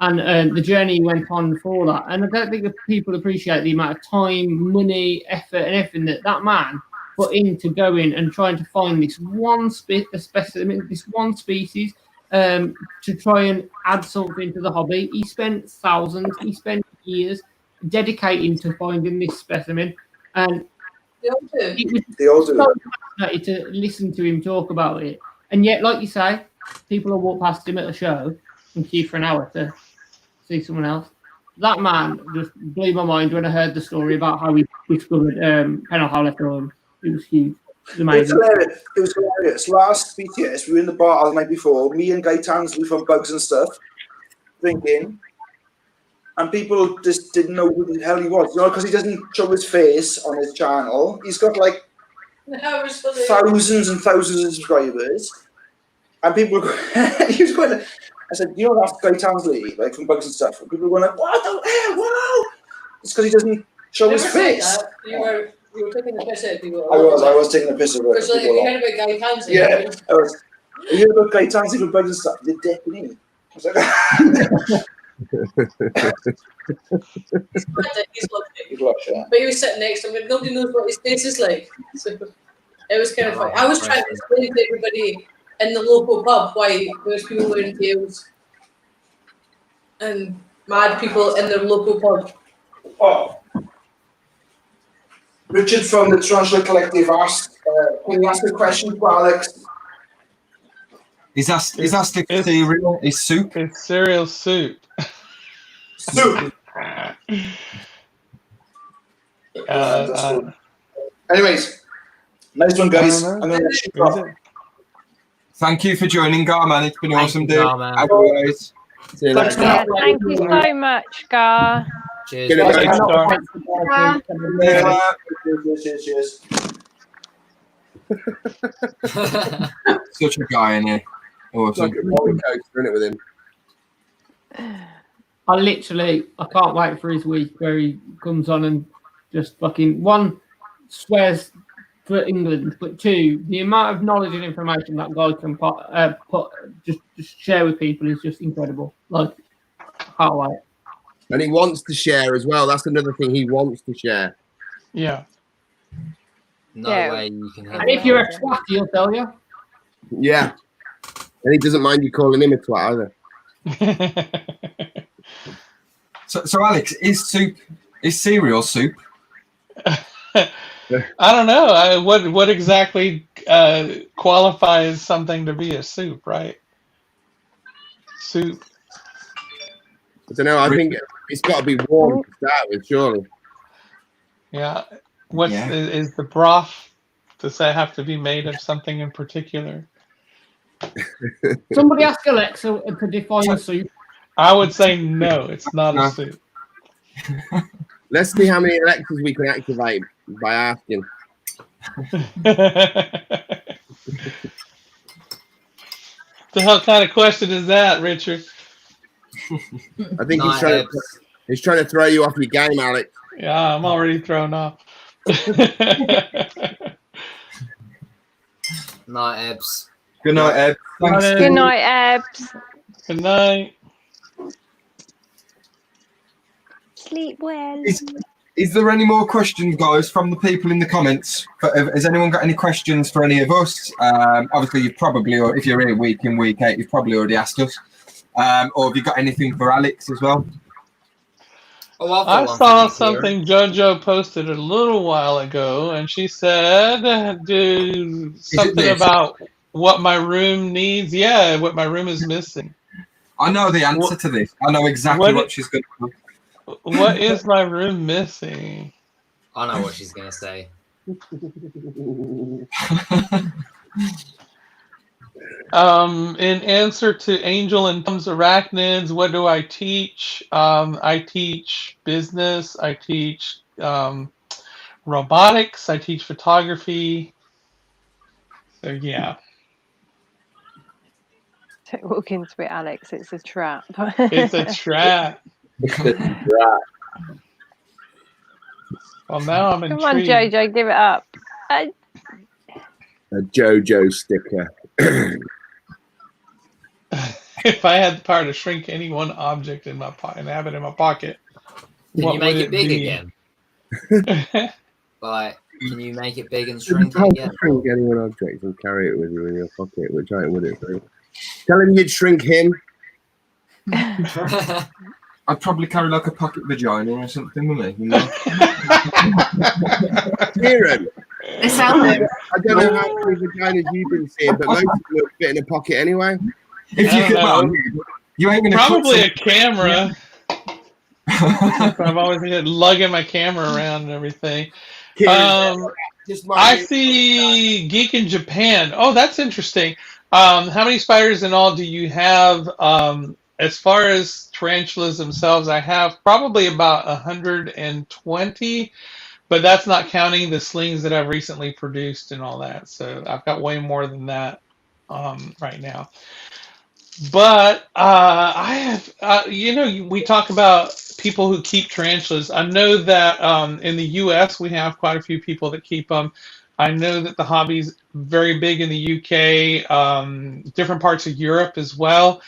and the journey he went on for that. And I don't think that people appreciate the amount of time, money, effort, and everything that man put into going and trying to find this one specimen, this one species, to try and add something to the hobby. He spent thousands, he spent years dedicating to finding this specimen, and they all do. So fascinating to listen to him talk about it. And yet, like you say, people will walk past him at a show and queue for an hour to see someone else. That man just blew my mind when I heard the story about how he discovered Pennell Howler. It was huge. It was amazing. It was hilarious. Last BTS, we were in the bar the night before, me and Guy Tansley from Bugs and Stuff, drinking, and people just didn't know who the hell he was, you know, because he doesn't show his face on his channel. He's got like thousands and thousands of subscribers, and people he was going to, I said, you know, that's Guy Tansley, like from Bugs and Stuff, and people were going like, what the hell, wow, it's because he doesn't show his face. You were taking the piss out of people. I was taking the piss out of people. Because like, if you heard about Guy Tansley, yeah, I was. You heard about Guy Tansley from Bugs and Stuff? You're dick, didn't you? I was like, he's lucky. But he was sitting next to him, and nobody knows what his face is like. So it was kind of funny. I was trying to explain to everybody in the local pub why there's people wearing tails and mad people in their local pub. Oh. Richard from the Tarantula Collective asked, can you ask a question to Alex? He's asked if cereal is soup. It's cereal soup. Soup. Anyways, nice one, guys. I'm gonna let you go. Thank you for joining, Gar, man. It's been awesome, dude. Thank you so much, Gar. Cheers. Cheers. Such a guy in here. Awesome. Like a roller coaster, isn't it, with him? I can't wait for his week where he comes on and just fucking, one, swears for England, but two, the amount of knowledge and information that guy can just share with people is just incredible. Like, can't wait. And he wants to share as well. That's another thing, he wants to share. Yeah. No way you can have. And if you're a twat, he'll tell you. Yeah. And he doesn't mind you calling him a twat either. So Alex, is cereal soup? I don't know. What exactly qualifies something to be a soup, right? Soup. I don't know. I think it's got to be warm to start with, surely. Yeah. Is the broth? Does that have to be made of something in particular? Somebody ask Alexa to define soup. I would say no. It's not a soup. Let's see how many Alexas we can activate by asking. The hell kind of question is that, Richard? I think he's trying to throw you off your game, Alex. Yeah, I'm already thrown off. Night, Ebs. Good night, Eb. Thanks. Good night, Ebs. Good night. Sleep well. Is there any more questions, guys, from the people in the comments? Has anyone got any questions for any of us? Obviously, you've probably, or if you're here week in, week out, you've probably already asked us. Or have you got anything for Alex as well? Oh, I saw something JoJo posted a little while ago, and she said, "Do something about what my room needs." Yeah, what my room is missing. I know the answer to this. I know exactly what she's going to do. What is my room missing? I know what she's gonna say. In answer to Angel and Tom's Arachnids, what do I teach? I teach business. I teach robotics. I teach photography. So yeah. Don't walk into it, Alex. It's a trap. It's a trap. Well, now I'm intrigued. Come on, Jojo, give it up. A JoJo sticker. If I had the power to shrink any one object in my pocket and have it in my pocket, Can you make it big be? again? Like, can you make it big and shrink it You again? can't shrink any one object and carry it with you in your pocket. Which item would it be? Tell him you'd shrink him. I'd probably carry like a pocket vagina or something with me. You know? Kieran, They sound I don't know how many vaginas you've been seeing, but most of them would fit in a pocket anyway. If you could, well, you ain't gonna probably a camera. I've always been lugging my camera around and everything. I see Geek in Japan. Oh, that's interesting. How many spiders in all do you have? As far as tarantulas themselves, I have probably about 120, but that's not counting the slings that I've recently produced and all that. So I've got way more than that right now. But I have, we talk about people who keep tarantulas. I know that in the U.S. we have quite a few people that keep them. I know that the hobby's very big in the UK, different parts of Europe as well.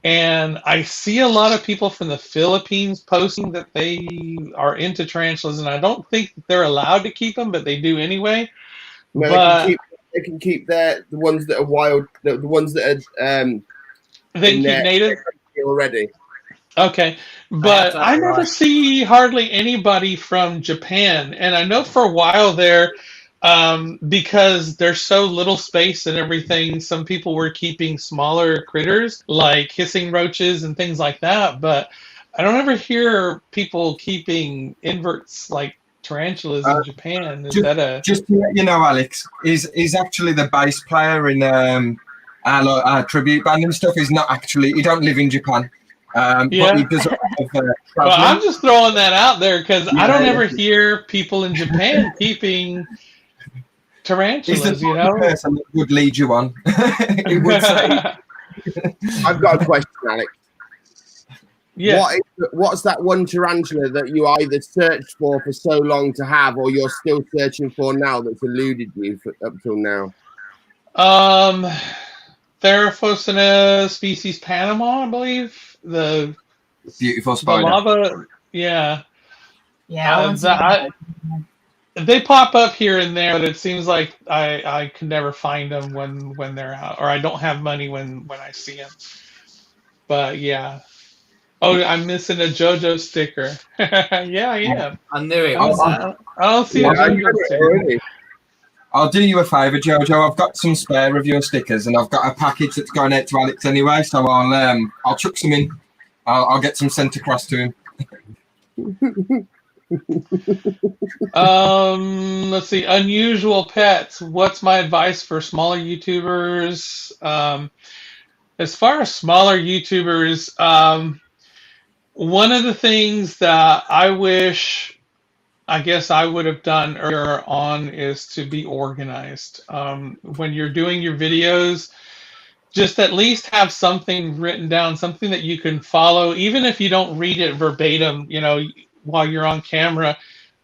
And I see a lot of people from the Philippines posting that they are into tarantulas, and I don't think that they're allowed to keep them, but they do anyway. No, but they can keep the ones that are wild, the ones that are they can keep native already. Okay, but I never see hardly anybody from Japan, and I know for a while there, because there's so little space and everything, some people were keeping smaller critters like hissing roaches and things like that, but I don't ever hear people keeping inverts like tarantulas in Japan. Is just to let you know, Alex is actually the bass player in our tribute band and stuff. He's not actually, he don't live in Japan. But he does well, I'm just throwing that out there because I don't ever hear people in Japan keeping tarantulas. He's the person that would lead you on. He would say. I've got a question, Alex. Yeah. What's that one tarantula that you either searched for so long to have, or you're still searching for now that's eluded you up till now? Theraphosina species Panama, I believe. The beautiful spider. The lava, yeah. Yeah. They pop up here and there, but it seems like I can never find them when they're out, or I don't have money when I see them. But yeah. Oh, I'm missing a JoJo sticker. Yeah, I am. I knew it Oh, was I don't see a yeah, JoJo sticker. I'll do you a favour, Jojo. I've got some spare of your stickers, and I've got a package that's going out to Alex anyway. So I'll chuck some in. I'll get some sent across to him. Let's see. Unusual pets. What's my advice for smaller YouTubers? As far as smaller YouTubers, one of the things that I guess I would have done earlier on is to be organized. When you're doing your videos, just at least have something written down, something that you can follow, even if you don't read it verbatim, while you're on camera.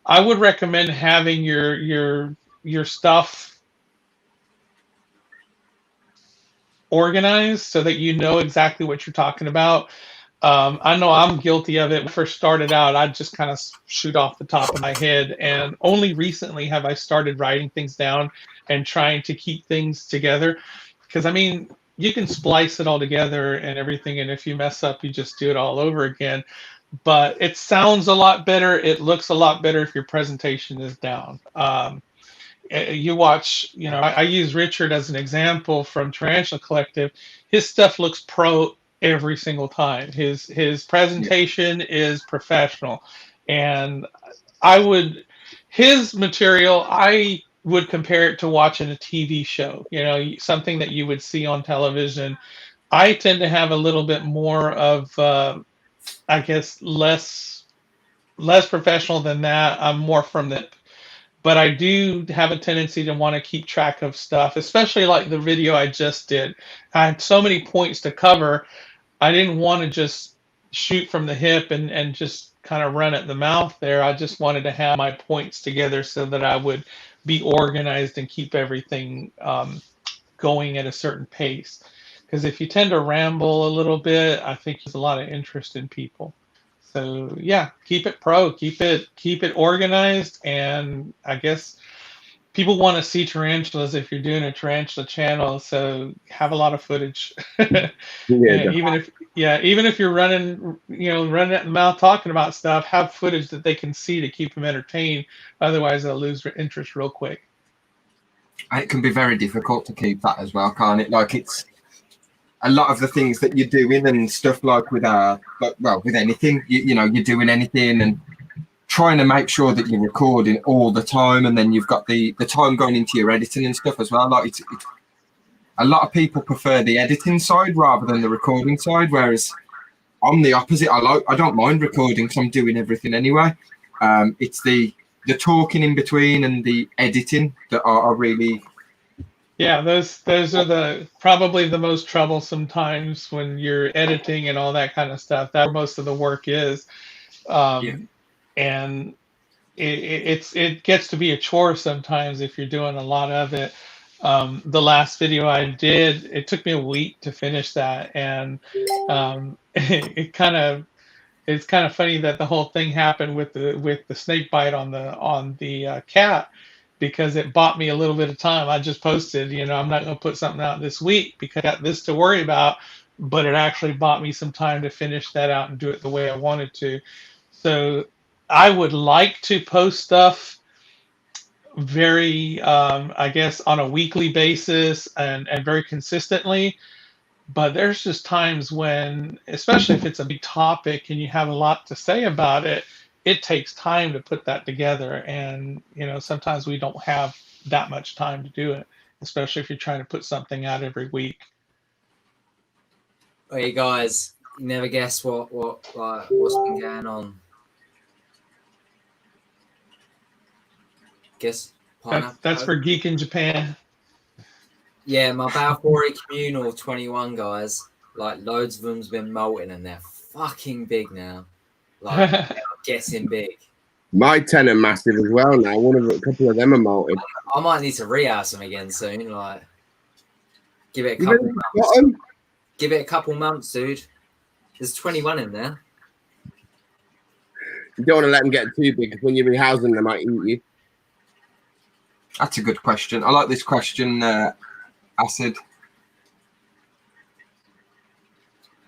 I would recommend having your stuff organized so that you know exactly what you're talking about. I know I'm guilty of it. When I first started out, I'd just kind of shoot off the top of my head, and only recently have I started writing things down and trying to keep things together. Because I mean, you can splice it all together and everything, and if you mess up, you just do it all over again. But it sounds a lot better. It looks a lot better if your presentation is down. You watch, I use Richard as an example from Tarantula Collective. His stuff looks pro every single time. His presentation is professional, and his material, I would compare it to watching a TV show. Something that you would see on television. I tend to have a little bit more of, I guess, less professional than that. I'm more from the, but I do have a tendency to want to keep track of stuff, especially like the video I just did. I had so many points to cover. I didn't want to just shoot from the hip and just kind of run at the mouth there. I just wanted to have my points together so that I would be organized and keep everything going at a certain pace. Because if you tend to ramble a little bit, I think there's a lot of interest in people. So yeah, keep it pro, keep it organized, and I guess people want to see tarantulas if you're doing a tarantula channel. So have a lot of footage. Even if you're running at the mouth talking about stuff, have footage that they can see to keep them entertained. Otherwise, they'll lose their interest real quick. It can be very difficult to keep that as well, can't it? Like it's a lot of the things that you're doing and stuff like with with anything, you're doing anything and trying to make sure that you're recording all the time, and then you've got the time going into your editing and stuff as well. Like it's a lot of people prefer the editing side rather than the recording side, whereas I'm the opposite. I don't mind recording because I'm doing everything anyway. It's the talking in between and the editing that are really. Yeah, those are probably the most troublesome times when you're editing and all that kind of stuff. That's where most of the work is, and it gets to be a chore sometimes if you're doing a lot of it. The last video I did, it took me a week to finish that, and it's kind of funny that the whole thing happened with the snake bite on the cat. Because it bought me a little bit of time. I just posted, I'm not going to put something out this week because I got this to worry about, but it actually bought me some time to finish that out and do it the way I wanted to. So I would like to post stuff very, I guess, on a weekly basis and very consistently. But there's just times when, especially if it's a big topic and you have a lot to say about it, it takes time to put that together, and sometimes we don't have that much time to do it, especially if you're trying to put something out every week. Hey guys, you never guess what's been going on. Guess that's for Geek in Japan. Yeah, my Balfour Communal 21 guys, like loads of them's been molting and they're fucking big now. Like they are getting big. My 10 are massive as well now. A couple of them are molted. I might need to re-house them again soon. Like, give it a couple months. Give it a couple months, dude. There's 21 in there. You don't want to let them get too big because when you rehouse them, they might eat you. That's a good question. I like this question, Acid.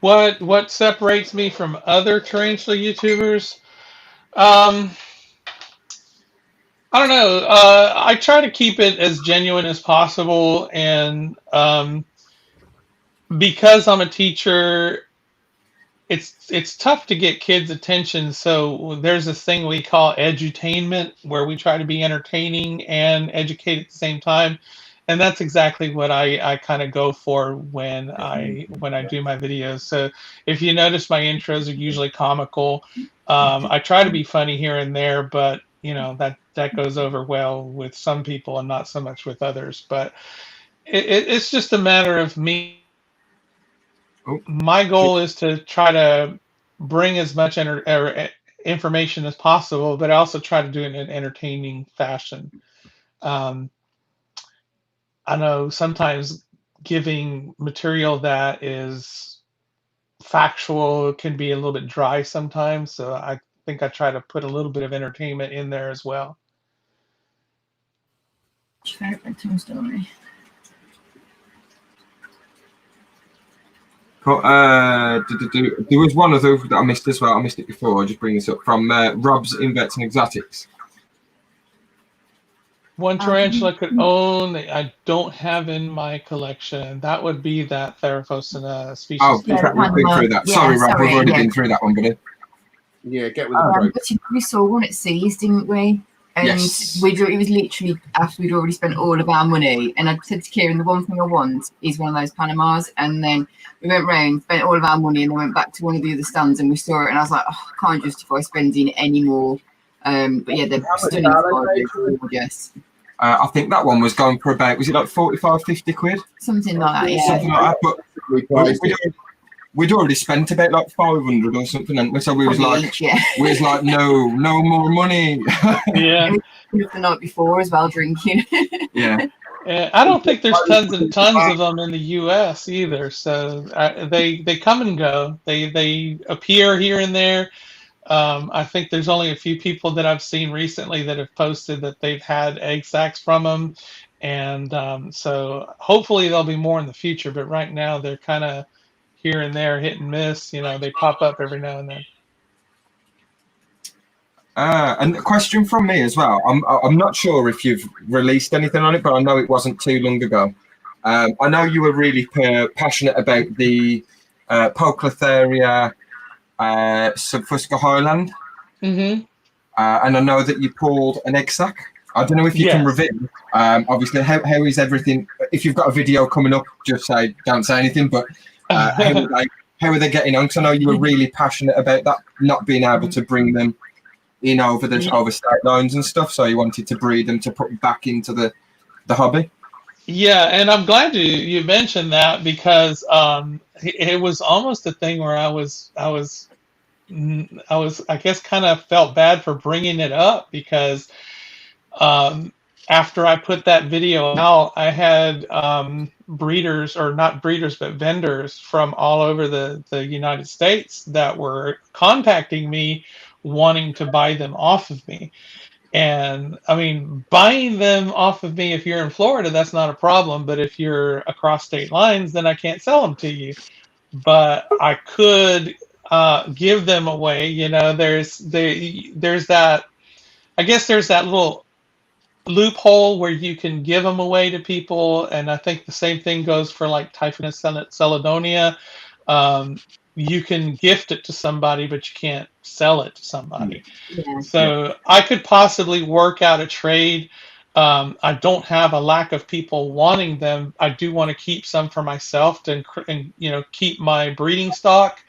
What separates me from other tarantula YouTubers? I don't know. I try to keep it as genuine as possible, and because I'm a teacher, it's tough to get kids' attention. So there's this thing we call edutainment, where we try to be entertaining and educate at the same time, and that's exactly what I kind of go for when I do my videos. So if you notice, my intros are usually comical. I try to be funny here and there, but you know that goes over well with some people and not so much with others. But it's just a matter of me. My goal is to try to bring as much information as possible, but I also try to do it in an entertaining fashion. I know sometimes giving material that is factual can be a little bit dry sometimes, so I think I try to put a little bit of entertainment in there as well. Story. But, there was one other that I missed as well. I missed it before. I'll just bring this up from Rob's Inverts and Exotics. One tarantula I could own that I don't have in my collection. That would be that Theraphosina species. Oh, we've been through that. Sorry, Rob, we've already been through that one, buddy. Yeah, get with the but we saw one at Seas, didn't we? And yes. It was literally after we'd already spent all of our money. And I said to Kieran, the one thing I want is one of those Panamas. And then we went round, spent all of our money, and then went back to one of the other stands and we saw it. And I was like, oh, I can't justify spending any more. But yeah, they're stunning. Gorgeous. I think that one was going for about, was it like 45, 50 quid? Something like that, yeah. Something like that. But we'd already spent about like 500 or something, hadn't we? So we was like, no more money. Yeah. The night before as well, drinking. Yeah. I don't think there's tons and tons of them in the U.S. either. So they come and go. They appear here and there. I think there's only a few people that I've seen recently that have posted that they've had egg sacs from them. And so hopefully there'll be more in the future. But right now they're kind of here and there, hit and miss. You know, they pop up every now and then. And a question from me as well. I'm not sure if you've released anything on it, but I know it wasn't too long ago. I know you were really passionate about the Poeclotheria Subfusca Highland. Mm-hmm. And I know that you pulled an egg sac. I don't know if you can reveal. Obviously, how is everything? If you've got a video coming up, just say, don't say anything. But how are they getting on? Because I know you were really passionate about that, not being able to bring them in over state lines and stuff. So you wanted to breed them to put back into the hobby. Yeah, and I'm glad you mentioned that because it was almost a thing where I guess kind of felt bad for bringing it up because after I put that video out, I had breeders, or not breeders, but vendors from all over the United States that were contacting me wanting to buy them off of me. And I mean, buying them off of me, if you're in Florida, that's not a problem. But if you're across state lines, then I can't sell them to you. But I could give them away. You know, there's that, I guess there's that little loophole where you can give them away to people. And I think the same thing goes for like Typhonus celedonia. You can gift it to somebody, but you can't sell it to somebody. Yeah. So I could possibly work out a trade. I don't have a lack of people wanting them. I do want to keep some for myself and keep my breeding stock.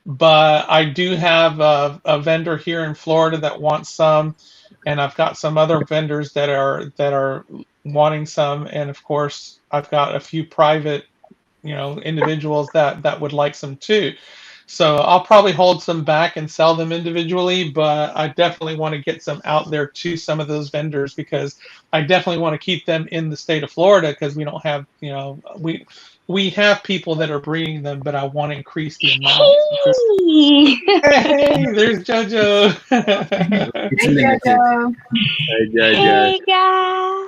But I do have a vendor here in Florida that wants some, and I've got some other vendors that are wanting some, and of course I've got a few private individuals that would like some too. So I'll probably hold some back and sell them individually, but I definitely want to get some out there to some of those vendors because I definitely want to keep them in the state of Florida because we don't have, we have people that are breeding them, but I want to increase the amount. Hey, there's JoJo. Hey, JoJo. Hey, JoJo. Hey, guys.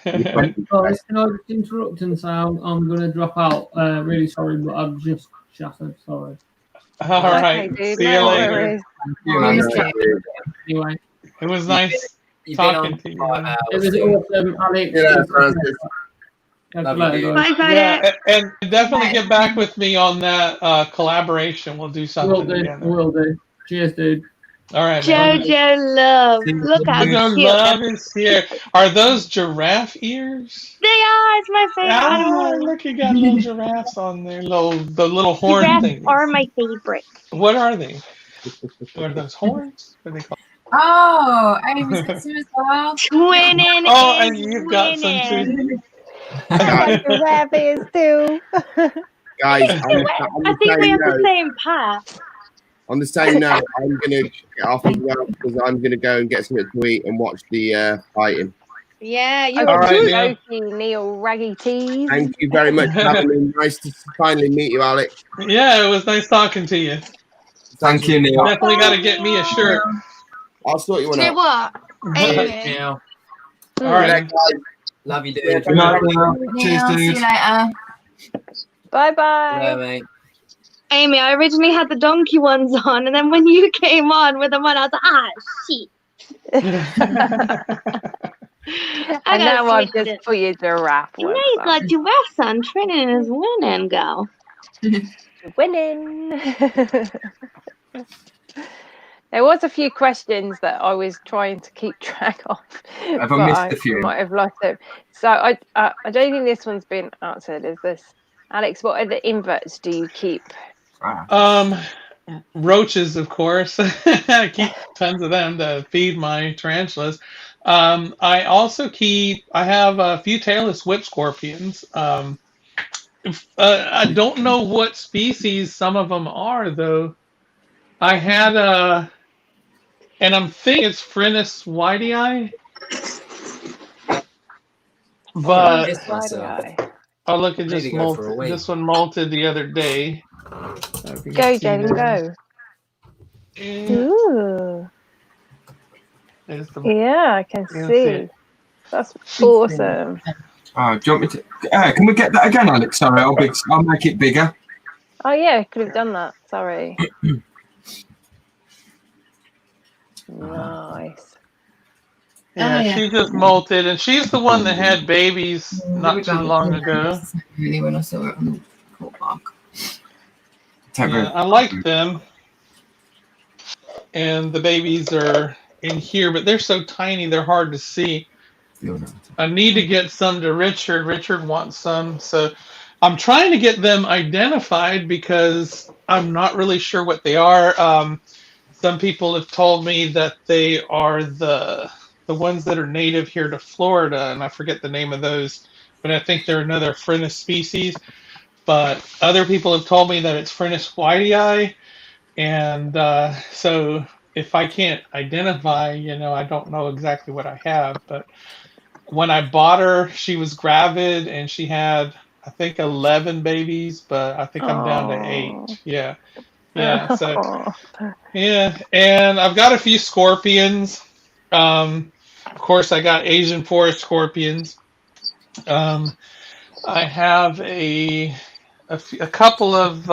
Sorry, can I just interrupt and say I'm going to drop out? Really sorry, but I've just shattered. Sorry. All right. dude, See you no later. worries. Anyway, It was nice You've been talking on to you. for 5 it hours. was awesome, Alex. Yeah, Francis. Love you, dude. Bye, Yeah, and definitely Bye. get back with me on that collaboration. We'll do Will something do. together. Will do. Cheers, dude. All right, man. Jojo Love. Look how Jojo cute. Love is here. Are those giraffe ears? They are. It's my favorite Ah, animal. look, you got little giraffes on there, the little horn Giraffes thingies. are my favorite. What are they? What are those horns? What are they called? Oh, Amy's got some as well. Twinning Oh, is and you've got some winning. too. I like giraffe ears too. Guys, I think we have the same path. on the same note, I'm gonna get off as well because I'm gonna go and get something to eat and watch the fighting. Yeah, you're All right, good. Neil. Neil Raggy Tees. Thank you very much for having me. Nice to finally meet you, Alec. Yeah, it was nice talking to you. Thank you, Neil. Definitely got to get me a shirt. I'll sort you one You know out. what? Amy. All Guys. right. Love you, dude. Good night, Neil. Cheers, See you dude. later. Bye Bye, bye. mate. Amy, I originally had the donkey ones on, and then when you came on with them on, I was like, ah, shit. I And gotta now I've switch it. just put your giraffe You ones know, you on. got giraffes on. Trinity is winning, girl. Winning. There was a few questions that I was trying to keep track of, Have I but missed a few? might have lost it. So I don't think this one's been answered. Is this, Alex? What are the inverts do you keep? Roaches, of course. I keep tons of them to feed my tarantulas. I also I have a few tailless whip scorpions. I don't know what species some of them are, though. I had and I'm thinking it's Phrynis whitei, but oh, look, it just molted. This one molted the other day. Go, Jaden, go. Ooh. Yeah, I can see. That's awesome. Oh, do you want me to? Can we get that again, Alex? Sorry, I'll make it bigger. Oh yeah, could have done that. Sorry. Nice. Yeah, she just molted, and she's the one that had babies not too long ago. Really, when I saw it on the court park. Yeah, I like them, and the babies are in here, but they're so tiny they're hard to see. I need to get some to Richard. Richard wants some, so I'm trying to get them identified because I'm not really sure what they are. Some people have told me that they are the ones that are native here to Florida, and I forget the name of those, but I think they're another Phrynis species. But other people have told me that it's Phrynis whitei, and so if I can't identify, I don't know exactly what I have. But when I bought her, she was gravid, and she had, I think, 11 babies, but I think I'm down to 8. Yeah. So yeah, and I've got a few scorpions. Of course, I got Asian forest scorpions. I have a couple of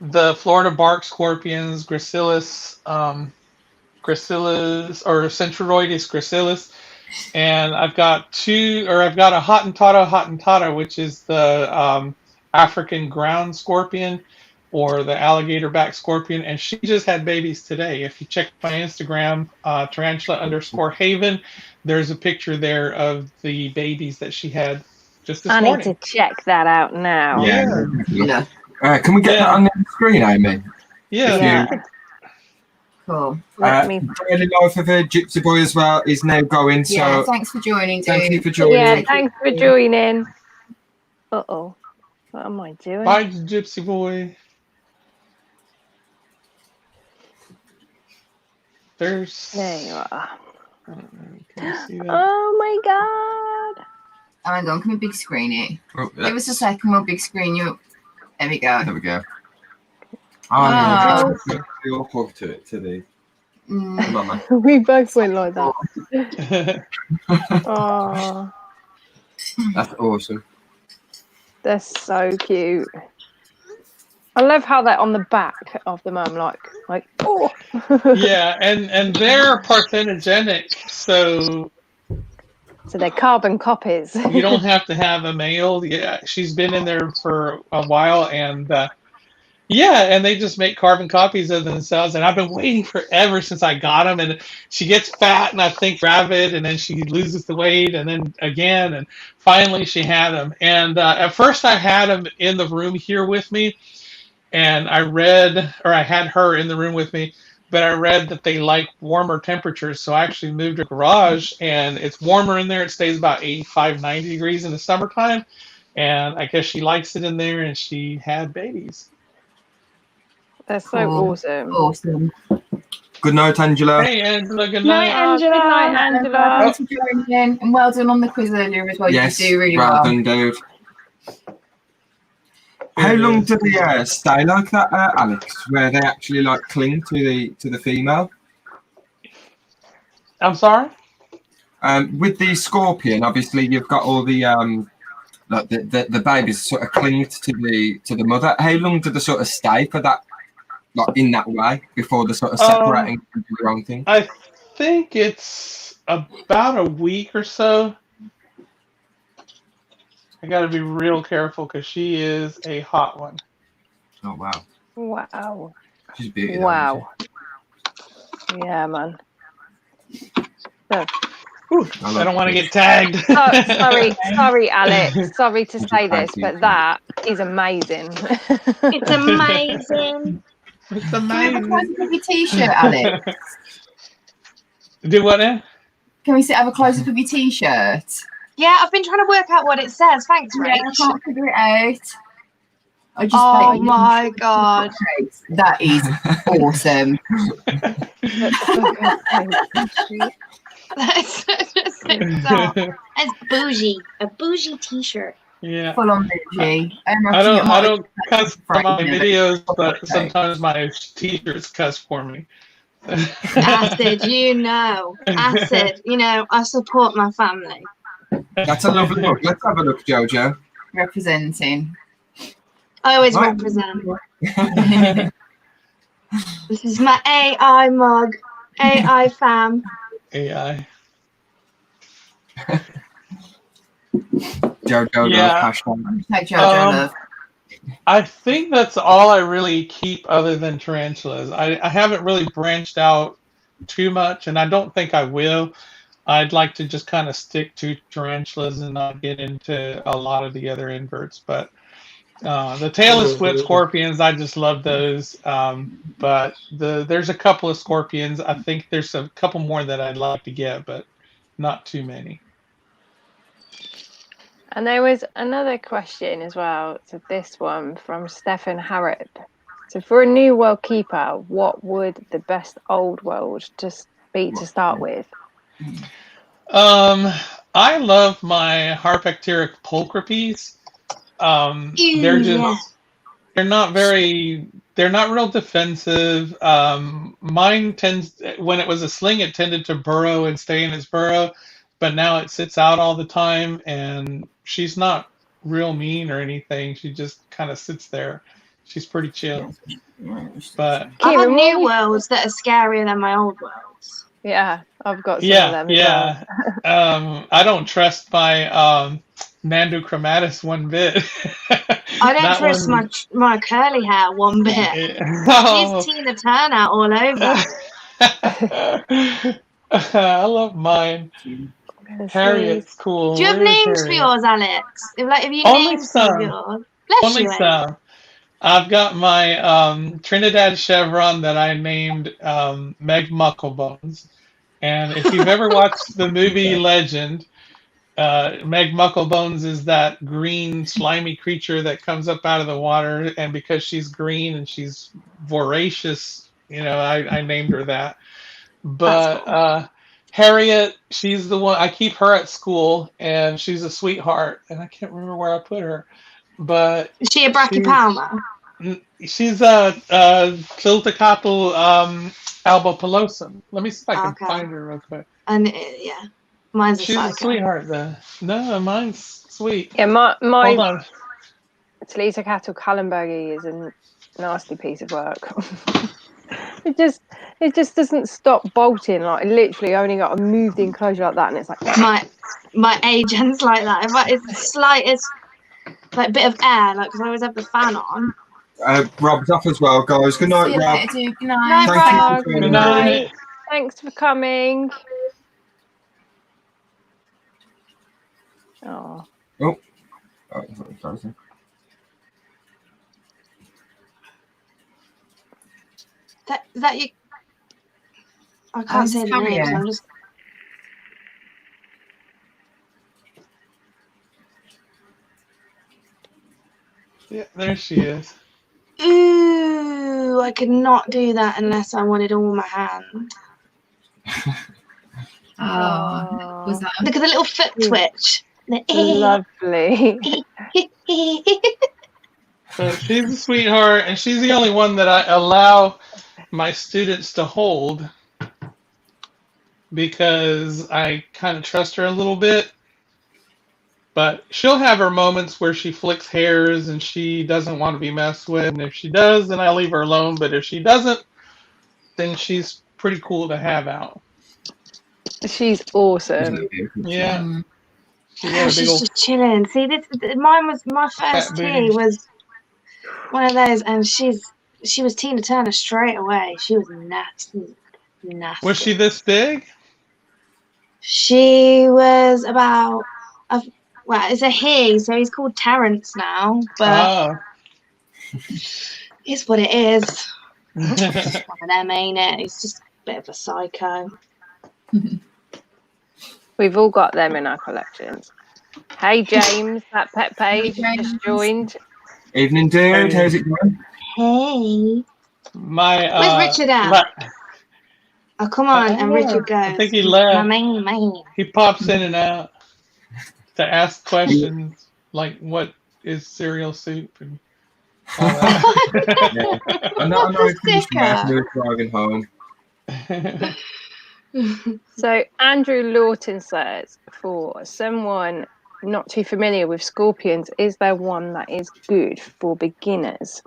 the Florida bark scorpions, Gracilis or Centroides gracilis, and I've got a Hottentotta, which is the African ground scorpion, or the alligator back scorpion, and she just had babies today. If you check my Instagram, Tarantula_Haven, there's a picture there of the babies that she had just this I morning. need to check that out now. Yeah. Can we get that on the screen, Amy? Yeah. Cool. Friday Life of a Gypsy Boy as well is now going. Yeah, So thanks for joining, dude. thank you for joining. Yeah, thanks for joining. Uh-oh. What am I doing? Bye, Gypsy Boy. There you are. See that? Oh my god. Hang on, can we big screen it? Oh, Give us a second, we'll big screen you. There we go. There we go. Oh. You'll hook to the. Come on, man. We both went like that. Oh, That's awesome. they're so cute. I love how they're on the back of the mum, like oh. Yeah, and they're parthenogenic, so they're carbon copies. you don't have to have a male. Yeah, she's been in there for a while, and yeah, and they just make carbon copies of themselves. And I've been waiting forever since I got them. And she gets fat, and I think rabbit, and then she loses the weight, and then again, and finally she had them. And at first I had them in the room here with me, and I had her in the room with me, but I read that they like warmer temperatures, so I actually moved to the garage, and it's warmer in there. It stays about 85, 90 degrees in the summertime, and I guess she likes it in there, and she had babies. They're so awesome. Awesome. Good night, Angela. Hey, Angela. Good night, night. Angela. Good night, Angela. Thanks for joining in, and well done on the quiz earlier as well. Yes, You do really well well. done, dude. How long do they stay like that, Alex? Where they actually like cling to the female? I'm sorry. With the scorpion, obviously you've got all the like the babies sort of cling to the mother. How long do they sort of stay for that, like in that way, before they're sort of separating and do their own thing? I think it's about a week or so. I got to be real careful because she is a hot one. Oh wow! Wow! She's beautiful. Wow! Yeah, man. So, I don't want to get tagged. sorry, Alex. Sorry to say this, but that is amazing. It's amazing. It's Can we have a amazing. close-up of your t-shirt, Alex? Do what now? Can we have a close-up of your t-shirt? Yeah, I've been trying to work out what it says. Thanks, Yeah, Rach. I can't figure it out. Oh my god. That is awesome. That's bougie. A bougie t-shirt. Yeah. Full on bougie. I don't cuss for my videos, but sometimes my t-shirts cuss for me. Acid, Acid, I support my family. That's a lovely look. Let's have a look, Jojo. Representing. I always represent. This is my AI mug. AI fam. AI. Jojo, Yeah. hashtag. I think that's all I really keep other than tarantulas. I haven't really branched out too much, and I don't think I will. I'd like to just kind of stick to tarantulas and not get into a lot of the other inverts. But the tailless split scorpions, I just love those. But there's a couple of scorpions. I think there's a couple more that I'd like to get, but not too many. And there was another question as well to this one from Stefan Harrop. So for a new world keeper, what would the best old world just be to start with? I love my Harpecteric pulchripes. They're not real defensive. Mine tends, when it was a sling, it tended to burrow and stay in its burrow, but now it sits out all the time, and she's not real mean or anything. She just kind of sits there. She's pretty chill. But I have new worlds that are scarier than my old worlds. Yeah, I've got some of them. Yeah. I don't trust my Nandochromatus one bit. I don't trust my curly hair one bit. She's Tina Turner all over. I love mine. Harriet's cool. Do you have names for yours, Alex? Have you names for yours? Bless Only you, some. I've got my Trinidad Chevron that I named Meg Mucklebones. And if you've ever watched the movie Legend, Meg Mucklebones is that green slimy creature that comes up out of the water, and because she's green and she's voracious, I named her that. But cool. Harriet, she's the one, I keep her at school, and she's a sweetheart, and I can't remember where I put her. But is she a brachypalma? She's Cliltecatl albopilosum. Let me see if I can find her real quick. And yeah, mine's a She's psycho. a sweetheart, though. No, mine's sweet. Yeah, my Hold on. Cliltecatl Kallenbergi is a nasty piece of work. it just doesn't stop bolting. Like literally only got a moved enclosure like that, and it's like my agent's like that. If it's the slightest like bit of air, like because I always have the fan on. Rob's off as well, guys. Good night, See you Rob. later, dude. Good night. Night, Thank you Rob. for Good joining night. us. Thanks for coming. Oh. Oh, That you. I can't say the names. I'm just. Yeah, there she is. Ooh, I could not do that unless I wanted all my hand. Oh, was that? Look at the little foot twitch. Lovely. So she's a sweetheart, and she's the only one that I allow my students to hold because I kind of trust her a little bit. But she'll have her moments where she flicks hairs and she doesn't want to be messed with. And if she does, then I leave her alone. But if she doesn't, then she's pretty cool to have out. She's awesome. Yeah. She's just chilling. See, mine was my first tea was one of those, and she was Tina Turner straight away. She was nasty. Was she this big? She was about well, it's a he, so he's called Terrence now, but it's what it is. It's one of them, ain't it? He's just a bit of a psycho. We've all got them in our collections. Hey, James, that pet page just joined. Evening, dude. How's it going? Hey. Where's Richard at? Oh, come on, and know. Richard goes. I think he left. My man. He pops in and out to ask questions like, "What is cereal soup?" and all that. Yeah. I know he's driving home. So Andrew Lawton says, for someone not too familiar with scorpions, is there one that is good for beginners?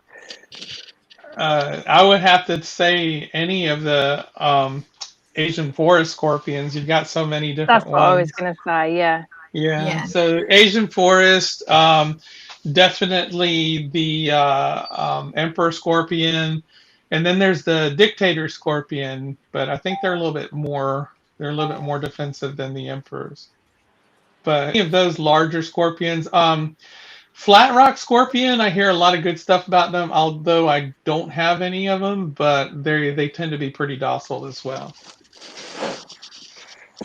I would have to say any of the Asian forest scorpions. You've got so many different That's what I was going to say, yeah. Yeah. So Asian forest, definitely the emperor scorpion, and then there's the dictator scorpion. But I think they're a little bit more defensive than the emperors. But any of those larger scorpions, flat rock scorpion, I hear a lot of good stuff about them. Although I don't have any of them, but they tend to be pretty docile as well.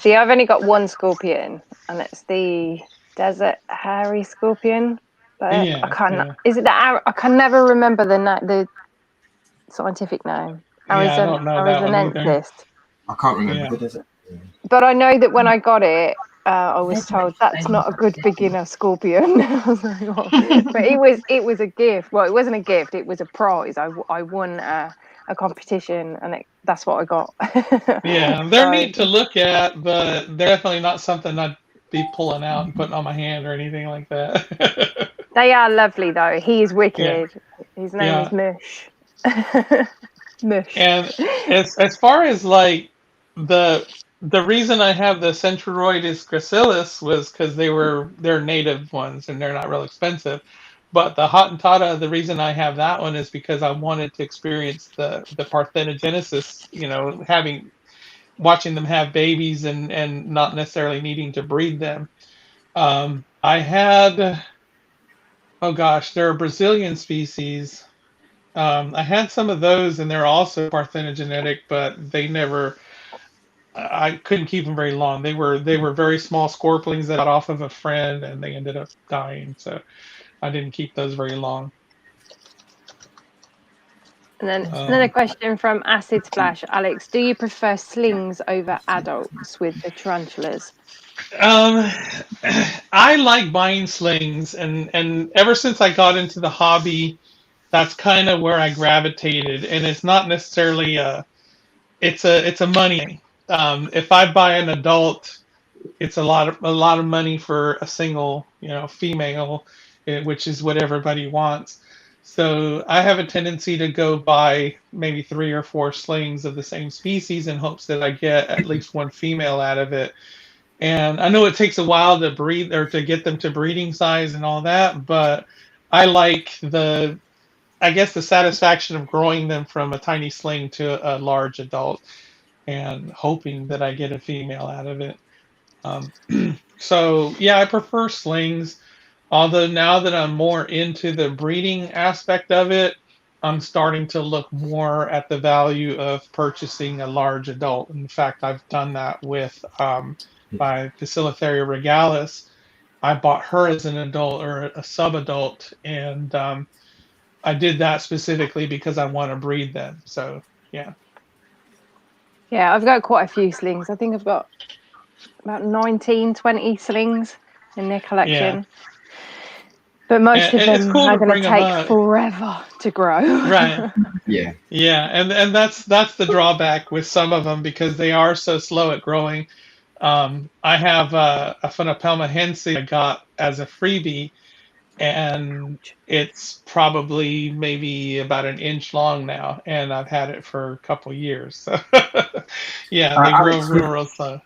See, I've only got one scorpion, and it's the desert hairy scorpion. But I can't. Is it the? I can never remember the scientific name. I don't know that one either. I can't remember the desert. But I know that when I got it, I was told that's not a good beginner scorpion. I was like, oh. But it was a gift. Well, it wasn't a gift. It was a prize. I won a competition, and that's what I got. Yeah, they're neat to look at, but they're definitely not something I'd be pulling out and putting on my hand or anything like that. They are lovely, though. He is wicked. Yeah. His name is Mush. Mush. And as far as like the reason I have the Centroidus gracilis was because they're native ones and they're not real expensive. But the Hottentotta, the reason I have that one is because I wanted to experience the parthenogenesis, watching them have babies and not necessarily needing to breed them. I had, they're a Brazilian species. I had some of those, and they're also parthenogenetic, but I couldn't keep them very long. They were very small scorpions that got off of a friend, and they ended up dying. So I didn't keep those very long. And then another question from Acid Splash, Alex. Do you prefer slings over adults with the tarantulas? I like buying slings, and ever since I got into the hobby, that's kind of where I gravitated, and it's not necessarily it's a money thing. If I buy an adult, it's a lot of money for a single, female, which is what everybody wants. So I have a tendency to go buy maybe 3 or 4 slings of the same species in hopes that I get at least one female out of it. And I know it takes a while to breed or to get them to breeding size and all that, but I like the satisfaction of growing them from a tiny sling to a large adult and hoping that I get a female out of it. So yeah, I prefer slings. Although now that I'm more into the breeding aspect of it, I'm starting to look more at the value of purchasing a large adult. In fact, I've done that with my Bacillotheria regalis. I bought her as an adult or a sub-adult, and I did that specifically because I want to breed them. So yeah. Yeah, I've got quite a few slings. I think I've got about 19, 20 slings in their collection. Yeah. But most of them cool are going to bring 'em take up. forever to grow. Right. Yeah. Yeah, and that's the drawback with some of them because they are so slow at growing. I have a Phenopelma hensi I got as a freebie, and it's probably maybe about an inch long now, and I've had it for a couple years. So yeah, they grow Alex, real slow.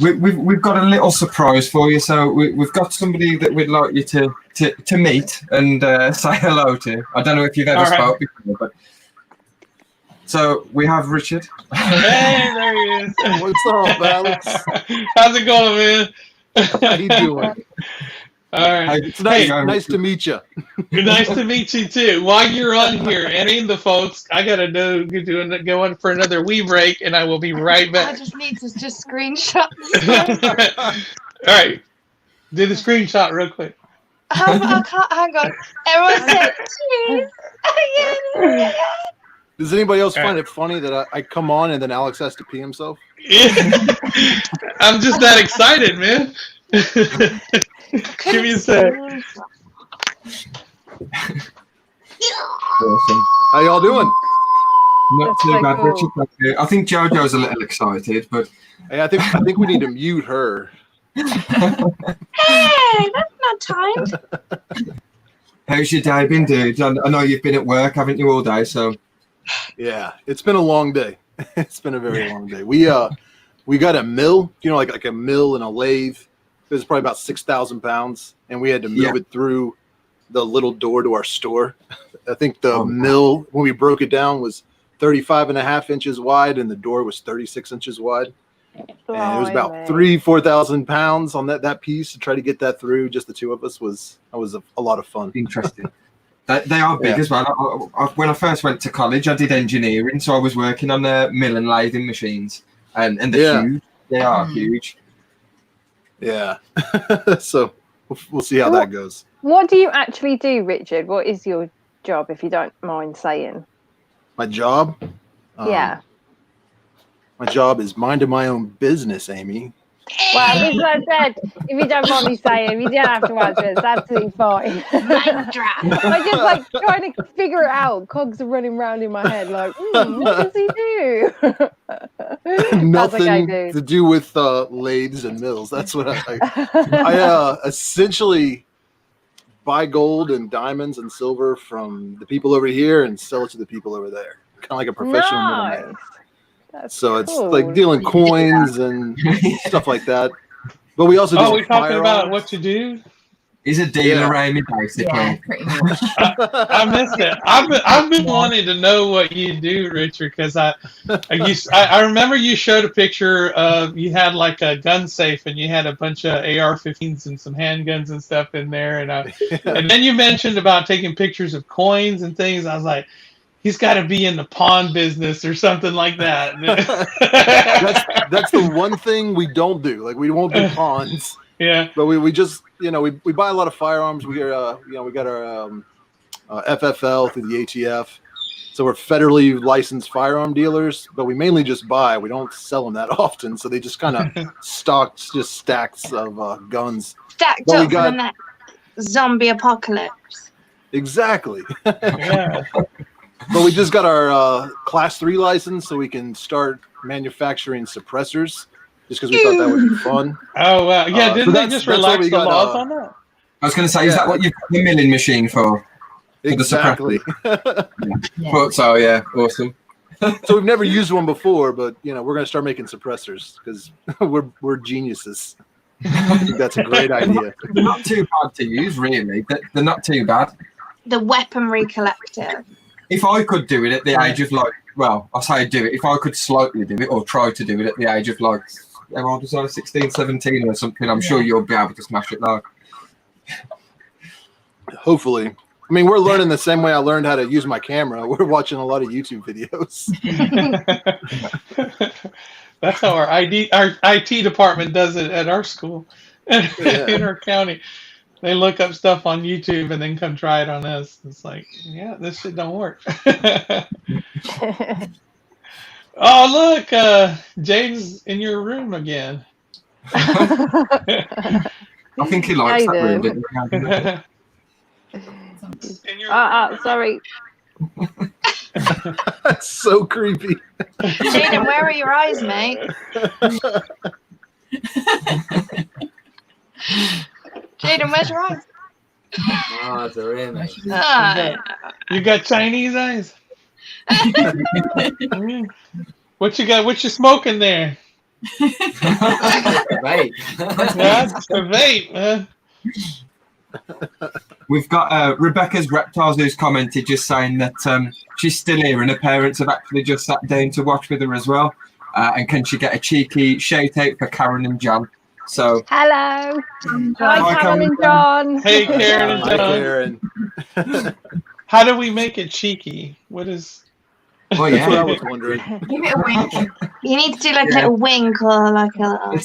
We've got a little surprise for you. So we've got somebody that we'd like you to meet and say hello to. I don't know if you've ever spoke before, but so we have Richard. Hey, there he is. What's up, Alex? How's it going, man? How you doing? All right. It's nice to meet you. Nice to meet you too. While you're on here, any of the folks, I gotta go on for another wee break, and I will be right I back. just need to just screenshot. All right, do the screenshot real quick. I can't. Hang on. Everyone say cheese. Does anybody else find it funny that I come on and then Alex has to pee himself? I'm just that excited, man. Give me a sec. Awesome. How y'all doing? Not That's too so bad, cool. Richard. Thank you. I think Jojo's a little excited, but Hey, I think we need to mute her. Hey, that's not timed. how's your day been, dude? I know you've been at work, haven't you, all day? So Yeah, it's been a long day. It's been a very long day. We got a mill, like a mill and a lathe. It was probably about 6,000 pounds, and we had to move it through the little door to our store. I think the mill, when we broke it down, was 35.5 inches wide, and the door was 36 inches wide. And it was about 4,000 pounds on that piece to try to get that through. Just the two of us was a lot of fun. interesting. They are big as well. When I first went to college, I did engineering, so I was working on the mill and lathing machines, and they're huge. They are huge. Yeah. So we'll see how that goes. What do you actually do, Richard? What is your job, if you don't mind saying? My job? Yeah. My job is minding my own business, Amy. Well, as I said, if you don't mind me saying, you don't have to answer. It's absolutely fine. I'm just trying to figure it out. Cogs are running around in my head, like, what does he do? Nothing to do with lathes and mills. That's what I essentially buy gold and diamonds and silver from the people over here and sell it to the people over there. Kind of like a professional middleman. So it's like dealing coins and stuff like that. But we also do. Oh, we're talking about what you do. He's a dealer, Amy, basically. Yeah, pretty much. I missed it. I've been wanting to know what you do, Richard, because I remember you showed a picture of you had like a gun safe and you had a bunch of AR-15s and some handguns and stuff in there, and then you mentioned about taking pictures of coins and things. I was like, he's got to be in the pawn business or something like that. that's the one thing we don't do. Like we won't do pawns. Yeah. But we just we buy a lot of firearms. We are we got our FFL through the ATF, so we're federally licensed firearm dealers. But we mainly just buy. We don't sell them that often, so they just kind of stacks of guns. Stacked up for the next zombie apocalypse. Exactly. Yeah. But we just got our Class 3 license, so we can start manufacturing suppressors. Just because we thought that would be fun. Oh wow! Yeah, So didn't they that's just what relax we the got, laws on that? I was going to say, is that what you've got the milling machine for? Exactly. But so yeah, awesome. So we've never used one before, but you know we're going to start making suppressors because we're geniuses. I think that's a great idea. They're not too bad to use, really. They're not too bad. The weaponry collective. If I could do it at the age of like, well, I say do it. If I could slightly do it or try to do it at the age of like, how old was I, 16, 17 or something, I'm sure you'll be able to smash it like. Hopefully. I mean, we're learning the same way I learned how to use my camera. We're watching a lot of YouTube videos. That's how our IT department does it at our school, in our county. They look up stuff on YouTube and then come try it on us. It's like, yeah, this shit don't work. Oh, look, James in your room again. I think he likes that room. Sorry. That's so creepy. Jaden, where are your eyes, mate? Jaden, where's your eyes? Oh, they're in, mate. You got Chinese eyes? What you got? What you smoking there? Vape. That's a vape, man. We've got Rebecca's Reptiles who's commented just saying that she's still here and her parents have actually just sat down to watch with her as well. And can she get a cheeky shout out for Karen and John? So hello. Hi, Karen and John. Hey, Karen and John. Hi, Karen. How do we make it cheeky? What is? Oh yeah, that's what I was wondering. Give it a wink. You need to do like a little wink or like a little.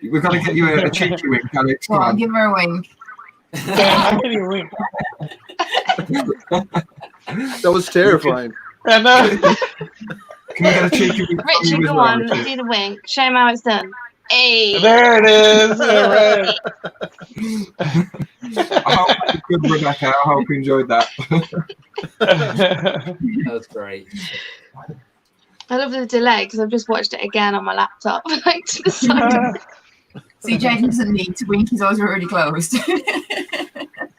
We've got to get you a cheeky wink, Alex. Come on, give her a wink. I'll give you a wink. That was terrifying. I know. Can we get a cheeky wink? Richard, go on, do the wink. Show him how it's done. Hey. There it is. All right. I hope that was good, Rebecca. I hope you enjoyed that. That's great. I love the delay because I've just watched it again on my laptop. Like to the side. See, Jaden doesn't need to wink, his eyes are already closed.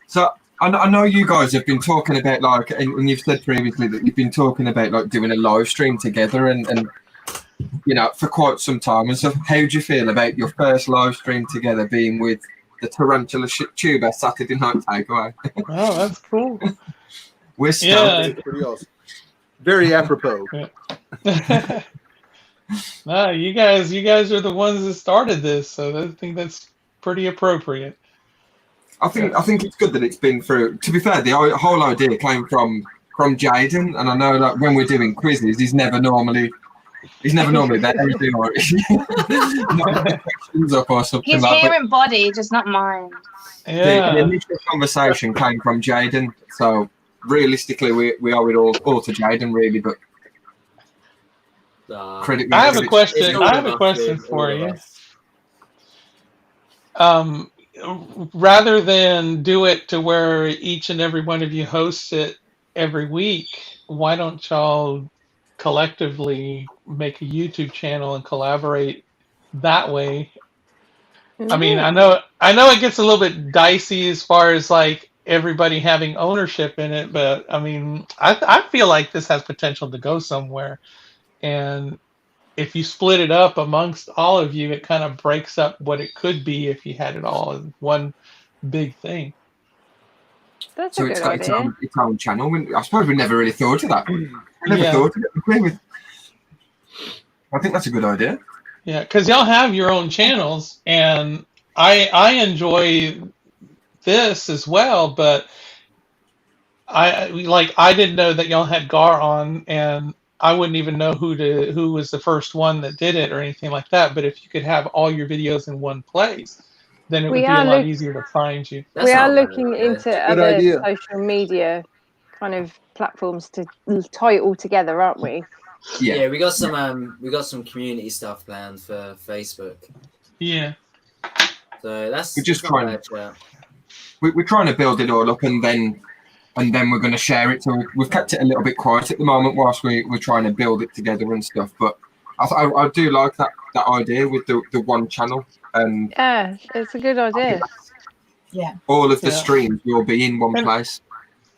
So I know you guys have been talking about like, and you've said previously that you've been talking about like doing a live stream together and you know, for quite some time and stuff. How do you feel about your first live stream together being with the Tarantula Tuber Saturday Night Takeaway? Oh, that's cool. We're stoked. Pretty awesome. Very apropos. No, you guys are the ones that started this, so I think that's pretty appropriate. I think it's good that it's been through. To be fair, the whole idea came from Jaden, and I know that when we're doing quizzes, he's never normally there. Questions up or something. His hair and body, just not mine. Yeah. The initial conversation came from Jaden, so realistically, we owe it all to Jaden, really. But credit. I have a question. I have a question for you. Rather than do it to where each and every one of you hosts it every week, why don't y'all collectively make a YouTube channel and collaborate that way? I mean, I know it gets a little bit dicey as far as like everybody having ownership in it, but I mean, I feel like this has potential to go somewhere. And if you split it up amongst all of you, it kind of breaks up what it could be if you had it all in one big thing. That's So a it's good got idea. its own channel. I suppose we never really thought of that. We never thought of it. I think that's a good idea. Yeah, because y'all have your own channels, and I enjoy this as well, but I didn't know that y'all had Gar on, and I wouldn't even know who was the first one that did it or anything like that. But if you could have all your videos in one place, then it would be a lot easier to find you. We are looking into Good other idea. social media kind of platforms to tie it all together, aren't we? Yeah, we got some community stuff planned for Facebook. Yeah. So that's We're just trying to build it all up, and then and then we're going to share it. So we've kept it a little bit quiet at the moment whilst we're trying to build it together and stuff. But I do like that idea with the one channel. And yeah, it's a good idea. Yeah. All of the streams will be in one place.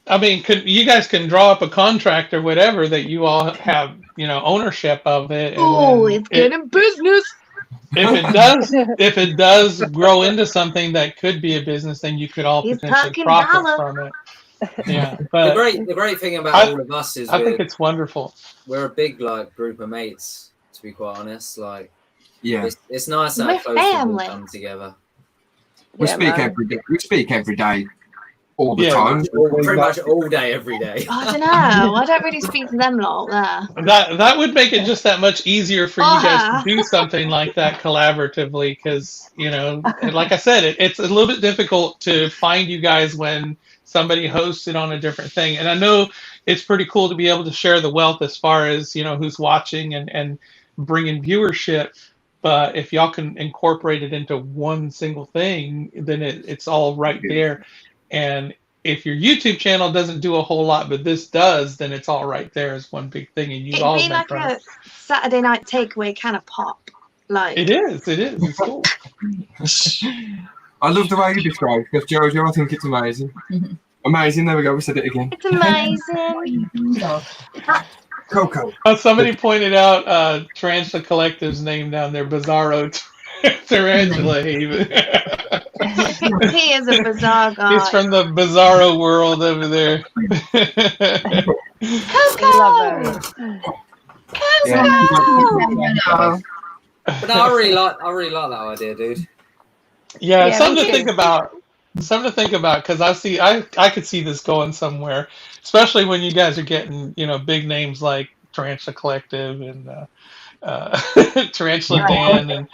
I mean, you guys can draw up a contract or whatever that you all have, ownership of it. Oh, it's getting business. If it does grow into something that could be a business, then you could all potentially profit from it. Yeah, but the great thing about all of us is I think it's wonderful. We're a big group of mates. To be quite honest, it's nice that We're close people family. come together. We speak every day. We speak every day, all the time. Pretty much all day, every day. I don't know. I don't really speak to them lot there. That would make it just that much easier for you guys to do something like that collaboratively, because like I said, it's a little bit difficult to find you guys when somebody hosts it on a different thing. And I know it's pretty cool to be able to share the wealth as far as who's watching and bringing viewership. But if y'all can incorporate it into one single thing, then it's all right there. And if your YouTube channel doesn't do a whole lot, but this does, then it's all right there as one big thing. And you all It'd be like a Saturday night takeaway kind of pop. Like it is. It's cool. I love the way you describe it, because Jojo, I think it's amazing. Amazing. There we go. We said it again. It's amazing. Coco. Somebody pointed out Tarantula Collective's name down there, Bizarro Tarantula Haven. He is a bizarre guy. He's from the Bizarro world over there. Coco! Coco! But no, I really like that idea, dude. Yeah, something to think about. Something to think about, because I could see this going somewhere, especially when you guys are getting big names like Tarantula Collective and Tarantula Dan and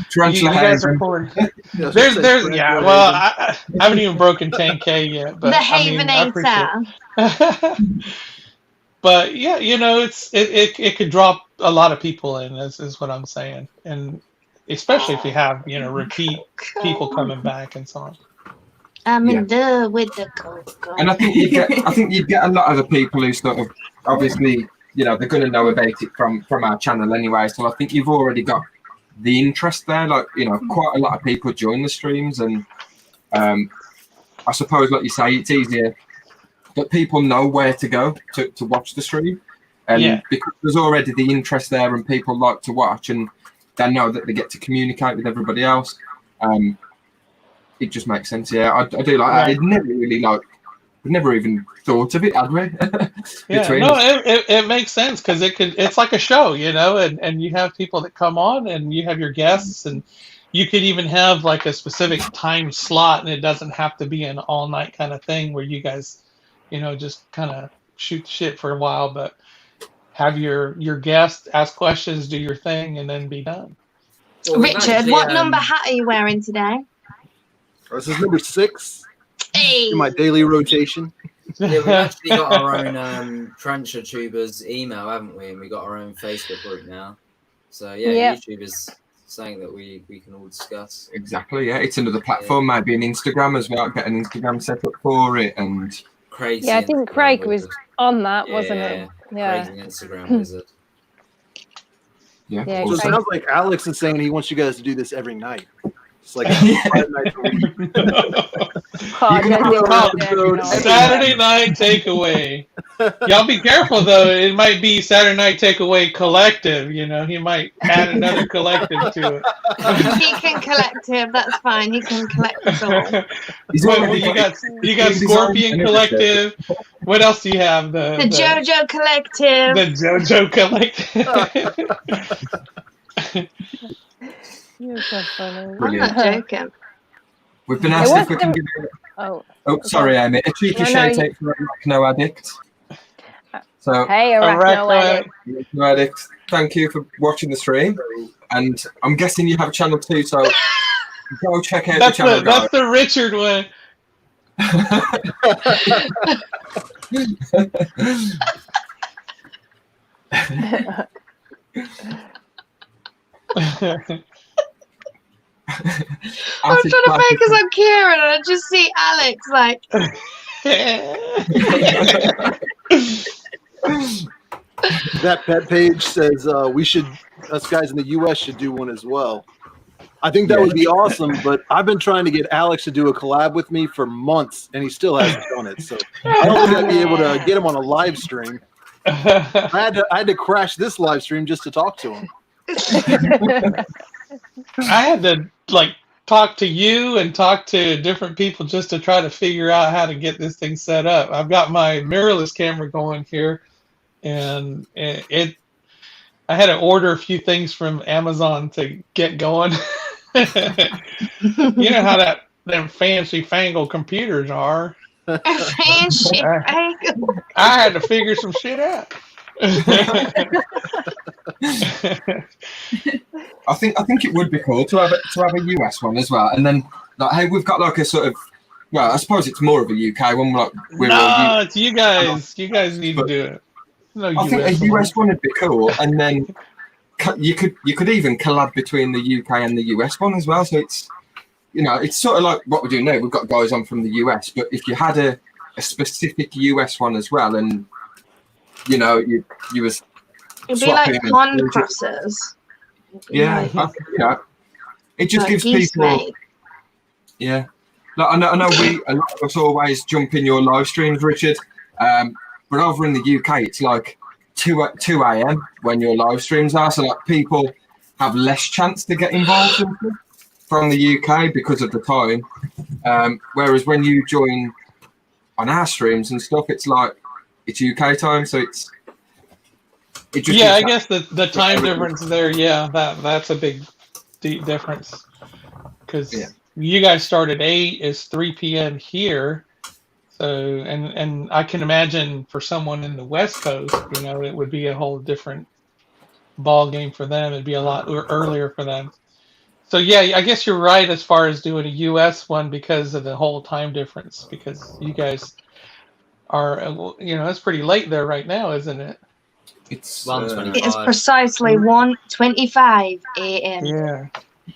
Tarantula you guys are Haven. pulling. There's well I haven't even broken 10K yet, but The Haven ain't town. But yeah, it could drop a lot of people in. Is what I'm saying, and especially if you have repeat people coming back and so on. I'm in love with the Coco. And I think you'd get a lot of the people who sort of obviously they're going to know about it from our channel anyway. So I think you've already got the interest there. Like quite a lot of people join the streams, and I suppose, like you say, it's easier that people know where to go to watch the stream, and because there's already the interest there, and people like to watch, and they know that they get to communicate with everybody else. It just makes sense. Yeah, I do like that. It never really we never even thought of it, had we? It makes sense, because it's like a show, and you have people that come on, and you have your guests, and you could even have like a specific time slot, and it doesn't have to be an all night kind of thing where you guys, just kind of shoot the shit for a while, but have your guest ask questions, do your thing, and then be done. Well, Richard, what number hat are you wearing today? This is number 6 in my daily rotation. Yeah, we've actually got our own Trencher Tubers email, haven't we? And we got our own Facebook group now. So YouTube is something that we can all discuss. Exactly. Yeah, it's another platform. Maybe an Instagram as well. Get an Instagram set up for it, and Craig's I think Craig was on that, wasn't it? Yeah. Craig's an Instagram wizard. Yeah. So it sounds like Alex is saying he wants you guys to do this every night. It's like 5 nights a week. Saturday night takeaway. Y'all be careful though. It might be Saturday night takeaway collective. He might add another collective to it. He can collective. That's fine. He can collect us all. You got Scorpion Collective. What else do you have? The JoJo Collective. The JoJo Collective. You're so funny. I'm not joking. We've been asked if we can give it. Oh, sorry, Amy. A cheeky shout out for Arachno Addict. So, hey, Arachno Addict. Thank you for watching the stream. And I'm guessing you have a channel too, so go check out the channel. That's the Richard one. I'm trying to focus on Kieran, and I just see Alex like That pet page says us guys in the U.S. should do one as well. I think that would be awesome, but I've been trying to get Alex to do a collab with me for months, and he still hasn't done it. So I don't think I'd be able to get him on a live stream. I had to crash this live stream just to talk to him. I had to talk to you and talk to different people just to try to figure out how to get this thing set up. I've got my mirrorless camera going here, and I had to order a few things from Amazon to get going. You know how them fancy fangled computers are. Fancy fangled. I had to figure some shit out. I think it would be cool to have a US one as well, and then hey, we've got a sort of, well, I suppose it's more of a UK one. No, it's you guys. You guys need to do it. No, I think a US one would be cool, and then you could even collab between the UK and the US one as well. So it's it's sort of like what we're doing now. We've got guys on from the US, but if you had a specific US one as well, and you was it'd be like con crosses. Yeah, it just gives people. Yeah, I know a lot of us always jump in your live streams, Richard. But over in the UK, it's like 2 a.m. when your live streams are, so people have less chance to get involved from the UK because of the time. Whereas when you join on our streams and stuff, it's UK time, so I guess the time difference there, that's a big difference, because you guys start at 8, it's 3 p.m. here. So, and I can imagine for someone in the West Coast, it would be a whole different ball game for them. It'd be a lot earlier for them. So I guess you're right as far as doing a US one because of the whole time difference, because you guys are, it's pretty late there right now, isn't it? It's it is precisely 1:25 a.m. Yeah.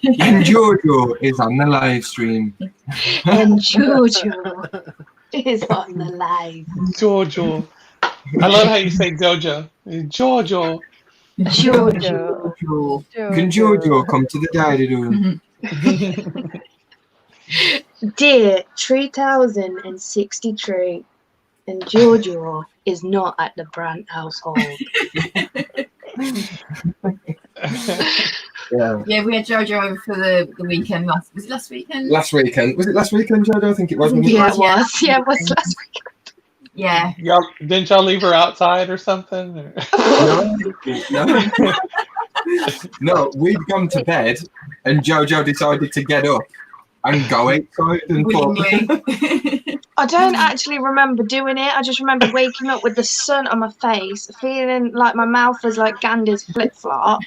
And Jojo is on the live stream. And Jojo is on the live. Jojo. I love how you say Jojo. Jojo. Jojo. Can Jojo come to the diary room? Dear 3063, and Jojo is not at the Brandt household. Yeah, we had Jojo over for the weekend. Was it last weekend? Last weekend. Was it last weekend, Jojo? I think it was. Yeah, it was. Yeah, it was last weekend. Yeah. Didn't y'all leave her outside or something? Or? No, we'd gone to bed, and Jojo decided to get up and go outside and talk. I don't actually remember doing it. I just remember waking up with the sun on my face, feeling like my mouth was like Gandhi's flip-flop,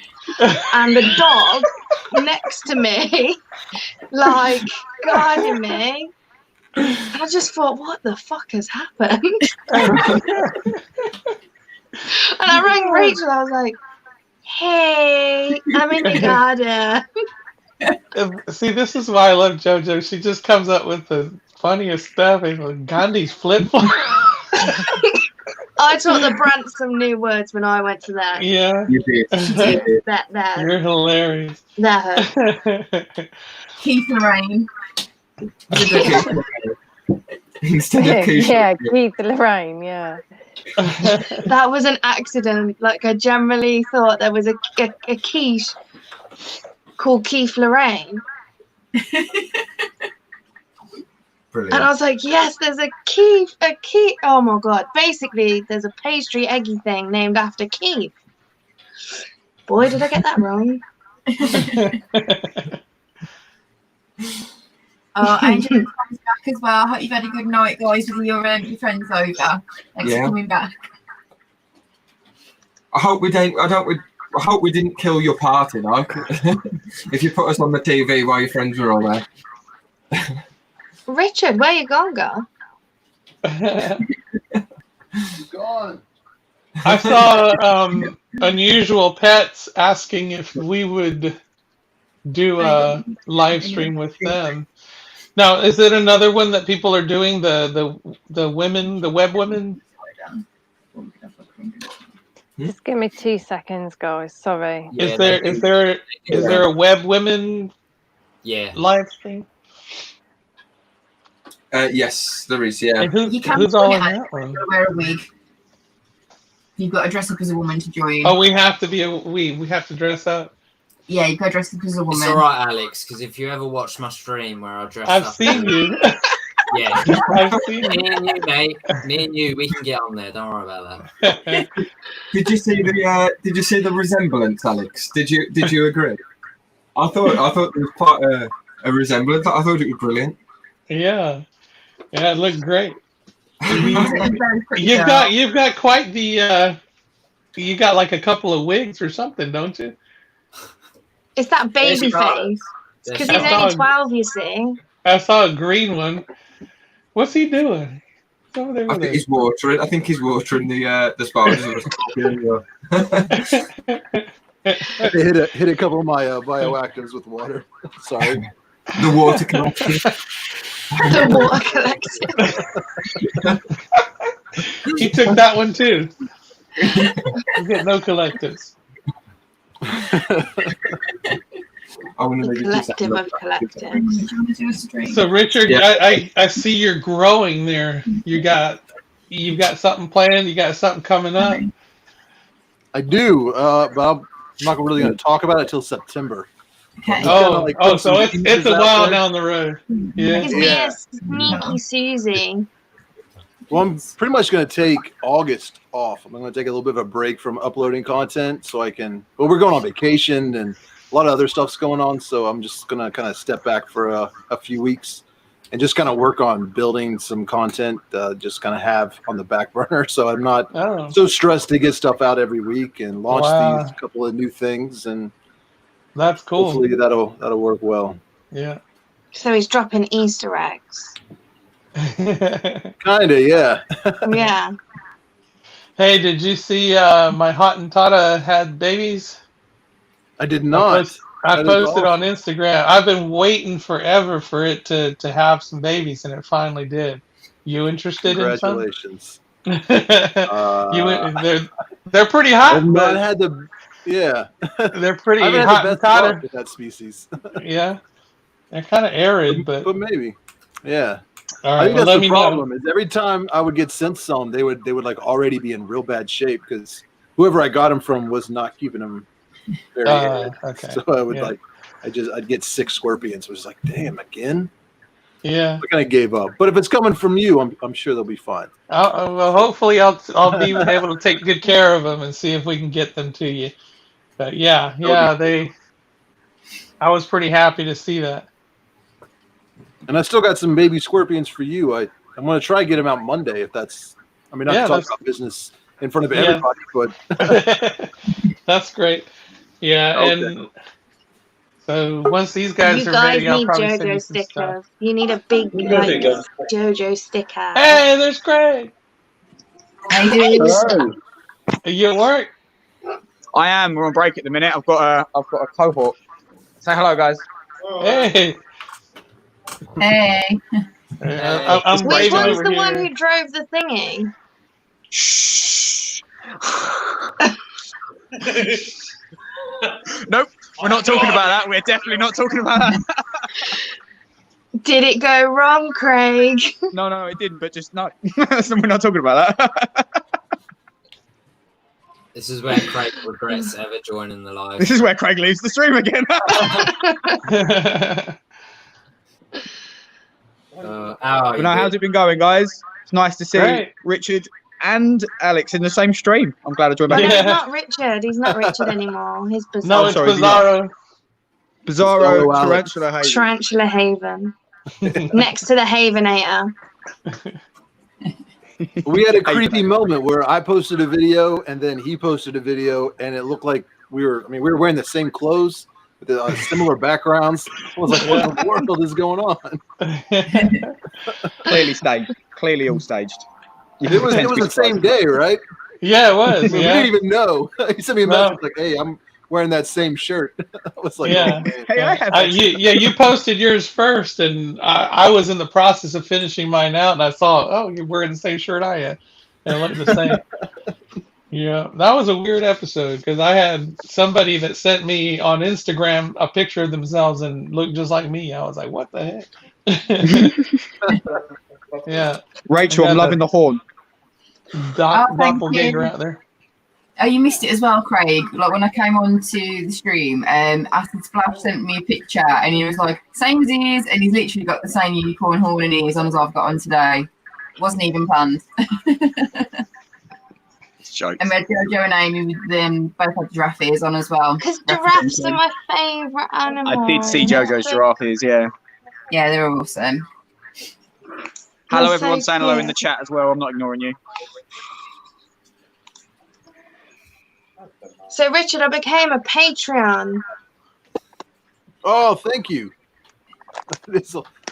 and the dog next to me, guiding me. I just thought, what the fuck has happened? And I rang Rachel. I was like, hey, I'm in the garden. See, this is why I love JoJo. She just comes up with the funniest stuff. Like Gandhi's flip-flop. I taught the Brandt some new words when I went to that. Yeah. You did. That. You're hilarious. That. Keith Lorraine. Instead of Keith. Yeah, Keith Lorraine, yeah. That was an accident. Like, I generally thought there was a quiche called Keith Lorraine. Brilliant. And I was like, yes, there's a Keith. Oh my God. Basically, there's a pastry eggy thing named after Keith. Boy, did I get that wrong. Angela comes back as well. I hope you've had a good night, guys, with your friends over. Thanks for coming back. I hope we didn't kill your party, though. If you put us on the TV while your friends were all there. Richard, where you gone, girl? Gone. I saw Unusual Pets asking if we would do a live stream with them. Now, is it another one that people are doing? The women, the web women. Just give me 2 seconds, guys. Sorry. Is there a web women? Yeah. Live stream. Yes, there is. Yeah. And You can who's all in join it. that one? You've got to wear a wig. You've got to dress up as a woman to join. Oh, we have to be we have to dress up. Yeah, you've got to dress up as a woman. It's all right, Alex, because if you ever watch my stream where I dress I've up, seen you. Yeah, I've seen me and you, mate. Me and you, we can get on there. Don't worry about that. Did you see the resemblance, Alex? Did you agree? I thought there was quite a resemblance. I thought it was brilliant. Yeah, it looked great. You've got quite the you got like a couple of wigs or something, don't you? It's that baby face. Because he's only 12, you see. I saw a green one. What's he doing? He's over there I think he's watering. I think he's watering the spiders. hit a couple of my bioactives with water. Sorry. The water collection. The water collection. He took that one too. You get no collectives. Collective of collectives. So Richard, I see you're growing there. You've got something planned. You got something coming up. I do, but I'm not really going to talk about it till September. Okay. So it's a while down the road. Yeah. He's being a sneaky Susie. Well, I'm pretty much going to take August off. I'm going to take a little bit of a break from uploading content so I can. Well, we're going on vacation and a lot of other stuff's going on, so I'm just going to kind of step back for a few weeks and just kind of work on building some content. Just kind of have on the back burner, so I'm not so stressed to get stuff out every week and launch these couple of new things. And that's cool. Hopefully that'll work well. Yeah. So he's dropping Easter eggs. Kinda, yeah. Yeah. Hey, did you see my Hottentotta had babies? I did not. I posted on Instagram. I've been waiting forever for it to have some babies, and it finally did. You interested in some? Congratulations. They're pretty hot. I've not had the They're pretty I've had hot the and best luck Totta. with that species. Yeah, they're kind of arid, but maybe. Yeah. All I right, think well, that's let me the know. problem. Is every time I would get sent some, they would like already be in real bad shape because whoever I got them from was not keeping them very good. Okay. So I would I'd get 6 scorpions. It was like, damn, again. Yeah. I kind of gave up. But if it's coming from you, I'm sure they'll be fine. Well, hopefully I'll be able to take good care of them and see if we can get them to you. But yeah, I was pretty happy to see that. And I still got some baby scorpions for you. I'm going to try to get them out Monday if that's. I mean, not to talk about business in front of everybody, but that's great. Yeah, and so once these guys You are guys ready, I'll need probably send you JoJo some stuff. stickers. You need a big like, JoJo sticker. Hey, there's Craig. Hello. Are you at work? I am. We're on break at the minute. I've got a cohort. Say hello, guys. Hey. Hey. I'm Which waving one's over the here. one who drove the thingy? Nope, we're not talking about that. We're definitely not talking about that. Did it go wrong, Craig? No, it didn't. But just no. We're not talking about that. This is where Craig regrets ever joining the live. This is where Craig leaves the stream again. How's it been going, guys? It's nice to see Great. Richard and Alex in the same stream. I'm glad I joined back. No, he's not Richard. He's not Richard anymore. He's Bizarro. No, it's Bizarro. Bizarro Tarantula Haven. Tarantula Haven. Next to the Havenator. we had a creepy moment where I posted a video and then he posted a video, and it looked like we were wearing the same clothes with similar backgrounds. I was like, what in the world is going on? Clearly staged. Clearly all staged. It was the same day, right? Yeah, it was. We Yeah. didn't even know. He sent me a message like, "Hey, I'm wearing that same shirt. I was like, Yeah. oh, man. Hey, I have You posted yours first, and I was in the process of finishing mine out, and I saw, oh, you're wearing the same shirt I am. And it looked the same. Yeah, that was a weird episode because I had somebody that sent me on Instagram a picture of themselves and looked just like me. I was like, what the heck? Yeah. Rachel, I'm loving the horn. Doppelganger out there. Oh, you missed it as well, Craig. Like when I came on to the stream, Acid Splash sent me a picture and he was like, same as his, and he's literally got the same unicorn horn in ears on as I've got on today. Wasn't even planned. Jokes. And we had Jojo and Amy with them both had giraffe ears on as well. Because giraffes are my favourite animal. I did see JoJo's giraffe ears, yeah. Yeah, they're awesome. Hello, They're everyone so saying hello in cute. the chat as well. I'm not ignoring you. So, Richard, I became a Patreon. Oh, thank you.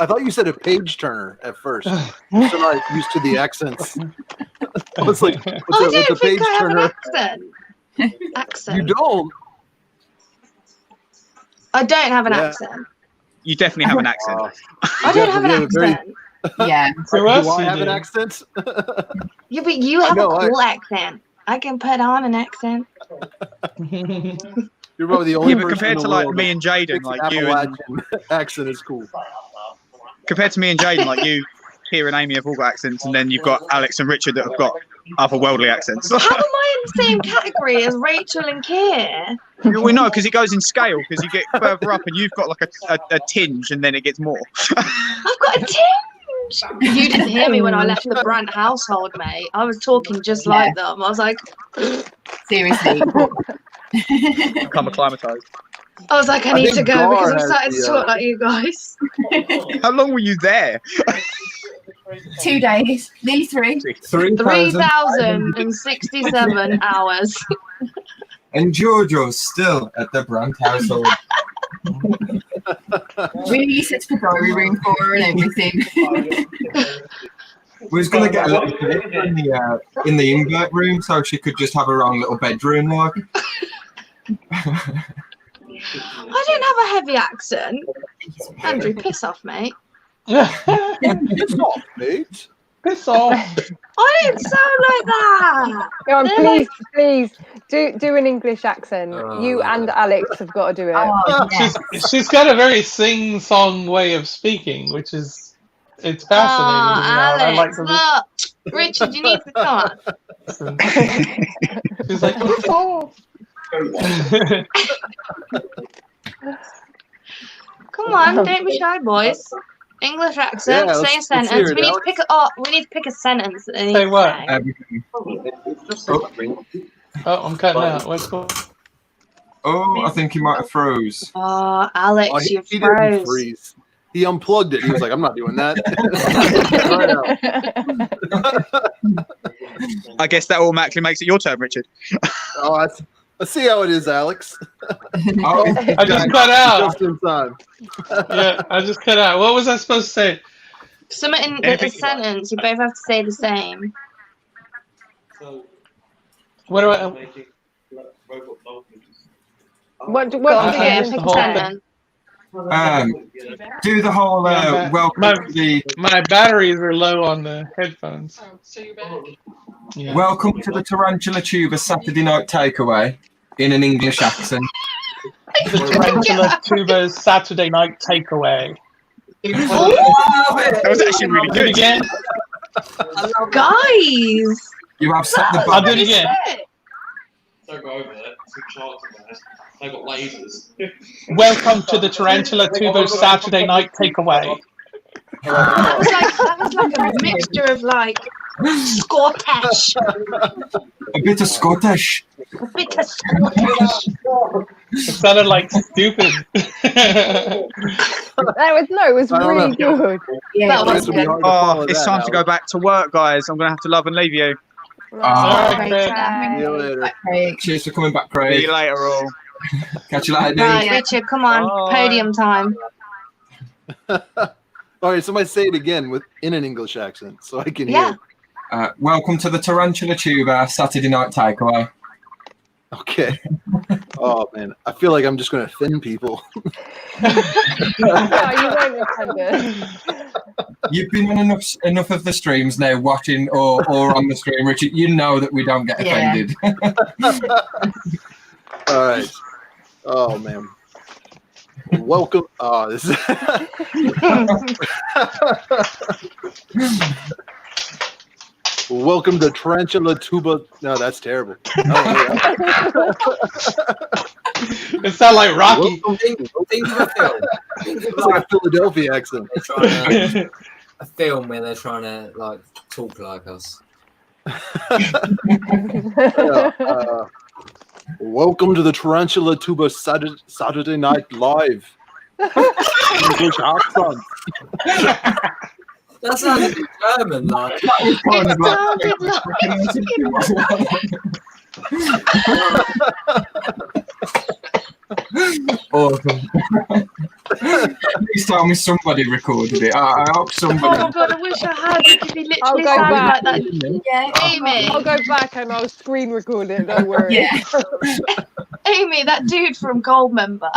I thought you said a page turner at first. So I'm not used to the accents. I was like, what's a page I have turner? an accent. You don't? I don't have an Yeah. accent. You definitely have an accent. I don't have an accent. Yeah. Do I have an accent? Yeah, but you have a know, cool accent. I can put on an accent. You're probably the only Yeah, but person compared in to the like world me that and Jaden, thinks like you, and, Appalachian accent is cool. compared to me and Jaden, like you, Kira and Amy have all got accents, and then you've got Alex and Richard that have got otherworldly accents. How am I in the same category as Rachel and Keir? We know because it goes in scale. Because you get further up, and you've got like a tinge, and then it gets more. I've got a tinge. You didn't hear me when I left the Brant household, mate. I was talking just like them. I was like, seriously. Become acclimatized. I was like, I need to go because I'm starting to talk like you guys. How long were you there? 2 days, nearly 3. 3,067 hours. And Jojo's still at the Brant household. We used it for diary room for her and everything. We was gonna get a little bit in the invert room so she could just have her own little bedroom, like. I don't have a heavy accent. Andrew, piss off, mate. Piss off, mate. Piss off. I didn't sound like that. Go on, They're please do an English accent. You and Alex have got to do it. Oh, She's got a very sing-song way of speaking, which is it's fascinating. Alex, I like to look. Richard, you need to come on. She's like, piss off. Come on, don't be shy, boys. English accent, Yeah, say a let's hear sentence. it, We need to Alex. pick we need to pick a sentence. That they need Say to what? say. Oh, I'm cutting out. What's going? Oh, I think he might have froze. Oh, Alex, Oh, you he didn't froze. freeze. He unplugged it. He was like, I'm not doing that. I guess that automatically makes it your turn, Richard. Oh, let's see how it is, Alex. Oh, I just cut out. Just in time. Yeah, I just cut out. What was I supposed to say? Something in a sentence. You both have to say the same. What do I? What Go on, I Keir, missed pick the a whole thing. sentence. do the whole welcome to the My batteries are low on the headphones. Yeah. welcome to the Tarantula Tuber Saturday night takeaway in an English accent. The Tarantula Tuber's Saturday night takeaway. That was actually really Do it good. again. Guys! You have set the I'll do bar. it again. Don't go over there. Some sharks in there. They got lasers. Welcome to the Tarantula Tuber's Saturday night takeaway. That was like a mixture of like Scottish. A bit of Scottish. A bit of Scottish. It sounded like stupid. It was really good. Yeah, that was good. Oh, it's time to go back to work, guys. I'm gonna have to love and leave you. Alright, Craig. See you later. Cheers for coming back, See Craig. you later, all. Catch you later, Right, dude. Richard, come on. Podium time. All right, somebody say it again in an English accent so I can Yeah. hear. Welcome to the Tarantula Tuber Saturday night takeaway. Okay. Oh man, I feel like I'm just going to offend people. No, you won't offend us. You've been on enough of the streams now, watching or on the stream, Richard. You know that we don't get offended. All right. Oh man. Welcome. Oh, this is. Welcome to Tarantula Tuba. No, that's terrible. It sounds like Rocky. Think of a film. It's like a Philadelphia accent. A film where they're trying to like talk like us. Welcome to the Tarantula Tuba Saturday Night Live. English accent. That sounded German, like. Awesome. Please tell me somebody recorded it. I hope somebody. Oh god, I wish I had because he I'll literally go sounded back. like that. Yeah, Amy. I'll go back and I'll screen record it. Don't worry. Yeah. Amy, that dude from Gold Member.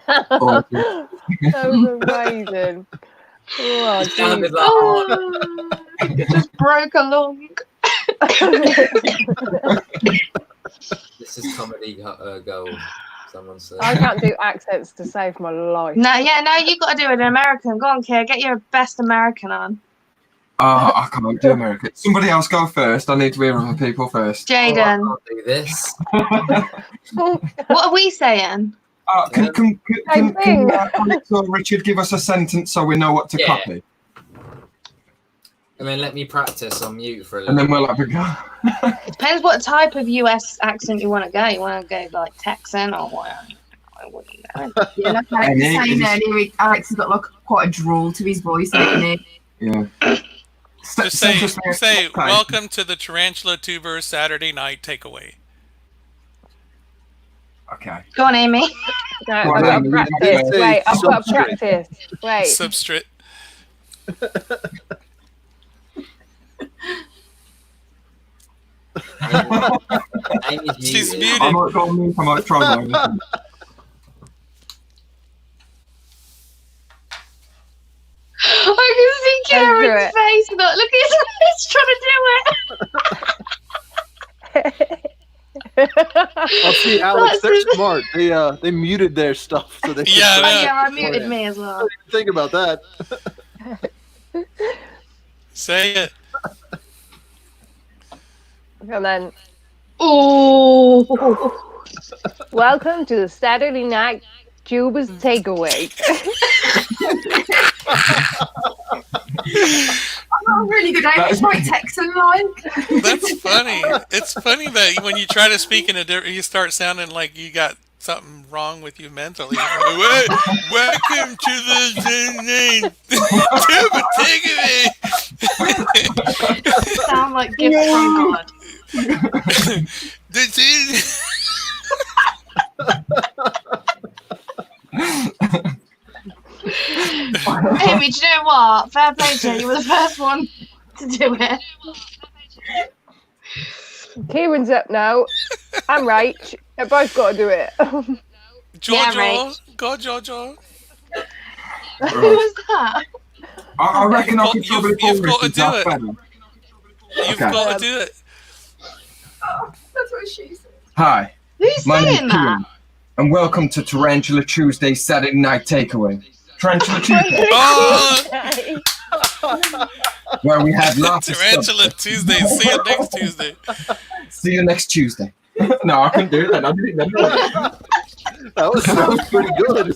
That was amazing. Oh, It sounded like it just broke along. this is comedy gold. Someone said. I can't do accents to save my life. No, you got to do an American. Go on, Kier, get your best American on. I can't do American. Somebody else go first. I need to hear other people first. Jaden. Oh, I can't do this. What are we saying? Can Alex or Richard give us a sentence so we know what to copy? I mean, let me practice on mute for a little. And then we'll have a go. It depends what type of US accent you want to go. You want to go like Texan or what? Yeah, like Alex was saying earlier, Alex has got like quite a drawl to his voice, hasn't he? Yeah. Just say welcome to the Tarantula Tuber Saturday Night Takeaway. Okay. Go on, Amy. No, I've got to practice. Wait, I've got to practice. Wait. Substrate. She's muted. I might go on mute. I might try mine. I can see Karen's face. Look at his face trying to do it. I'll see, Alex. They're smart. They muted their stuff so they. I muted me as well. Think about that. Say it. And then. Oh. Welcome to the Saturday Night Tuba's Takeaway. I'm really good at it. Quite Texan-like. That's funny. It's funny that when you try to speak in a different, you start sounding like you got something wrong with you mentally. Welcome to the Tuba Takeaway. Sound like gifts from God. This is. Amy, do you know what? Fair play to you. You were the first one to do it. Kieran's up now. I'm Rach. They've both got to do it. Jojo. Go, Jojo. Who was that? I reckon I could probably You've got to do that it. better. You've got to do it. That's what she said. Hi. Who's My name's saying that? Kieran, and welcome to Tarantula Tuesday Saturday Night Takeaway. Tarantula Tuesday. Where we have lots of Tarantula Tuesday. See you next Tuesday. See you next Tuesday. No, I couldn't do that. I didn't know. That was pretty good.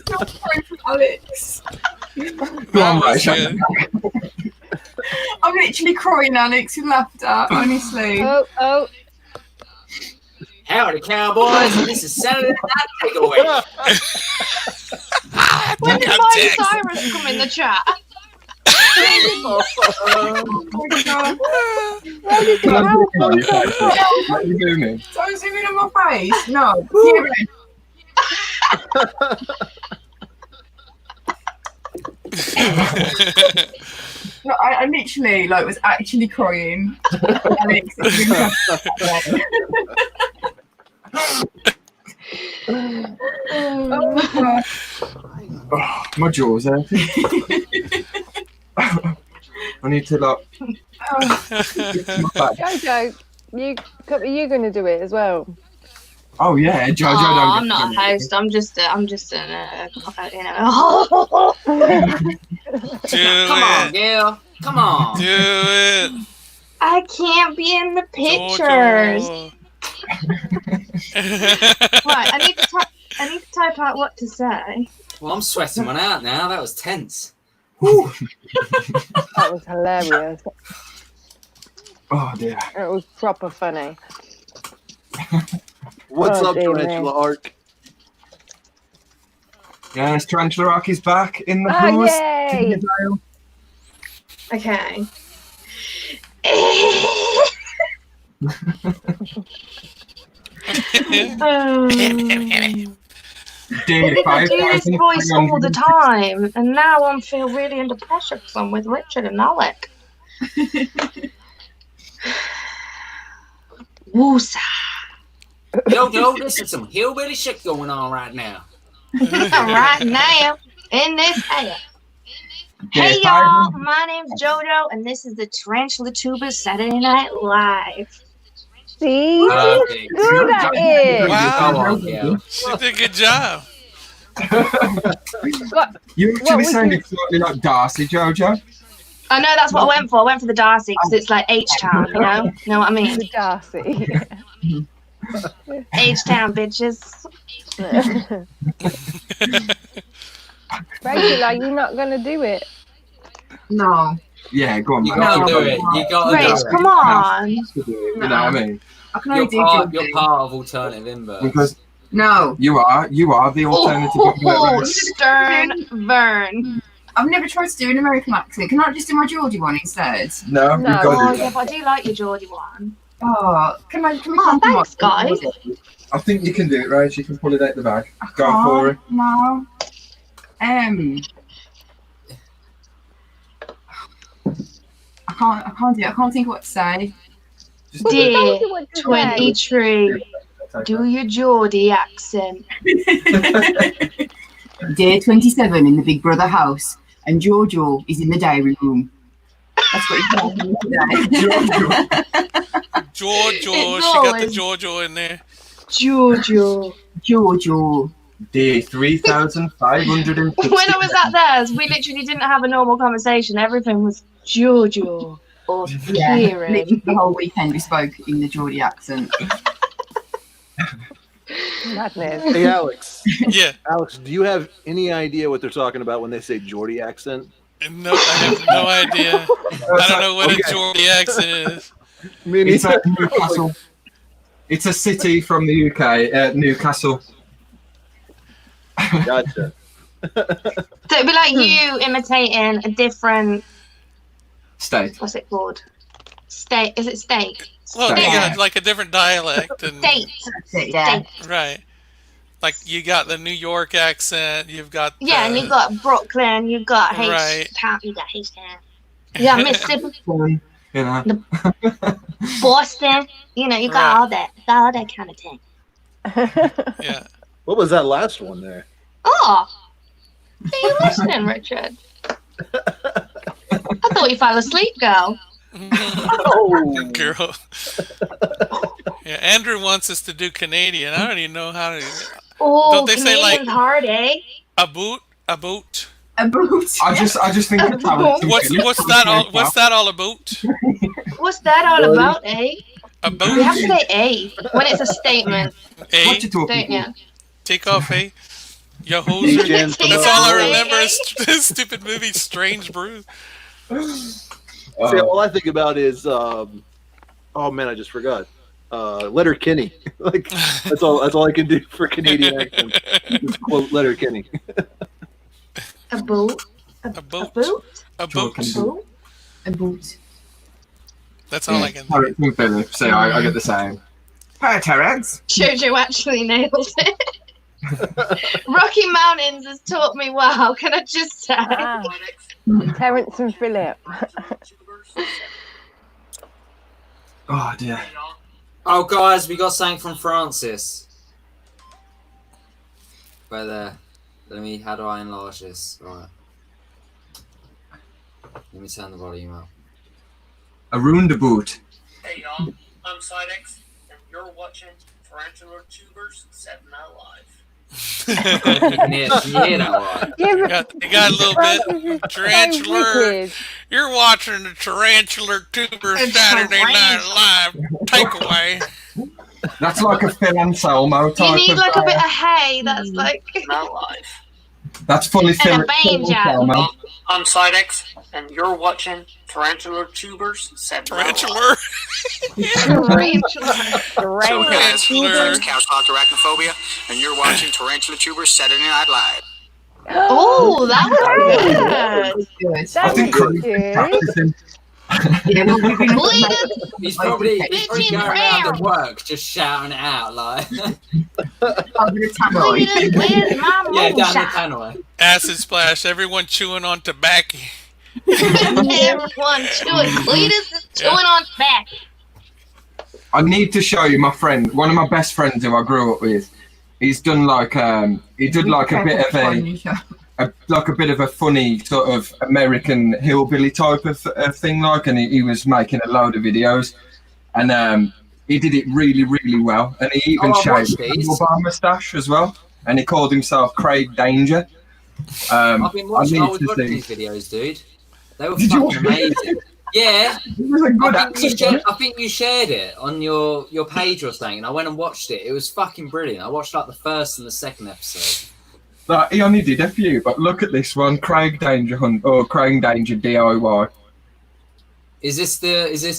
Alex. Go on, Rach. I'm literally crying, Alex, with laughter, honestly. Oh. Howdy, cowboys. This is Saturday Night Takeaway. When did Miley Cyrus come in the chat? Oh my god. What are you doing? Don't zoom in on my face. No. I literally like was actually crying. Alex, oh my god. Oh, my jaws are I need to like. Jojo, you going to do it as well? Oh yeah, Jojo. Oh, I'm not a host. I'm just you know. Come on, girl. Come on. Do it. I can't be in the pictures. Right, I need to type out what to say. Well, I'm sweating one out now. That was tense. That was hilarious. Oh dear. It was proper funny. What's up, dear Tarantula me. Arc? Yes, Tarantula Arc is back in the Oh, house. yay! Okay. Dear, I do this voice all the time, and now I feel really under pressure because I'm with Richard and Alec. Woosa. Yo, this is some hillbilly shit going on right now. Right now, in this area. Hey y'all, my name's Jojo, and this is the Tarantula Tubers Saturday Night Live. See? Good at it! Wow. She did a good job. You actually sounded slightly like Darcy, Jojo. I know that's what I went for. I went for the Darcy because it's like H-Town, you know? You know what I mean? The Darcy. H-Town, bitches. Rachel, are you not going to do it? No. Yeah, go on. You man. gotta do it. You gotta do Grace, it. come on. You know what I mean? I can You're only do part of Alternative Inverts. Because No. you are the alternative. Oh, Stern Vern. I've never tried to do an American accent. Can I just do my Geordie one instead? No, No, you've got oh, to do yeah, that. but I do like your Geordie one. Oh, can we Oh, thanks, guys. I think you can do it, right? You can pull it out the bag. Go for it. No. I can't do it. I can't think of what to say. Dear 23, do your Geordie accent. Day 27 in the Big Brother house, and Jojo is in the diary room. That's what he's talking today. Giorgio. She got the Giorgio in there. Jojo. Day 3,550. When I was at theirs, we literally didn't have a normal conversation. Everything was Jojo or Yeah, Kieran. literally the whole weekend we spoke in the Geordie accent. Madness. Hey, Alex. Yeah. Alex, do you have any idea what they're talking about when they say Geordie accent? No, I have no idea. I don't know what a Geordie accent is. It's a Newcastle. It's a city from the UK, Newcastle. Gotcha. So it'd be like you imitating a different State. what's it called? State? Is it state? Well, State. you got like a different dialect. And, State. Yeah. right. Like you got the New York accent. You've got Yeah, and you've got Brooklyn, you've got Right. H-Town, you got H-Town. You got Mississippi, You know. Boston, you know, you got all that kind of thing. Yeah. What was that last one there? Oh, are you listening, Richard? I thought you fell asleep, girl. Oh, girl. Yeah, Andrew wants us to do Canadian. I don't even know how to. Oh, Don't they say Canadian's like hard, eh? a boot? A boot? A boot. I just think of talent. What's that all? What's that all about? What's that all about, eh? A boot? We have to say "a" when it's a statement. A? What you talking Don't you? Take off, A. Yo, hoser. Jen, That's all I off, remember eh? is this stupid movie, Strange Brew. See, all I think about is, oh man, I just forgot. Letterkenny. Like that's all I can do for Canadian accent. Just quote Letterkenny. A boot. A A boot. boot. A boot. Boot. A boot. That's all I can do. Terrence and Philip, so I get the same. Hi, Terrence. Jojo actually nailed it. Rocky Mountains has taught me well. Can I just say? Wow. Terrence and Philip. Oh dear. Oh, guys, we got something from Francis. Right there. How do I enlarge this? Right. Let me turn the volume up. A roundabout. Hey y'all, I'm Psydex, and you're watching Tarantula Tubers 7 Night Live. You can hear that right? You got a little bit tarantula. You're watching the Tarantula Tubers Saturday Night Live takeaway. That's like a Phil Anselmo type. You need of, like a bit of hay that's like. Not live. That's fully Phil And a banjo. Anselmo. I'm Psydex, and you're watching Tarantula Tubers 7 Night Live. Tarantula. Couchlocked Arachnophobia, and you're watching Tarantula Tubers Saturday Night Live. Oh, that was good. I think Craig's been practicing. He's probably going around at work just shouting it out like. Where's my Yeah, down the moonshine? tannoy. Acid splash. Everyone chewing on tobacco. Everyone chewing. Cletus is chewing on back. I need to show you my friend, one of my best friends who I grew up with. He's done like he did like a bit of a bit of a funny sort of American hillbilly type of thing, like, and he was making a load of videos, and he did it really, really well, and he even shaved a Obama mustache as well, and he called himself Craig Danger. I've been watching. I was watching these videos, dude. They were fucking amazing. Yeah, it was a good I think you shared it on your page or something, and I went and watched it. It was fucking brilliant. I watched like the first and the second episode. Like, he only did a few, but look at this one, Craig Danger Hunt or Craig Danger DIY. Is this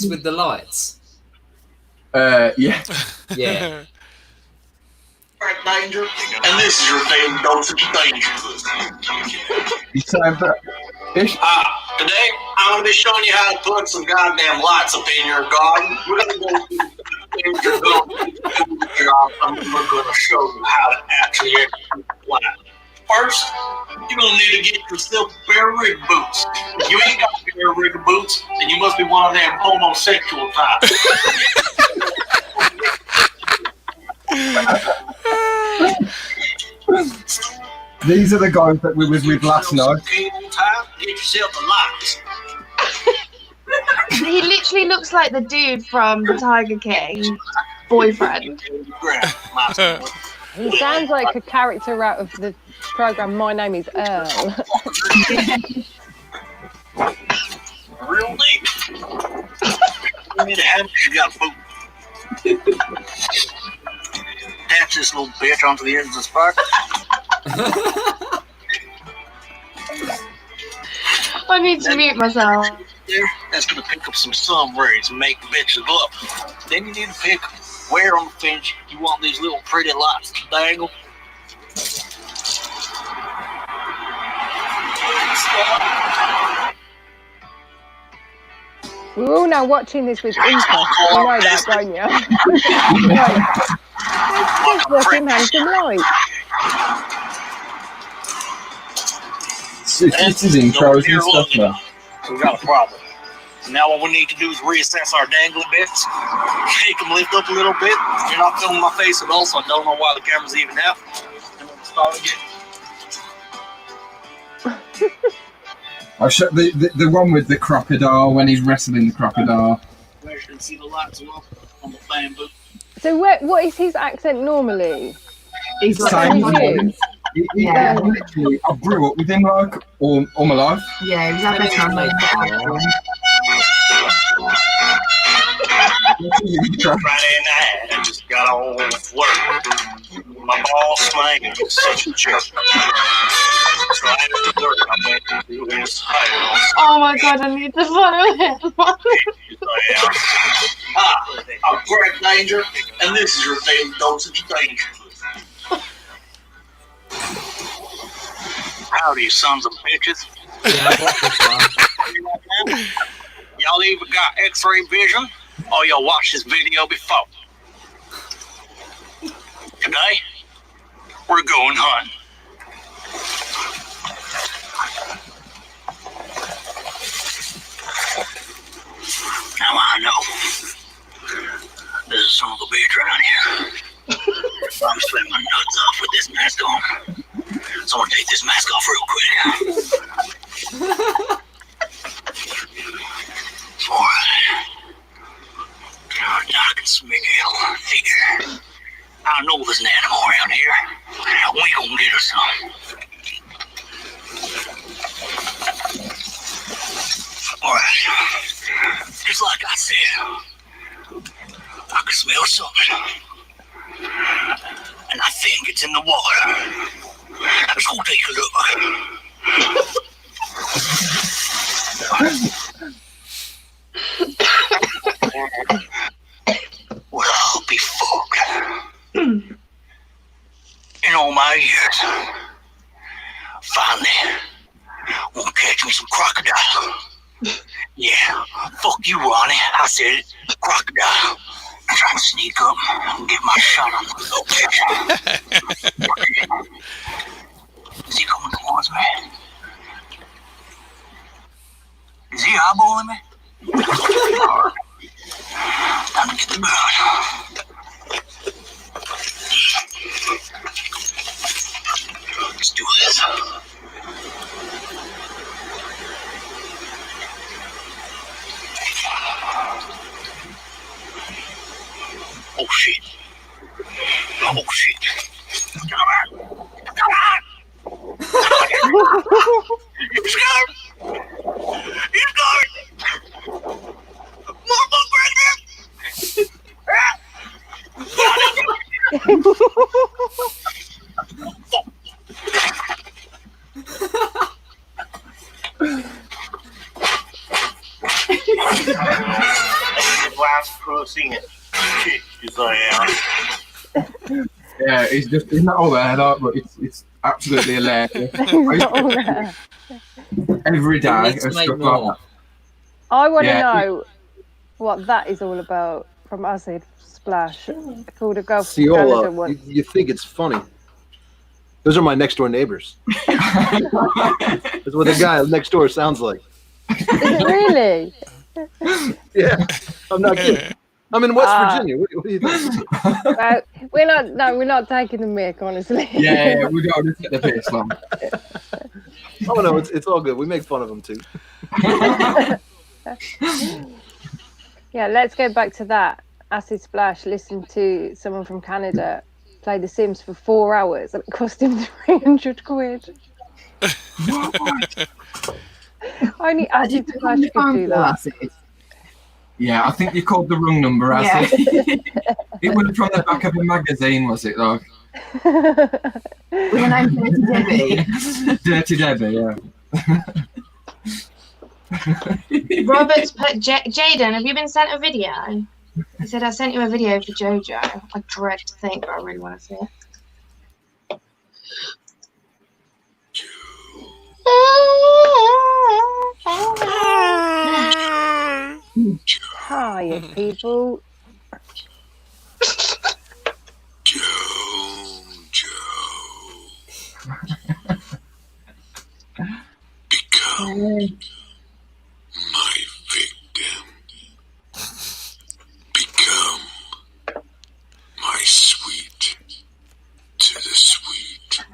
with the lights? Yeah. Yeah. Craig Danger, and this is your daily dose of danger. You said that. Today, I'm going to be showing you how to put some goddamn lights up in your garden. We're going to go through your job, and we're going to show you how to actually execute the light. First, you're going to need to get yourself a pair of rig boots. If you ain't got a pair of rig boots, then you must be one of them homosexual types. These are the guys that we was with last night. Cable tie, get yourself the lights. He literally looks like the dude from the Tiger King boyfriend. He sounds like a character out of the program My Name is Earl. Real deep. You need to have it, you got a boot. Attach this little bitch onto the end of the spark. I need to mute myself. That's going to pick up some sun rays and make the bitches glow. Then you need to pick where on the fence you want these little pretty lights to dangle. We're all now watching this with interest. You know that, don't you? Let's watch him hang some light. This is intros and stuff now. So we got a problem. So now what we need to do is reassess our dangly bits, make them lift up a little bit. You're not filming my face at all, so I don't know why the camera's even out. And then we'll start again. I'll show the one with the crocodile when he's wrestling the crocodile. You can see the lights on the bamboo. So what is his accent normally? He's Same like, thing. Yeah. Literally, I grew up with him like all my life. yeah, he was like this one. Friday night, I just got on with work. My boss man is such a jerk. So I had to work. I went to his house. Oh my god, I need to follow him. I'm Greg Danger, and this is your daily dose of danger. Howdy, sons of bitches. Y'all either got X-ray vision or y'all watched this video before. Today, we're going hunting. Now I know there's a son of a bitch around here. I'm sweating my nuts off with this mask on. So I'm gonna take this mask off real quick. Alright. I can smell figure. I know there's an animal around here. We gonna get her some. Alright. Just like I said, I can smell something. And I think it's in the water. Let's go take a look. Well, I'll be fucked. In all my years, finally, won't catch me some crocodile. Yeah, fuck you, Ronnie. I said it. Crocodile. I'm trying to sneak up and get my shot on the location. Is he coming towards me? Is he eyeballing me? Time to get the bird. Let's do this. Oh shit. Oh shit. Come on. Come on. He's gone. He's gone. More bug breaker. Last crossing it. Shit, as I am. Yeah, he's not all there, though, but it's absolutely hilarious. Every day, Let's a make stuff more. like that. I want to Yeah. know what that is all about from Acid Splash. Called a girl See, from all Canada once. you think it's funny. Those are my next door neighbors. That's what the guy next door sounds like. Is it really? Yeah, I'm not kidding. I'm in West Ah. Virginia. What do you think? We're not taking the mic, honestly. Yeah, we don't want to take the piss, man. Oh no, it's all good. We make fun of them too. Yeah, let's go back to that. Acid Splash listened to someone from Canada play The Sims for 4 hours and it cost him 300 quid. Only Acid Splash could do that. Yeah, I think you called the wrong number, Acid. It was from the back of a magazine, was it, though? With the name Dirty Debbie. Dirty Debbie, yeah. Robert's put Jaden, have you been sent a video? He said, I sent you a video for JoJo. I dread to think, but I really want to see it. Hi, people. Become my victim. Become my sweet to the sweet.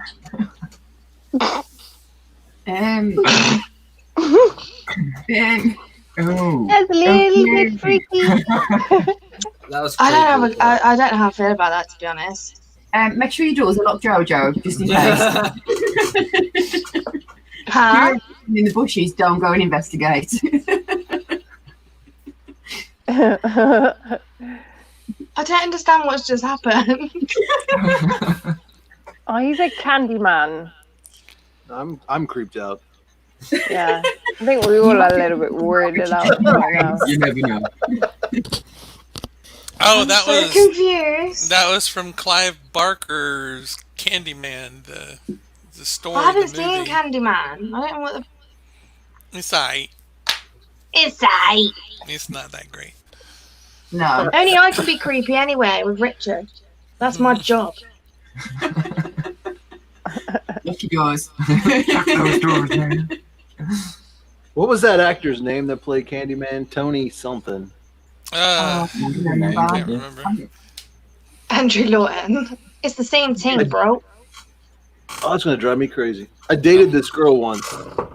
Oh. That's a little bit freaky. That was I don't creepy. know. I don't know how I feel about that, to be honest. Make sure your doors are locked, Jojo, just in case. Huh? If you're in the bushes, don't go and investigate. I don't understand what's just happened. Oh, he's a candy man. I'm creeped out. Yeah. I think we all are a little bit worried about it right now. You never know. Oh, I'm that so was confused. that was from Clive Barker's Candyman, the story. I haven't the seen movie. Candyman. I don't know what the. It's aight. It's aight. It's not that great. No. Only I could be creepy anyway with Richard. That's my job. Lucky yours. What was that actor's name that played Candyman? Tony something. I can't remember. Andrew Lawton. It's the same thing, bro. Oh, that's gonna drive me crazy. I dated this girl once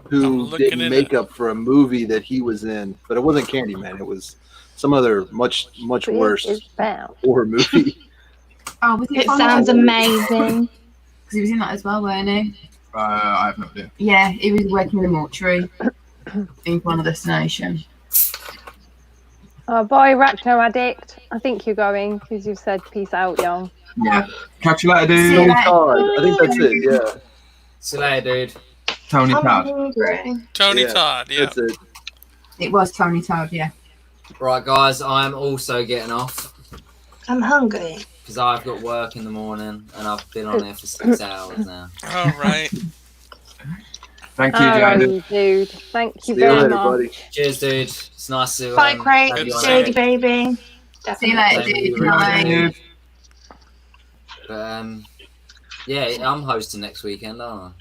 who did makeup for a movie that he was in, but it wasn't Candyman. It was some other much worse horror movie. Oh, was It sounds amazing. Because he was in that as well, weren't he? I have no idea. Yeah, he was working in a mortuary in Final Destination. Bye, Arachno Addict. I think you're going because you've said peace out, y'all. Yeah. Catch you later, dude. See you later. I think that's it. Yeah. See you later, dude. Tony I'm Todd. hungry. Tony Todd. Yeah. That's it. It was Tony Todd, yeah. Right, guys, I'm also getting off I'm hungry. because I've got work in the morning and I've been on there for 6 hours now. All right. Thank you, Alrighty, dude. Thank you See you very later, much. buddy. Cheers, dude. It's nice to Bye, Craig. have you on Jody, there. baby. See you later, dude. Bye. But, yeah, I'm hosting next weekend, aren't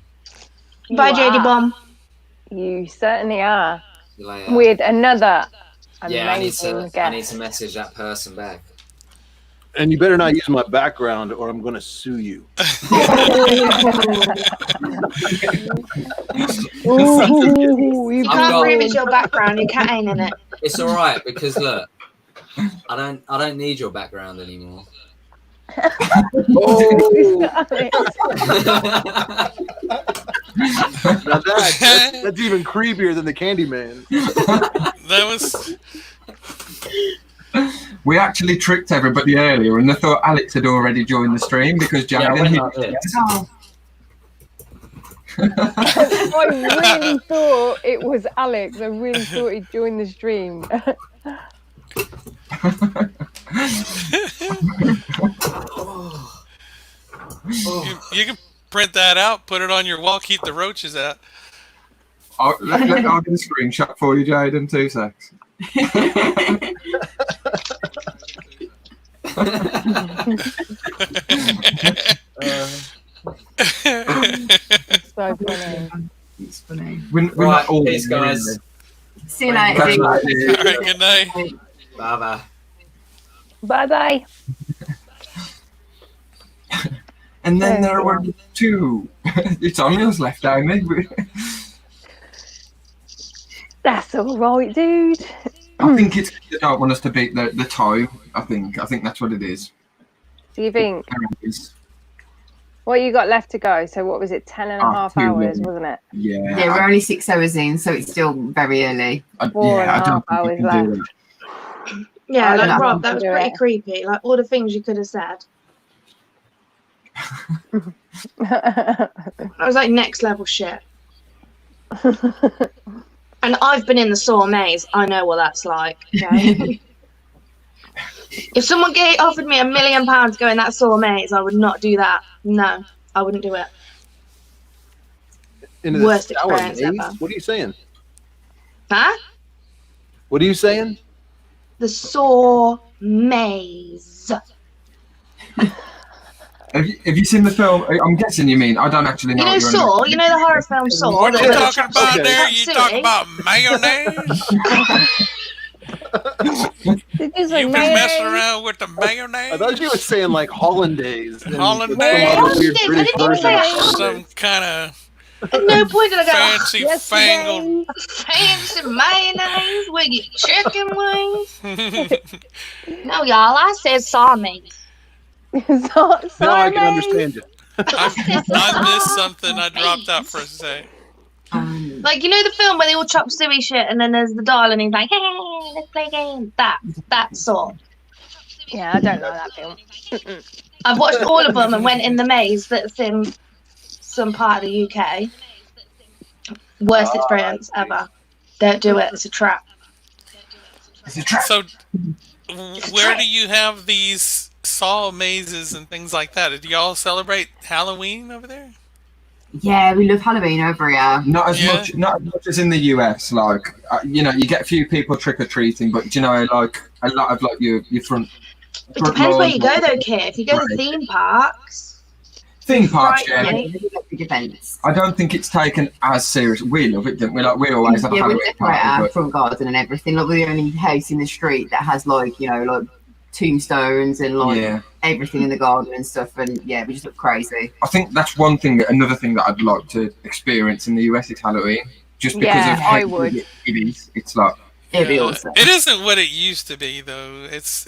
I? Bye, You JD are. Bomb. You certainly are. See you later. With another Yeah, amazing I guest. need to message that person back. And you better not use my background, or I'm gonna sue you. Ooh, You I've can't got- prove it's your background. Your cat ain't in it. It's all right because look, I don't need your background anymore. Now that's even creepier than the Candyman. That was. We actually tricked everybody earlier, and I thought Alex had already joined the stream because Yeah, Jaden. when I did. I really thought it was Alex. I really thought he'd joined the stream. You can print that out, put it on your wall, keep the roaches out. I'll get a screenshot for you, Jaden. 2 secs. So funny. It's funny. We're Right, not all peace, guys. See you later. Catch you later, dude. All right, good night. Bye bye. Bye bye. And then there were 2. It's only us left, Amy. That's all right, dude. I think it's they don't want us to beat the time. I think that's what it is. Do you think? What you got left to go? So what was it? 10 and a half 2 hours, minutes. wasn't it? Yeah. Yeah, we're only 6 hours in, so it's still very early. 4 and a half hours left. Yeah, I don't like know Rob, how that was to do pretty it. creepy. Like all the things you could have said. That was like next level shit. And I've been in the Saw maze. I know what that's like. Okay? If someone offered me £1 million to go in that Saw maze, I would not do that. No, I wouldn't do it. Into Worst the Sour experience Maze? ever. What are you saying? Huh? What are you saying? The Saw maze. Have you seen the film? I'm guessing you mean. I don't actually know. You know what you're Saw? You know the horror film Saw? What that you where the talking about chopsticks there? cut You silly? talking about mayonnaise? You've been messing around with the mayonnaise? I thought you were saying like hollandaise. and Hollandaise? some other weird I British didn't version say of it. hollandaise. Some kind of At no point did I go, fancy fangled. fancy mayonnaise with your chicken wings. No, y'all, I said saw maze. Now I can understand you. I missed something. I dropped out for a sec. Like, you know the film where they all chop suey shit and then there's the doll and he's like, hey, let's play a game. That Saw. Yeah, I don't know that film. I've watched all of them and went in the maze that's in some part of the UK. Worst experience ever. Don't do it. It's a trap. So, where do you have these Saw mazes and things like that? Do y'all celebrate Halloween over there? Yeah, we love Halloween over here. Not as much as in the US. Like you know, you get a few people trick or treating, but you know, like a lot of like your front. It depends where you go though, kid. If you go to theme parks. Theme parks, Frightening. Big events. I don't think it's taken as serious. We love it, don't we? Like we always have a Yeah, we Halloween decorate our party. front garden and everything. Like, we're the only house in the street that has like tombstones and like everything in the garden and stuff. And yeah, we just look crazy. I think that's another thing that I'd like to experience in the US is Halloween. Just because of how good it is. It's like Uh, It isn't what it used to be, though. It's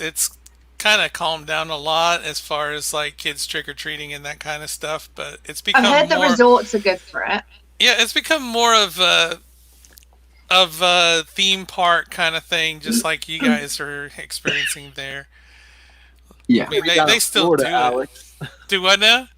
kind of calmed down a lot as far as like kids trick or treating and that kind of stuff. But it's become I've heard the more, resorts are good for it. yeah, it's become more of a theme park kind of thing, just like you guys are experiencing there. Yeah, I mean, Maybe down they in still Florida, do it. Alex. Do what now?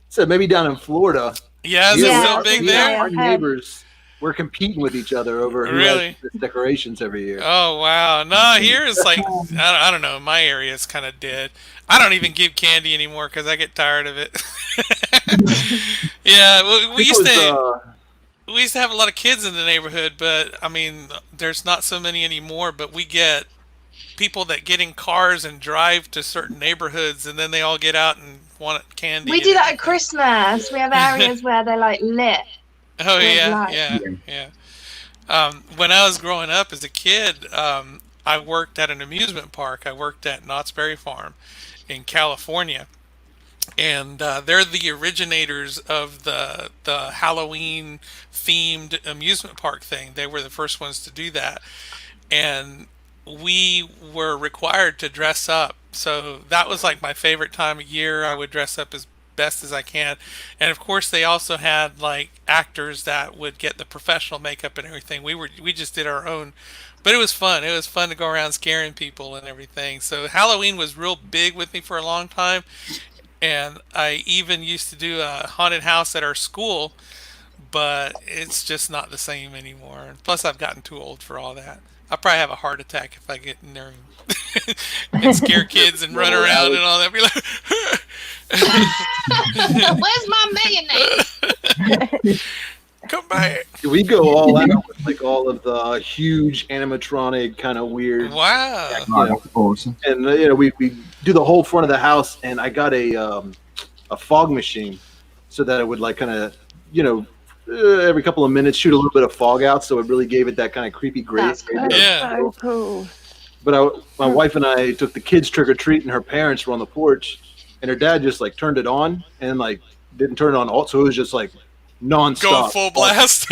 So maybe down in Florida. Yeah, is it still big there? Our neighbors, we're competing with each other over who Really? has the decorations every year. Oh wow! No, here is like I don't know. My area is kind of dead. I don't even give candy anymore because I get tired of it. Yeah, we used to have a lot of kids in the neighborhood, but I mean, there's not so many anymore. But we get people that get in cars and drive to certain neighborhoods, and then they all get out and want candy. We do that at Christmas. We have areas where they're like lit. Oh with yeah, lights. yeah. When I was growing up as a kid, I worked at an amusement park. I worked at Knott's Berry Farm in California, and they're the originators of the Halloween themed amusement park thing. They were the first ones to do that, and we were required to dress up. So that was like my favorite time of year. I would dress up as best as I can, and of course they also had like actors that would get the professional makeup and everything. We just did our own, but it was fun. It was fun to go around scaring people and everything. So Halloween was real big with me for a long time, and I even used to do a haunted house at our school, but it's just not the same anymore. Plus I've gotten too old for all that. I'll probably have a heart attack if I get in there and scare kids and run around and all that. Be like, Where's my mayonnaise? come back. We go all out with like all of the huge animatronic kind of weird. Wow. That's awesome. And we do the whole front of the house, and I got a fog machine so that it would like kind of every couple of minutes shoot a little bit of fog out, so it really gave it that kind of creepy gray. That's so cool. But my wife and I took the kids trick or treat, and her parents were on the porch, and her dad just like turned it on and like didn't turn it on all, so it was just like nonstop. Go full blast.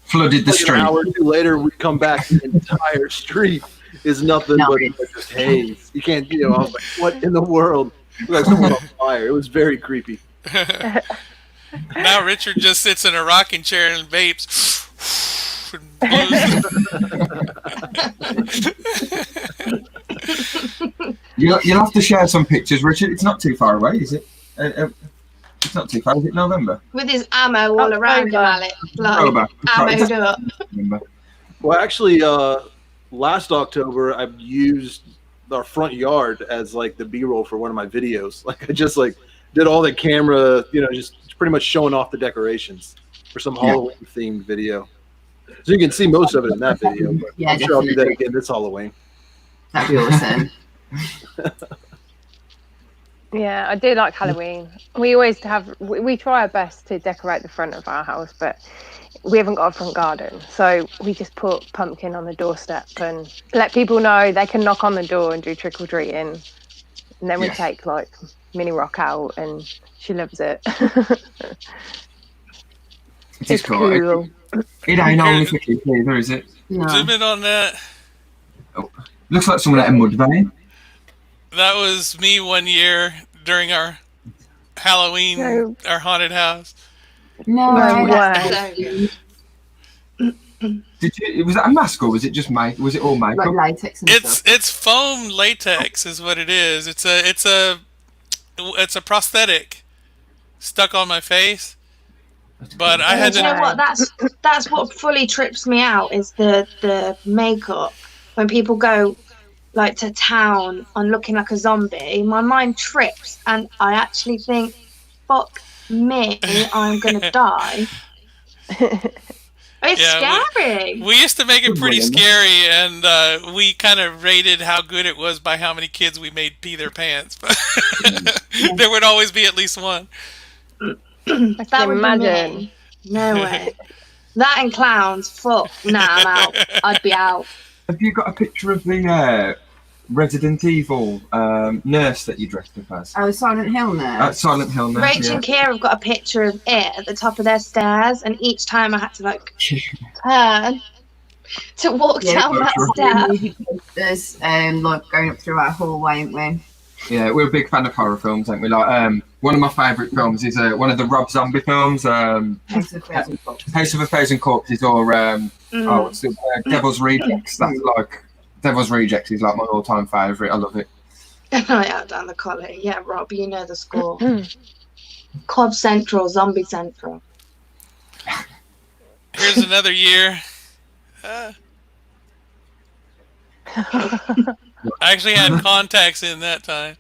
Flooded the Like street. An hour or two later, we come back, the entire street is nothing but just haze. You can't, I was like, what in the world? It was like someone on fire. It was very creepy. Now Richard just sits in a rocking chair and vapes. You'll have to share some pictures, Richard. It's not too far away, is it? It's not too far. Is it November? With his ammo all around him, Alex. Like, October. ammoed up. Well, actually, last October, I used our front yard as like the B-roll for one of my videos. Like I just like did all the camera, just pretty much showing off the decorations for some Halloween themed video. So you can see most of it in that video. But Yeah, I'm sure I'll do that definitely. again this Halloween. That'd be awesome. Yeah, I do like Halloween. We always we try our best to decorate the front of our house, but we haven't got a front garden. So we just put pumpkin on the doorstep and let people know they can knock on the door and do trick or treating. And then we take like Mini Rock out, and she loves it. It's cool. It ain't only for kids either, is it? Zoom in on that. Looks like someone at a mud vein. That was me one year during our Halloween, our haunted house. No way. Was that a mask or was it just was it all makeup? Like latex and stuff. It's foam latex is what it is. It's a prosthetic stuck on my face. But I had Do you know what? That's what fully trips me out is the makeup. When people go like to town on looking like a zombie, my mind trips and I actually think, fuck me, I'm gonna die. It's Yeah, scary. We used to make it pretty scary, and we kind of rated how good it was by how many kids we made pee their pants. But there would always be at least one. That would imagine. be me. No way. That and clowns. Fuck. Nah, I'm out. I'd be out. Have you got a picture of the Resident Evil nurse that you dressed up as? Oh, Silent Hill nurse. Silent Hill nurse. Rachel and Kira have got a picture of it at the top of their stairs, and each time I had to like turn to walk down that stairs. There's like going up through our hallway, ain't we? Yeah, we're a big fan of horror films, aren't we? Like, one of my favourite films is one of the Rob Zombie films, House of a Thousand Corpses, or what's the Devil's Rejects. That's like Devil's Rejects is like my all-time favourite. I love it. Out down the collar. Yeah, Rob, you know the score. Club Central, Zombie Central. Here's another year. I actually had contacts in that time.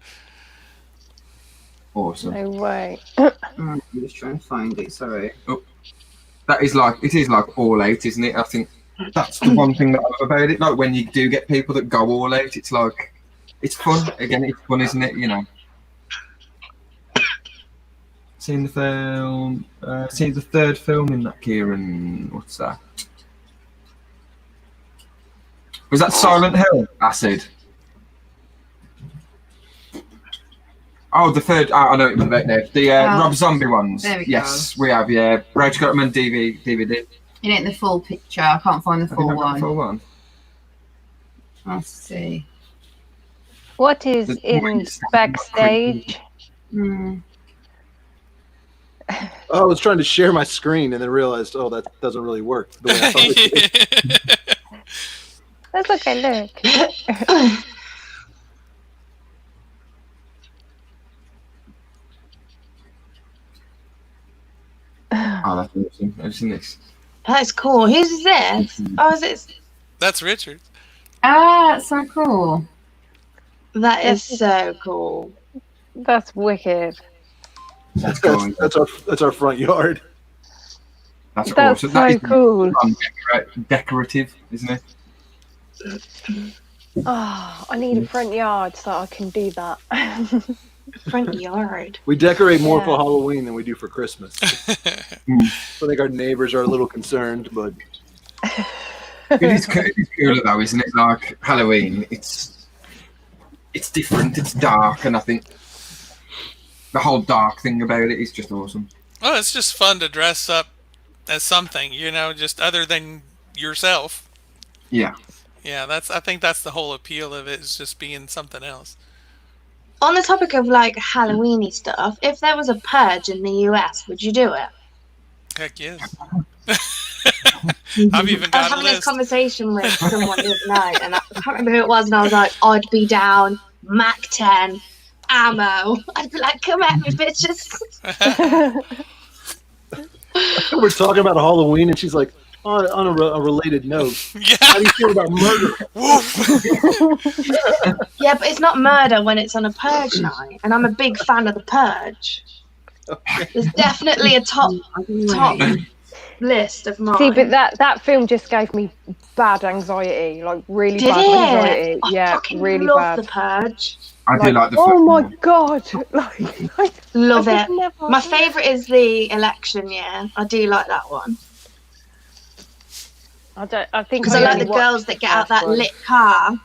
Awesome. No way. I'm just trying to find it. Sorry. Oh, it is like all out, isn't it? I think that's the one thing that I love about it. Like when you do get people that go all out, it's like it's fun. Again, it's fun, isn't it? You know. Seen the film. Seen the third film in that, Kieran. What's that? Was that Silent Hill? Acid. Oh, the third. I know what you're about now. The Rob Zombie ones. There we yes, we have. Yeah, Rage got them on DVD. You ain't the full picture. I can't find the Have you full not got one. the full one? Let's see. What is in backstage? I was trying to share my screen and then realized, oh, that doesn't really work the way I thought it did. That's okay, look. Oh, that's awesome. Have you seen this? That's cool. Who's this? Oh, is it? That's Richard. Ah, that's so cool. That is so cool. That's wicked. That's our front yard. That's That's awesome. so That is cool. decorative, isn't it? Oh, I need a front yard so I can do that. Front yard. We decorate more Yeah. for Halloween than we do for Christmas. I think our neighbors are a little concerned, but It is cooler though, isn't it? Like Halloween, it's different. It's dark, and I think the whole dark thing about it is just awesome. Well, it's just fun to dress up as something, you know, just other than yourself. Yeah. Yeah, I think that's the whole appeal of it, is just being something else. On the topic of like Halloweeny stuff, if there was a purge in the US, would you do it? Heck yes. I've even I was got a having this list. conversation with someone the other night, and I can't remember who it was, and I was like, I'd be down, Mac 10, ammo. I'd be like, come at me, bitches. we're talking about Halloween, and she's like, on a related note, how do you feel about murder? Yeah, but it's not murder when it's on a purge night, and I'm a big fan of the purge. There's definitely a top list of mine. See, but that film just gave me bad anxiety, like really Did bad it? anxiety. I Yeah, fucking really love bad. the purge. I do like the Oh first my one. god! Love I it. could never- My favourite is the election year. I do like that one. I think Because I like only the watched girls that get out that one. lit car.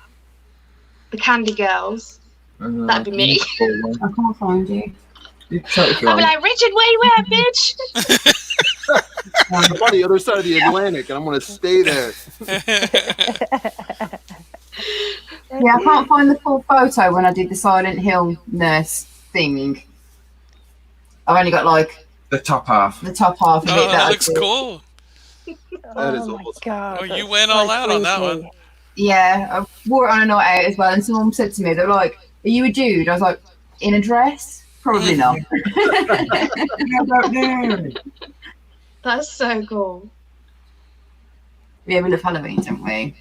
The candy girls. That'd be me. I can't find you. I'd be like, Richard, where you at, bitch? I'm on the other side of the Atlantic, and I'm going to stay there. Yeah, I can't find the full photo when I did the Silent Hill nurse thing. I've only got like the top half. The top half of it. Oh, that I looks did. cool. That is Oh my god! Oh, you that's went so all out on that creepy. one. Yeah, I wore it on a night out as well, and someone said to me, they're like, "Are you a dude?" I was like, "In a dress? Probably not." I don't know. That's so cool. Yeah, we love Halloween, don't we?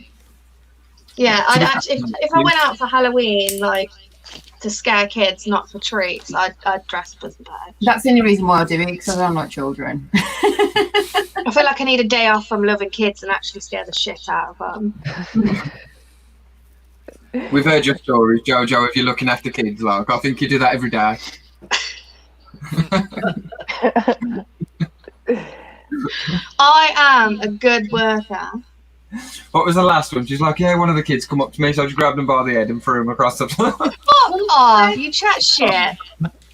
Yeah, I'd actually, if I went out for Halloween, like, to scare kids, not for treats. I'd dress up as a bird. That's the only reason why I do it, because I don't like children. I feel like I need a day off from loving kids and actually scare the shit out of them. We've heard your stories, Jojo, if you're looking after kids, like, I think you do that every day. I am a good worker. What was the last one? She's like, yeah, one of the kids come up to me, so I just grabbed him by the head and threw him across the floor. Fuck off, you chat shit.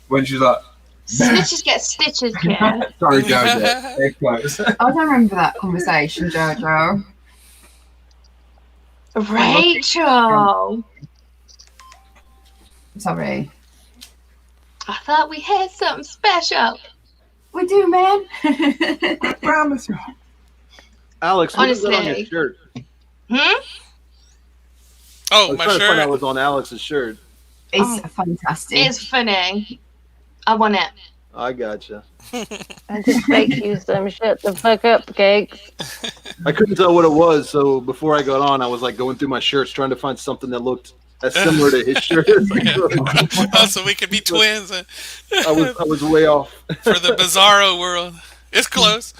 When she's like, Snitches get stitches, kid. sorry, Jojo. They're close. I don't remember that conversation, Jojo. Rachel. Sorry. I thought we had something special. We do, man. I promise you. Alex, what is that on your Honestly. shirt? Hmm? I Oh, was my trying to find out shirt. what's on Alex's shirt. It's fantastic. It's funny. I want it. I gotcha. I just make you some shut the fuck up, gigs. I couldn't tell what it was, so before I got on, I was like going through my shirts trying to find something that looked as similar to his shirt as I could. Oh, so we could be twins I was way off. for the bizarro world. It's close.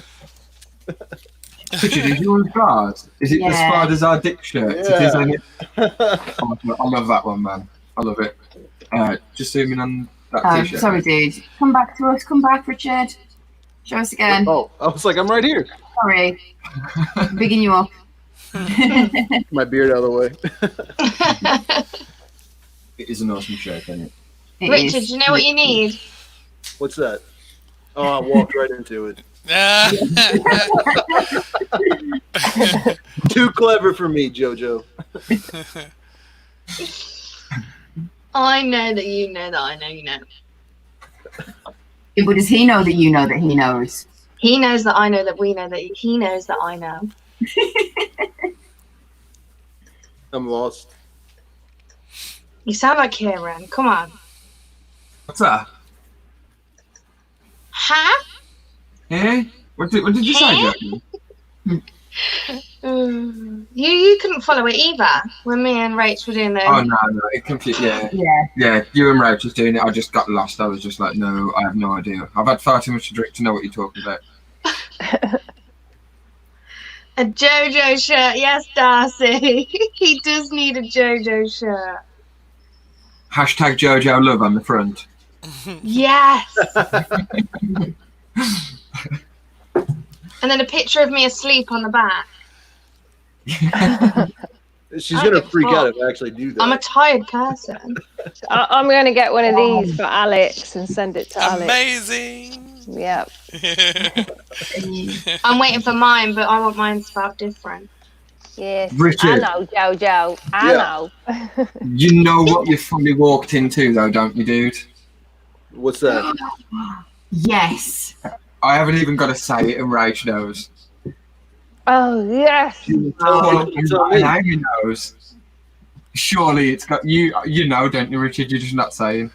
Richard, is yours bars? Is it the Yeah. Spiders Are Dick shirt? It is, isn't it? I love that one, man. I love it. Just zooming on that t-shirt. Sorry, dude. Come back to us. Come back, Richard. Show us again. Oh, I was like, I'm right here. Sorry. Bigging you up. My beard out of the way. It is an awesome shirt, isn't it? Richard, you know what you need? What's that? Oh, I walked right into it. Too clever for me, Jojo. I know that you know that I know you know. Yeah, but does he know that you know that he knows? He knows that I know that we know that he knows that I know. I'm lost. You sound like Kieran. Come on. What's that? Huh? Eh? What did you say, Jojo? You couldn't follow it either when me and Rach were doing the. Oh no, it completely. Yeah. You and Rach was doing it. I just got lost. I was just like, no, I have no idea. I've had far too much to drink to know what you're talking about. A JoJo shirt, yes, Darcy. He does need a JoJo shirt. Hashtag Jojo love on the front. Yes. And then a picture of me asleep on the back. She's going to freak out if I actually do that. I'm a tired person. I'm going to get one of these for Alex and send it to Alex. Amazing. Yep. I'm waiting for mine, but I want mine spelled different. Yes. Richard. I know, Jojo. I know. You know what you fully walked into, though, don't you, dude? What's that? Yes. I haven't even got to say it, and Rach knows. Oh, yes. And Amy knows. Surely it's got you. You know, don't you, Richard? You're just not saying.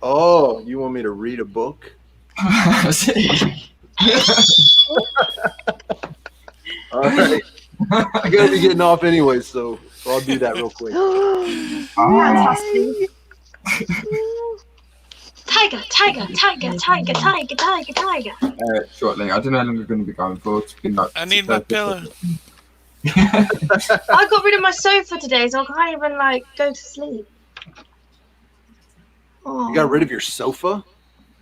Oh, you want me to read a book? All right. I gotta be getting off anyway, so I'll do that real quick. Fantastic. Tiger, tiger, tiger, tiger, tiger, tiger, tiger. Shortly. I don't know how long we're going to be going for. It's been like I need my pillow. I got rid of my sofa today, so I can't even go to sleep. Oh. You got rid of your sofa?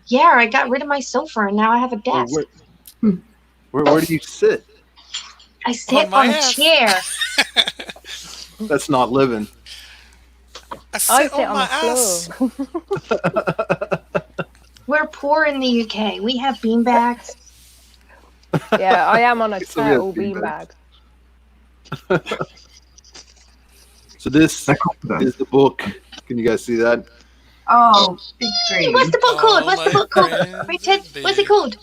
Yeah, I got rid of my sofa and now I have a desk. Where do you sit? I sit on a chair. That's not living. I sit on my ass. We're poor in the UK. We have beanbags. Yeah, I am on a So we have total beanbag. So this is the book. Can you guys see that? Oh, big screen. What's the book called? What's the book called? Richard, what's it called?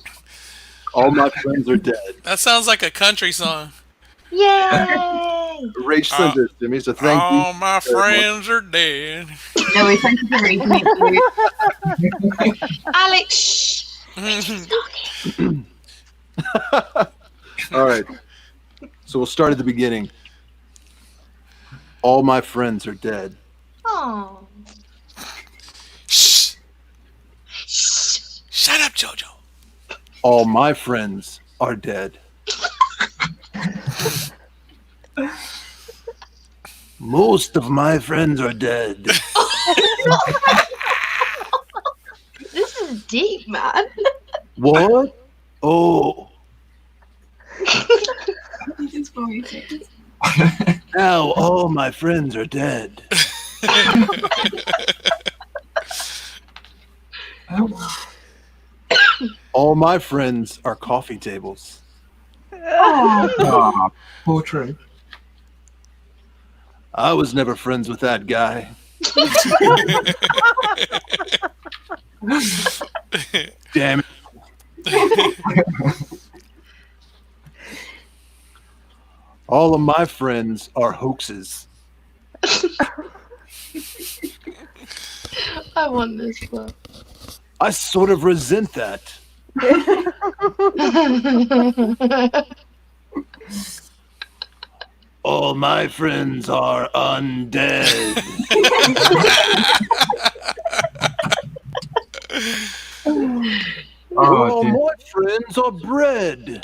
All My Friends Are Dead. That sounds like a country song. Yay! Rach sent this to me, so thank you. All my friends are dead. No, we thank you for reading it. Alex, shh. Richard's talking. All right. So we'll start at the beginning. All my friends are dead. Oh. Jojo. All my friends are dead. Most of my friends are dead. This is deep, man. What? Oh. Now all my friends are dead. All my friends are coffee tables. Oh, poor tree. I was never friends with that guy. Damn it. All of my friends are hoaxes. I want this book. I sort of resent that. All my friends are undead. All dear. my friends are bread.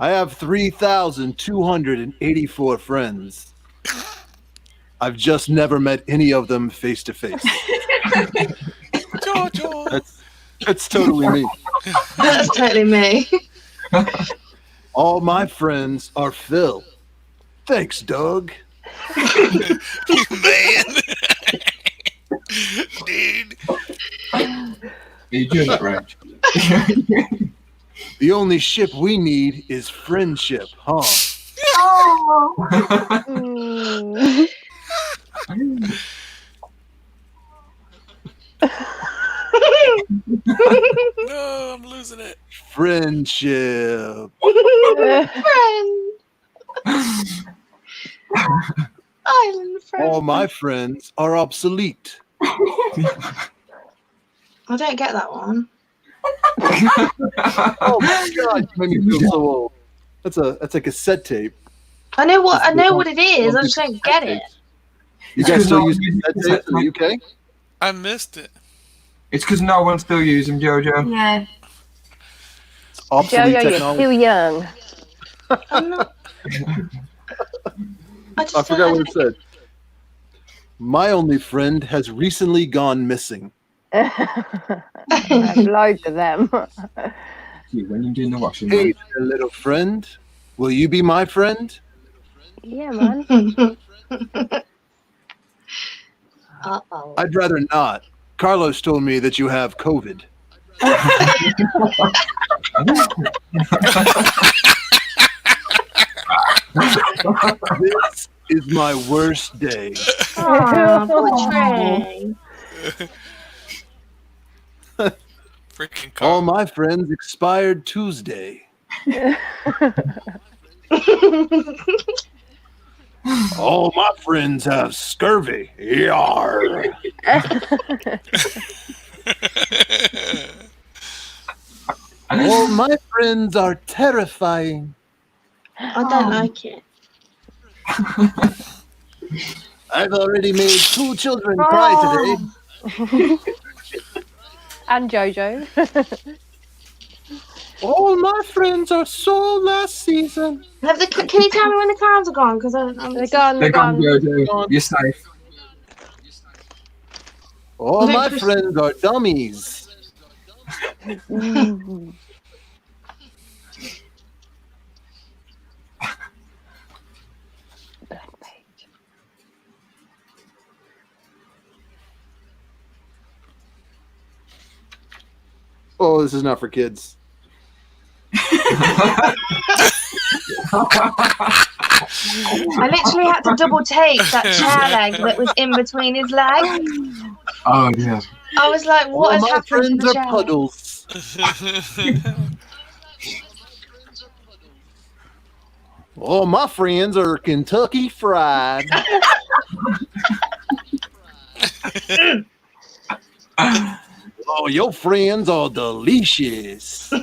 I have 3,284 friends. I've just never met any of them face to face. That's totally me. That's totally me. All my friends are Phil. Thanks, Doug. Man. Dude. Are you doing that right? The only ship we need is friendship, huh? No, I'm losing it. Friendship. Friend. Island friend. All my friends are obsolete. I don't get that one. Oh my god, you made me feel so old. That's a cassette tape. I know what it is. I just don't get it. You guys still use cassette tapes in the UK? I missed it. It's because no one still uses them, Jojo. Yeah. It's obsolete Jojo, you're technology. too young. I'm not. I forgot what it said. My only friend has recently gone missing. Loads of them. When you're doing the washing, Hey, there, little friend. Will you be my friend? Yeah, man. Uh-oh. I'd rather not. Carlos told me that you have COVID. This is my worst day. Aw, poor Trey. Freaking All my friends expired Tuesday. All my friends have scurvy. Yar. All my friends are terrifying. I don't like it. I've already made 2 children cry today. And Jojo. All my friends are so last season. Can you tell me when the clowns are gone? Because they're gone. They're gone, Jojo. You're safe. All my friends are dummies. Oh, this is not for kids. I literally had to double take that chair leg that was in between his legs. Oh, yeah. I was like, what has my happened to friends the are chair? puddles. All my friends are Kentucky Fried. Oh, your friends are delicious.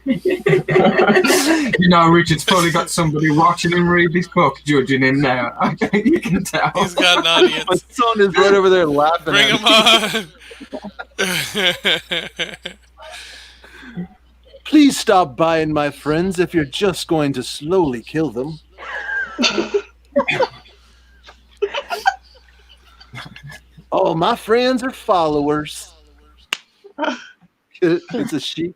You know, Richard's probably got somebody watching him read this book, judging him now. You can tell. He's got an audience. My son is right over there laughing. Bring at him me. Please stop buying my friends if you're just going to slowly kill them. All my friends are followers. It's a sheep.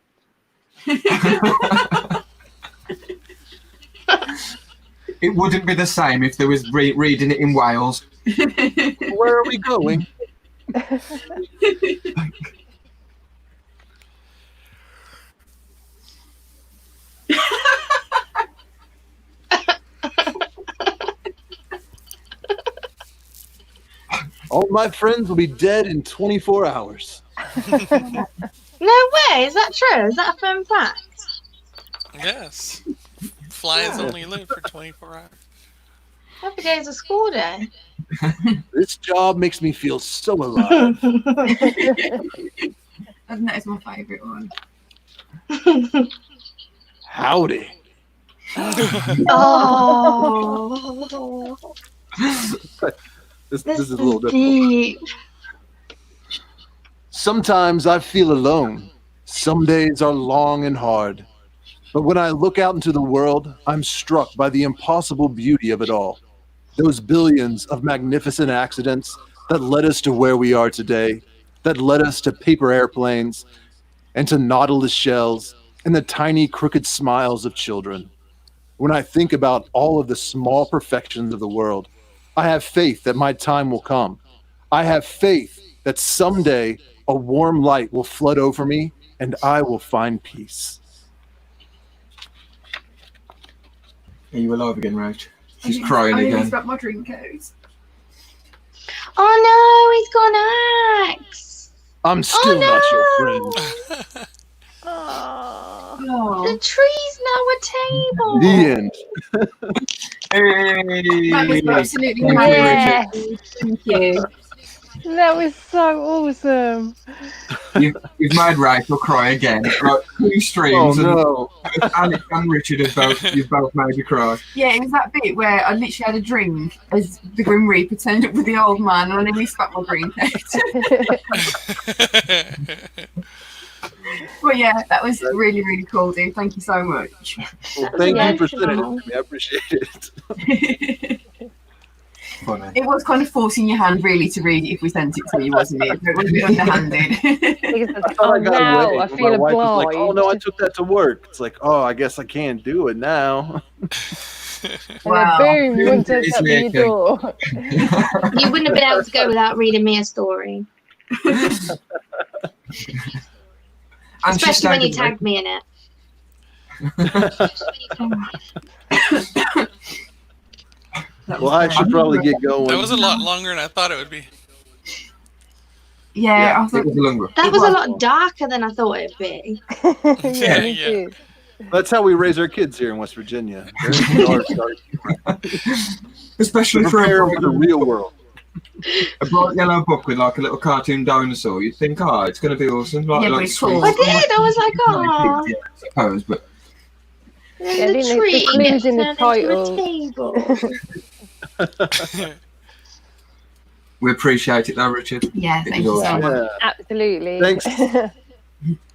It wouldn't be the same if there was reading it in Wales. Where are we going? All my friends will be dead in 24 hours. No way, is that true? Is that a fun fact? Yes. Flies only live for 24 hours. Every day is a school day. This job makes me feel so alive. That is my favourite one. Howdy. Oh. This is a little difficult. Sometimes I feel alone. Some days are long and hard. But when I look out into the world, I'm struck by the impossible beauty of it all. Those billions of magnificent accidents that led us to where we are today, that led us to paper airplanes and to Nautilus shells and the tiny crooked smiles of children. When I think about all of the small perfections of the world, I have faith that my time will come. I have faith that someday a warm light will flood over me and I will find peace. Are you alive again, Rach? She's crying I again. just got my dream codes. Oh no, he's got an axe. I'm still not your friend. Oh. The tree's now a table. The end. That was absolutely Thank you, amazing. Richard. Thank you. That was so awesome. You've made Rachel cry again. Like 2 streams, Oh, no. and Alex and Richard have you've both made me cry. Yeah, it was that bit where I literally had a drink as the Grim Reaper turned up with the old man and I nearly spat my green coat. But yeah, that was really, really cool, dude. Thank you so much. Well, thank you for sending it to me. I appreciate it. Funny. It was kind of forcing your hand really to read it if we sent it to you, wasn't it? It was a bit underhanded. I thought I got away. I when feel my wife was like, obliged. "Oh no, I took that to work." It's like, "Oh, I guess I can't do it now." Wow. And then boom, one turns It's up your making. door. You wouldn't have been able to go without reading me a story. And she Especially when you stayed tagged me in it. Well, I should probably get going. That was a lot longer than I thought it would be. Yeah, I it thought was longer. That was a lot darker than I thought it'd be. Yeah, me too. That's how we raise our kids here in West Virginia. Very dark, Especially for prepare a for the real world. bright yellow book with like a little cartoon dinosaur. You'd think, oh, it's going to be awesome. Like, Yeah, but like it's cool. I did. I was like, oh. Yeah, I suppose, but Yeah, The didn't tree it? The clues gets in the turned into a title. table. we appreciate it though, Richard. Yeah, It thank was you so awesome. much. Yeah. Absolutely. Thanks.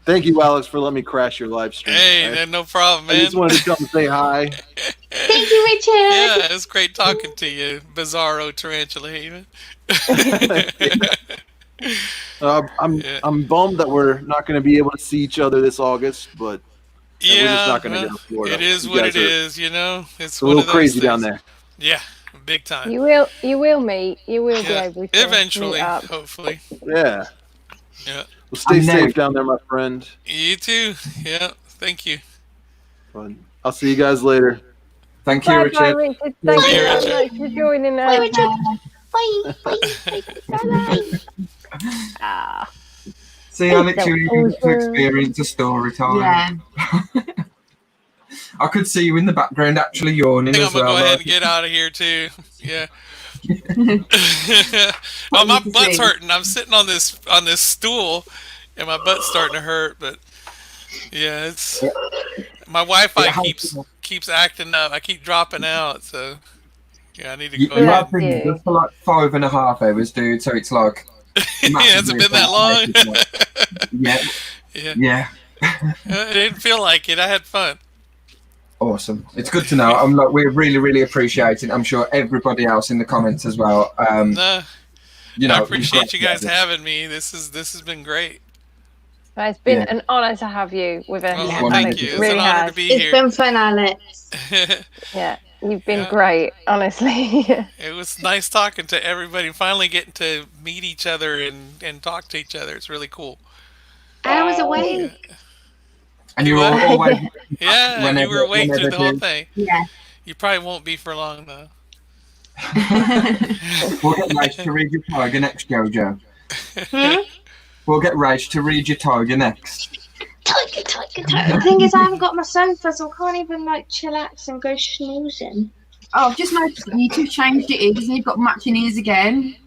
Thank you, Alex, for letting me crash your live stream. Hey, no problem, I man. just wanted to come and say hi. Thank you, Richard. Yeah, it was great talking to you, Bizarro Tarantula Haven. I'm bummed that we're not going to be able to see each other this August, but we're just not going to well, go to Florida. it is You what guys it are- is, you know. It's a one little of those crazy things. down there. Yeah, big time. You will meet. You will be Yeah, able to eventually, meet up. hopefully. Yeah. Yeah. Well, stay I'm safe never- down there, my friend. You too. Yeah. Thank you. But I'll see you guys later. Thank you, Bye, Richard. bye, Richard. Thank Bye, you Richard. so much for joining Bye, us. Richard. Bye. Bye. Bye. Bye. Ah, See, Alex, so you get to awesome. experience a story time. Yeah. I could see you in the background actually yawning I think as I'm gonna well. go ahead like- and get out of here too. Yeah. Oh, my butt's hurting. I'm sitting on this stool, and my butt's starting to hurt. But Yeah, it's my Wi-Fi keeps acting up. I keep dropping out, so yeah, I need to go You ahead. have been with us for like 5.5 hours, dude. So it's like. Yeah, has it been that long? Yeah. It didn't feel like it. I had fun. Awesome. It's good to know. We're really, really appreciating. I'm sure everybody else in the comments as well. No, You know, I appreciate you guys having me. This has been great. Well, it's been an honour to have you with us. Well, thank you. It It's really an honor has. to be It's here. been fun, Alex. Yeah, you've been great, honestly. It was nice talking to everybody. Finally getting to meet each other and talk to each other. It's really cool. I was awake. And you were always. Yeah, you were awake through the whole thing. Yeah. You probably won't be for long though. We'll get Rage to read your tiger next, Jojo. Hmm? We'll get Rage to read your tiger next. Tiger. The thing is, I haven't got my sofa, so I can't even like chillax and go snoozing. Oh, I've just noticed that you two changed your ears and you've got matching ears again.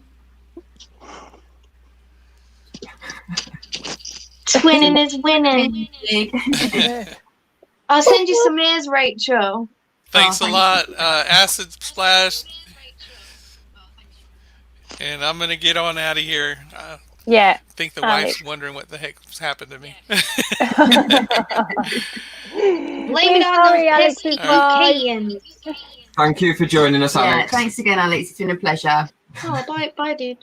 Twinning is winning. I'll send you some ears, Rachel. Thanks a lot, Acid Splash. And I'm gonna get on out of here. Yeah. I think the Alex. wife's wondering what the heck's happened to me. Blame it on those pesky Caucasians. Thank you for joining us, Yeah, Alex. thanks again, Alex. It's been a pleasure. Oh, bye, dude.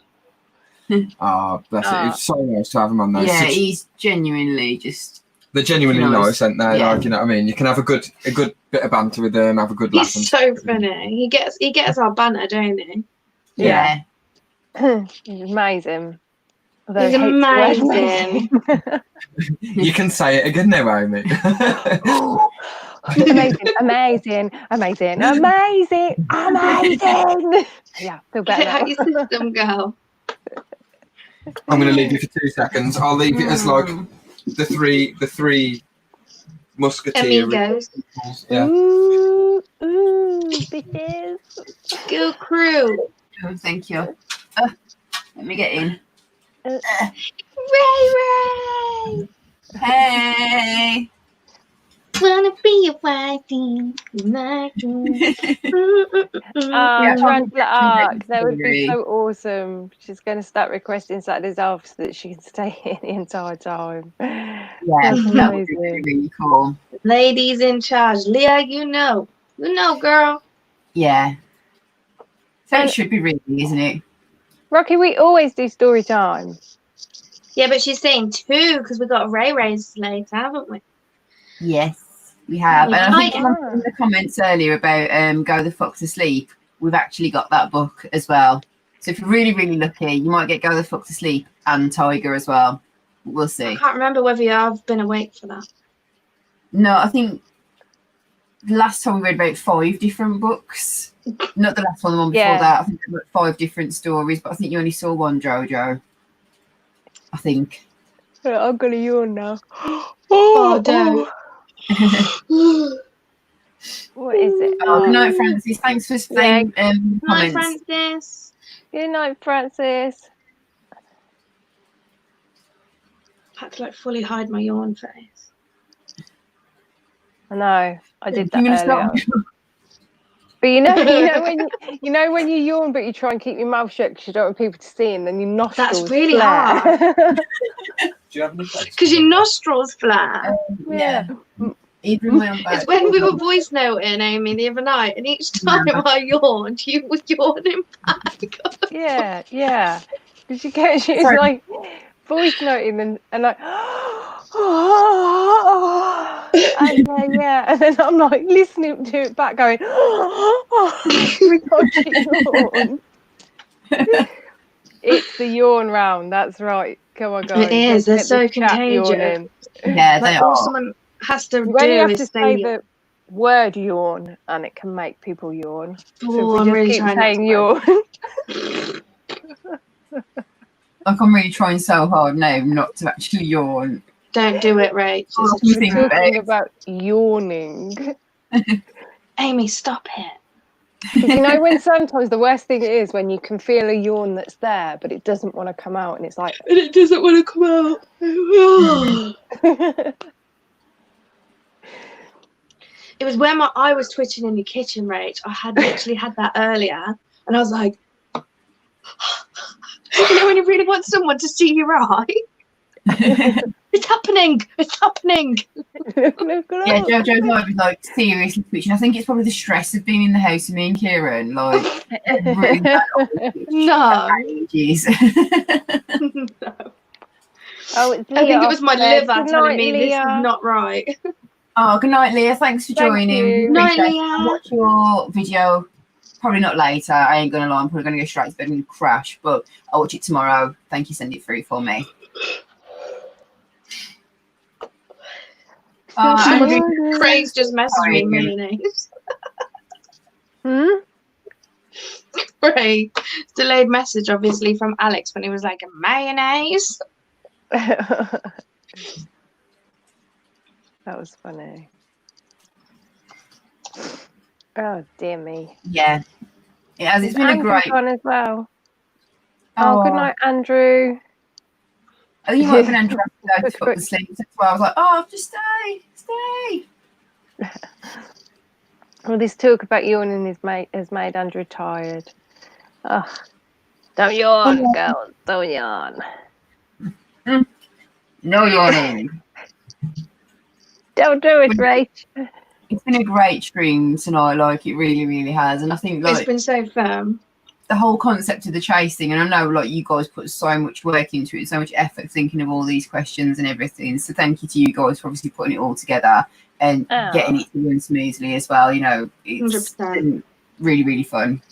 Oh, bless it. It's so nice to have him on there. Yeah, he's genuinely just. They're genuinely nice, aren't they? Yeah. Like, you know what I mean? You can have a good bit of banter with them, have a good laugh. He's so funny. He gets our banter, don't he? Yeah. He's amazing. Although He's I hate the word amazing. You can say it again now, Amy. amazing. Yeah, feel better. How your system go? I'm going to leave you for 2 seconds. I'll leave it as like the three musketeers. Amigos. Yeah. Ooh, bitches. Go crew. Oh, thank you. Let me get in. Ray. Hey. Wanna be a wifey. Tarantula Arc, that would be so awesome. She's going to start requesting Saturdays off so that she can stay in the entire time. Yeah, That's that would be amazing. really, really cool. Ladies in charge. Leah, you know, girl. Yeah. So it should be really, isn't it? Rocky, we always do story time. Yeah, but she's saying 2 because we got Ray's later, haven't we? Yes, we have. And I think Yeah. someone in the comments earlier about Go the Fuck to Sleep, we've actually got that book as well. So if you're really, really lucky, you might get Go the Fuck to Sleep and Tiger as well. We'll see. I can't remember whether I've been awake for that. No, I think the last time we read about 5 different books. Not the last one, the one before Yeah. that. I think there were 5 different stories, but I think you only saw one, Jojo. I think. I'm going to yawn now. Oh, damn. What is it? Oh, good night, Francis. Thanks for staying. Hi, Comments. Francis. Good night, Francis. I had to like fully hide my yawn face. I know. I did that You're gonna earlier. stop. But when you yawn, but you try and keep your mouth shut because you don't want people to see, and then your nostrils. That's really flare. hard. Do you have any place? Because your nostrils flare. Yeah. Even my own It's when we were voice noting, Amy, the other night, and each time I yawned, you were yawning back. Yeah. Did you get? She was Sorry. like voice noting and like. And then, and then I'm like listening to it back, going, we can't yawn. It's the yawn round. That's right. Come on, guys. It is. They're Let's so get this chat contagious. yawning. Yeah, they Like all are. someone has to You only do have is to say, say the word yawn, and it can make people yawn. "Oh, So I'm if we really just keep trying not saying to yawn. Like I'm really trying so hard now not to actually yawn. Don't do it, Ray. Oh, Just you We're think talking about about yawning. Amy, stop it. You know, when sometimes the worst thing is when you can feel a yawn that's there, but it doesn't want to come out, and it's like, And it doesn't want to come out. It was when I was twitching in the kitchen, Rach. I had literally had that earlier, and I was like, you know, when you really want someone to see your eye. It's happening. It's happening. Yeah, Jojo's might be like seriously twitching. I think it's probably the stress of being in the house with me and Kieran. Like, really no. Jeez. No. Oh, it's I think it was my liver Good telling night, me this Leah. is not right. Oh, good night, Leah. Thanks for joining. you. Night, Appreciate it. Leah. I'll watch your video. Probably not later. I ain't gonna lie. I'm probably gonna go straight to bed and crash. But I'll watch it tomorrow. Thank you. Send it through for me. Craig's just messaged me mayonnaise. Craig, delayed message obviously from Alex when he was like mayonnaise. That was funny. Oh dear me. Yeah, it has. It's been a Andrew's great. on as well. Oh, good night, Andrew. I think you might have been Andrew to put the sleep. That's why I was like, oh, just stay. Well, this talk about yawning has made Andrew tired. Oh, don't yawn, girl. Don't yawn. No yawning. Don't do it, Rach. It's been a great stream tonight. Like, it really, really has. And I think like It's been so firm. the whole concept of the chase thing, and I know like you guys put so much work into it, so much effort thinking of all these questions and everything. So thank you to you guys for obviously putting it all together and getting it to run smoothly as well. You know, it's been really, really fun.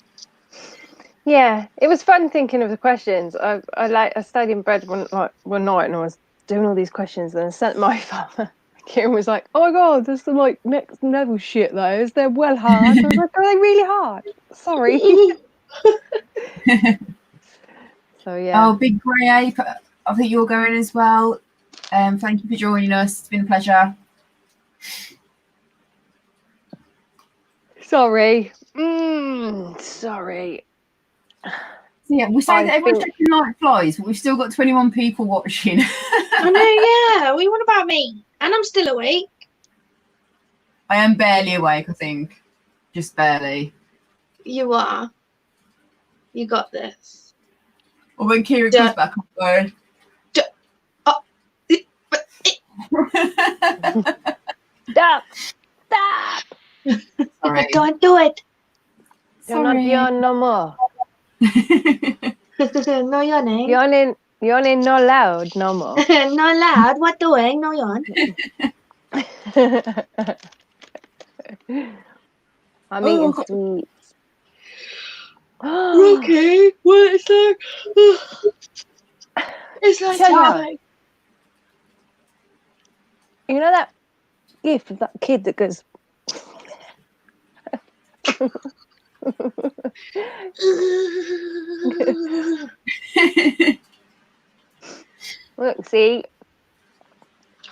Yeah, it was fun thinking of the questions. I stayed in bed one night and I was doing all these questions and I sent my father. Kieran was like, "Oh my god, there's some like next level shit those. They're well hard." I was like, "Are they really hard?" Sorry. So yeah. Oh, Big Grey Ape, I think you're going as well. Thank you for joining us. It's been a pleasure. Sorry. Sorry. So yeah, we say that everyone's checking like flies, but we've still got 21 people watching. I know, yeah. What about me? And I'm still awake. I am barely awake, I think. Just barely. You are. You got this. Well, when Kieran comes back, I'm going. Stop! Sorry. Don't do it. You're not yawn no more. No yawning. Yawning no loud no more. No loud. What doing? No yawn. I'm eating sweets. Okay, what is that? It's like time. You know that gif of that kid that goes. Look, see.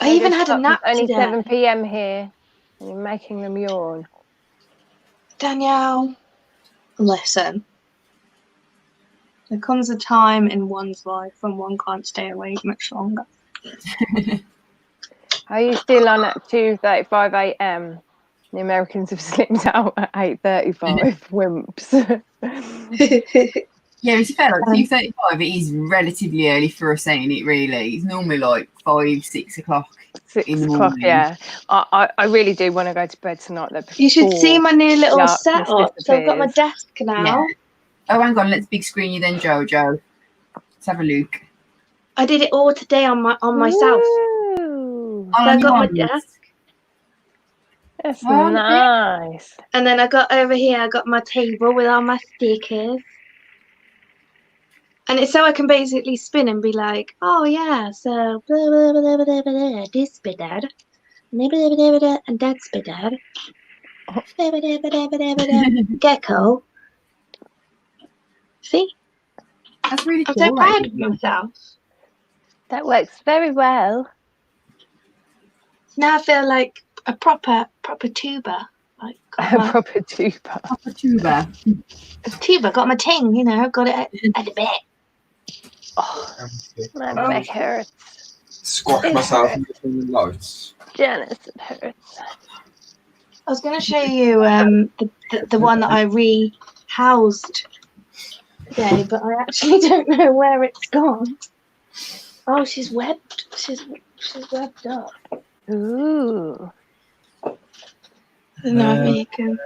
I even had a nap only today. 7 p.m. here, and you're making them yawn. Danielle, listen. There comes a time in one's life when one can't stay awake much longer. Are you still on at 2:35 a.m.? The Americans have slipped out at 8:35. Wimps. Yeah, it's fair. Like 2:35, it is relatively early for us, ain't it? Really, it's normally like 5, 6 o'clock. 6 in the o'clock, morning. yeah. I really do want to go to bed tonight. Though, You should see my new little darkness setup. So I've got my disappears. desk now. Yeah. Oh, hang on, let's big screen you then, Jojo. Let's have a look. I did it all today on myself. Ooh. So I got my desk. That's nice. And then I got over here, I got my table with all my stickers. And it's so I can basically spin and be like, oh yeah, so blah, blah, blah, blah, blah, blah, this bit dad. Blah, blah, blah, blah, blah, and that's bit dad. Blah, blah, blah, blah, blah, blah, Gecko. See? That's really I'm cool. so proud of myself. That works very well. Now I feel like a proper tuber. Like A proper tuber. Proper tuber. Tuber, got my ting, you know, got it at the back. Oh, my back hurts. Squash myself in between the lights. Janice, it hurts. I was going to show you the one that I rehoused today, but I actually don't know where it's gone. Oh, she's webbed. She's webbed up. Ooh. No, you can.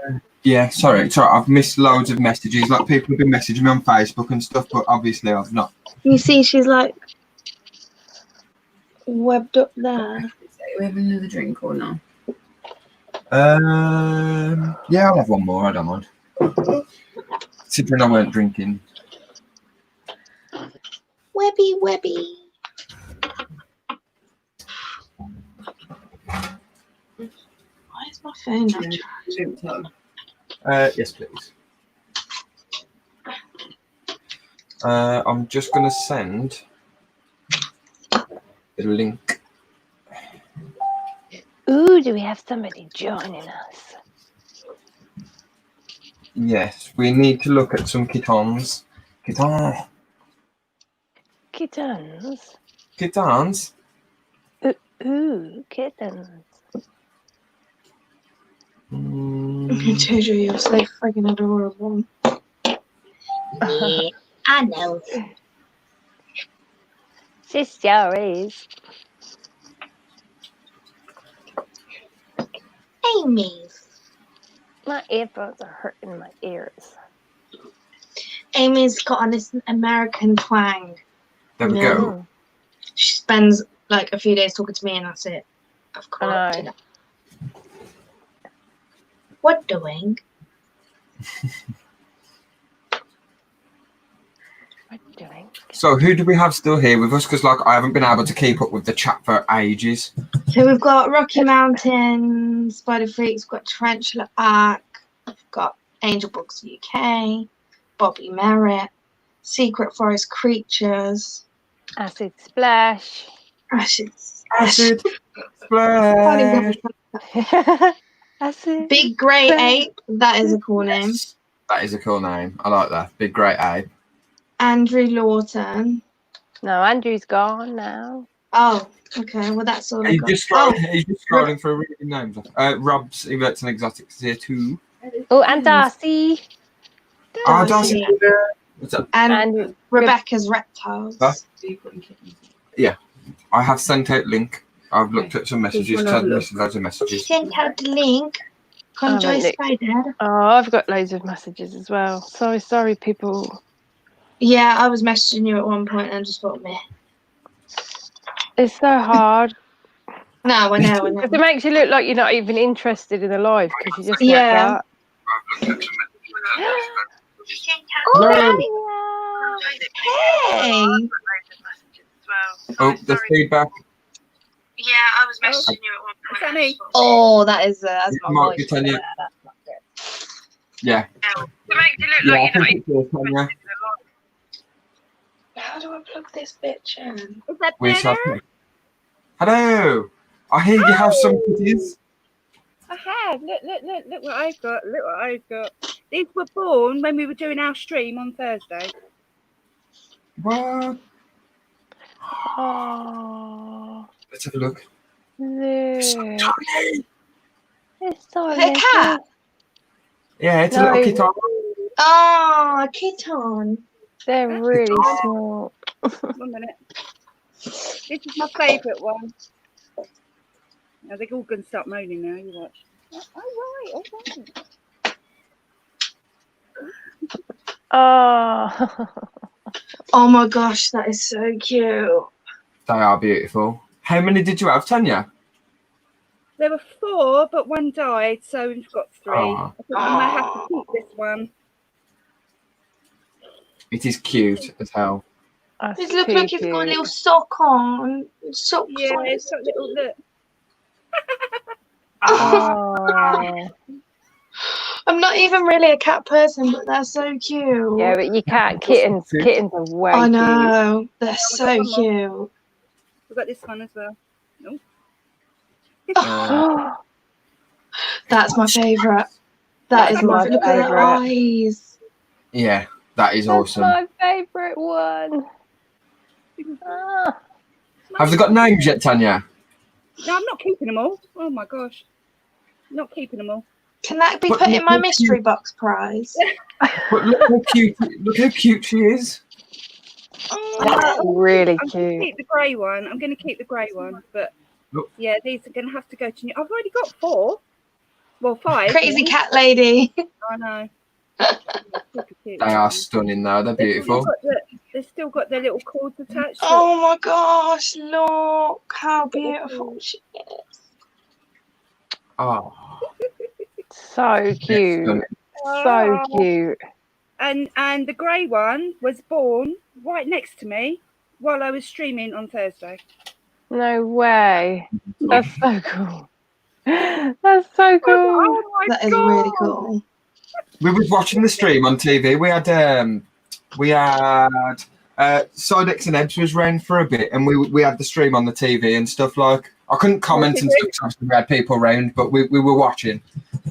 Yeah, sorry. I've missed loads of messages. Like people have been messaging me on Facebook and stuff, but obviously I've not. You see, she's like webbed up there. Do we have another drink or no? Yeah, I'll have one more. I don't mind. Considering I weren't drinking. Webby. Why is my phone not charging? Yes, please. I'm just gonna send the link. Ooh, do we have somebody joining us? Yes, we need to look at some kittens. Kittens. Kittens. Ooh, kittens. Jojo, you're so freaking adorable. Yeah, I know. She sure is. Amy. My earphones are hurting my ears. Amy's got on this American twang. There we go. She spends like a few days talking to me and that's it. I've corrupted her. What doing? So who do we have still here with us? Because like I haven't been able to keep up with the chat for ages. So we've got Rocky Mountain, Spider Freaks, we've got Tarantula Arc, we've got Angel Books UK, Bobby Merritt, Secret Forest Creatures, Acid Splash. Acid Splash. Acid. Big Grey Ape, that is a cool name. That is a cool name. I like that. Big Great Ape. Andrew Lawton. No, Andrew's gone now. Oh, okay. Well, that's all I He's got. just scrolling through really good names. Rob's Inverts and Exotics is here too. Oh, and Darcy. Oh, Darcy. What's up? And Rebecca's Reptiles. Huh? Yeah, I have sent out link. I've looked at some messages. I've missed loads of messages. Sent out the link. Conjoy Spider. Oh, I've got loads of messages as well. Sorry, people. Yeah, I was messaging you at one point and I just thought, meh. It's so hard. No, I know. It makes you look like you're not even interested in the live because you just Yeah. Hey. Oh, the feedback. Yeah, I was messaging you at one point. Is that me? Oh, that's my Might voice. be Tanya. That's not good. Yeah. It makes you look Yeah, I like you're not think it's yours, Tanya. How do I plug this bitch in? Is that We shall better? see. Hello. I hear you have some kitties. I have. Look what I've got. Look what I've got. These were born when we were doing our stream on Thursday. What? Oh, Let's have a look. look. So tiny. It's so Is it a cat? Yeah, it's a No. little kitten. Oh, a kitten. They're really small. 1 minute. This is my favourite one. Now they're all going to start moaning now. You watch. Oh, right. Oh. Oh my gosh, that is so cute. They are beautiful. How many did you have, Tanya? There were 4, but one died, so we've got 3. Oh. I think I might have to keep this one. It is cute as hell. It looks like you've got a little sock on. Socks Yeah, on. it's got little look. Oh. I'm not even really a cat person, but they're so cute. Yeah, but you can't. Kittens are way I cute. know. They're so cute. We've got this one as well. Nope. That's my favourite. That is my look at their eyes. Yeah, that is That's awesome. my favourite one. Have they got names yet, Tanya? No, I'm not keeping them all. Oh my gosh. Not keeping them all. Can that be But put look in my how mystery box prize? But look how cute! Look how cute she is. That's really I'm going to cute. keep the grey one. I'm going to keep the grey one, but Look. yeah, these are going to have to go to new. I've already got 4. Well, 5. Crazy now. cat lady. I know. Super cute. They are stunning, though. They're beautiful. They've still got their little cords attached. Oh my gosh, look how beautiful she is. Oh, So cute. So cute. And the grey one was born right next to me while I was streaming on Thursday. No way. That's so cool. That's so cool. Oh my That is God. really cool. we was watching the stream on TV. We had Psydex&Ebz was round for a bit, and we had the stream on the TV and stuff. Like, I couldn't comment and stuff because we had people around, but we were watching.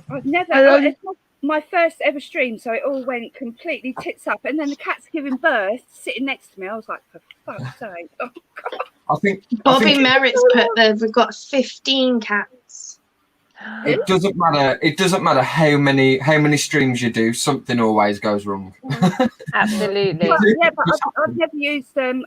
I've never. It's my first ever stream, so it all went completely tits up. And then the cat's giving birth, sitting next to me. I was like, for fuck's sake! Oh God. I think Bobby Merritt's put there. We've got 15 cats. It doesn't matter. It doesn't matter how many streams you do. Something always goes wrong. Absolutely. Well, yeah, but I've never used the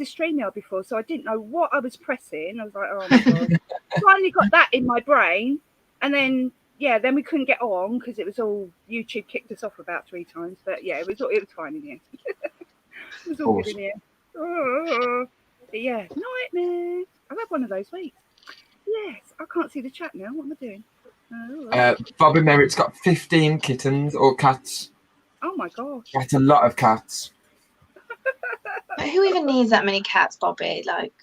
StreamYard before, so I didn't know what I was pressing. I was like, oh my God. Finally got that in my brain, and then then we couldn't get on because it was all YouTube kicked us off about 3 times. But yeah, it was fine in the end. It was all good in the end. Oh, but yeah, nightmare. I've had one of those weeks. Yes, I can't see the chat now. What am I doing? Bobby Merritt's got 15 kittens or cats. Oh my gosh. That's a lot of cats. But who even needs that many cats, Bobby? Like,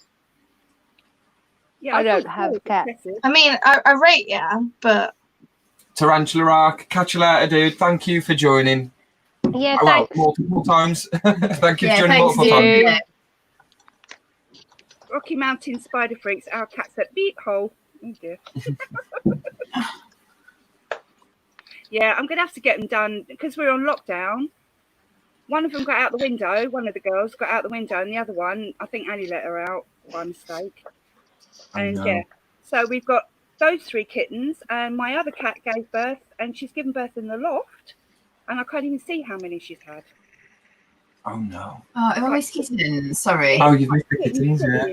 yeah, I don't have cats. I mean, I rate you, but Tarantula Arc, catch you later, dude. Thank you for joining. Yeah, well, thanks. multiple times. Thank you for Yeah, joining thanks, multiple dude. times. Rocky Mountain Spider Freaks, our cat's at beat hole. Oh dear. Yeah, I'm going to have to get them done because we're on lockdown. One of them got out the window. One of the girls got out the window, and the other one, I think Annie let her out by mistake. And yeah, so we've got those 3 kittens, and my other cat gave birth, and she's given birth in the loft, and I can't even see how many she's had. Oh no. Oh, I always kittens. Sorry. Oh, you missed the kittens, yeah.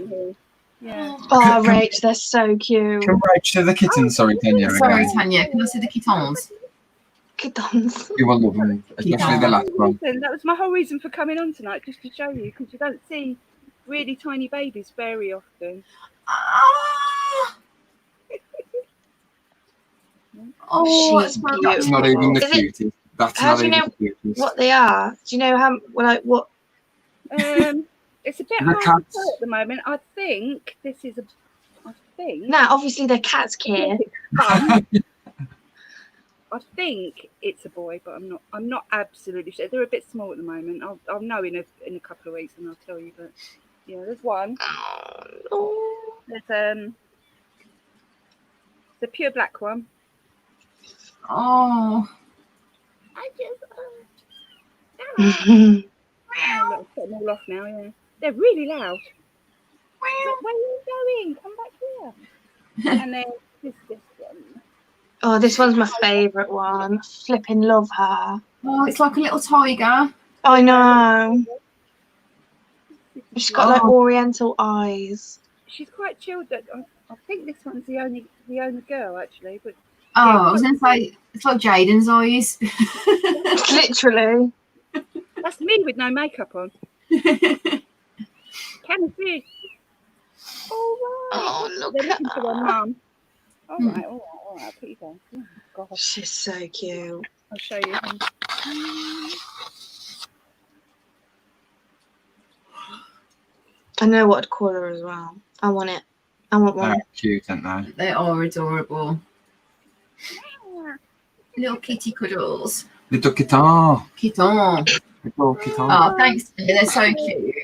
Yeah. oh, Rach, they're so cute. Come right to the kittens, sorry, Tanya. Sorry, Tanya. Can I see the kittens? Kittens. You will love them, especially the last one. Listen, that was my whole reason for coming on tonight, just to show you, because you don't see really tiny babies very often. Oh, She's That's not even the Is it- cutest. That's How not do you even know the cutest. what they are? Do you know how? What? It's a bit The hard to cats. tell at the moment. I think this is I think. No, obviously they're cats, Kid. I think it's a boy, but I'm not absolutely sure. They're a bit small at the moment. I'll know in a couple of weeks and I'll tell you. But yeah, there's one. There's the pure black one. Oh. I just oh, look, put them all off now. Yeah, they're really loud. Where are you going? Come back here. And then this one. Oh, this one's my favourite one. Flipping love her. Oh, it's like a little tiger. I know. She's got like oriental eyes. She's quite chilled. I think this one's the only girl actually. But Oh, I was going to say, it's like Jaden's eyes. Literally. That's me with no makeup on. Can you see? Oh, look They're at looking for their her. mum. All right. I'll put you down. Oh, gosh. She's so cute. I'll show you. I know what to call her as well. I want it. I want one. They're cute, aren't they? They are adorable. Little kitty cuddles. Little guitar. Kitten. Little guitar. Oh, thanks. They're so cute.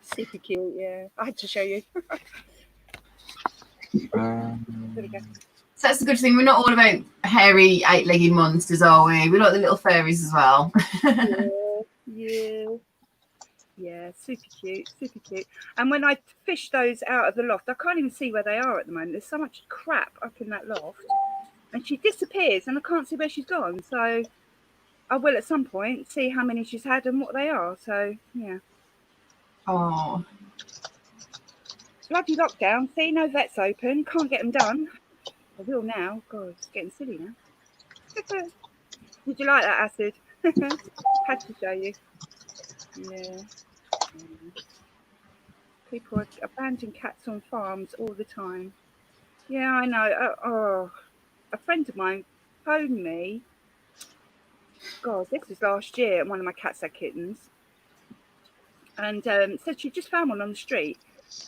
Super cute, yeah. I had to show you. There we go. So that's the good thing. We're not all about hairy, 8-legged monsters, are we? We like the little fairies as well. Yeah, super cute, super cute. And when I fish those out of the loft, I can't even see where they are at the moment. There's so much crap up in that loft. and she disappears, and I can't see where she's gone. So I will at some point see how many she's had and what they are. So yeah. Oh. Bloody lockdown. See, no vets open. Can't get them done. I will now. God, it's getting silly now. Did you like that, Acid? Had to show you. Yeah. People are abandoning cats on farms all the time. Yeah, I know. A friend of mine phoned me. God, this was last year, and one of my cats had kittens. And said she just found one on the street.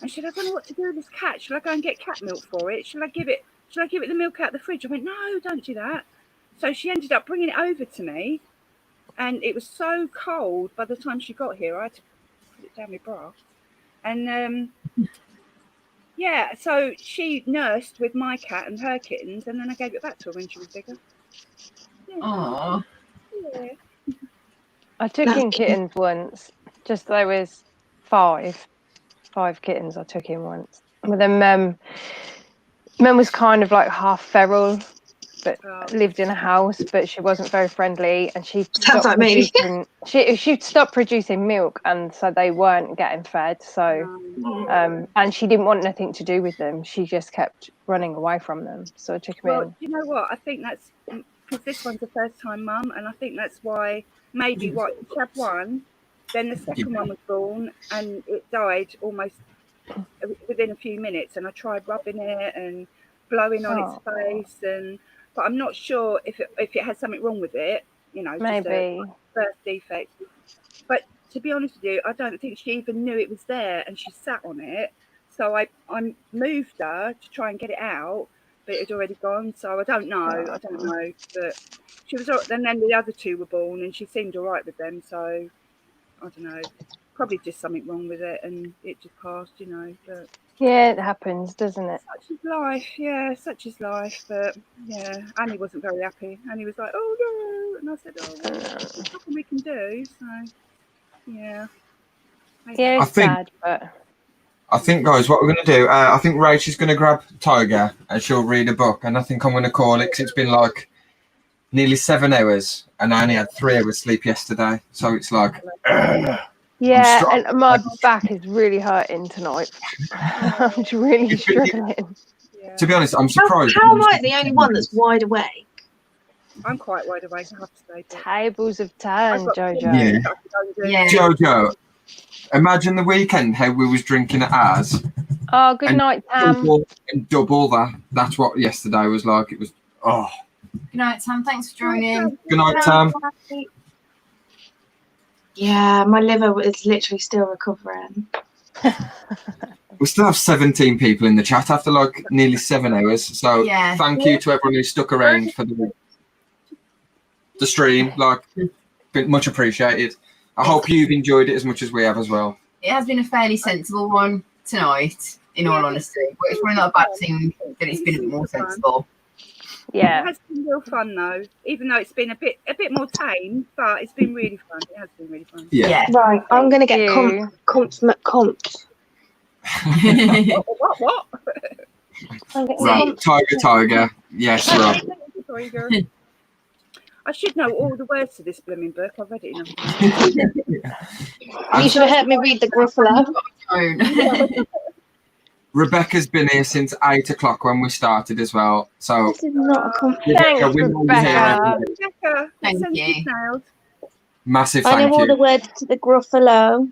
And she said, I don't know what to do with this cat. Shall I go and get cat milk for it? Shall I give it the milk out the fridge? I went, no, don't do that. So she ended up bringing it over to me. And it was so cold by the time she got here, I had to put it down my bra. And yeah, so she nursed with my cat and her kittens, and then I gave it back to her when she was bigger. Yeah. Aww. Yeah. I took in kittens once. Just there was five kittens I took in once. But then Mem was kind of like half feral, but lived in a house, but she wasn't very friendly, and she Sounds like me. She stopped producing milk, and so they weren't getting fed. So and she didn't want nothing to do with them. She just kept running away from them. So I took them in. You know what? I think that's because this one's a first-time mum, and I think that's why maybe she had one, then the second one was born, and it died almost within a few minutes. And I tried rubbing it and blowing on its face, but I'm not sure if it has something wrong with it. You know, maybe just a birth defect. But to be honest with you, I don't think she even knew it was there, and she sat on it. So I moved her to try and get it out, but it had already gone. So I don't know. But she was. And then the other two were born, and she seemed all right with them. So I don't know. Probably just something wrong with it, and it just passed. You know. But yeah, it happens, doesn't it? Such is life. Yeah, such is life. But yeah, Annie wasn't very happy. Annie was like, "Oh no," and I said, "Oh, well, there's nothing we can do." So yeah. Yeah, it's sad, but. I think, guys, what we're going to do, I think Rach is going to grab Tiger and she'll read a book. And I think I'm going to call it because it's been like nearly 7 hours and I only had 3 hours sleep yesterday. So it's like, yeah, and my back is really hurting tonight. I'm just really struggling. To be honest, I'm surprised. How am I the only one that's wide awake? I'm quite wide awake, I have to say. Tables have turned, Jojo. Yeah. Jojo, imagine the weekend how we was drinking at ours. Oh, good night, Tam. Double that. That's what yesterday was like. It was, oh. Good night, Tam. Thanks for joining. Good night, Tam. Yeah, my liver is literally still recovering. We still have 17 people in the chat after like nearly 7 hours. So thank you to everyone who stuck around for the stream. Like, been much appreciated. I hope you've enjoyed it as much as we have as well. It has been a fairly sensible one tonight, in all honesty. But it's probably not a bad thing that it's been a bit more sensible. Yeah. It has been real fun though, even though it's been a bit more tame, but it's been really fun. It has been really fun. Yeah. Right, I'm going to get consummate comps. What? Right, Tiger. Yes, right. I should know all the words to this blooming book. I've read it enough. You should have helped me read the Gruffalo. Rebecca's been here since 8 o'clock when we started as well. So this is not a compliment. Thanks, Rebecca. Thank you. Massive I thank know all the you. words to the Gruffalo.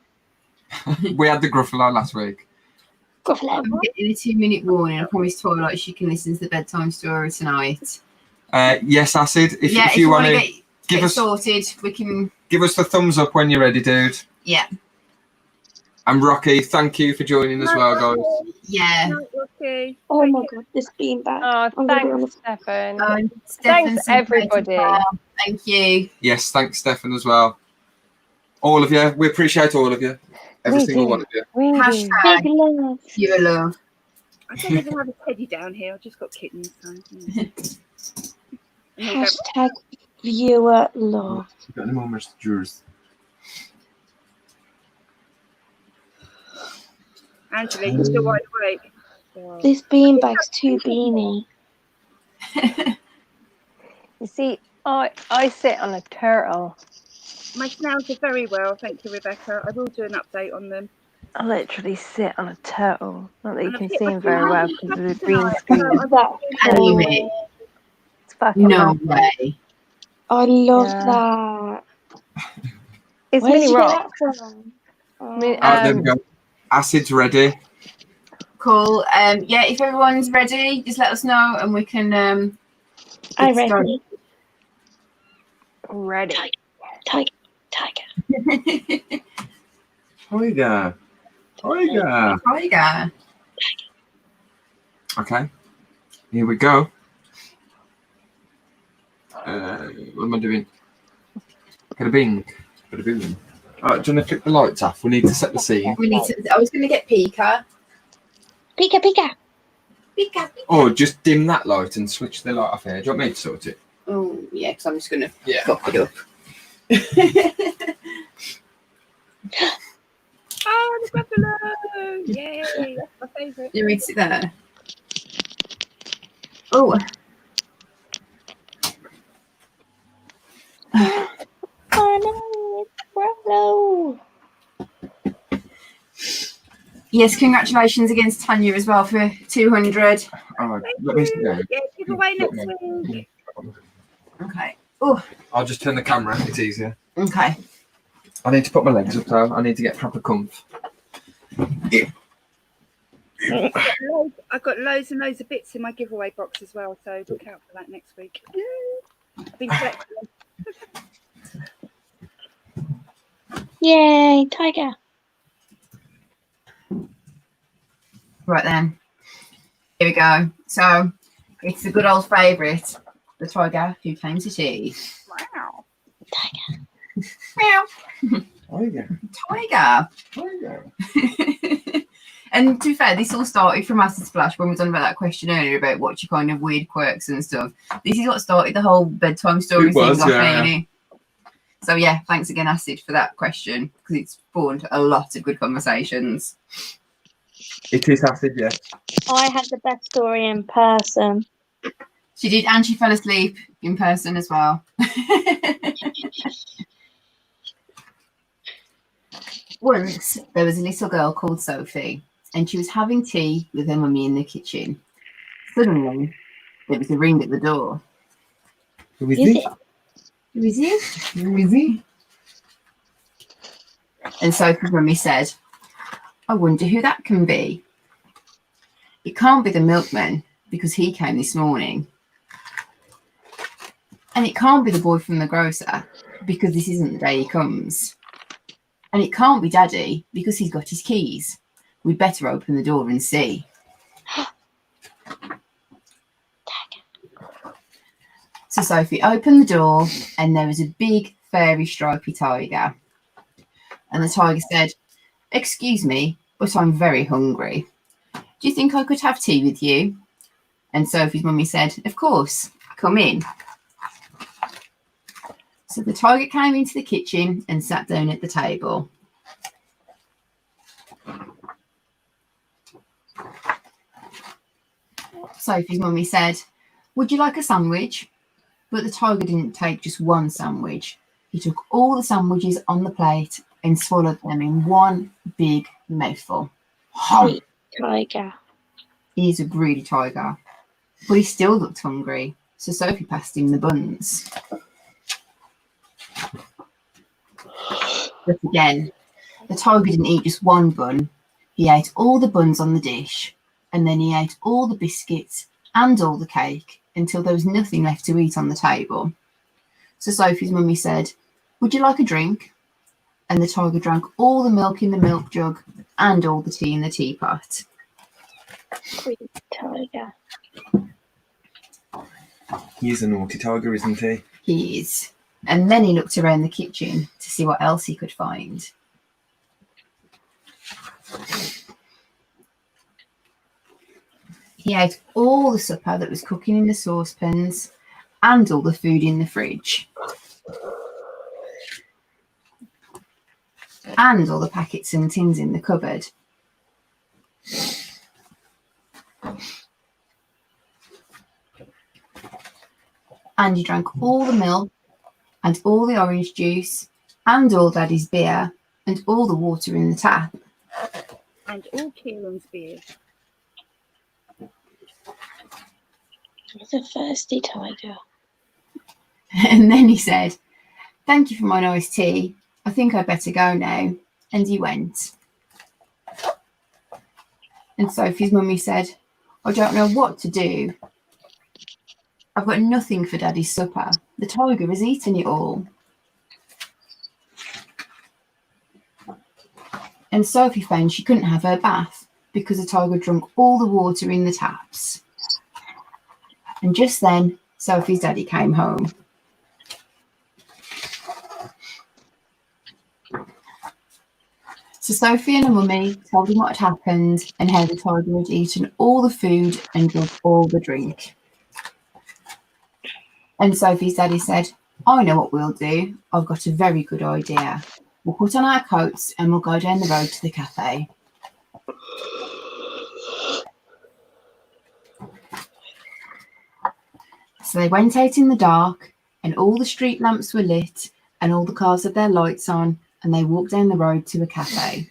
We had the Gruffalo last week. I'm getting a 2-minute warning. I promised Twilight she can listen to the bedtime story tonight. Yes, Acid. If you you want to to get us sorted, we can give us the thumbs up when you're ready, dude. Yeah. And Rocky, thank you for joining as well, guys. Yeah. Oh my god, this beanbag. Oh, thanks, Stefan. Thanks, everybody. Thank you. Yes, thanks, Stefan, as well. All of you. We appreciate all of you. Every single one of you. Hashtag big love. Pure love. I don't even have a teddy down here. I've just got kittens. So, Hashtag viewer love. Got any more messages? Angela, you're still wide awake. This beanbag's too beanie. See, I sit on a turtle. My snails are very well, thank you, Rebecca. I will do an update on them. I literally sit on a turtle. Not that you And I've can hit see my him very well because of the green tonight, screen. so I'm Amy. It's fucking No massive. way. I love Yeah. that. It's Where did mini you get rock. that from? There we go. Acid's ready. Cool. Yeah, if everyone's ready, just let us know and we can I'm get ready. started. Ready. Tiger. Tiger. Tiger. Okay. Here we go. What am I doing? Get a bing. Get a boom. Alright, do you want to click the lights off? We need to set the scene. We need to. I was going to get Pika. Pika. Or just dim that light and switch the light off here. Do you want me to sort it? Oh, yeah, because I'm just going to fuck it up. Oh, the buffalo! Yay, that's my favourite. You read it there. Oh. Oh no, it's Bravo. Yes, congratulations against Tanya as well for 200. Oh, let me see. Yeah, give away next week. Okay. Oh. I'll just turn the camera. It's easier. Okay. I need to put my legs up though. I need to get proper comf. I've got loads and loads of bits in my giveaway box as well, so look out for that next week. I've been collecting them. Yay, Tiger. Right then. Here we go. So it's the good old favourite, the tiger who came to tea. Wow. Tiger. Meow. Tiger. And to be fair, this all started from Acid Splash when we were talking about that question earlier about what's your kind of weird quirks and stuff. This is what started the whole bedtime story thing off, really. So yeah, thanks again, Acid, for that question because it's spawned a lot of good conversations. It is Acid, yeah. I had the best story in person. She did, and she fell asleep in person as well. Once there was a little girl called Sophie, and she was having tea with her mummy in the kitchen. Suddenly, there was a ring at the door. Who is it? Who is it? Who is it? And Sophie's mummy said, I wonder who that can be. It can't be the milkman because he came this morning. And it can't be the boy from the grocer because this isn't the day he comes. And it can't be Daddy because he's got his keys. We'd better open the door and see. So Sophie opened the door and there was a big fairy stripy tiger. And the tiger said, excuse me, but I'm very hungry. Do you think I could have tea with you? And Sophie's mummy said, of course, come in. So the tiger came into the kitchen and sat down at the table. Sophie's mummy said, would you like a sandwich? But the tiger didn't take just one sandwich. He took all the sandwiches on the plate and swallowed them in one big mouthful. Sweet tiger. He's a greedy tiger, but he still looked hungry, so Sophie passed him the buns. But again, the tiger didn't eat just one bun. He ate all the buns on the dish, and then he ate all the biscuits and all the cake until there was nothing left to eat on the table. So Sophie's mummy said, would you like a drink? And the tiger drank all the milk in the milk jug and all the tea in the teapot. Sweet tiger. He's a naughty tiger, isn't he? He is. And then he looked around the kitchen to see what else he could find. He ate all the supper that was cooking in the saucepans and all the food in the fridge. And all the packets and tins in the cupboard. and he drank all the milk and all the orange juice and all Daddy's beer and all the water in the tap. And all Kieran's beer. He's a thirsty tiger. And then he said, "Thank you for my nice tea. I think I'd better go now." And he went. And Sophie's mummy said, "I don't know what to do. I've got nothing for Daddy's supper. The tiger has eaten it all." And Sophie found she couldn't have her bath because the tiger drank all the water in the taps. And just then, Sophie's daddy came home. So Sophie and her mummy told him what had happened and how the tiger had eaten all the food and drunk all the drink. And Sophie's daddy said, "I know what we'll do. I've got a very good idea. We'll put on our coats and we'll go down the road to the cafe." So they went out in the dark and all the street lamps were lit and all the cars had their lights on and they walked down the road to a cafe.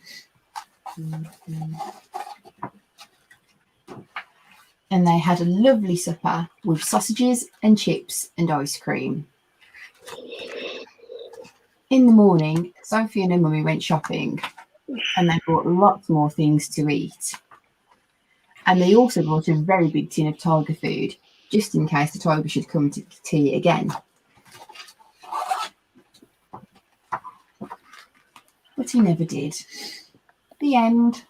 And they had a lovely supper with sausages and chips and ice cream. In the morning, Sophie and her mummy went shopping and they bought lots more things to eat. And they also bought a very big tin of tiger food, just in case the tiger should come to tea again. But he never did. The end.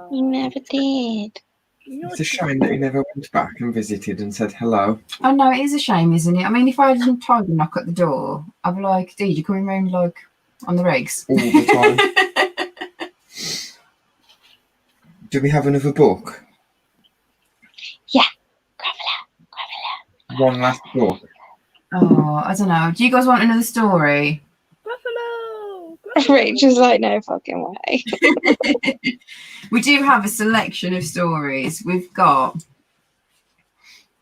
He never did. It's a shame that he never went back and visited and said hello. I know, it is a shame, isn't it? I mean, if I had a tiger knock at the door, I'd be like, "Dude, you coming round like on the regs?" All the time. Do we have another book? Yeah. One last book. Oh, I don't know. Do you guys want another story? Rachel's like, "No fucking way." We do have a selection of stories. We've got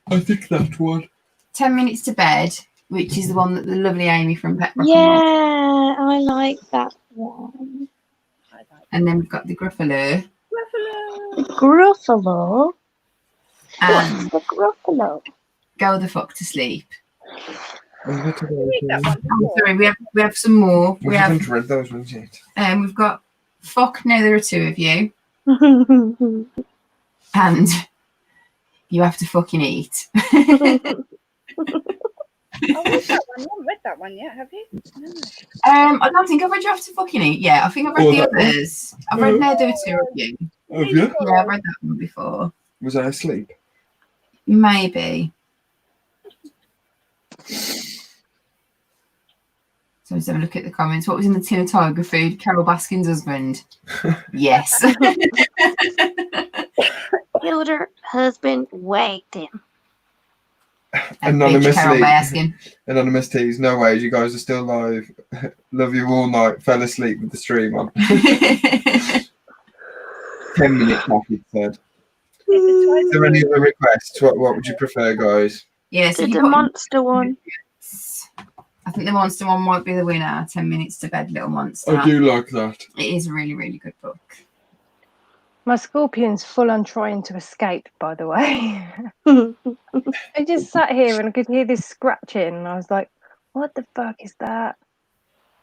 I think that one. 10 Minutes to Bed, which is the one that the lovely Amy from Petrock N Roll. Yeah, I like that one. And then we've got the Gruffalo. Gruffalo. And the Gruffalo? Go the Fuck to Sleep. Oh, sorry, we have some more. We haven't read those ones yet. We've got Fuck Now There Are Two of You. And You Have to Fucking Eat. I read that one. You haven't read that one yet, have you? No. I don't think I've read You Have to Fucking Eat. Yeah, I think I've read the others. I've read Now There Are Two of You. Have you? Yeah, I've read that one before. Was I asleep? Maybe. So let's have a look at the comments. What was in the tin of tiger food? Carol Baskin's husband. Yes. Killed her husband, waked him. Anonymously. Anonymous teas. No ways. You guys are still live. Love you all night. Fell asleep with the stream on. 10 minutes off, it said. Is there any other requests? What would you prefer, guys? Yes. Did the monster one. I think the monster one might be the winner. 10 Minutes to Bed, Little Monster. I do like that. It is a really, really good book. My scorpion's full on trying to escape, by the way. I just sat here and I could hear this scratching and I was like, what the fuck is that?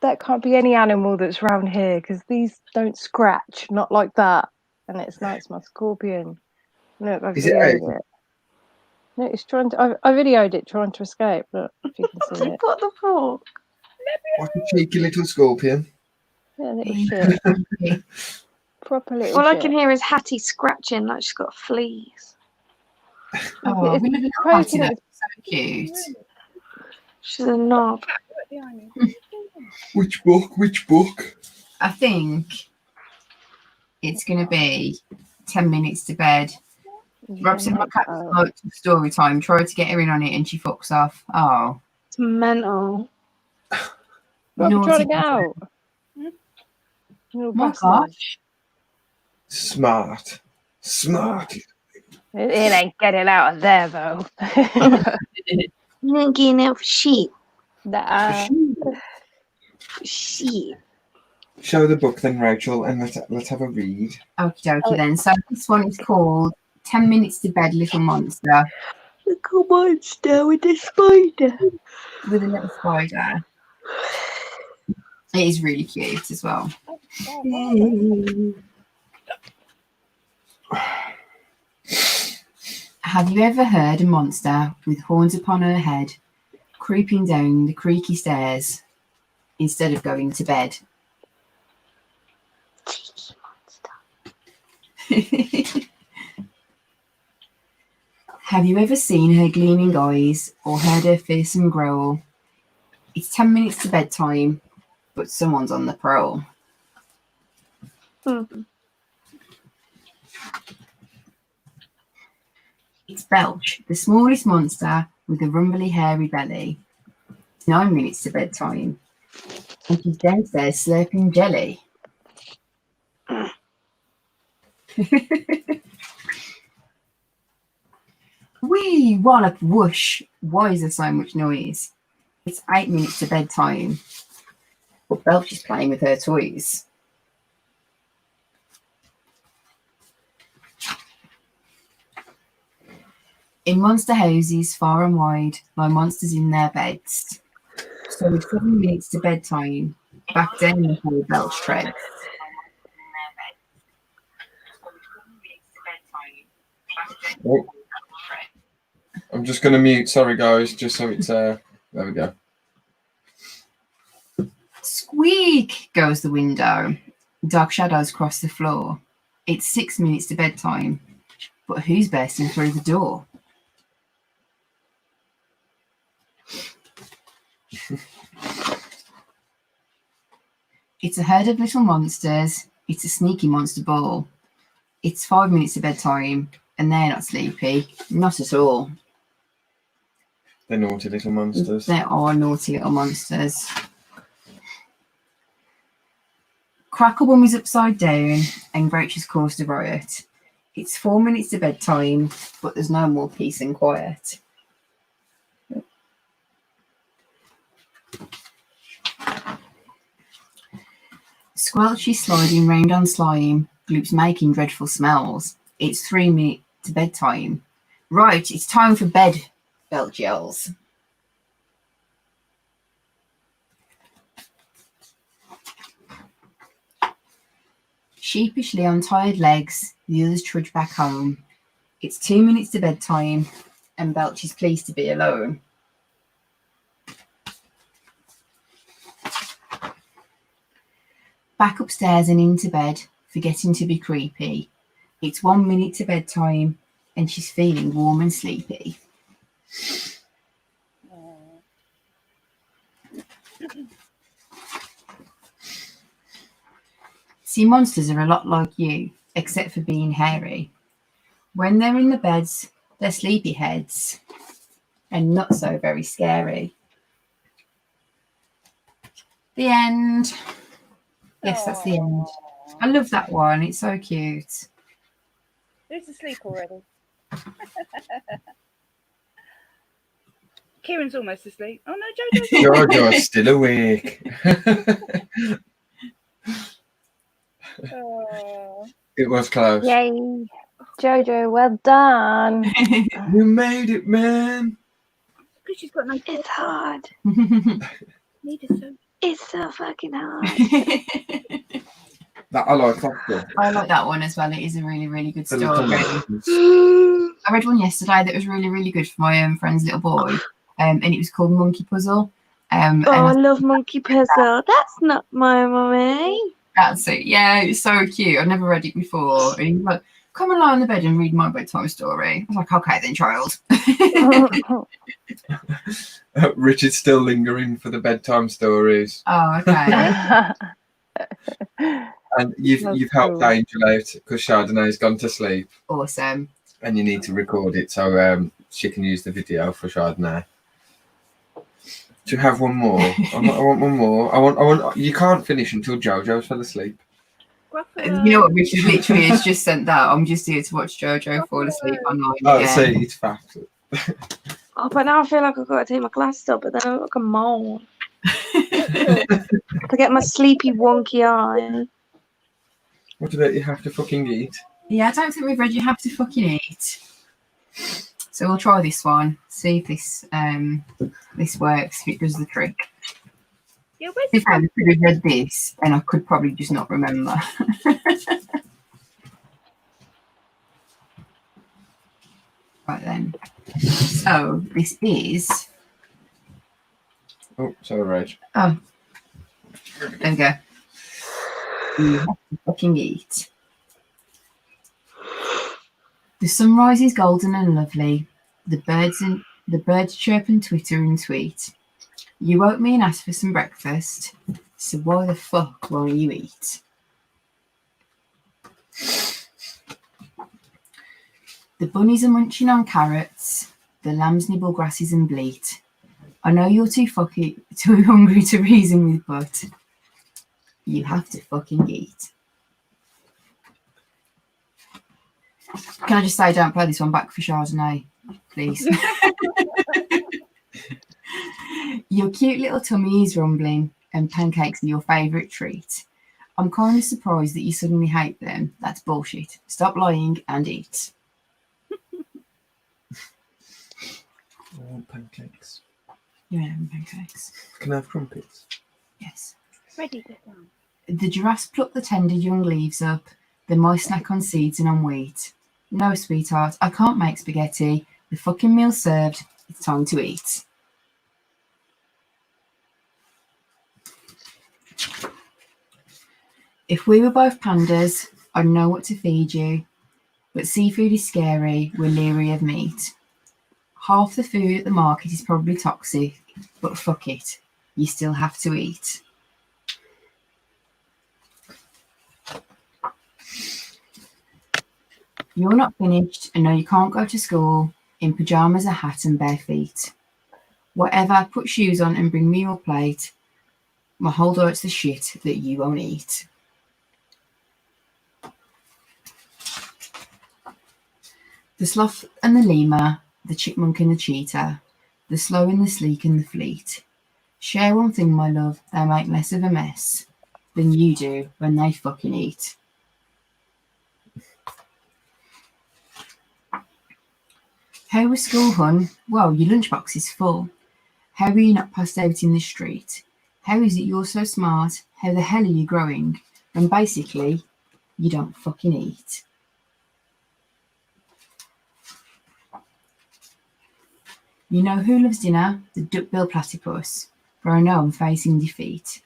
That can't be any animal that's around here because these don't scratch, not like that. And it's my scorpion. Look, I've videoed it. No, it's trying to. I videoed it trying to escape. Look, if you can see it. What the fuck? What a cheeky little scorpion. Yeah, little shit. Proper little All I shit. can hear is Hattie scratching like she's got fleas. Oh, we live in a party. That's so cute. She's a knob. Which book? Which book? I think it's going to be 10 Minutes to Bed. Rob said my cat likes story time. Try to get her in on it and she fucks off. Oh. It's mental. Rob, you're trying to get out. Oh my gosh. Smart. Smart. It ain't getting out of there, though. You ain't getting out for shit. Shit. Show the book then, Rachel, and let's have a read. Okie dokie then. So this one is called 10 Minutes to Bed, Little Monster. Little monster with a spider. With a little spider. It is really cute as well. Have you ever heard a monster with horns upon her head creeping down the creaky stairs instead of going to bed? Have you ever seen her gleaming eyes or heard her fearsome growl? It's 10 minutes to bedtime, but someone's on the prowl. It's Belch, the smallest monster with a rumbly, hairy belly. It's 9 minutes to bedtime, and she's downstairs slurping jelly. Wee, wallop, whoosh. Why is there so much noise? It's 8 minutes to bedtime, but Belch is playing with her toys. In monster houses far and wide lie monsters in their beds. So with 7 minutes to bedtime, back down the hall Belch treads. Oh. I'm just going to mute. Sorry, guys. Just so it's there we go. Squeak goes the window. Dark shadows cross the floor. It's 6 minutes to bedtime, but who's bursting through the door? It's a herd of little monsters. It's a sneaky monster ball. It's 5 minutes to bedtime, and they're not sleepy. Not at all. They're naughty little monsters. They are naughty little monsters. Cracklebum is upside down, and Grouch has caused a riot. It's 4 minutes to bedtime, but there's no more peace and quiet. Squelch is sliding round on slime. Gloop's making dreadful smells. It's 3 minutes to bedtime. Right, it's time for bed, Belch yells. Sheepishly on tired legs, the others trudge back home. It's 2 minutes to bedtime, and Belch is pleased to be alone. Back upstairs and into bed, forgetting to be creepy. It's 1 minute to bedtime, and she's feeling warm and sleepy. See, monsters are a lot like you, except for being hairy. When they're in the beds, they're sleepy heads, and not so very scary. The end. Yes, that's the end. I love that one. It's so cute. Who's asleep already? Kieran's almost asleep. Oh no, Jojo's Jojo's still awake. It was close. Yay. Jojo, well done. You made it, man. Because she's got no. It's hard. It's so fucking hard. I like that book. I like that one as well. It is a really, really good The story. little monsters. I read one yesterday that was really, really good for my friend's little boy, and it was called Monkey Puzzle. I love Monkey Puzzle. That's not my mummy. That's it. Yeah, it's so cute. I've never read it before. And he was like, come and lie on the bed and read my bedtime story. I was like, okay then, child. Richard's still lingering for the bedtime stories. Oh, okay. And you've helped Angel out because Chardonnay's gone to sleep. Awesome. And you need to record it so she can use the video for Chardonnay. Do you have one more? I want one more. I want. You can't finish until Jojo's fell asleep. You know what? Richard literally has just sent that. I'm just here to watch Jojo fall asleep online. Oh, again. see, it's fact. Oh, but now I feel like I've got to take my glasses off, but then I look like a mole. To get my sleepy, wonky eye. What about you have to fucking eat? Yeah, I don't think we've read you have to fucking eat. So we'll try this one, see if this this works, if it does the trick. Yeah, If I could have read this, and I could probably just not remember. Right then. So this is. Oh, sorry, Rage. Oh. There we go. You have to fucking eat. The sunrise is golden and lovely. The birds chirp and twitter and tweet. You woke me and asked for some breakfast, so why the fuck won't you eat? The bunnies are munching on carrots. The lambs nibble grasses and bleat. I know you're too hungry to reason with, but you have to fucking eat. Can I just say, don't play this one back for Chardonnay, please? Your cute little tummy is rumbling, and pancakes are your favourite treat. I'm kind of surprised that you suddenly hate them. That's bullshit. Stop lying and eat. I want pancakes. You're having pancakes. Can I have crumpets? Yes. Ready to go. The giraffes pluck the tender young leaves up. The mice snack on seeds and on wheat. No, sweetheart, I can't make spaghetti. The fucking meal's served. It's time to eat. If we were both pandas, I'd know what to feed you. But seafood is scary. We're leery of meat. Half the food at the market is probably toxic, but fuck it. You still have to eat. You're not finished, and no, you can't go to school in pyjamas, a hat, and bare feet. Whatever, put shoes on and bring me your plate. My whole diet's the shit that you won't eat. The sloth and the lemur, the chipmunk and the cheetah, the slow and the sleek and the fleet. Share one thing, my love, they make less of a mess than you do when they fucking eat. How was school, hun? Well, your lunchbox is full. How are you not passed out in the street? How is it you're so smart? How the hell are you growing? And basically, you don't fucking eat. You know who loves dinner? The duck-billed platypus. For I know I'm facing defeat.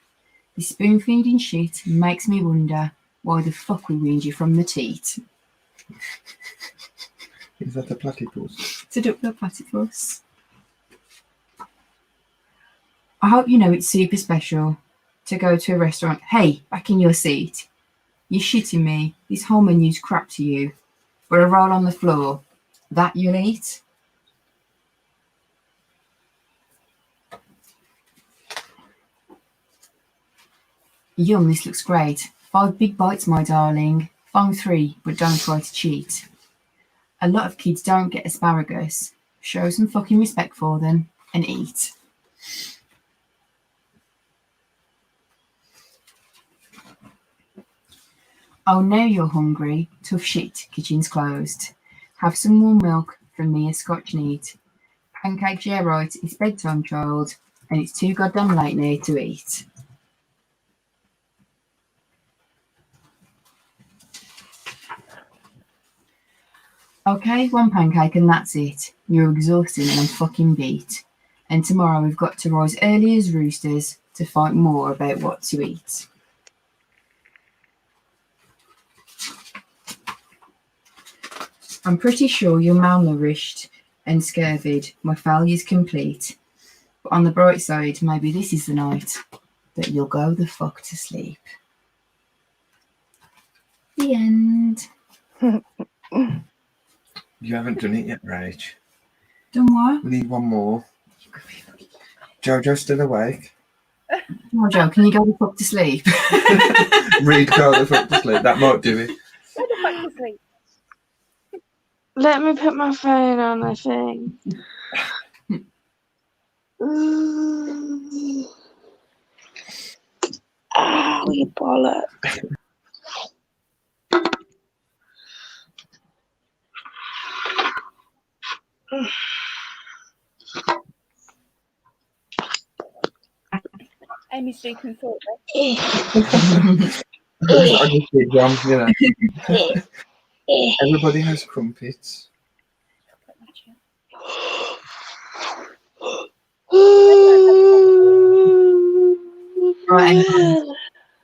This spoon-feeding shit makes me wonder why the fuck we weaned you from the teat. Is that a platypus? It's a duck-billed platypus. I hope you know it's super special to go to a restaurant. Hey, back in your seat. You're shitting me. This whole menu's crap to you. But a roll on the floor, that you'll eat? Yum, this looks great. 5 big bites, my darling. Find 3, but don't try to cheat. A lot of kids don't get asparagus. Show some fucking respect for them and eat. Oh, now you're hungry. Tough shit, kitchen's closed. Have some warm milk from me, a Scotch neat. Pancakes, yeah right, it's bedtime, child, and it's too goddamn late now to eat. Okay, 1 pancake and that's it. You're exhausted and I'm fucking beat. And tomorrow we've got to rise early as roosters to fight more about what to eat. I'm pretty sure you're malnourished and scurvied. My failure's complete. But on the bright side, maybe this is the night that you'll go the fuck to sleep. The end. You haven't done it yet, Rach. Done what? We need one more. Jojo's still awake. Jojo, can you go the fuck to sleep? Read go the fuck to sleep. That might do it. Go the fuck to sleep. Let me put my phone on, I think. Ah, you bollock. Amy's sleeping for I just did one, you know. Everybody has crumpets. Right, everyone.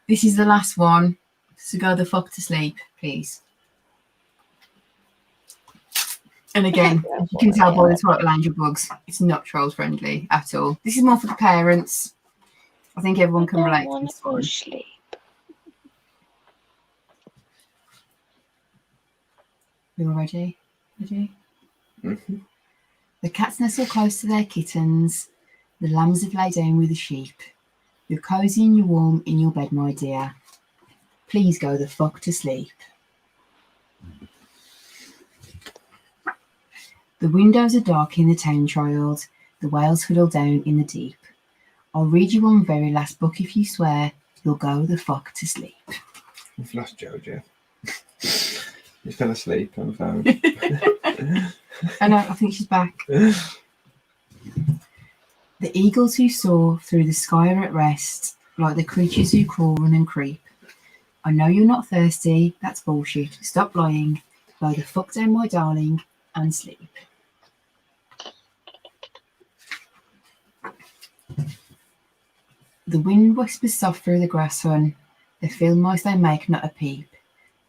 This is the last one. So go the fuck to sleep, please. And again, you can tell by the toilet lounger bugs, it's not troll friendly at all. This is more for the parents. I think everyone can relate to this one. Sleep. You all ready? Ready? Mm-hmm. The cats nestle close to their kittens. The lambs have laid down with the sheep. You're cosy and you're warm in your bed, my dear. Please go the fuck to sleep. The windows are dark in the town, child. The whales huddle down in the deep. I'll read you one very last book if you swear you'll go the fuck to sleep. We've lost Jojo. He fell asleep on the phone. I know, I think she's back. The eagles who soar through the sky are at rest, like the creatures who crawl, run and creep. I know you're not thirsty, that's bullshit. Stop lying. Go the fuck down, my darling, and sleep. The wind whispers soft through the grass, hun. The field mice they make not a peep.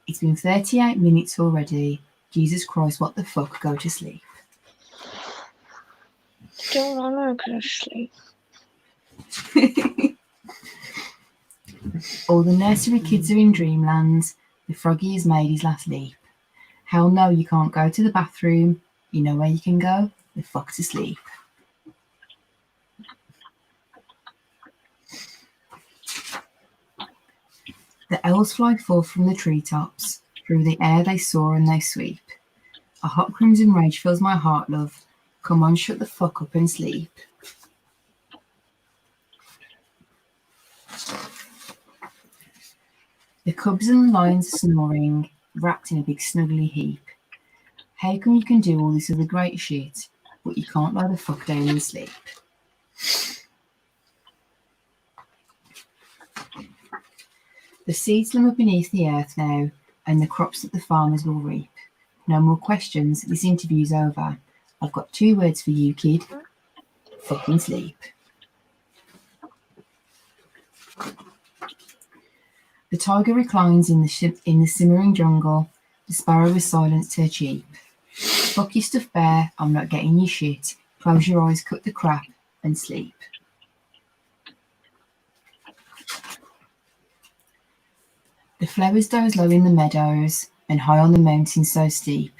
It's been 38 minutes already. Jesus Christ, what the fuck? Go to sleep. Don't want to go to sleep. All the nursery kids are in dreamland. The froggy has made his last leap. Hell no, you can't go to the bathroom. You know where you can go? The fuck to sleep. The owls fly forth from the treetops. Through the air they soar and they sweep. A hot crimson rage fills my heart, love. Come on, shut the fuck up and sleep. The cubs and the lions are snoring, wrapped in a big snuggly heap. How come you can do all this other great shit, but you can't lie the fuck down and sleep? The seeds lie beneath the earth now, and the crops that the farmers will reap. No more questions, this interview's over. I've got 2 words for you, kid. Fucking sleep. The tiger reclines in the simmering jungle. The sparrow has silenced her cheep. Fuck your stuffed bear, I'm not getting your shit. Close your eyes, cut the crap, and sleep. The flowers doze low in the meadows, and high on the mountain so steep.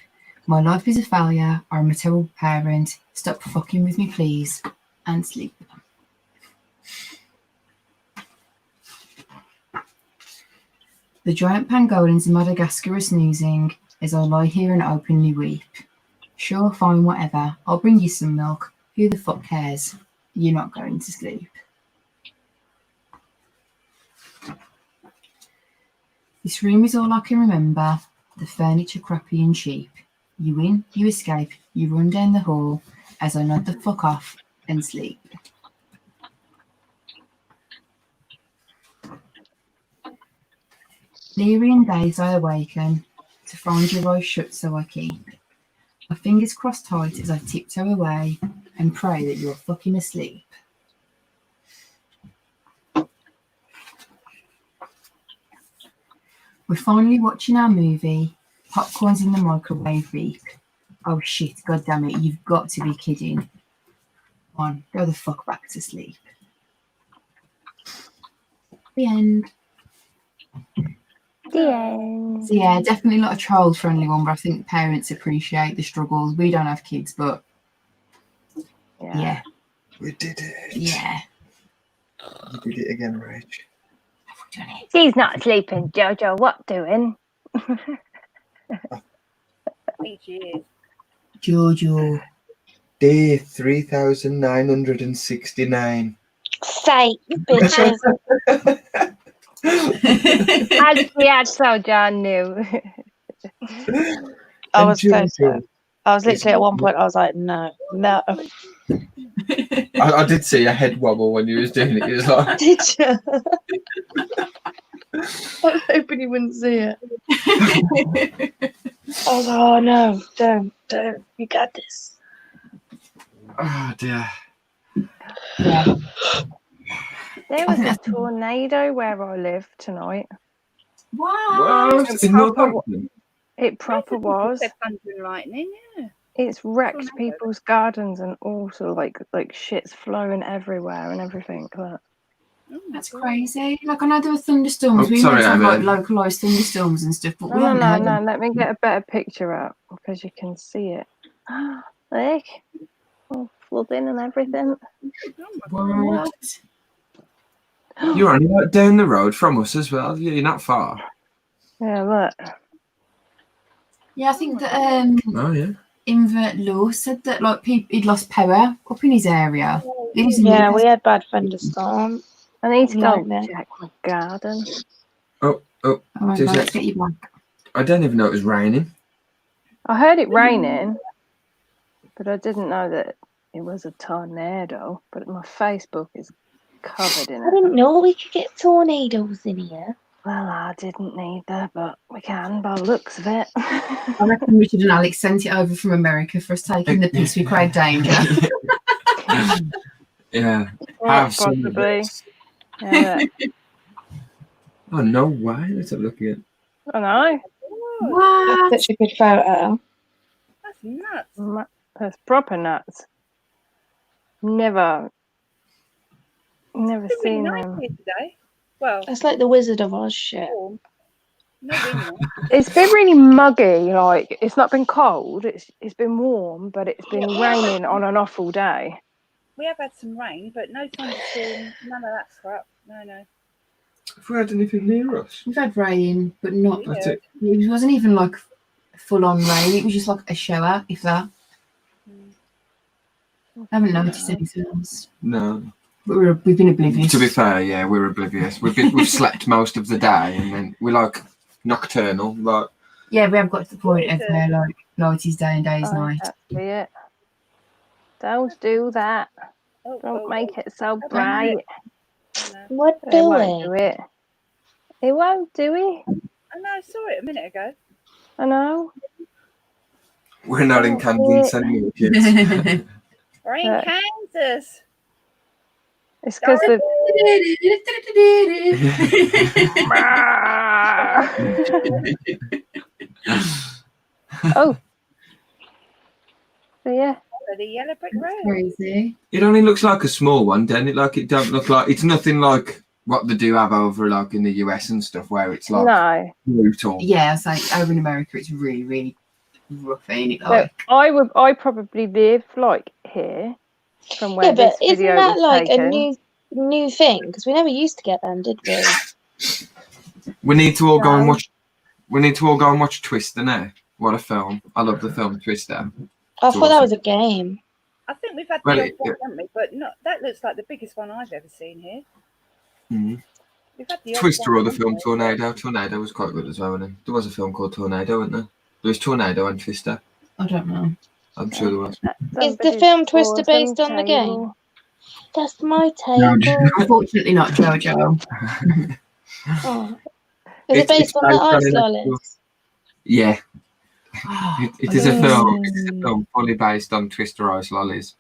My life is a failure, I'm a terrible parent. Stop fucking with me, please, and sleep. The giant pangolins in Madagascar are snoozing as I lie here and openly weep. Sure, fine, whatever. I'll bring you some milk. Who the fuck cares? You're not going to sleep. This room is all I can remember. The furniture crappy and cheap. You win, you escape, you run down the hall as I nod the fuck off and sleep. Leery and dazed I awaken to find your eyes shut, so I keep my fingers crossed tight as I tiptoe away and pray that you're fucking asleep. We're finally watching our movie. Popcorn's in the microwave beep. Oh shit, god damn it, you've got to be kidding. Come on, go the fuck back to sleep. The end. The end. So yeah, definitely not a child-friendly one, but I think parents appreciate the struggles. We don't have kids, but yeah. We did it. Yeah. We did it again, Rach. She's not sleeping, Jojo. What doing? Jojo. Jojo. Day 3,969. Say, bitches. That's so John knew. I was Enjoy close. it. I was literally at one point. I was like, no. I did see a head wobble when you was doing it. It was like, Did you? I was hoping you wouldn't see it. I was like, oh no, don't, you got this. oh dear. There was a tornado where I live tonight. Wow. It proper was. Thunder and lightning, yeah. It's wrecked people's gardens and also like shit's flowing everywhere and everything. Like. That's crazy. Like I know there were thunderstorms. Oh, we sorry, had like Amy. localised thunderstorms and stuff, but we haven't No. had them. Let me get a better picture up because you can see it. Look, all flooding and everything. What? You're only like down the road from us as well. You're not far. Yeah, look. Yeah, I think that Oh yeah. Invert Law said that like he'd lost power up in his area. Yeah, we had bad thunderstorms. I need to go Nightmare. check my garden. Oh, Oh my two God, secs. get you back. I don't even know it was raining. I heard it raining, but I didn't know that it was a tornado. But my Facebook is covered in I it. didn't know we could get tornadoes in here. Well, I didn't either, but we can by the looks of it. I reckon Richard and Alex sent it over from America for us taking the piss with crowd danger. Yeah. Well, Have some of possibly. it. Yeah, Oh no way! Let's have a look again. I know. What? That's such a good photo. That's nuts. That's proper nuts. Never It's been seen nice them. here today. Well, That's like the Wizard of Oz shit. not really nice. It's been really muggy. Like it's not been cold. It's been warm, but it's been raining on and off all day. We have had some rain, but no thunderstorm, none of that crap. No. Have we had anything near us? We've had rain, but not. That's it. It wasn't even like full on rain. It was just like a shower, if that. I haven't noticed anything else. No. But we've been oblivious. To be fair, yeah, we're oblivious. We've slept most of the day, and then we're like nocturnal. Like Yeah, we have got to the point of where like night is day and day is Oh, night. that's it. Don't do that. Don't make it so bright. What It do won't do it. It won't do it. I know, I saw it a minute ago. I know. we're not in Kansas anymore, kids. We're in Uh, Kansas. It's because the oh, so yeah. The yellow brick road. Crazy. It only looks like a small one, doesn't it? Like it don't look like it's nothing like what they do have over like in the US and stuff, where it's like No. brutal. Yeah, it's like over in America, it's really, really rough, ain't it? So Like, I probably live like here from where Yeah, but this isn't video that was like taken. a new thing? Because we never used to get them, did we? We need to all go and No. watch. We need to all go and watch Twister now. What a film! I love the film Twister. I It's thought that was awesome. a game. I think we've had Well, the it- odd one, haven't we? But not, that looks like the biggest one I've ever seen here. Mhm. We've had the odd Twister one, or the haven't film we? Tornado. Tornado was quite good as well, wasn't it? There was a film called Tornado, wasn't there? There was Tornado and Twister. I don't know. I'm sure there was. Is the film Twister based on the game? That's my No, table. Unfortunately, not JoJo. Oh. Is it based on the ice lollies? Yeah. It is a film. It is a film fully based on Twister Ice Lollies.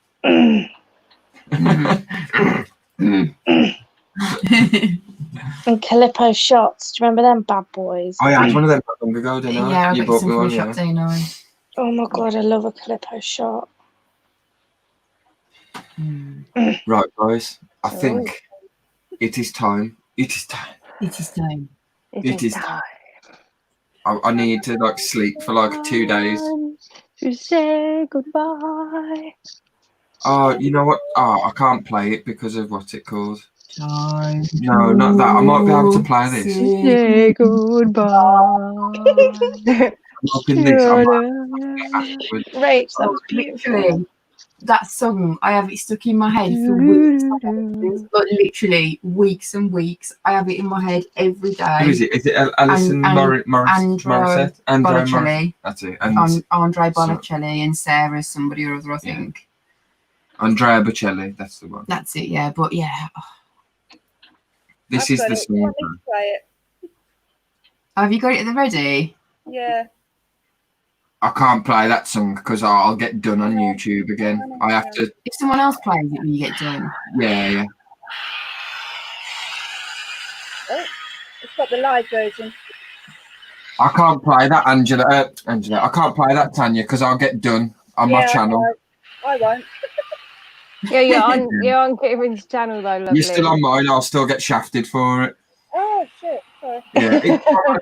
And Calippo shots. Do you remember them bad boys? I had one of them not long ago, didn't I? Yeah, I You got bought some me from one, the shop, yeah. didn't I? Oh my god, I love a Calippo shot. Right, guys. I think it is time. It is time. It is time. It is time. I need to like sleep for like 2 days. To say goodbye. Oh, you know what? Oh, I can't play it because of what's it called? Time. No, not that. I might be able to play this. Say goodbye. I'm hoping this. I might Rach, that was beautiful. Literally, that song, I have it stuck in my head for weeks, like literally weeks and weeks. I have it in my head every day. Who is it? Is it Alison Morissette? Andre Botticelli. That's it. And Andre Botticelli and Sarah, somebody or other, I think. Andrea Bocelli, that's the one. That's it, yeah. But yeah. This is the song. Play it. Have you got it at the ready? Yeah. I can't play that song because I'll get done on YouTube again. I have to. If someone else plays it when you get done. Yeah. Oh, it's got the live version. I can't play that, Angela. I can't play that, Tanya, because I'll get done on my channel. I won't. Yeah, you're on Kieran's channel though, lovely. You're still on mine. I'll still get shafted for it. Oh shit! Sorry. Yeah,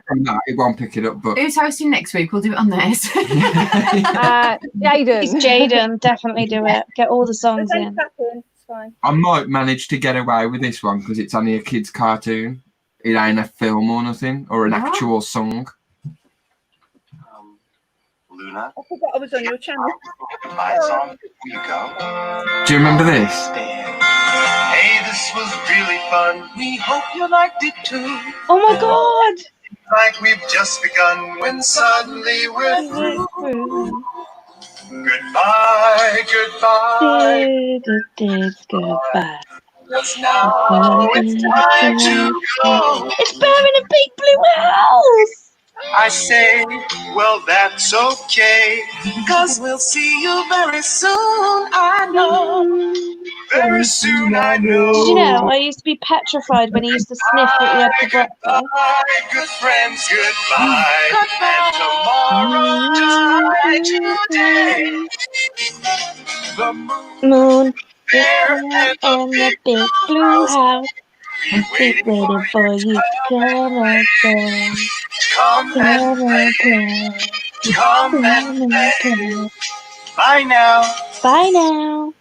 from that, it won't pick it up. But who's hosting next week? We'll do it on theirs. Jaden. It's Jaden. Definitely do it. Get all the songs in. It's fine. I might manage to get away with this one because it's only a kid's cartoon. It ain't a film or nothing, or an actual song. Luna. I forgot I was on your channel. Lights on. You go. Do you remember this? Hey, this was really fun. We hope you liked it too. Oh my god! Like we've just begun when suddenly we're through. Goodbye, goodbye. Goodbye. Yes, now it's time to go. It's Bear in a big blue house. I say, well, that's okay, 'cause we'll see you very soon, I know. Very soon, I know. Did you know I used to be petrified when he used to sniff what you had for breakfast? Goodbye, good friends, goodbye. And tomorrow, die today. The Moon, and the big blue house. Keep waiting for you to come again. Come and play. Come and play. Bye now. Bye now.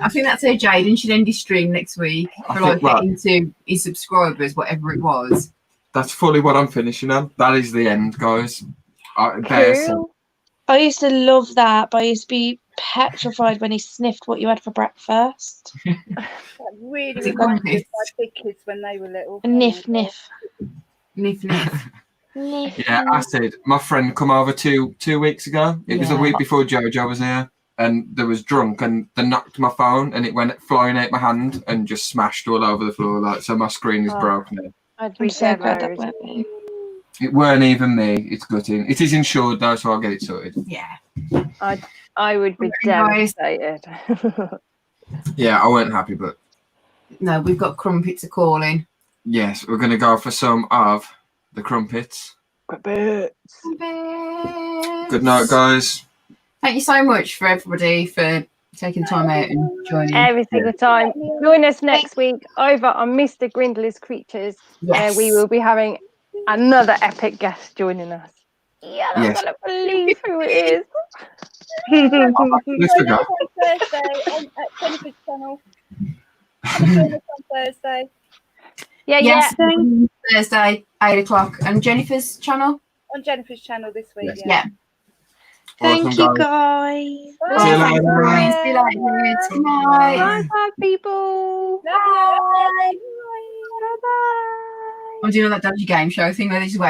I think that's how Jaden should end his stream next week for like getting to his subscribers, whatever it was. That's fully what I'm finishing on. That is the end, guys. I used to love that, but I used to be petrified when he sniffed what you had for breakfast. That really reminds me of my big kids when they were little. Nif, nif. Nif, nif. Yeah, I said my friend come over two weeks ago. It was the week before Jojo was here, and they was drunk, and they knocked my phone, and it went flying out my hand and just smashed all over the floor. Like, so my screen is broken. I'm so glad that went me. It weren't even me. It's gutting. It is insured though, so I'll get it sorted. Yeah. I would be devastated. Yeah, I weren't happy, but no, we've got crumpets a calling. Yes, we're gonna go for some of the crumpets. Crumpets. Good night, guys. Thank you so much for everybody for taking time out and joining. Every single time. Join us next week over on Mr. Grindlers Creatures, where we will be having another epic guest joining us. Yeah, I'm gonna believe who it is. Let's go. On Thursday at Jennifer's channel. On Thursday. Yes, Thursday, 8 o'clock. And Jennifer's channel? On Jennifer's channel this week. Yeah. Thank you, guys. See you later. See you later. Good night. Bye, people. Bye. I'm doing that dodgy game show thing where they just